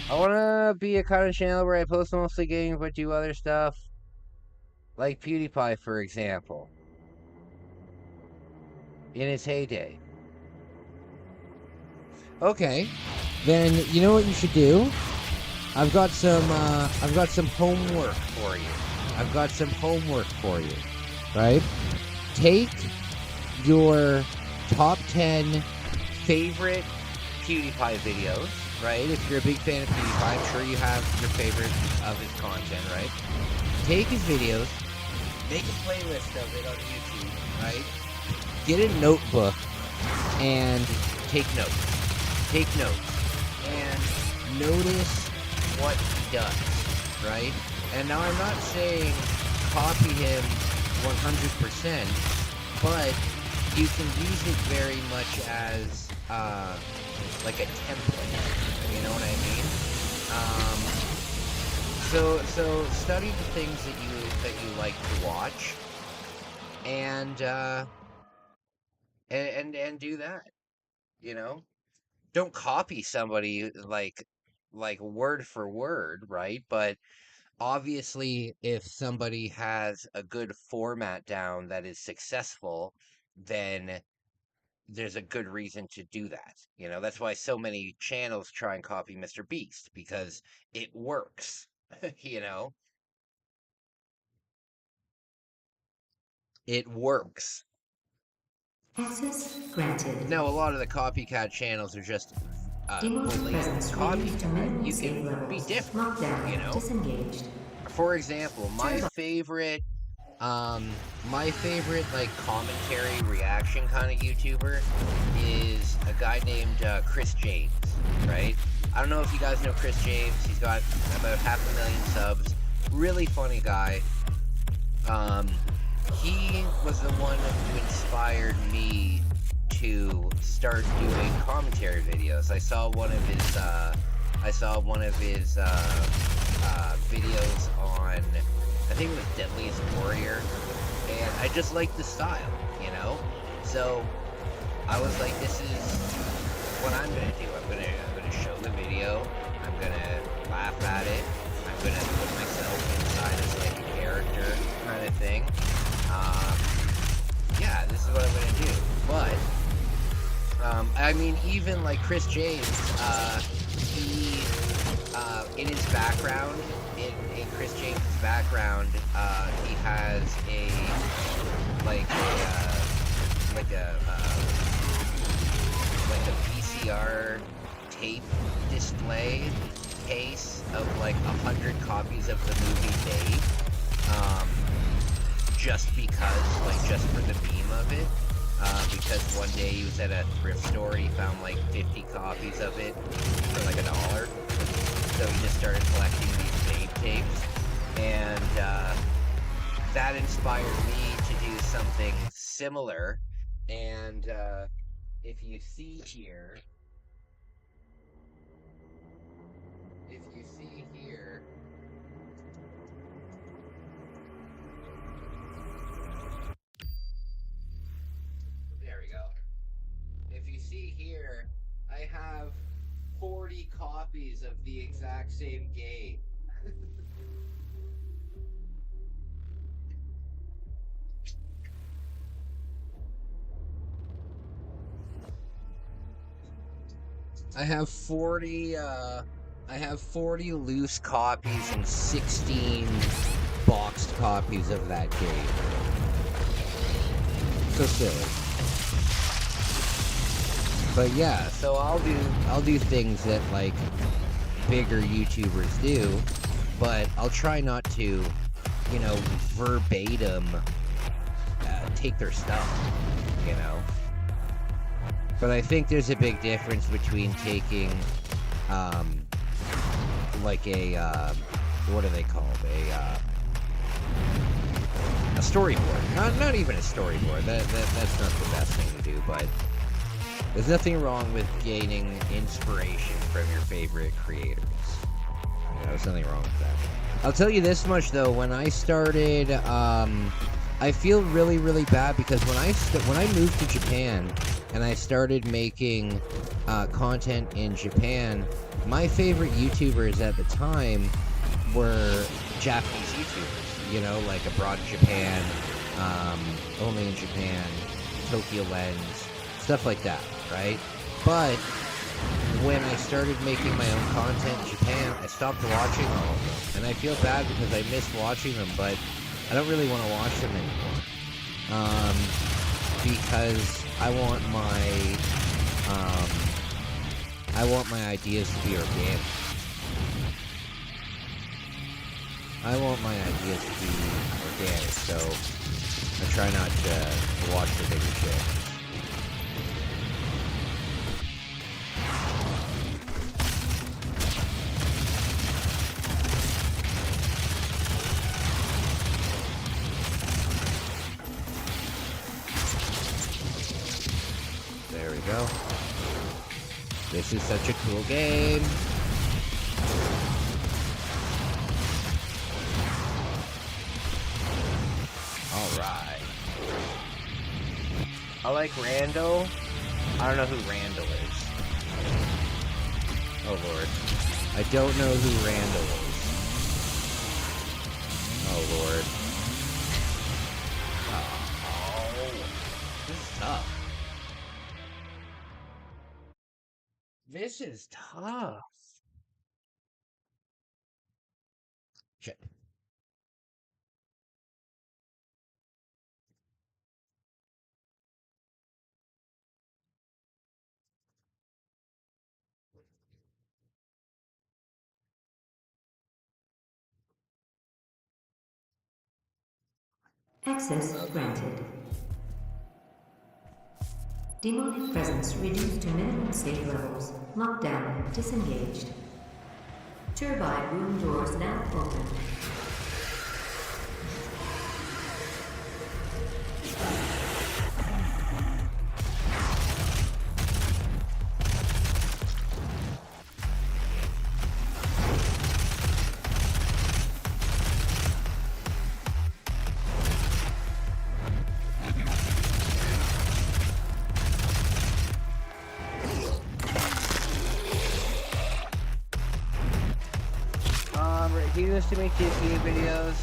I want to be a kind of channel where I post mostly gaming but do other stuff. Like PewDiePie, for example. In his heyday. Okay. Then, you know what you should do? I've got some homework for you. Right? take your top 10 favorite PewDiePie videos, right? If you're a big fan of PewDiePie, I'm sure you have your favorite of his content, right? Take his videos, make a playlist of it on YouTube, right? Get a notebook and take notes. Take notes. And notice what he does, right? And now I'm not saying copy him 100%, but you can use it very much as like a template. You know what I mean? So study the things that you like to watch, and do that. You know, don't copy somebody like word for word, right? But obviously, if somebody has a good format down that is successful, then there's a good reason to do that. You know, that's why so many channels try and copy Mr. Beast, because it works. You know, it works. Access granted. Now, a lot of the copycat channels are just blatant copycat. You can be different, Lockdown you know? disengaged. For example, my favorite like commentary reaction kind of YouTuber is a guy named Chris James, right? I don't know if you guys know Chris James. He's got about 500,000 subs. Really funny guy. He was the one who inspired me to start doing commentary videos. I saw one of his videos on, I think it was Deadliest Warrior, and I just liked the style, you know? So I was like, this is what I'm gonna do. I'm gonna show the video, I'm gonna laugh at it, I'm gonna put myself inside as like a character kind of thing. Yeah, this is what I'm gonna do. But I mean, even like Chris James, he in his background, in Chris James' background, he has a VCR tape display case of like 100 copies of the movie Babe, just for the meme of it. Because one day he was at a thrift store, he found like 50 copies of it for like $1. So he just started collecting these Babe tapes, and that inspired me to do something similar. And if you see here, there we go. If you see here, I have 40 copies of the exact same game. I have 40 loose copies and 16 boxed copies of that game. So silly. But yeah, so I'll do things that like bigger YouTubers do, but I'll try not to, you know, verbatim take their stuff, you know. But I think there's a big difference between taking like a what are they called, a storyboard. Not even a storyboard. That's not the best thing to do, but there's nothing wrong with gaining inspiration from your favorite creators. You know, there's nothing wrong with that. I'll tell you this much though, when I started, I feel really, really bad because when I moved to Japan and I started making content in Japan, my favorite YouTubers at the time were Japanese YouTubers. You know, like Abroad in Japan, Only in Japan, Tokyo Lens, stuff like that, right? But when I started making my own content in Japan, I stopped watching all of them. And I feel bad because I missed watching them, but I don't really want to watch them anymore. because I want my ideas to be organic. I want my ideas to be organic, so I try not to watch the bigger shit. There we go. This is such a cool game. Alright. I like Randall. I don't know who Randall is. Oh lord. I don't know who Randall is. Oh lord. Oh. This is tough. This is tough. Shit. Access granted. Demonic presence reduced to minimum safe levels. Lockdown disengaged. Turbine room doors now open. He used to make GTA videos.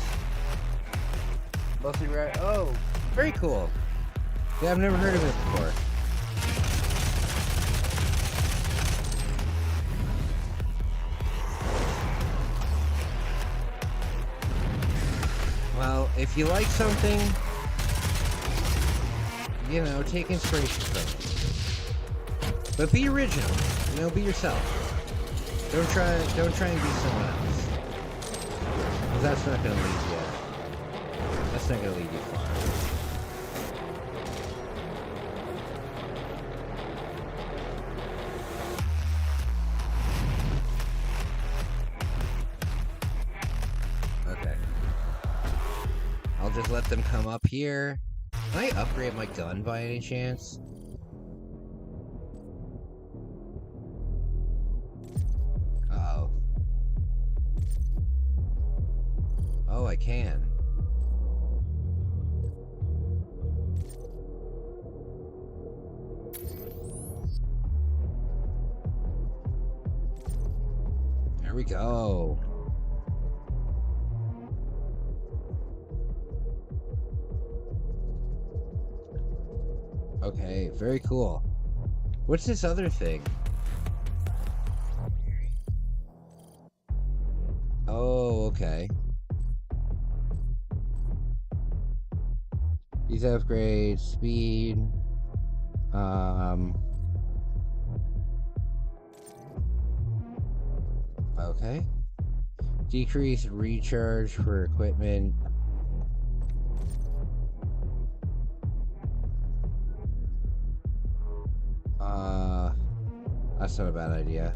Mostly right. Oh, very cool. Yeah, I've never heard of it before. Well, if you like something, you know, take inspiration from it. But be original. You know, be yourself. Don't try and be someone else. That's not gonna lead you. That's not gonna lead you far. Okay. I'll just let them come up here. Can I upgrade my gun by any chance? Uh-oh. Oh, I can. There we go. Okay, very cool. What's this other thing? Oh, okay. These upgrades, speed, okay. Decrease recharge for equipment. That's not a bad idea.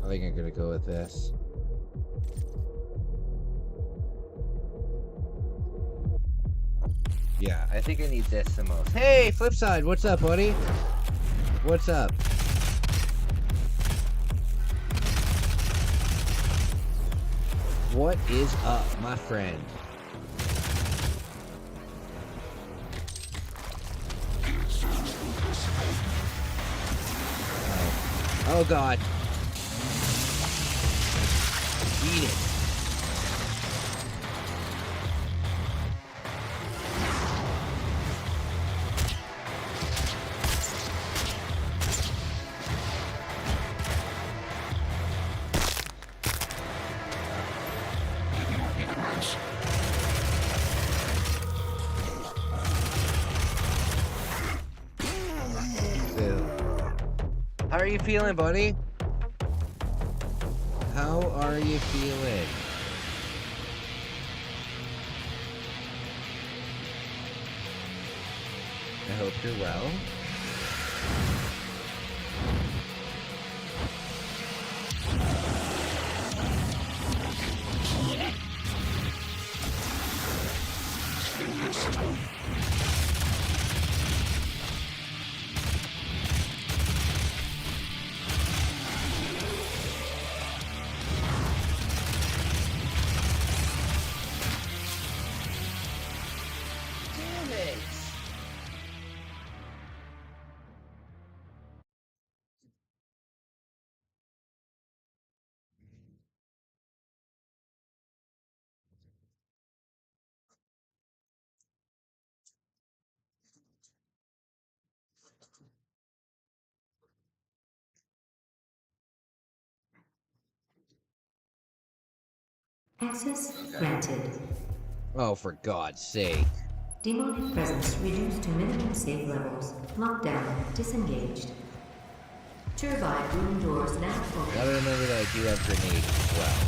I think I'm gonna go with this. yeah, I think I need this the most. Hey, Flipside, what's up, buddy? What's up? What is up, my friend? Oh God. Eat it. are you feeling, buddy? How are you feeling? I hope you're well. Damn it! Access granted. Oh, for God's sake. Demonic presence reduced to minimum safe levels. Lockdown disengaged. Turbine room doors now open. Gotta remember that I do have grenades as well.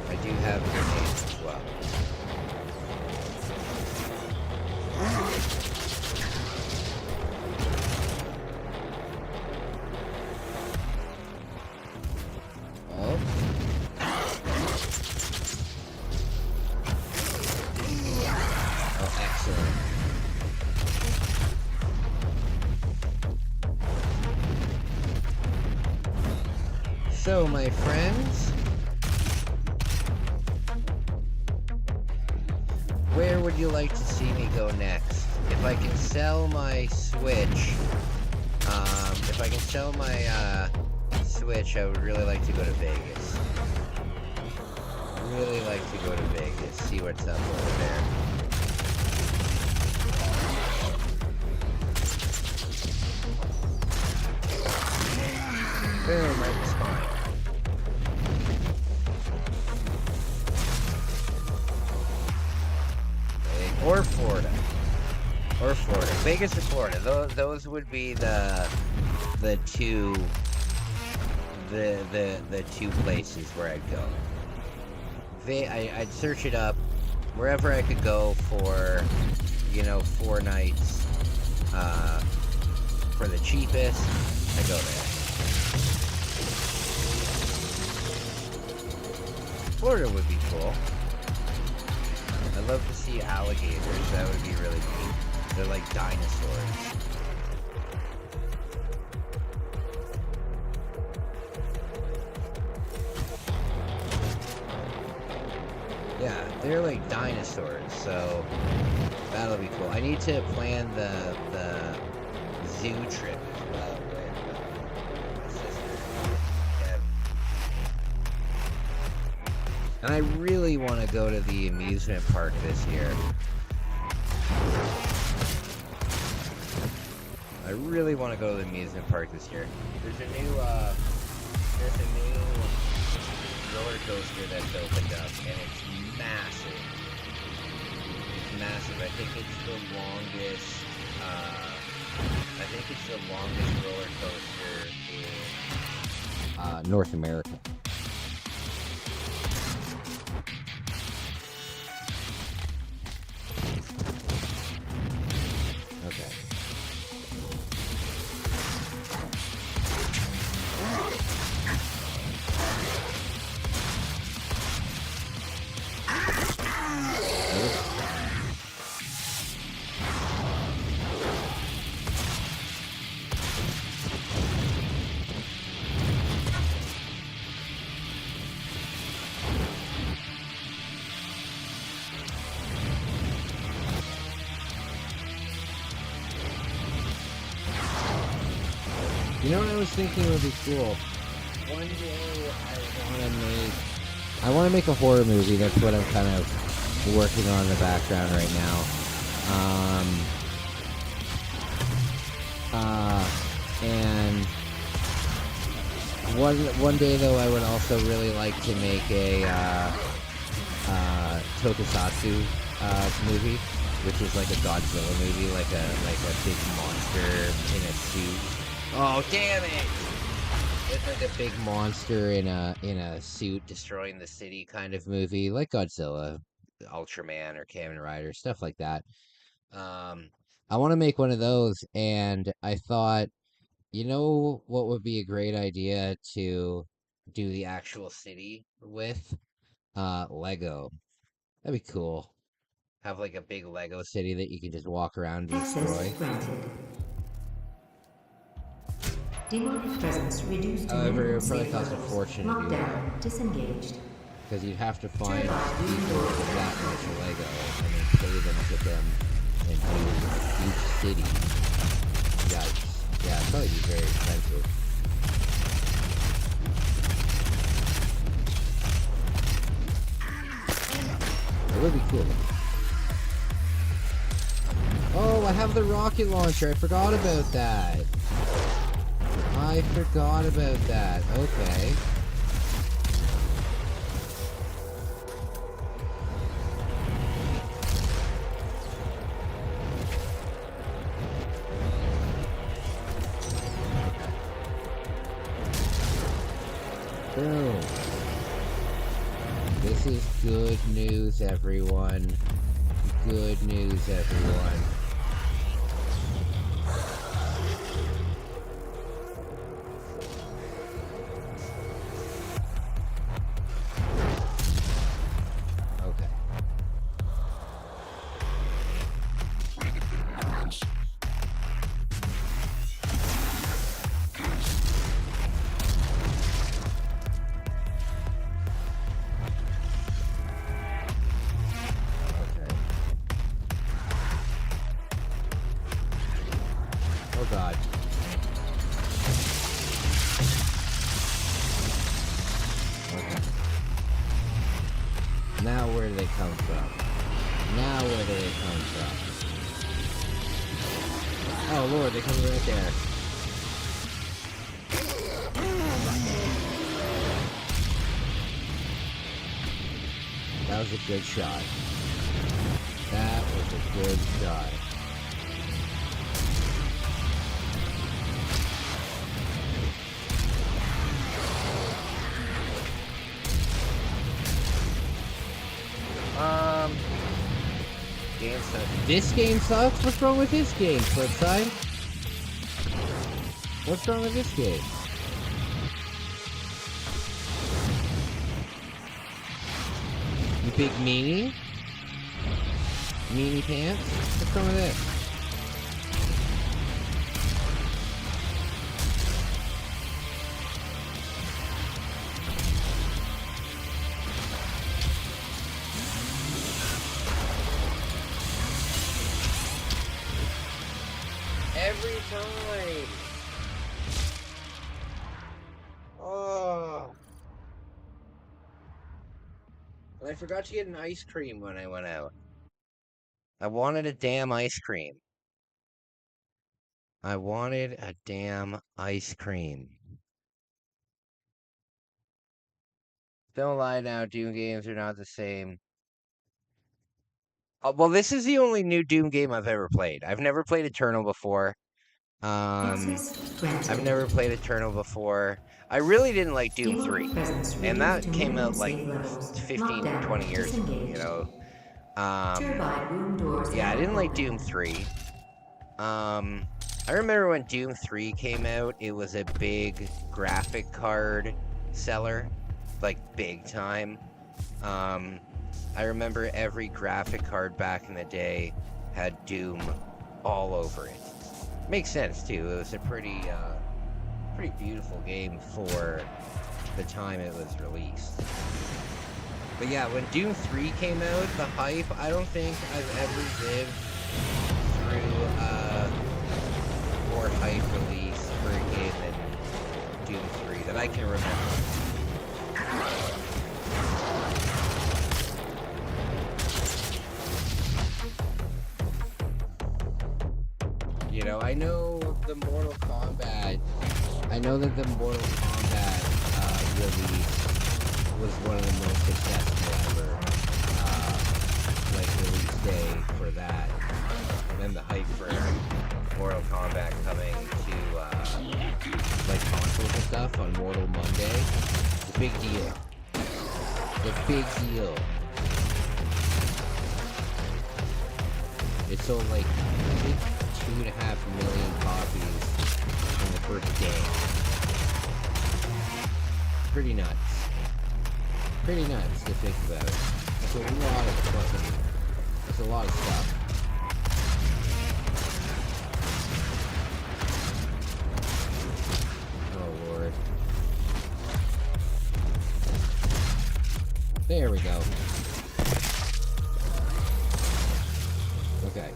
I do have grenades as well. Oh. Oh, excellent. So, my friends, where would you like to see me go next? If I can sell my Switch, Switch, I would really like to go to Vegas. Really like to go to Vegas, see what's up over there. Boom, right in the spine. Or Florida. Or Florida. Vegas or Florida. Those would be the two places where I'd go. I'd search it up wherever I could go for, 4 nights for the cheapest. I go there. Florida would be cool. I'd love to see alligators. That would be really neat. They're like dinosaurs. Yeah, they're like dinosaurs, so that'll be cool. I need to plan the zoo trip as well with my sister. Yeah. And I really want to go to the amusement park this year. I really want to go to the amusement park this year. There's a new roller coaster that's opened up, and it's massive. It's massive. I think it's the longest roller coaster in North America. Okay. You know what I was thinking would be cool? One day I want to make a horror movie. That's what I'm kind of working on in the background right now. And one day though, I would also really like to make a tokusatsu movie, which is like a Godzilla movie, like a big monster in a suit. Oh, damn it! It's like a big monster in a suit destroying the city kind of movie, like Godzilla, Ultraman, or Kamen Rider, stuff like that. I want to make one of those, and I thought, you know what would be a great idea to do the actual city with? Lego. That'd be cool. Have like a big Lego city that you can just walk around and destroy. Access granted. Demonic presence reduced to However, it minimum would probably safe cost a levels. fortune to do that. Lockdown disengaged. Because you'd have to find people Turbine with that much Lego and then pay them to come and do each city. Yikes. Yeah, it'd probably be very expensive. It would be cool. Oh, I have the rocket launcher. I forgot about that. I forgot about that. Okay. Boom. This is good news, everyone. Good news, everyone. Okay. Oh god. Okay. Now where do they come from? Now where do they come from? Oh lord, they're coming right there. That was a good shot. That was a good shot. Game sucks. This game sucks? What's wrong with this game, Flipside? What's wrong with this game? You big meanie? Meanie pants? What's wrong with this? Every time. Oh. And I forgot to get an ice cream when I went out. I wanted a damn ice cream. I wanted a damn ice cream. Don't lie now, Doom games are not the same. Well, this is the only new Doom game I've ever played. I've never played Eternal before. I've never played Eternal before. I really didn't like Doom 3. And that came out like 15, 20 years ago, you know. Yeah, I didn't like Doom 3. I remember when Doom 3 came out, it was a big graphic card seller. Like, big time. I remember every graphic card back in the day had Doom all over it. Makes sense, too. It was a pretty beautiful game for the time it was released. But yeah, when Doom 3 came out, the hype, I don't think I've ever lived through more hype release for a game than Doom 3 that I can remember. You know, I know the Mortal Kombat. I know that the Mortal Kombat release was one of the most successful ever. Like release day for that, and then the hype for Mortal Kombat coming to stuff on Mortal Monday. It's a big deal. It's a big deal. It sold like, I think, 2.5 million copies in the first day. Pretty nuts. Pretty nuts to think about it. That's a lot of fucking... That's a lot of stuff. Oh, Lord. There we go. Okay.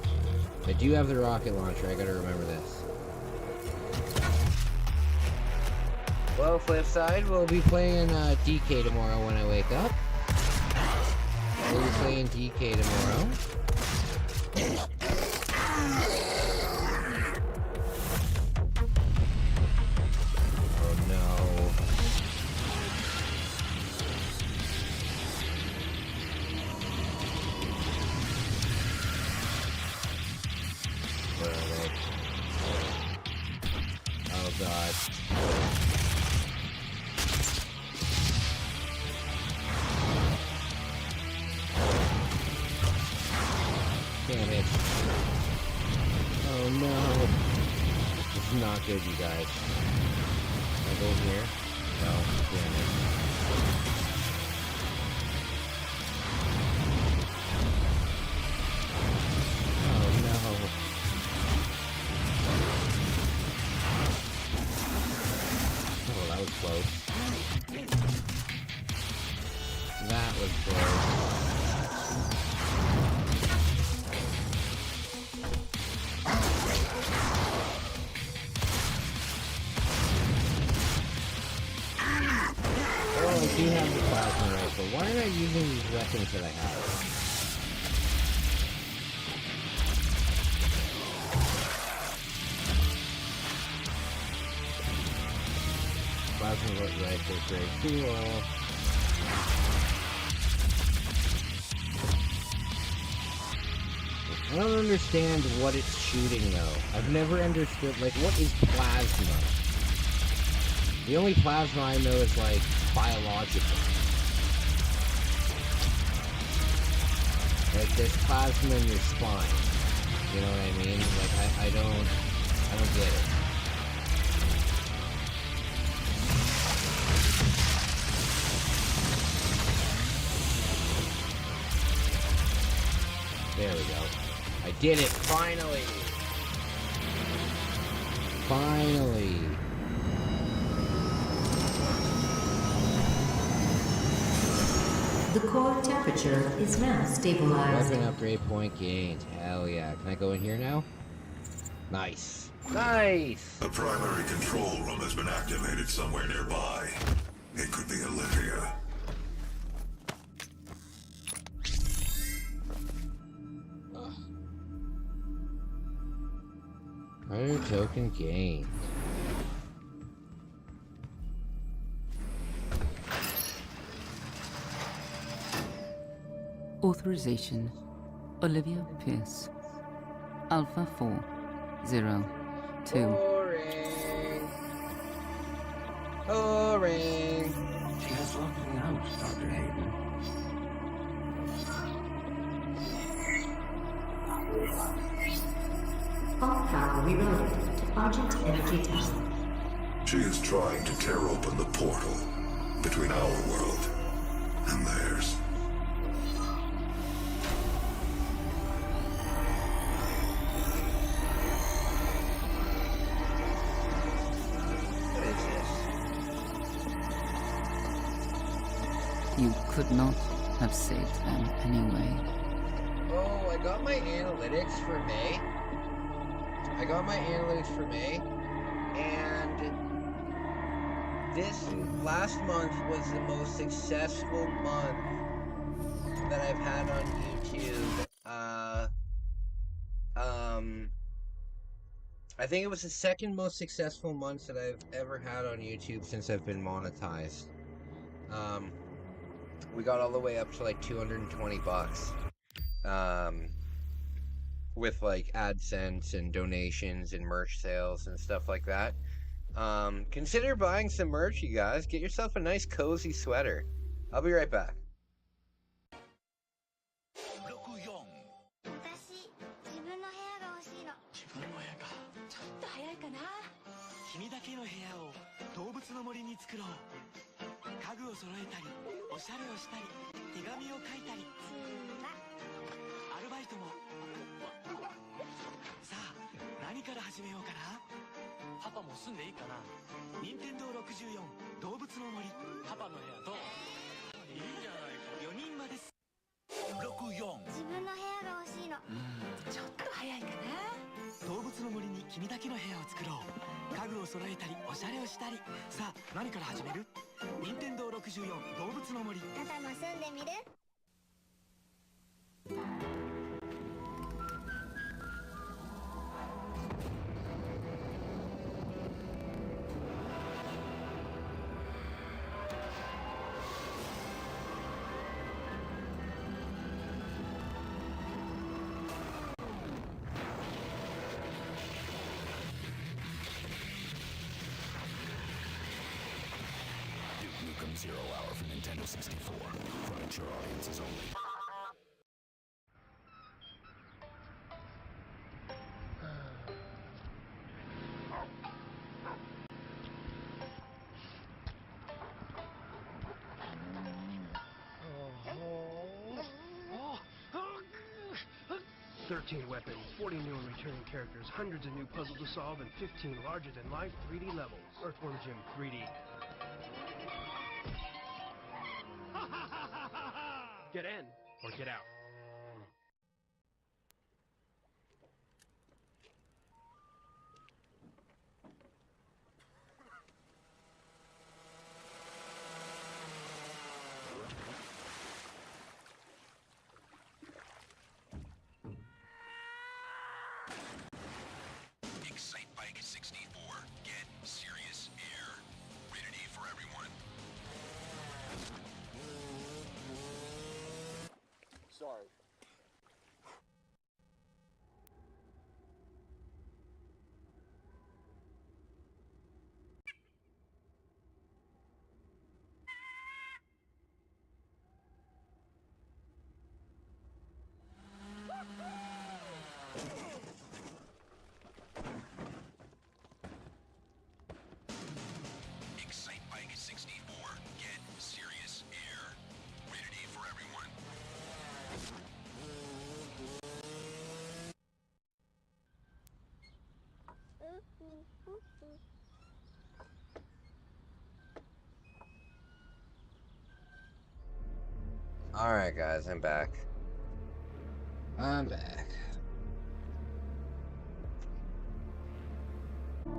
I do have the rocket launcher, I gotta remember this. Well, flip side, we'll be playing DK tomorrow when I wake up. We'll be playing DK tomorrow. Oh no. Where are they? Oh god. Damn it. Oh no. This is not good, you guys. Can I go in here? No, damn it. Oh no. Oh, that was close. That was close. I do have the plasma rifle. Why am I using these weapons that I have? Plasma rifle is very cool. I don't understand what it's shooting though. I've never understood, like, what is plasma? The only plasma I know is like biological. Like there's plasma in your spine. You know what I mean? Like I don't get it. There we go. I did it finally. Finally. The core temperature is now stabilized. Weapon upgrade point gained. Hell yeah. Can I go in here now? Nice. Nice! The primary control room has been activated somewhere nearby. It could be Olivia. Fire token gained. Authorization: Olivia Pierce. Alpha 402. Boring. She has locked me out, Dr. Hayden. All power rerouted to Argent Energy Tower. She is trying to tear open the portal between our world and theirs. You could not have saved them anyway. Oh, I got my analytics for May. And this last month was the most successful month that I've had on YouTube. I think it was the second most successful month that I've ever had on YouTube since I've been monetized. We got all the way up to like $220. With like AdSense and donations and merch sales and stuff like that. Consider buying some merch, you guys. Get yourself a nice cozy sweater. I'll be right back. 私自分の部屋が欲しいの。自分の部屋か。ちょっと早いかな。君だけの部屋を動物の森に作ろう。家具を揃えたり、おしゃれをしたり、手紙を書いたり。アルバイトも。さあ、何から始めようかな。パパも住んでいいかな。任天堂64動物の森。パパの部屋どう？いいじゃないか。4人まです。64。自分の部屋が欲しいの。ちょっと早いかな。動物の森に君だけの部屋を作ろう。家具を揃えたり、おしゃれをしたり。さあ、何から始める？任天堂64動物の森。パパも住んでみる？ Duke Nukem 0 Hour for Nintendo 64. For mature audiences only. Oh. 13 weapons, 40 new and returning characters, hundreds of new puzzles to solve, and 15 larger-than-life 3D levels. Earthworm Jim 3D. Get in, or get out. Excitebike 64. Get serious air. Rated E for everyone. Sorry. Excitebike 64. Get serious air. Rated E for everyone. Alright, guys, I'm back. I'm back. Okay.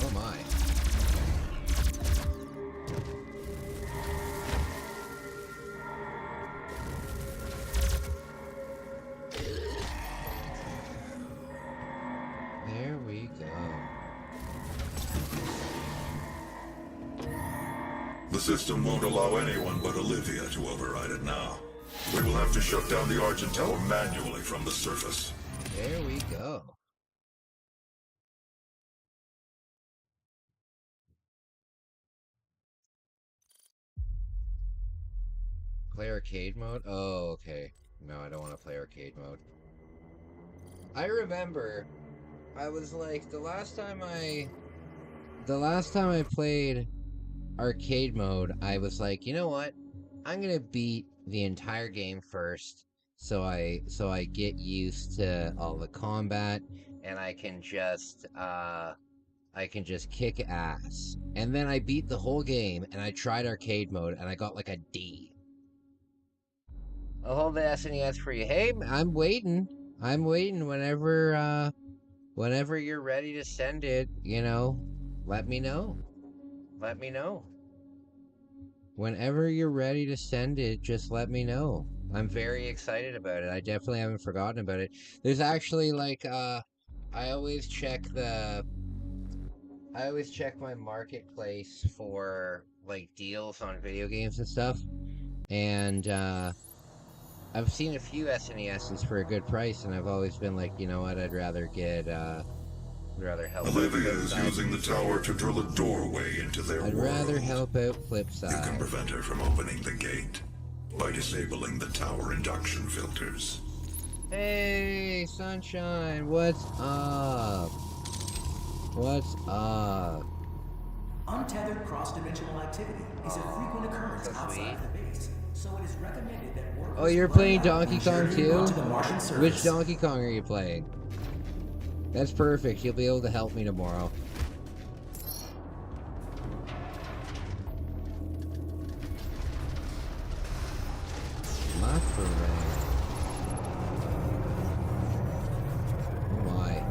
Oh my. There we go. The system won't allow anyone but Olivia to override it now. We will have to shut down the Argent Tower manually from the surface. There we go. Play arcade mode? Oh, okay. No, I don't want to play arcade mode. I remember I was like the last time I played arcade mode, I was like, you know what? I'm gonna beat the entire game first, so I get used to all the combat, and I can just kick ass. And then I beat the whole game, and I tried arcade mode, and I got like a D. I'll hold the SNES for you. Hey, I'm waiting. Whenever you're ready to send it, you know, let me know. let me know. Whenever you're ready to send it, just let me know. I'm very excited about it. I definitely haven't forgotten about it. There's actually like I always check my marketplace for like deals on video games and stuff. And I've seen a few SNESs for a good price, and I've always been like, you know what, I'd rather get, rather help Olivia out is Flipside. using the tower to drill a doorway into their I'd world. rather help out You Flipside. can prevent her from opening the gate by disabling the tower induction filters. Hey, Sunshine, what's up? What's up? Untethered cross-dimensional activity is a frequent occurrence outside of the base, so it is recommended that workers... Oh, you're playing Donkey Kong too? onto the Martian Which surface. Donkey Kong are you playing? That's perfect. You'll be able to help me tomorrow. My friend. Oh my.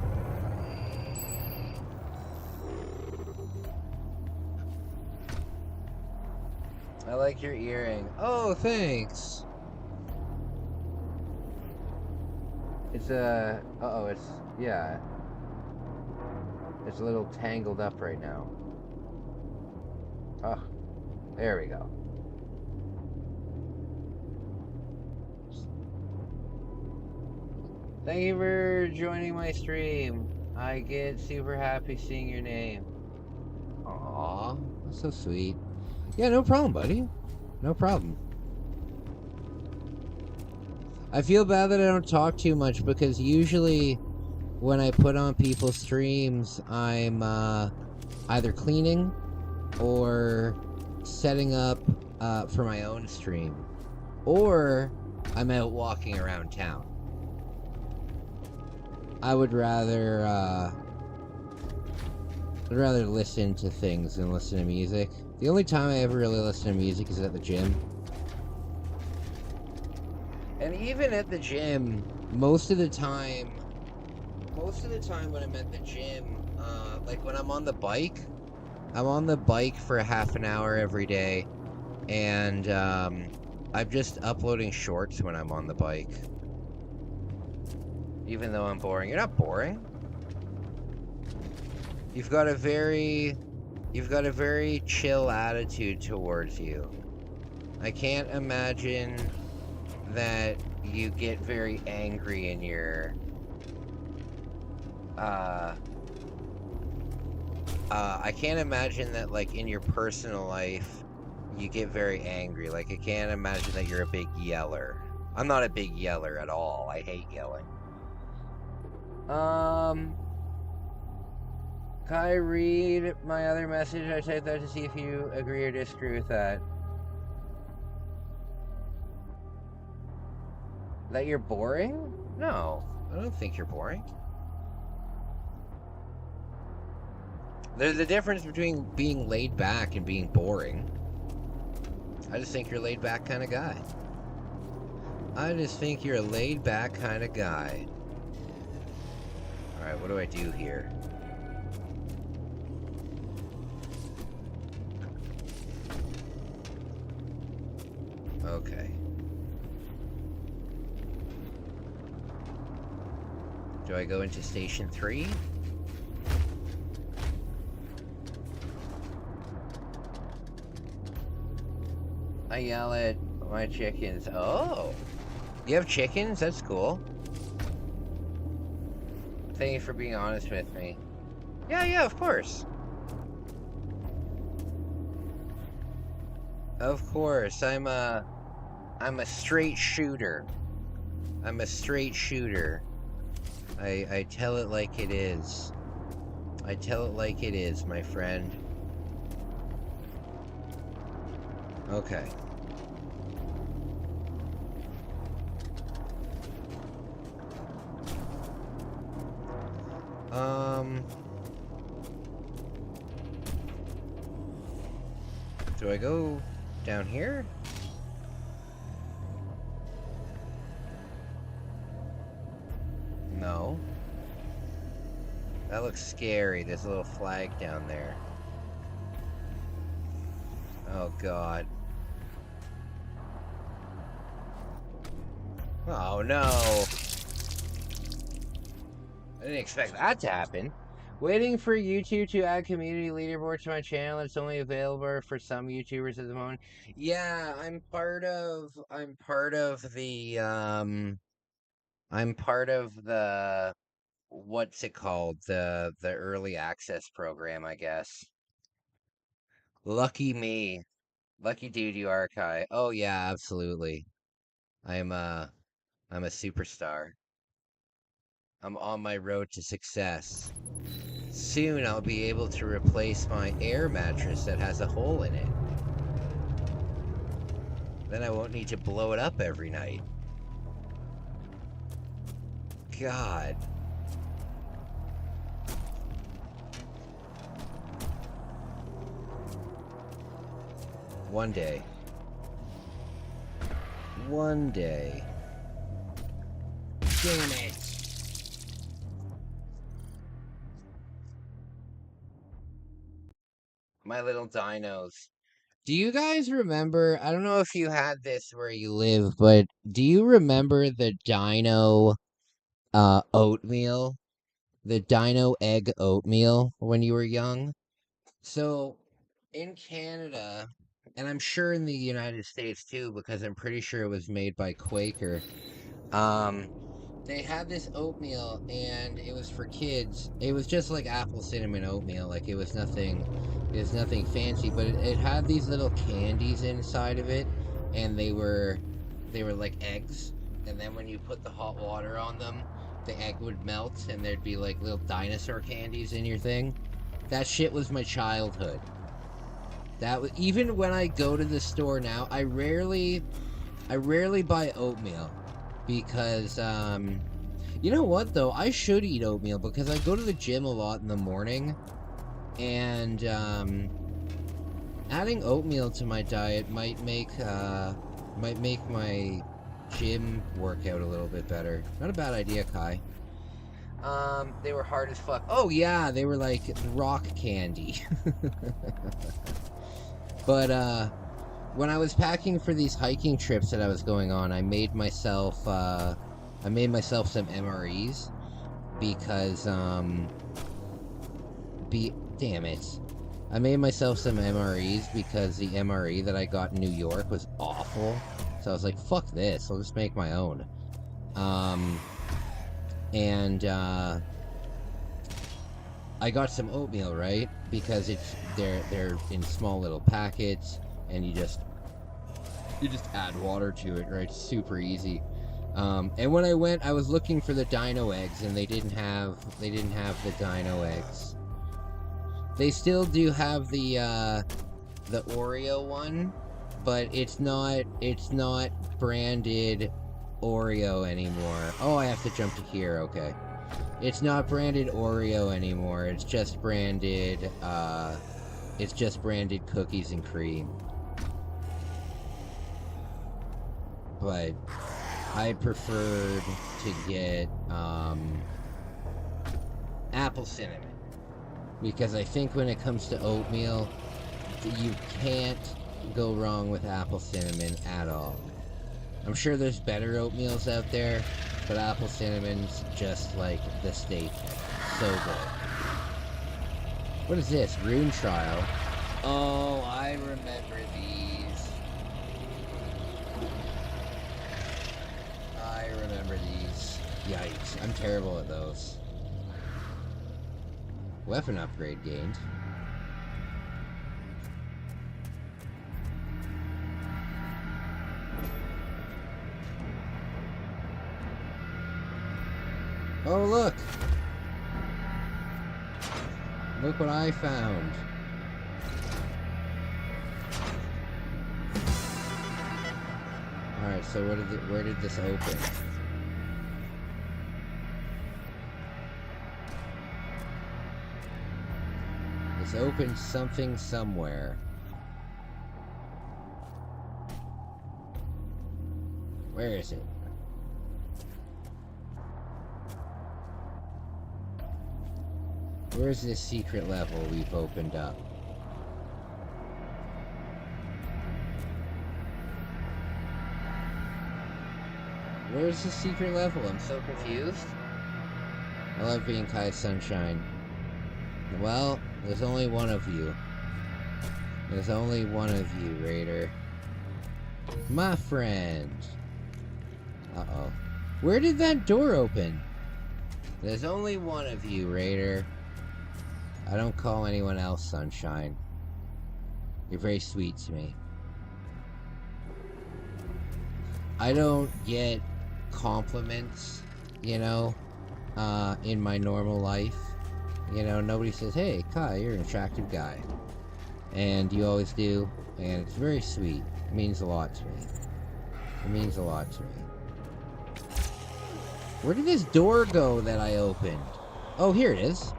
I like your earring. Oh, thanks. It's uh-oh, it's, yeah. It's a little tangled up right now. Oh, there we go. Thank you for joining my stream. I get super happy seeing your name. Aw, that's so sweet. Yeah, no problem, buddy. No problem. I feel bad that I don't talk too much because usually when I put on people's streams, I'm either cleaning or setting up for my own stream, or I'm out walking around town. I would rather I'd rather listen to things than listen to music. The only time I ever really listen to music is at the gym. And even at the gym, most of the time when I'm at the gym, like when I'm on the bike for a half an hour every day, and I'm just uploading shorts when I'm on the bike. Even though I'm boring. You're not boring. You've got a very chill attitude towards you. I can't imagine that you get very angry in your I can't imagine that, like, in your personal life you get very angry. Like, I can't imagine that you're a big yeller. I'm not a big yeller at all. I hate yelling. Can I read my other message I typed out to see if you agree or disagree with that? That you're boring? No, I don't think you're boring. There's a difference between being laid back and being boring. I just think you're a laid back kind of guy. I just think you're a laid back kind of guy. Alright, what do I do here? Okay. Do I go into Station 3? I yell at my chickens. Oh! You have chickens? That's cool. Thank you for being honest with me. Yeah, of course. Of course, I'm a straight shooter. I'm a straight shooter. I tell it like it is. I tell it like it is, my friend. Okay. Do I go down here? No. That looks scary. There's a little flag down there. Oh, God. Oh, no. I didn't expect that to happen. Waiting for YouTube to add community leaderboard to my channel. It's only available for some YouTubers at the moment. Yeah, I'm part of the what's it called? The early access program, I guess. Lucky me. Lucky dude you are, Kai. Oh yeah, absolutely. I'm a superstar. I'm on my road to success. Soon I'll be able to replace my air mattress that has a hole in it. Then I won't need to blow it up every night. God. One day. One day. Damn it. My little dinos. Do you guys remember? I don't know if you had this where you live, but do you remember the dino oatmeal? The dino egg oatmeal when you were young? So in Canada, and I'm sure in the United States too, because I'm pretty sure it was made by Quaker. They had this oatmeal and it was for kids. It was just like apple cinnamon oatmeal, like it was nothing fancy, but it had these little candies inside of it, and they were like eggs, and then when you put the hot water on them, the egg would melt and there'd be like little dinosaur candies in your thing. That shit was my childhood. That was, even when I go to the store now, I rarely buy oatmeal because you know what though, I should eat oatmeal because I go to the gym a lot in the morning, and adding oatmeal to my diet might make my gym workout a little bit better. Not a bad idea, Kai. They were hard as fuck. Oh yeah, they were like rock candy. But when I was packing for these hiking trips that I was going on, I made myself some MREs because damn it. I made myself some MREs because the MRE that I got in New York was awful. So I was like, fuck this, I'll just make my own. I got some oatmeal, right? Because they're in small little packets, and you just add water to it, right? Super easy. And when I went, I was looking for the dino eggs, and they didn't have the dino eggs. They still do have the Oreo one, but it's not branded Oreo anymore. Oh, I have to jump to here. Okay. It's not branded Oreo anymore. It's just branded cookies and cream. But I preferred to get apple cinnamon, because I think when it comes to oatmeal, you can't go wrong with apple cinnamon at all. I'm sure there's better oatmeals out there, but apple cinnamon's just like the staple. So good. What is this? Rune Trial. Oh, I remember these. I remember these. Yikes. I'm terrible at those. Weapon upgrade gained. Oh, look! Look what I found. Alright, so where did this open? This opened something somewhere. Where is it? Where's this secret level we've opened up? Where's the secret level? I'm so confused. I love being Kai Sunshine. Well, there's only one of you. There's only one of you, Raider. My friend. Uh-oh. Where did that door open? There's only one of you, Raider. I don't call anyone else Sunshine. You're very sweet to me. I don't get compliments, you know, in my normal life. You know, nobody says, hey, Kai, you're an attractive guy. And you always do, and it's very sweet. It means a lot to me. It means a lot to me. Where did this door go that I opened? Oh, here it is.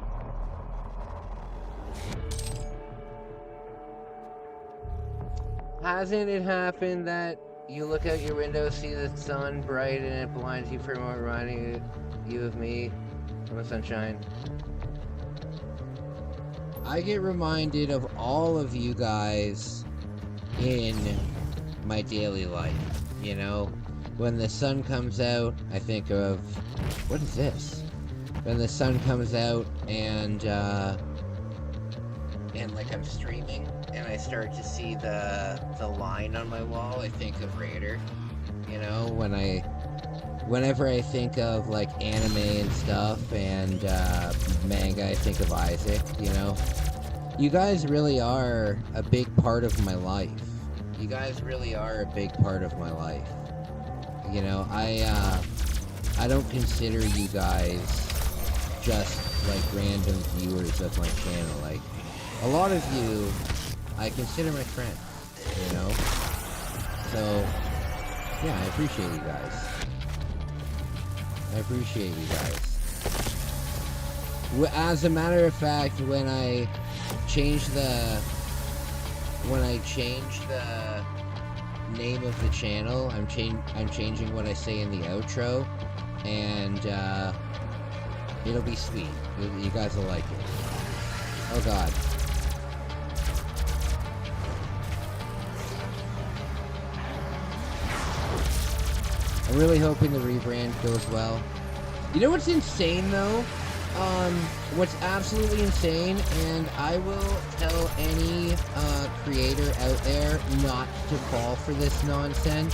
Hasn't it happened that you look out your window, see the sun bright, and it blinds you for a moment, reminding you of me from the sunshine? I get reminded of all of you guys in my daily life, you know? When the sun comes out, I think of... What is this? When the sun comes out and like I'm streaming and I start to see the line on my wall, I think of Raider. You know, whenever I think of like anime and stuff and manga, I think of Isaac, you know. You guys really are a big part of my life. You guys really are a big part of my life. You know, I don't consider you guys just like random viewers of my channel. Like, a lot of you, I consider my friends, you know? So, yeah, I appreciate you guys. I appreciate you guys. As a matter of fact, when I changed the name of the channel, I'm changing what I say in the outro, and it'll be sweet. You guys will like it. Oh god. I'm really hoping the rebrand goes well. You know what's insane though? What's absolutely insane, and I will tell any creator out there not to fall for this nonsense.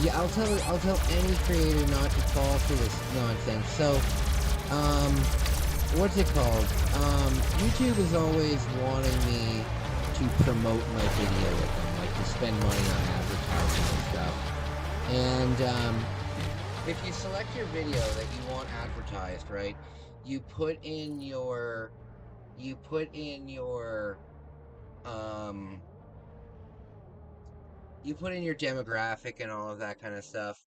Yeah, I'll tell any creator not to fall for this nonsense. So, what's it called? YouTube is always wanting me to promote my video with them, like to spend money on advertising and stuff. And if you select your video that you want advertised, right? You put in your demographic and all of that kind of stuff.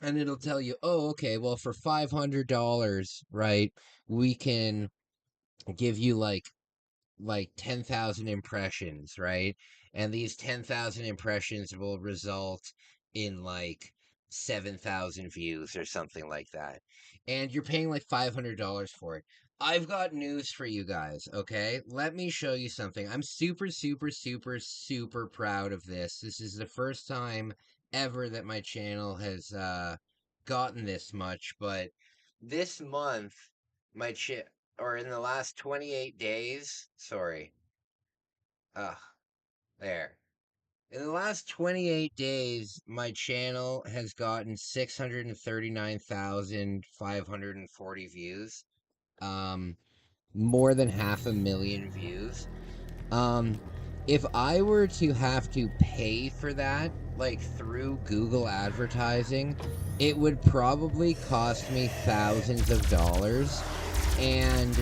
And it'll tell you, oh, okay, well, for $500, right, we can give you like 10,000 impressions, right? And these 10,000 impressions will result in like 7,000 views or something like that. And you're paying like $500 for it. I've got news for you guys, okay? Let me show you something. I'm super, super, super, super proud of this. This is the first time ever that my channel has gotten this much, but this month, or in the last 28 days, sorry. There. In the last 28 days, my channel has gotten 639,540 views. More than 500,000 views. If I were to have to pay for that, like through Google advertising, it would probably cost me thousands of dollars. And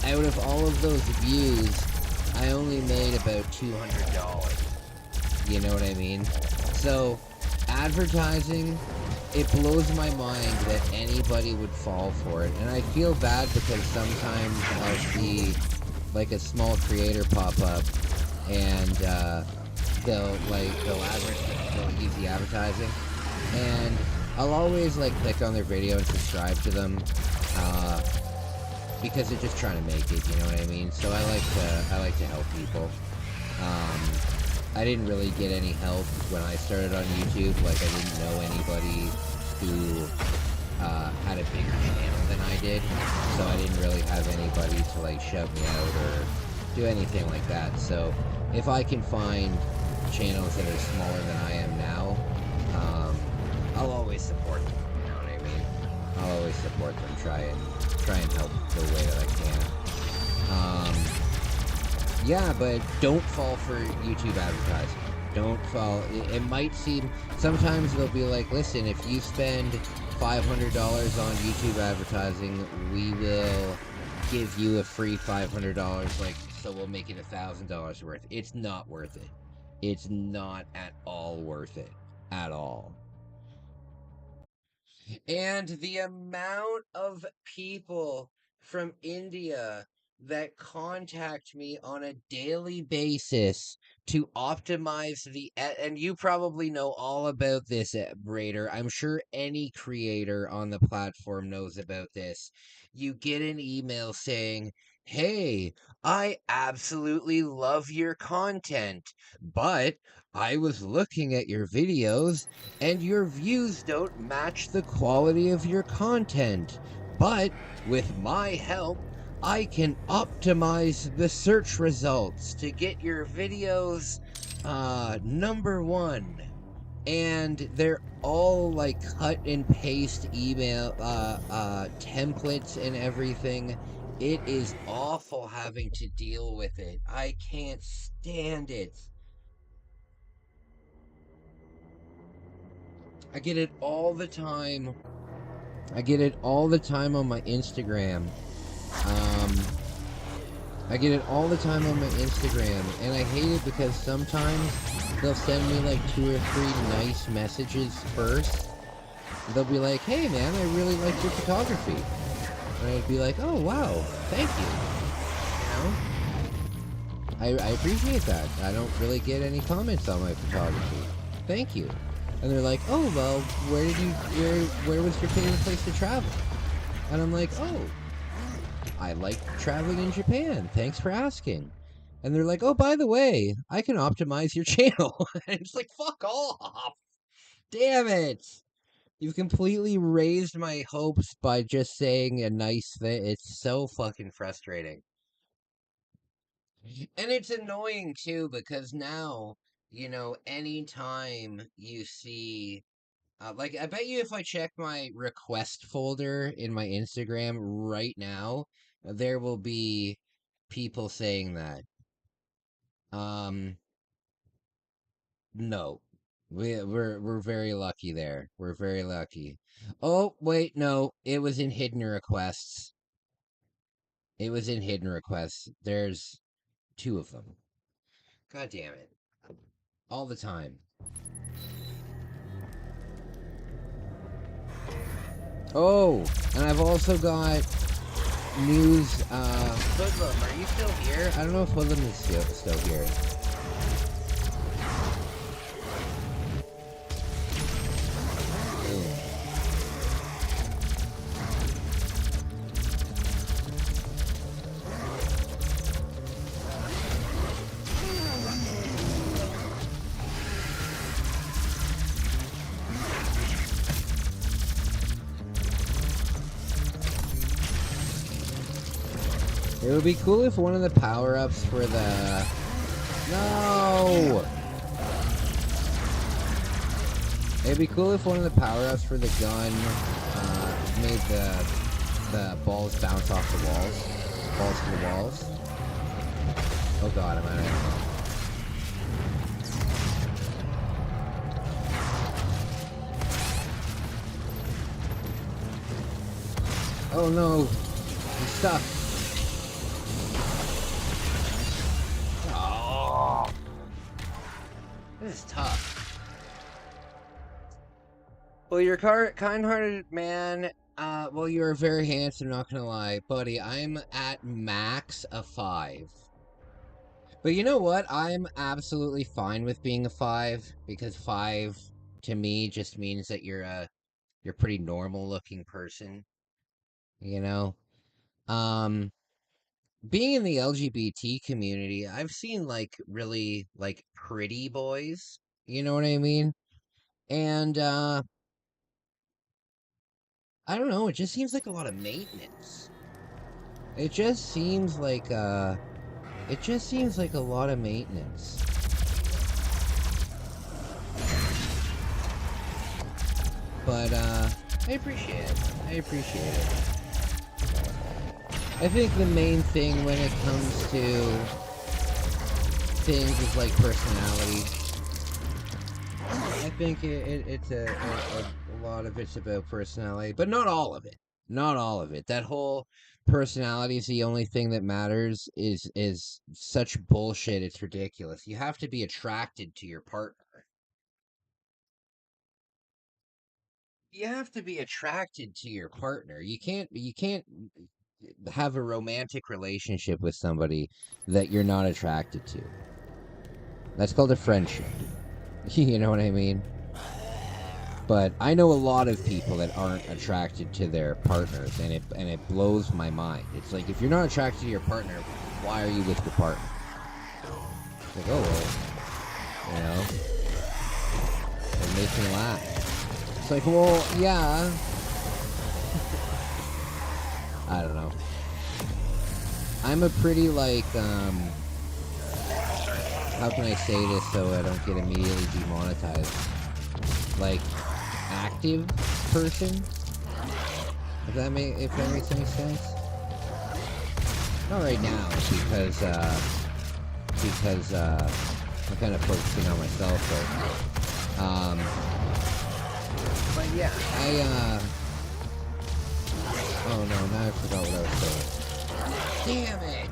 out of all of those views, I only made about $200. You know what I mean? So, advertising, it blows my mind that anybody would fall for it. And I feel bad because sometimes I'll see like a small creator pop up and they'll use the advertising. And I'll always like click on their video and subscribe to them. Because they're just trying to make it, you know what I mean? So I like to help people. I didn't really get any help when I started on YouTube. Like, I didn't know anybody who had had a bigger channel than I did, so I didn't really have anybody to like shout me out or do anything like that. So if I can find channels that are smaller than I am now, I'll always support them. You know what I mean? I'll always support them. Try and help the way that I can. Yeah, but don't fall for YouTube advertising. Don't fall. It might seem, sometimes they'll be like, listen, if you spend $500 on YouTube advertising, we will give you a free $500, like, so we'll make it $1,000 worth. It's not worth it. It's not at all worth it. At all. And the amount of people from India that contact me on a daily basis to optimize and you probably know all about this, Raider. I'm sure any creator on the platform knows about this. You get an email saying, hey, I absolutely love your content, but I was looking at your videos and your views don't match the quality of your content. But with my help, I can optimize the search results to get your videos #1. And they're all like cut and paste email templates and everything. It is awful having to deal with it. I can't stand it. I get it all the time. I get it all the time on my Instagram. I get it all the time on my Instagram, and I hate it because sometimes they'll send me like 2 or 3 nice messages first. They'll be like, hey man, I really like your photography. And I'd be like, oh wow, thank you. You know? I appreciate that. I don't really get any comments on my photography. Thank you. And they're like, oh, well, where was your favorite place to travel? And I'm like, oh, I like traveling in Japan. Thanks for asking. And they're like, oh, by the way, I can optimize your channel. And it's like, fuck off. Damn it. You've completely raised my hopes by just saying a nice thing. It's so fucking frustrating. And it's annoying, too, because now, you know, anytime you see... like, I bet you if I check my request folder in my Instagram right now, there will be people saying that. No. We're very lucky there. We're very lucky. Oh, wait, no. It was in hidden requests. It was in hidden requests. There's 2 of them. God damn it. All the time. Oh, and I've also got news. Hoodlum, are you still here? I don't know if Hoodlum is still here. It would be cool if one of the power-ups for the... No! It'd be cool if one of the power-ups for the gun made the balls bounce off the walls. Balls to the walls. Oh god, I'm out of ammo. Oh no! I'm stuck! This is tough. Well, you're kind-hearted man. Well, you're very handsome, not gonna lie. Buddy, I'm at max a 5. But you know what? I'm absolutely fine with being a 5, because 5, to me, just means that you're a pretty normal-looking person. You know? Being in the LGBT community, I've seen, like, really, like, pretty boys. You know what I mean? And, I don't know, it just seems like a lot of maintenance. It just seems like a lot of maintenance. But I appreciate it. I appreciate it. I think the main thing when it comes to things is like personality. I think it's a lot of it's about personality, but not all of it. Not all of it. That whole personality is the only thing that matters is such bullshit. It's ridiculous. You have to be attracted to your partner. You have to be attracted to your partner. You can't have a romantic relationship with somebody that you're not attracted to. That's called a friendship. You know what I mean? But I know a lot of people that aren't attracted to their partners, and it blows my mind. It's like, if you're not attracted to your partner, why are you with your partner? It's like, oh well, you know, it makes me laugh. It's like, well, yeah. I don't know. I'm a pretty, like, how can I say this so I don't get immediately demonetized? Like, active person? If that makes any sense? Not right now, because I'm kind of focusing on myself right now. But yeah, oh no, now I forgot what I was saying. Damn it!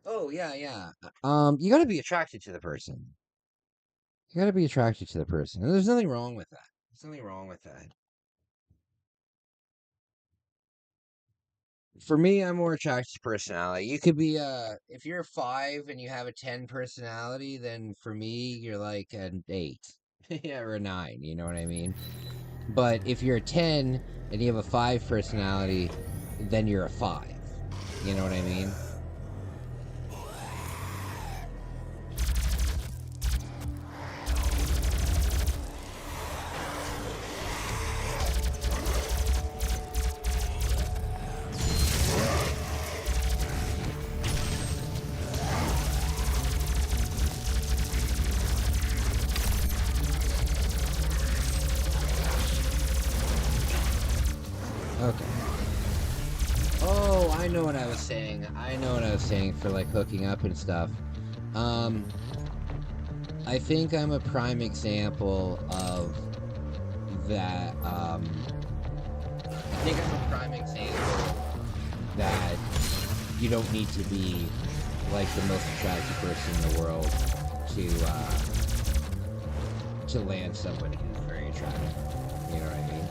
Oh, yeah. You gotta be attracted to the person. You gotta be attracted to the person. And there's nothing wrong with that. There's nothing wrong with that. For me, I'm more attracted to personality. You could be if you're a 5 and you have a 10 personality, then for me, you're like an 8. Yeah, or a 9, you know what I mean? But if you're a 10 and you have a 5 personality, then you're a 5. You know what I mean? Okay. Oh, I know what I was saying. I know what I was saying for like hooking up and stuff. I think I'm a prime example of that. I think I'm a prime example that you don't need to be like the most attractive person in the world to land somebody who's very attractive. You know what I mean?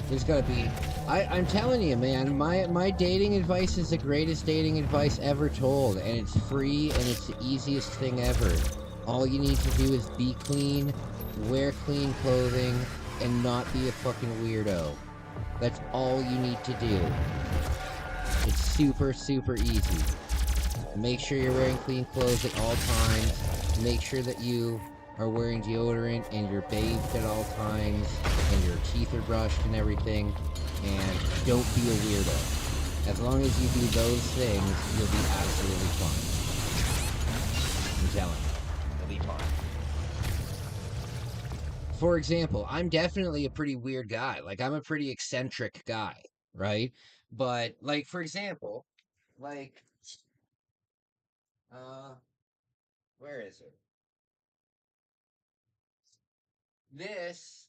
There's gotta be. I'm telling you, man. My dating advice is the greatest dating advice ever told, and it's free and it's the easiest thing ever. All you need to do is be clean, wear clean clothing, and not be a fucking weirdo. That's all you need to do. It's super, super easy. Make sure you're wearing clean clothes at all times. Make sure that you are wearing deodorant and you're bathed at all times and your teeth are brushed and everything. And don't be a weirdo. As long as you do those things, you'll be absolutely fine. I'm telling you, you'll be fine. For example, I'm definitely a pretty weird guy. Like, I'm a pretty eccentric guy, right? But, like, for example, like, where is it? This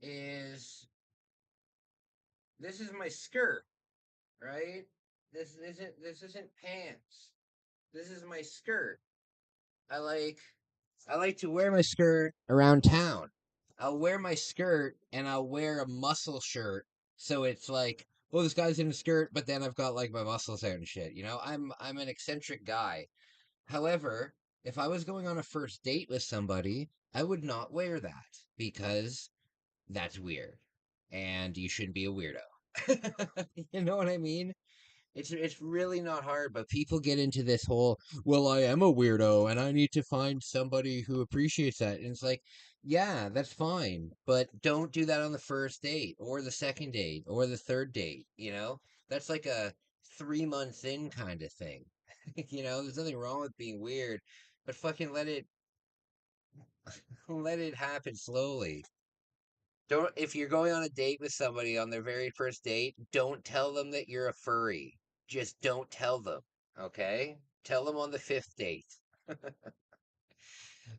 is this is my skirt, right? This isn't pants. This is my skirt. I like to wear my skirt around town. I'll wear my skirt and I'll wear a muscle shirt, so it's like, well, this guy's in a skirt, but then I've got like my muscles out and shit. You know, I'm an eccentric guy. However, if I was going on a first date with somebody, I would not wear that because that's weird, and you shouldn't be a weirdo. You know what I mean? It's really not hard, but people get into this whole, well, I am a weirdo and I need to find somebody who appreciates that. And it's like, yeah, that's fine, but don't do that on the first date or the second date or the third date, you know? That's like a 3 months in kind of thing. You know, there's nothing wrong with being weird, but fucking let it happen slowly. Don't if you're going on a date with somebody on their very first date, don't tell them that you're a furry. Just don't tell them, okay? Tell them on the fifth date.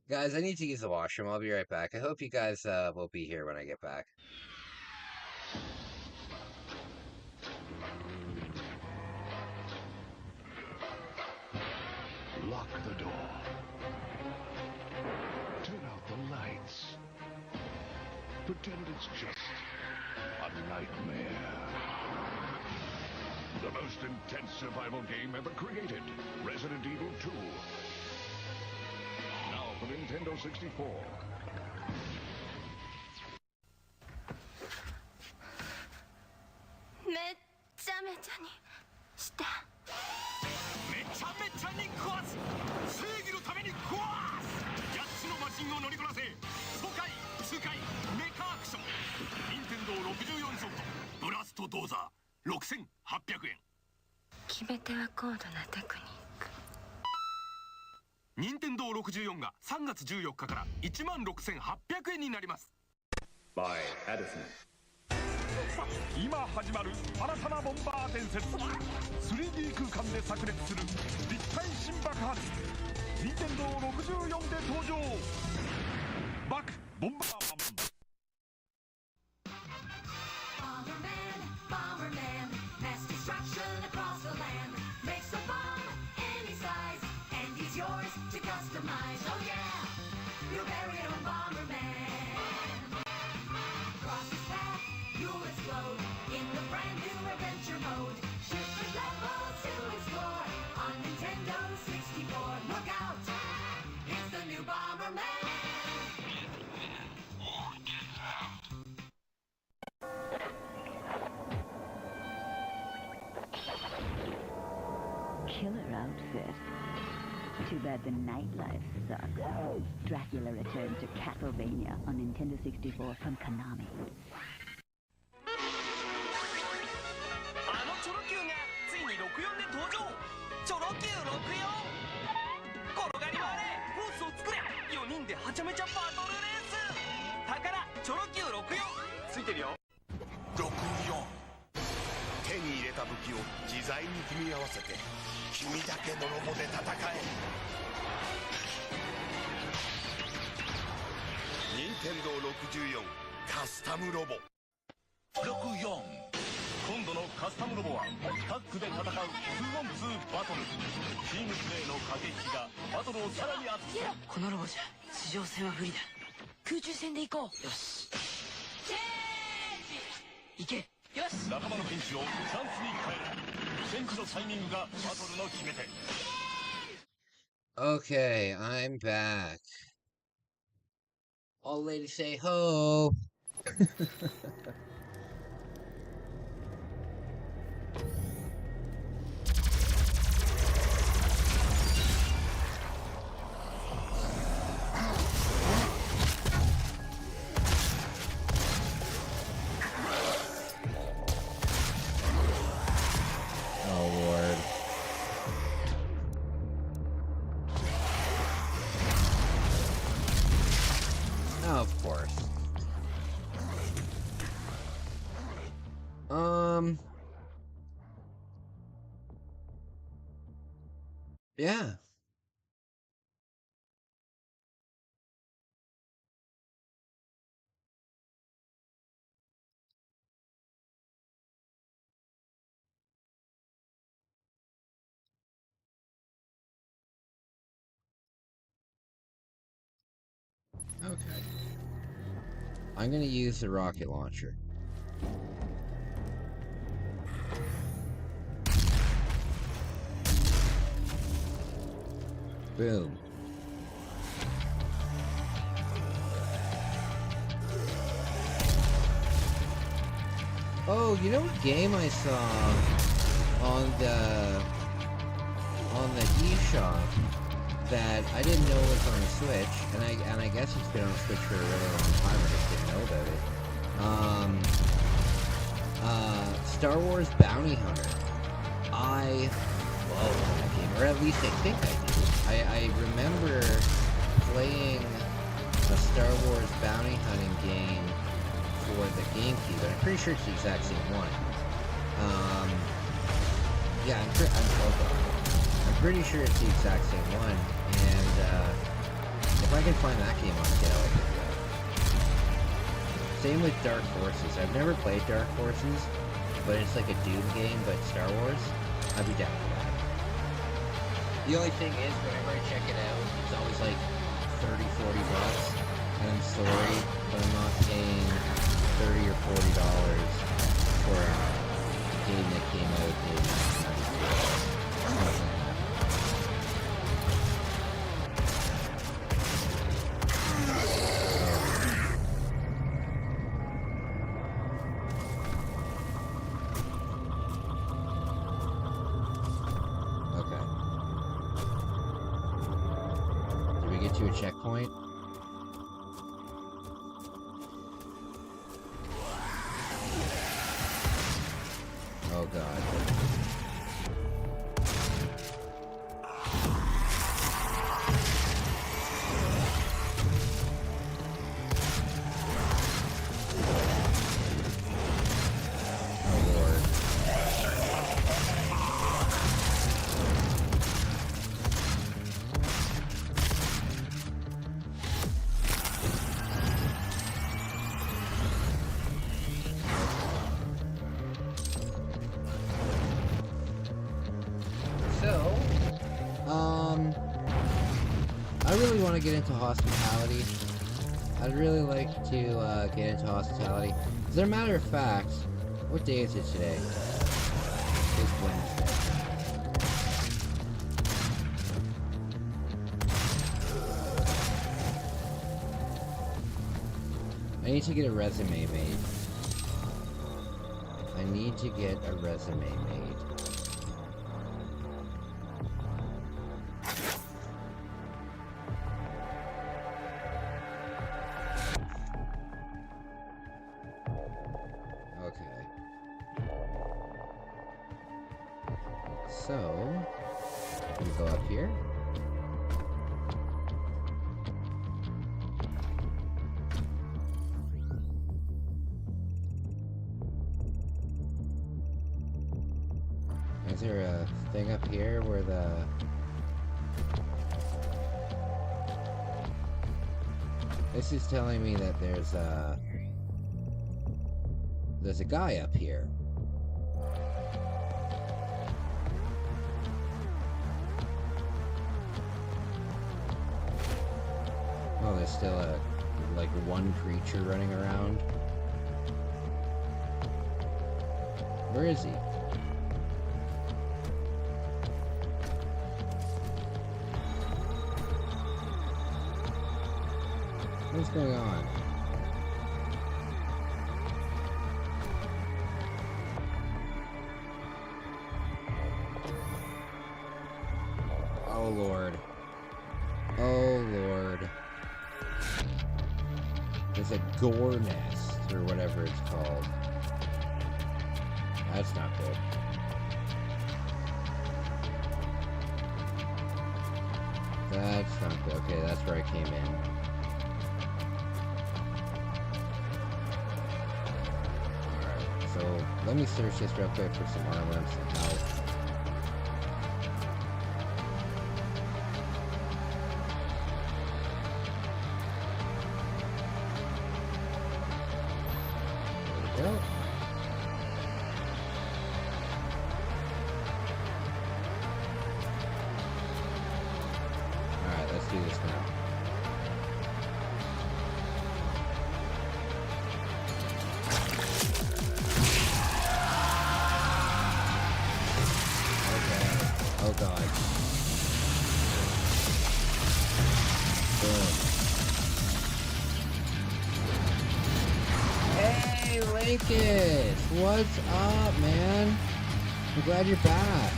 Guys, I need to use the washroom. I'll be right back. I hope you guys will be here when I get back. Lock the door. Turn out the lights. Pretend it's just a nightmare. The most intense survival game ever created. Resident Evil 2. Now for Nintendo 64. めっちゃめちゃにしてめちゃめちゃに壊す正義のために壊す8つのマシンを乗りこなせ爽快痛快メカアクション任天堂64ソフトブラストドーザー6800円決め手は高度なテクニック任天堂64が3月14日から16,800円になります by Edison今始まる新たなボンバー伝説 3D 空間で炸裂する立体新爆発任天堂64で登場バクボンバーマン Bomberman, mass destruction across the land. Makes a bomb any size, and he's yours to customize. Oh yeah, your very own Bomberman. Cross his path, you'll explode in the brand new adventure mode. Different levels to explore on Nintendo 64. Look out, it's the new Bomberman. Killer outfit. Too bad the nightlife sucks. Dracula returns to Castlevania on Nintendo 64 from Konami. あのチョロ Q がついに64で登場チョロ Q64 転がり回れコースを作れ4人ではちゃめちゃバトルレース宝チョロ Q64 ついてるよ64手に入れた武器を自在に組み合わせて君だけのロボで戦え任天堂64カスタムロボ64今度のカスタムロボはタッグで戦う 2on2 バトルチームプレーの駆け引きがバトルをさらに熱くこのロボじゃ地上戦は不利だ空中戦で行こうよし行けよし仲間のピンチをチャンスに変える戦時のタイミングがバトルの決め手 Okay, I'm back. All ladies say ho. Oh, Lord. Of course. Yeah. Okay. I'm going to use the rocket launcher. Boom. Oh, you know what game I saw on the eShop that I didn't know was on the Switch, and I guess it's been on the Switch for a really long time. I just didn't know about it. Star Wars Bounty Hunter. I love that game, or at least I think I do. I remember playing a Star Wars bounty hunting game for the GameCube, and I'm pretty sure it's the exact same one. Yeah, I'm pretty sure it's the exact same one, and if I can find that game on sale, I could go. Same with Dark Forces. I've never played Dark Forces, but it's like a Doom game, but Star Wars. I'd be down for that. The only thing is, whenever I check it out, it's always like 30, 40 bucks. And I'm sorry, but I'm not paying $30 or $40 for a game that came out in 1992. To a checkpoint. Oh god. I really want to get into hospitality. I'd really like to get into hospitality. As a matter of fact, what day is it today? It's Wednesday. I need to get a resume made. I need to get a resume made. Okay. So, we go up here. Is there a thing up here where this is telling me that there's a guy up here. Oh, there's still like one creature running around. Where is he? What's going on? Oh Lord. Oh Lord. There's a gore nest, or whatever it's called. That's not good. That's not good. Okay, that's where I came in. So, let me search this real quick for some armor and some health. There we go. Alright, let's do this now. Oh god. Boom. Hey, Lakis! What's up, man? I'm glad you're back.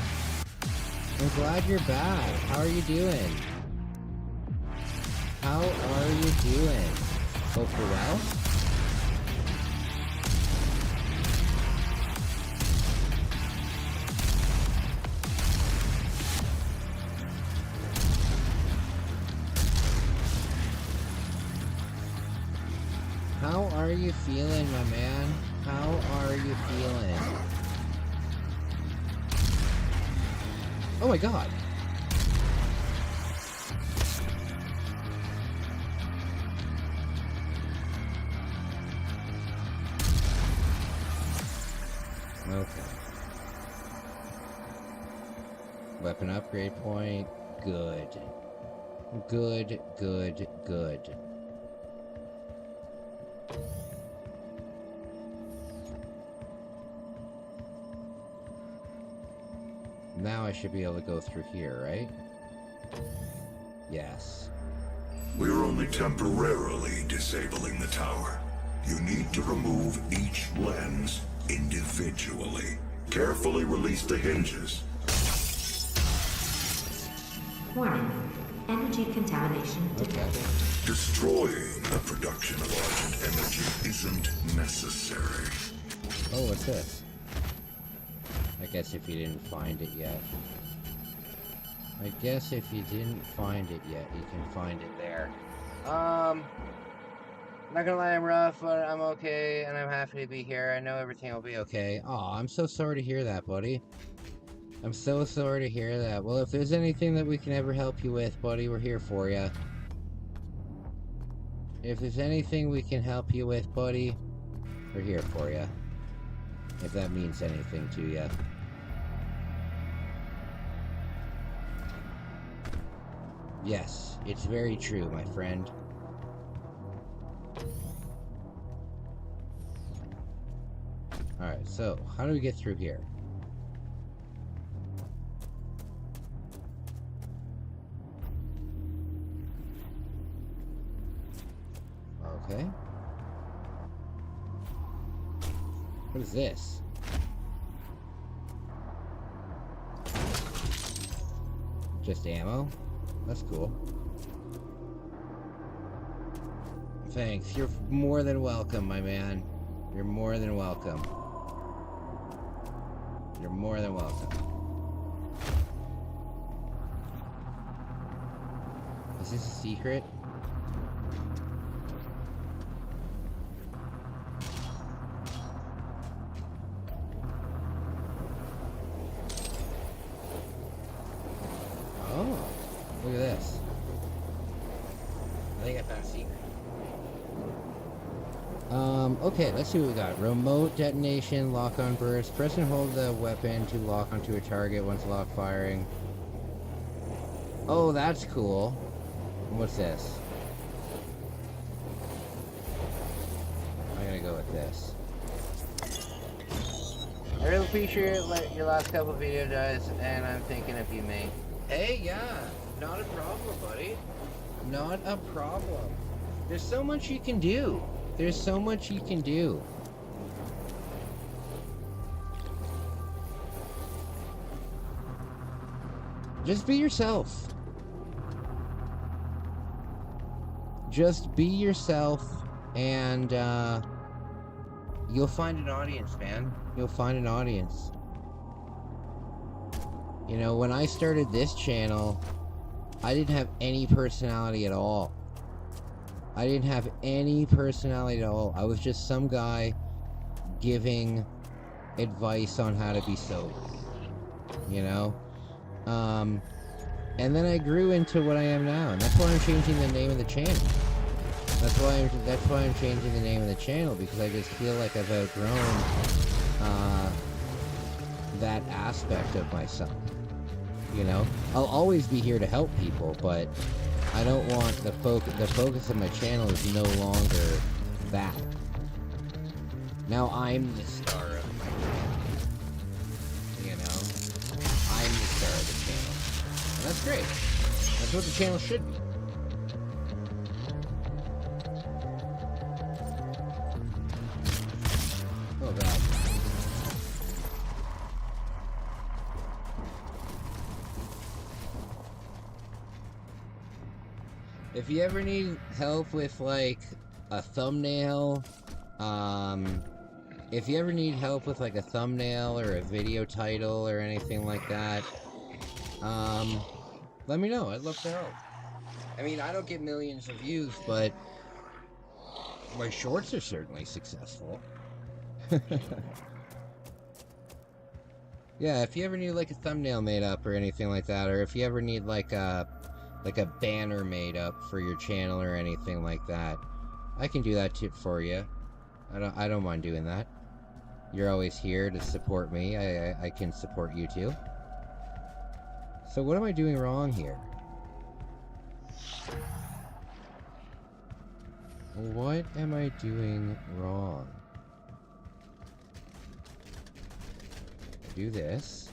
I'm glad you're back. How are you doing? How are you doing? Hope you're well? How are you feeling, my man? How are you feeling? Oh my god! Okay. Weapon upgrade point. Good. Good, good, good. Now I should be able to go through here, right? Yes. We're only temporarily disabling the tower. You need to remove each lens individually. Carefully release the hinges. Warning. Energy contamination detected. Destroying the production of Argent energy isn't necessary. Oh, what's this? I guess if you didn't find it yet. I guess if you didn't find it yet, you can find it there. Not gonna lie, I'm rough, but I'm okay, and I'm happy to be here. I know everything will be okay. Aw, I'm so sorry to hear that, buddy. I'm so sorry to hear that. Well, if there's anything that we can ever help you with, buddy, we're here for you. If there's anything we can help you with, buddy, we're here for you. If that means anything to you. Yes, it's very true, my friend. Alright, so, how do we get through here? Okay. What is this? Just ammo? That's cool. Thanks. You're more than welcome, my man. You're more than welcome. You're more than welcome. Is this a secret? Oh, look at this. I think I found a secret. Okay, let's see what we got. Remote detonation, lock-on burst. Press and hold the weapon to lock onto a target once locked firing. Oh, that's cool. What's this? I'm gonna go with this. I really appreciate your last couple video guys, and I'm thinking of you, mate. Hey, yeah, not a problem, buddy. Not a problem. There's so much you can do. There's so much you can do. Just be yourself. Just be yourself, and you'll find an audience, man. You'll find an audience. You know, when I started this channel, I didn't have any personality at all. I didn't have any personality at all. I was just some guy giving advice on how to be sober. You know? And then I grew into what I am now, and that's why I'm changing the name of the channel. That's why I'm changing the name of the channel, because I just feel like I've outgrown that aspect of myself. You know? I'll always be here to help people, but I don't want the focus of my channel is no longer that. Now I'm the star of my channel. You know? I'm the star of the channel. And that's great. That's what the channel should be. Oh god. If you ever need help with, like, a thumbnail, if you ever need help with, like, a thumbnail or a video title or anything like that, let me know. I'd love to help. I mean, I don't get millions of views, but my shorts are certainly successful. Yeah, if you ever need, like, a thumbnail made up or anything like that, or if you ever need, like a banner made up for your channel or anything like that, I can do that for you. I don't mind doing that. You're always here to support me. I can support you too. So what am I doing wrong here? What am I doing wrong? Do this.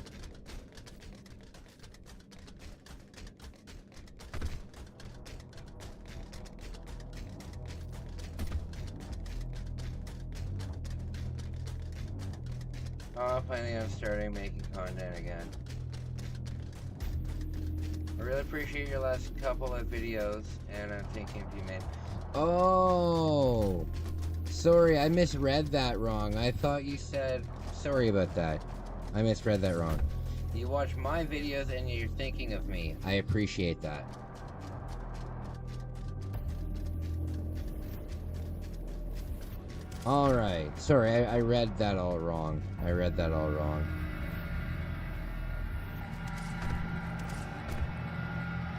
I'm planning on starting making content again. I really appreciate your last couple of videos, and I'm thinking of you, man. Oh! Sorry, I misread that wrong. I thought you said... Sorry about that. I misread that wrong. You watch my videos and you're thinking of me. I appreciate that. Alright. Sorry, I read that all wrong. I read that all wrong.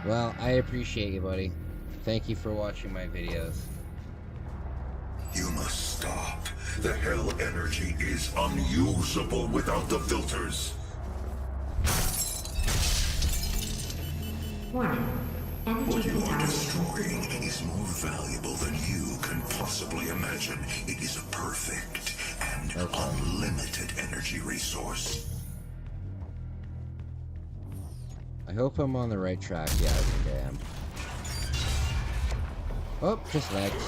Well, I appreciate you, buddy. Thank you for watching my videos. You must stop. The hell energy is unusable without the filters. Warning. What you are destroying is more valuable than you can possibly imagine. It is a perfect and unlimited energy resource. I hope I'm on the right track. Yeah, I think I am. Oh, just legs.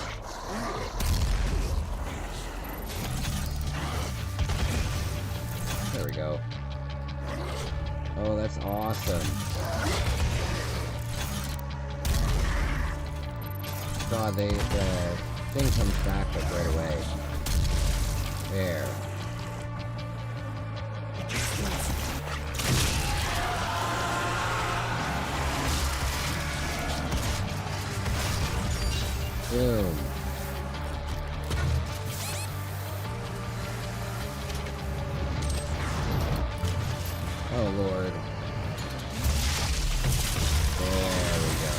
There we go. Oh, that's awesome. God, the thing comes back like right away. There. Boom. Oh, Lord. There we go.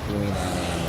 Doing that ammo.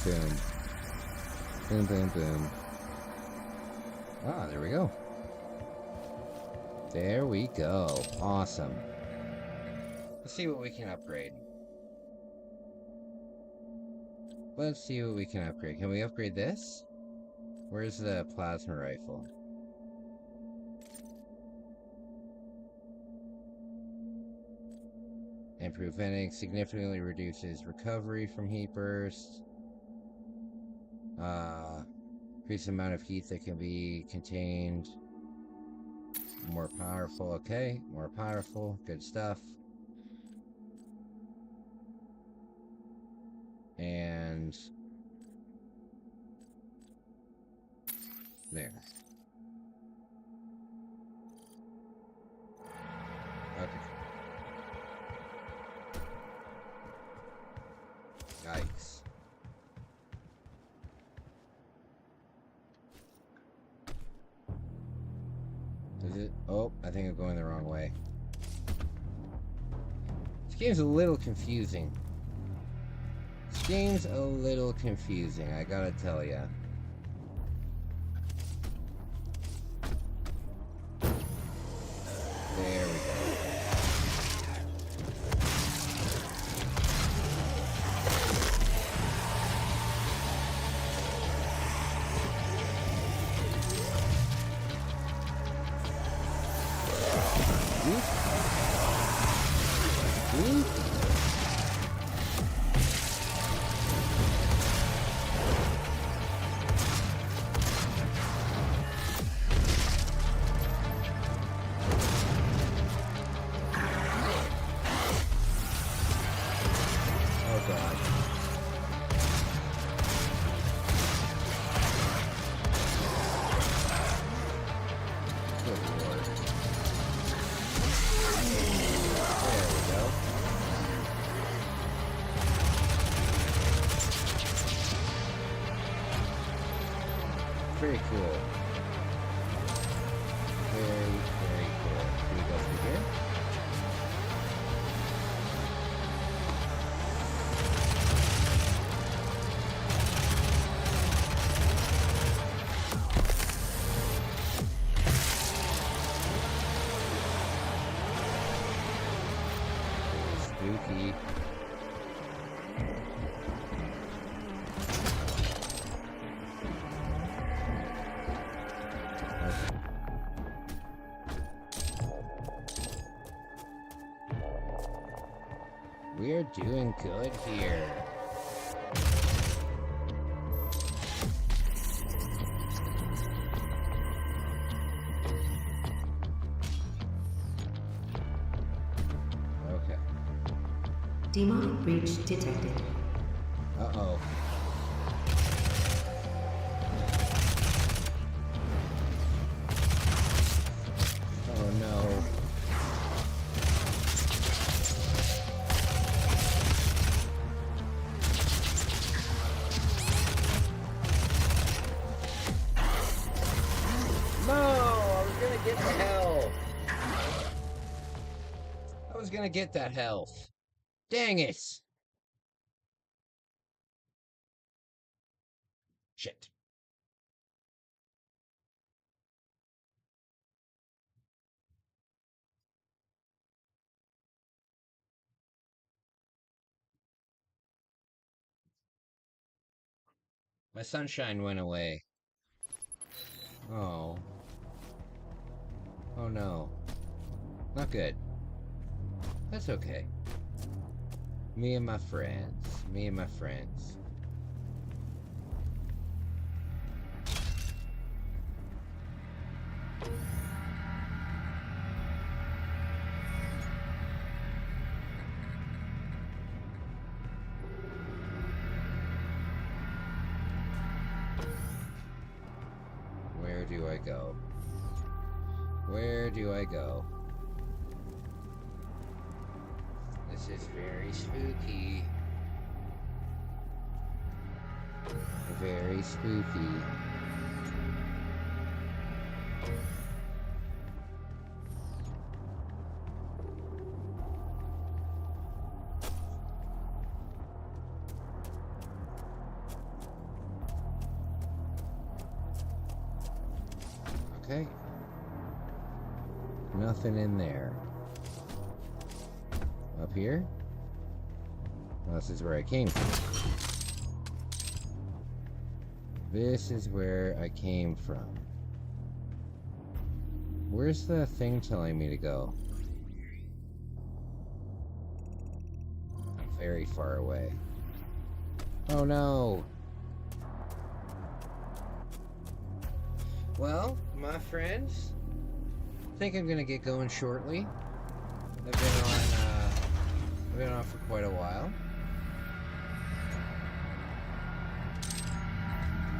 Boom. Boom, boom, boom. Ah, there we go. There we go. Awesome. Let's see what we can upgrade. Let's see what we can upgrade. Can we upgrade this? Where's the plasma rifle? And preventing significantly reduces recovery from heat bursts. Increase the amount of heat that can be contained. More powerful, okay. More powerful, good stuff. And there. Okay. Yikes. Is it? Oh, I think I'm going the wrong way. This game's a little confusing. This game's a little confusing, I gotta tell ya. There we go. Pretty cool. Very, very cool. Can we go through here? Spooky. We're doing good here. Okay. Demonic breach detected. Uh-oh. Oh no. I was gonna get that health. Dang it! Shit. My sunshine went away. Oh. Oh no. Not good. That's okay. Me and my friends. Me and my friends. Where do I go? Where do I go? This is very spooky. Very spooky. Okay. Nothing in there. Up here? Well, this is where I came from. This is where I came from. Where's the thing telling me to go? Very far away. Oh no! Well, my friends, I think I'm gonna get going shortly. I've been on for quite a while.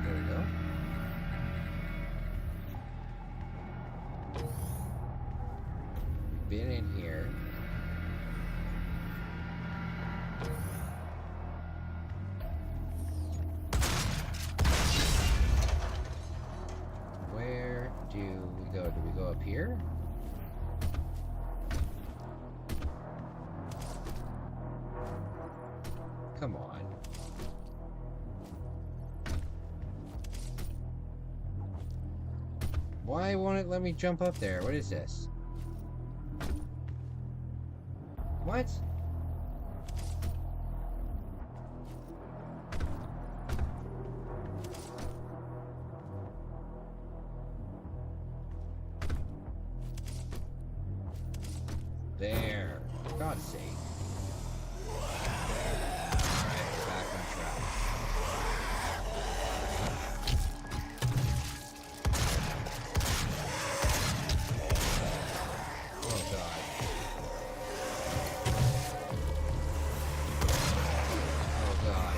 There we go. Been in here. Where do we go? Do we go up here? Come on. Why won't it let me jump up there? What is this? What? There. For God's sake. Alright, we're back on track. Oh God. Oh God.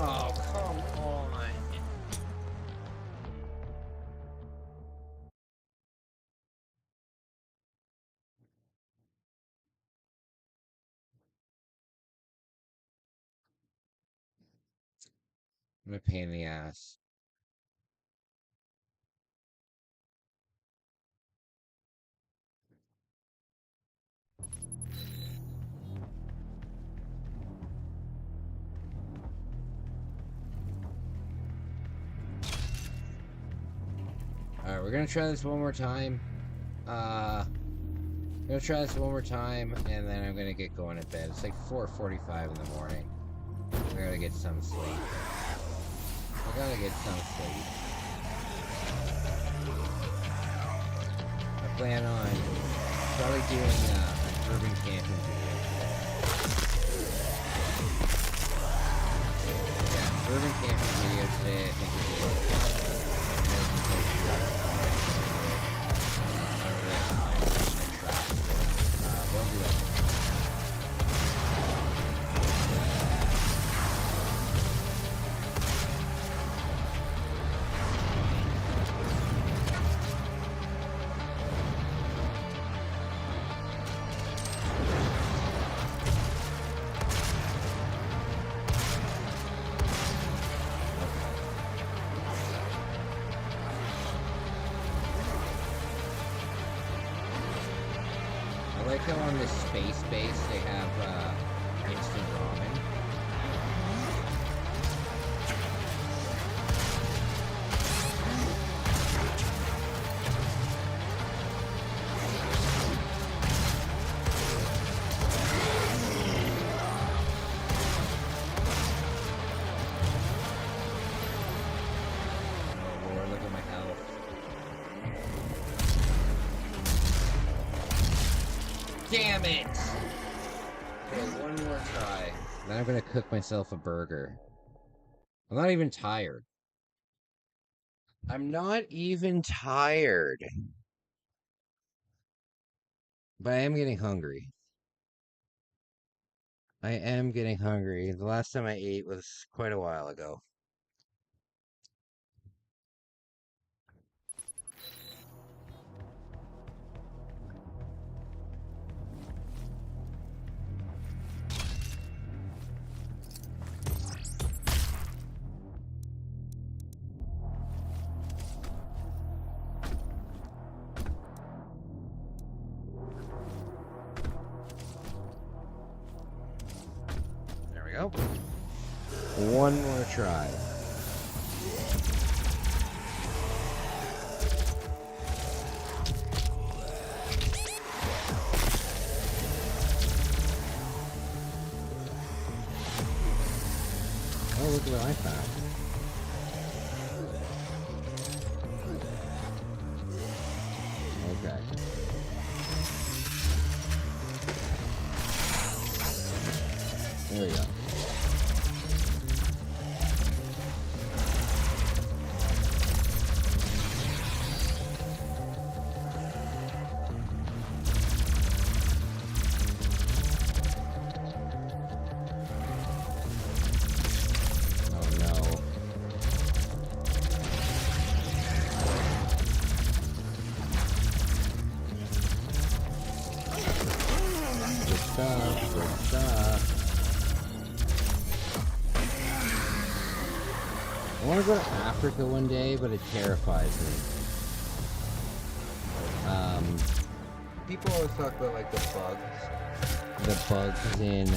Oh, come on. I'm a pain in the ass. Alright, we're gonna try this one more time. Gonna try this one more time, and then I'm gonna get going to bed. It's like 4:45 in the morning. I gotta get some sleep. I gotta get some sleep. I plan on probably doing an urban camping video. Yeah, urban camping video today. I think would be don't do that. I like how on this space base they have instant ramen. Oh Lord, look at my health. Damn it! Okay, one more try. Then I'm gonna cook myself a burger. I'm not even tired. I'm not even tired. But I am getting hungry. I am getting hungry. The last time I ate was quite a while ago. There we go. One more try. Oh, look at what I found. Okay. There we go. stuff, good stuff. I want to go to Africa one day, but it terrifies me. People always talk about like the bugs in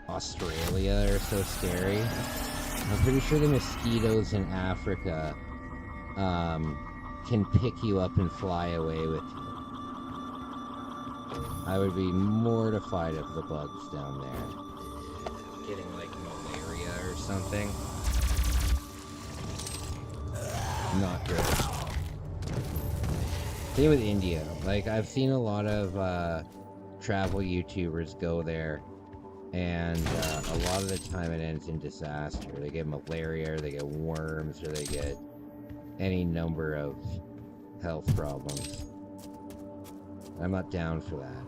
Australia are so scary. I'm pretty sure the mosquitoes in Africa can pick you up and fly away with you. I would be mortified of the bugs down there. Getting like malaria or something. Not good. Same with India. Like, I've seen a lot of travel YouTubers go there, and a lot of the time it ends in disaster. They get malaria, or they get worms, or they get any number of health problems. I'm not down for that.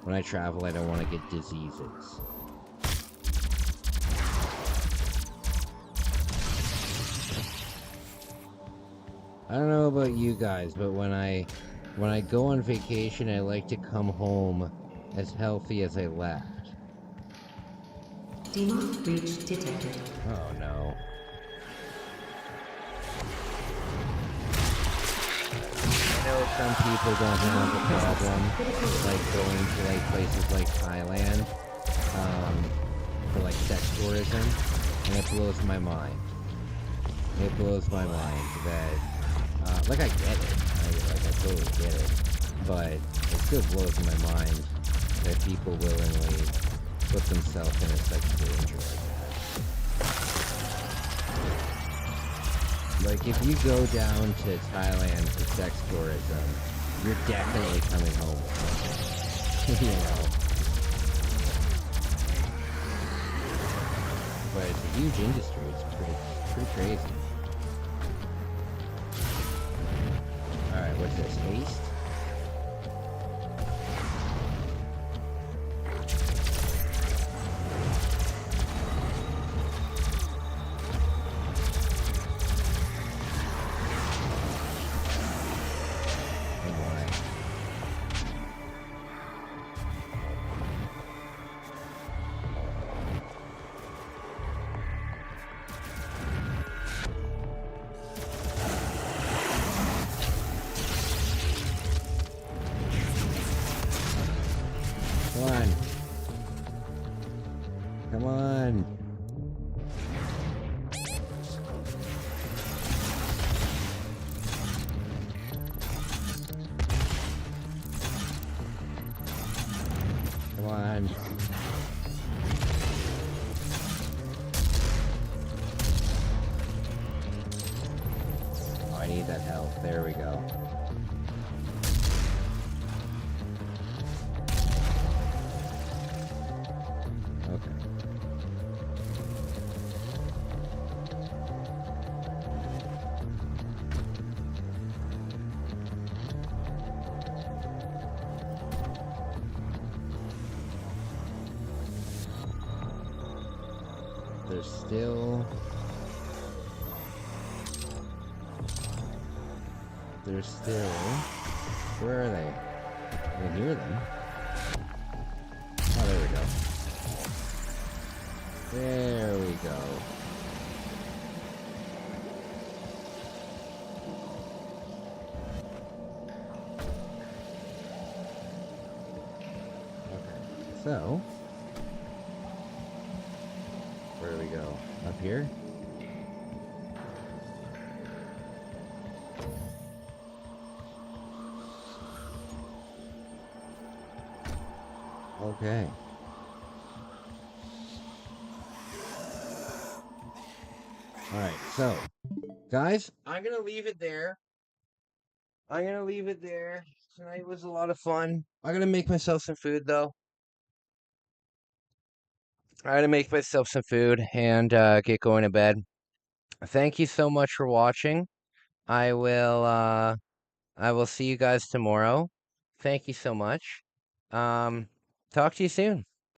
When I travel, I don't want to get diseases. I don't know about you guys, but when I go on vacation, I like to come home as healthy as I left. Demonic breach detected. Oh no. I know some people don't have a problem like going to like places like Thailand for like sex tourism, and it blows my mind. It blows my mind that like I get it, I totally get it, but it still blows my mind that people willingly put themselves in a sex danger like that. Like, if you go down to Thailand for sex tourism, you're definitely coming home with something, you know. But it's a huge industry, it's pretty crazy. Alright, what's this? Haste? Come on. Come on. Come on. Oh, I need that health. There we go. Okay. There's still... Where are they? I can hear them. Oh, there we go. There we go. Okay, so... Where do we go? Up here? Okay. Alright, so, guys, I'm gonna leave it there. Tonight was a lot of fun. I'm gonna make myself some food, though. I gotta make myself some food and get going to bed. Thank you so much for watching. I will see you guys tomorrow. Thank you so much. Talk to you soon.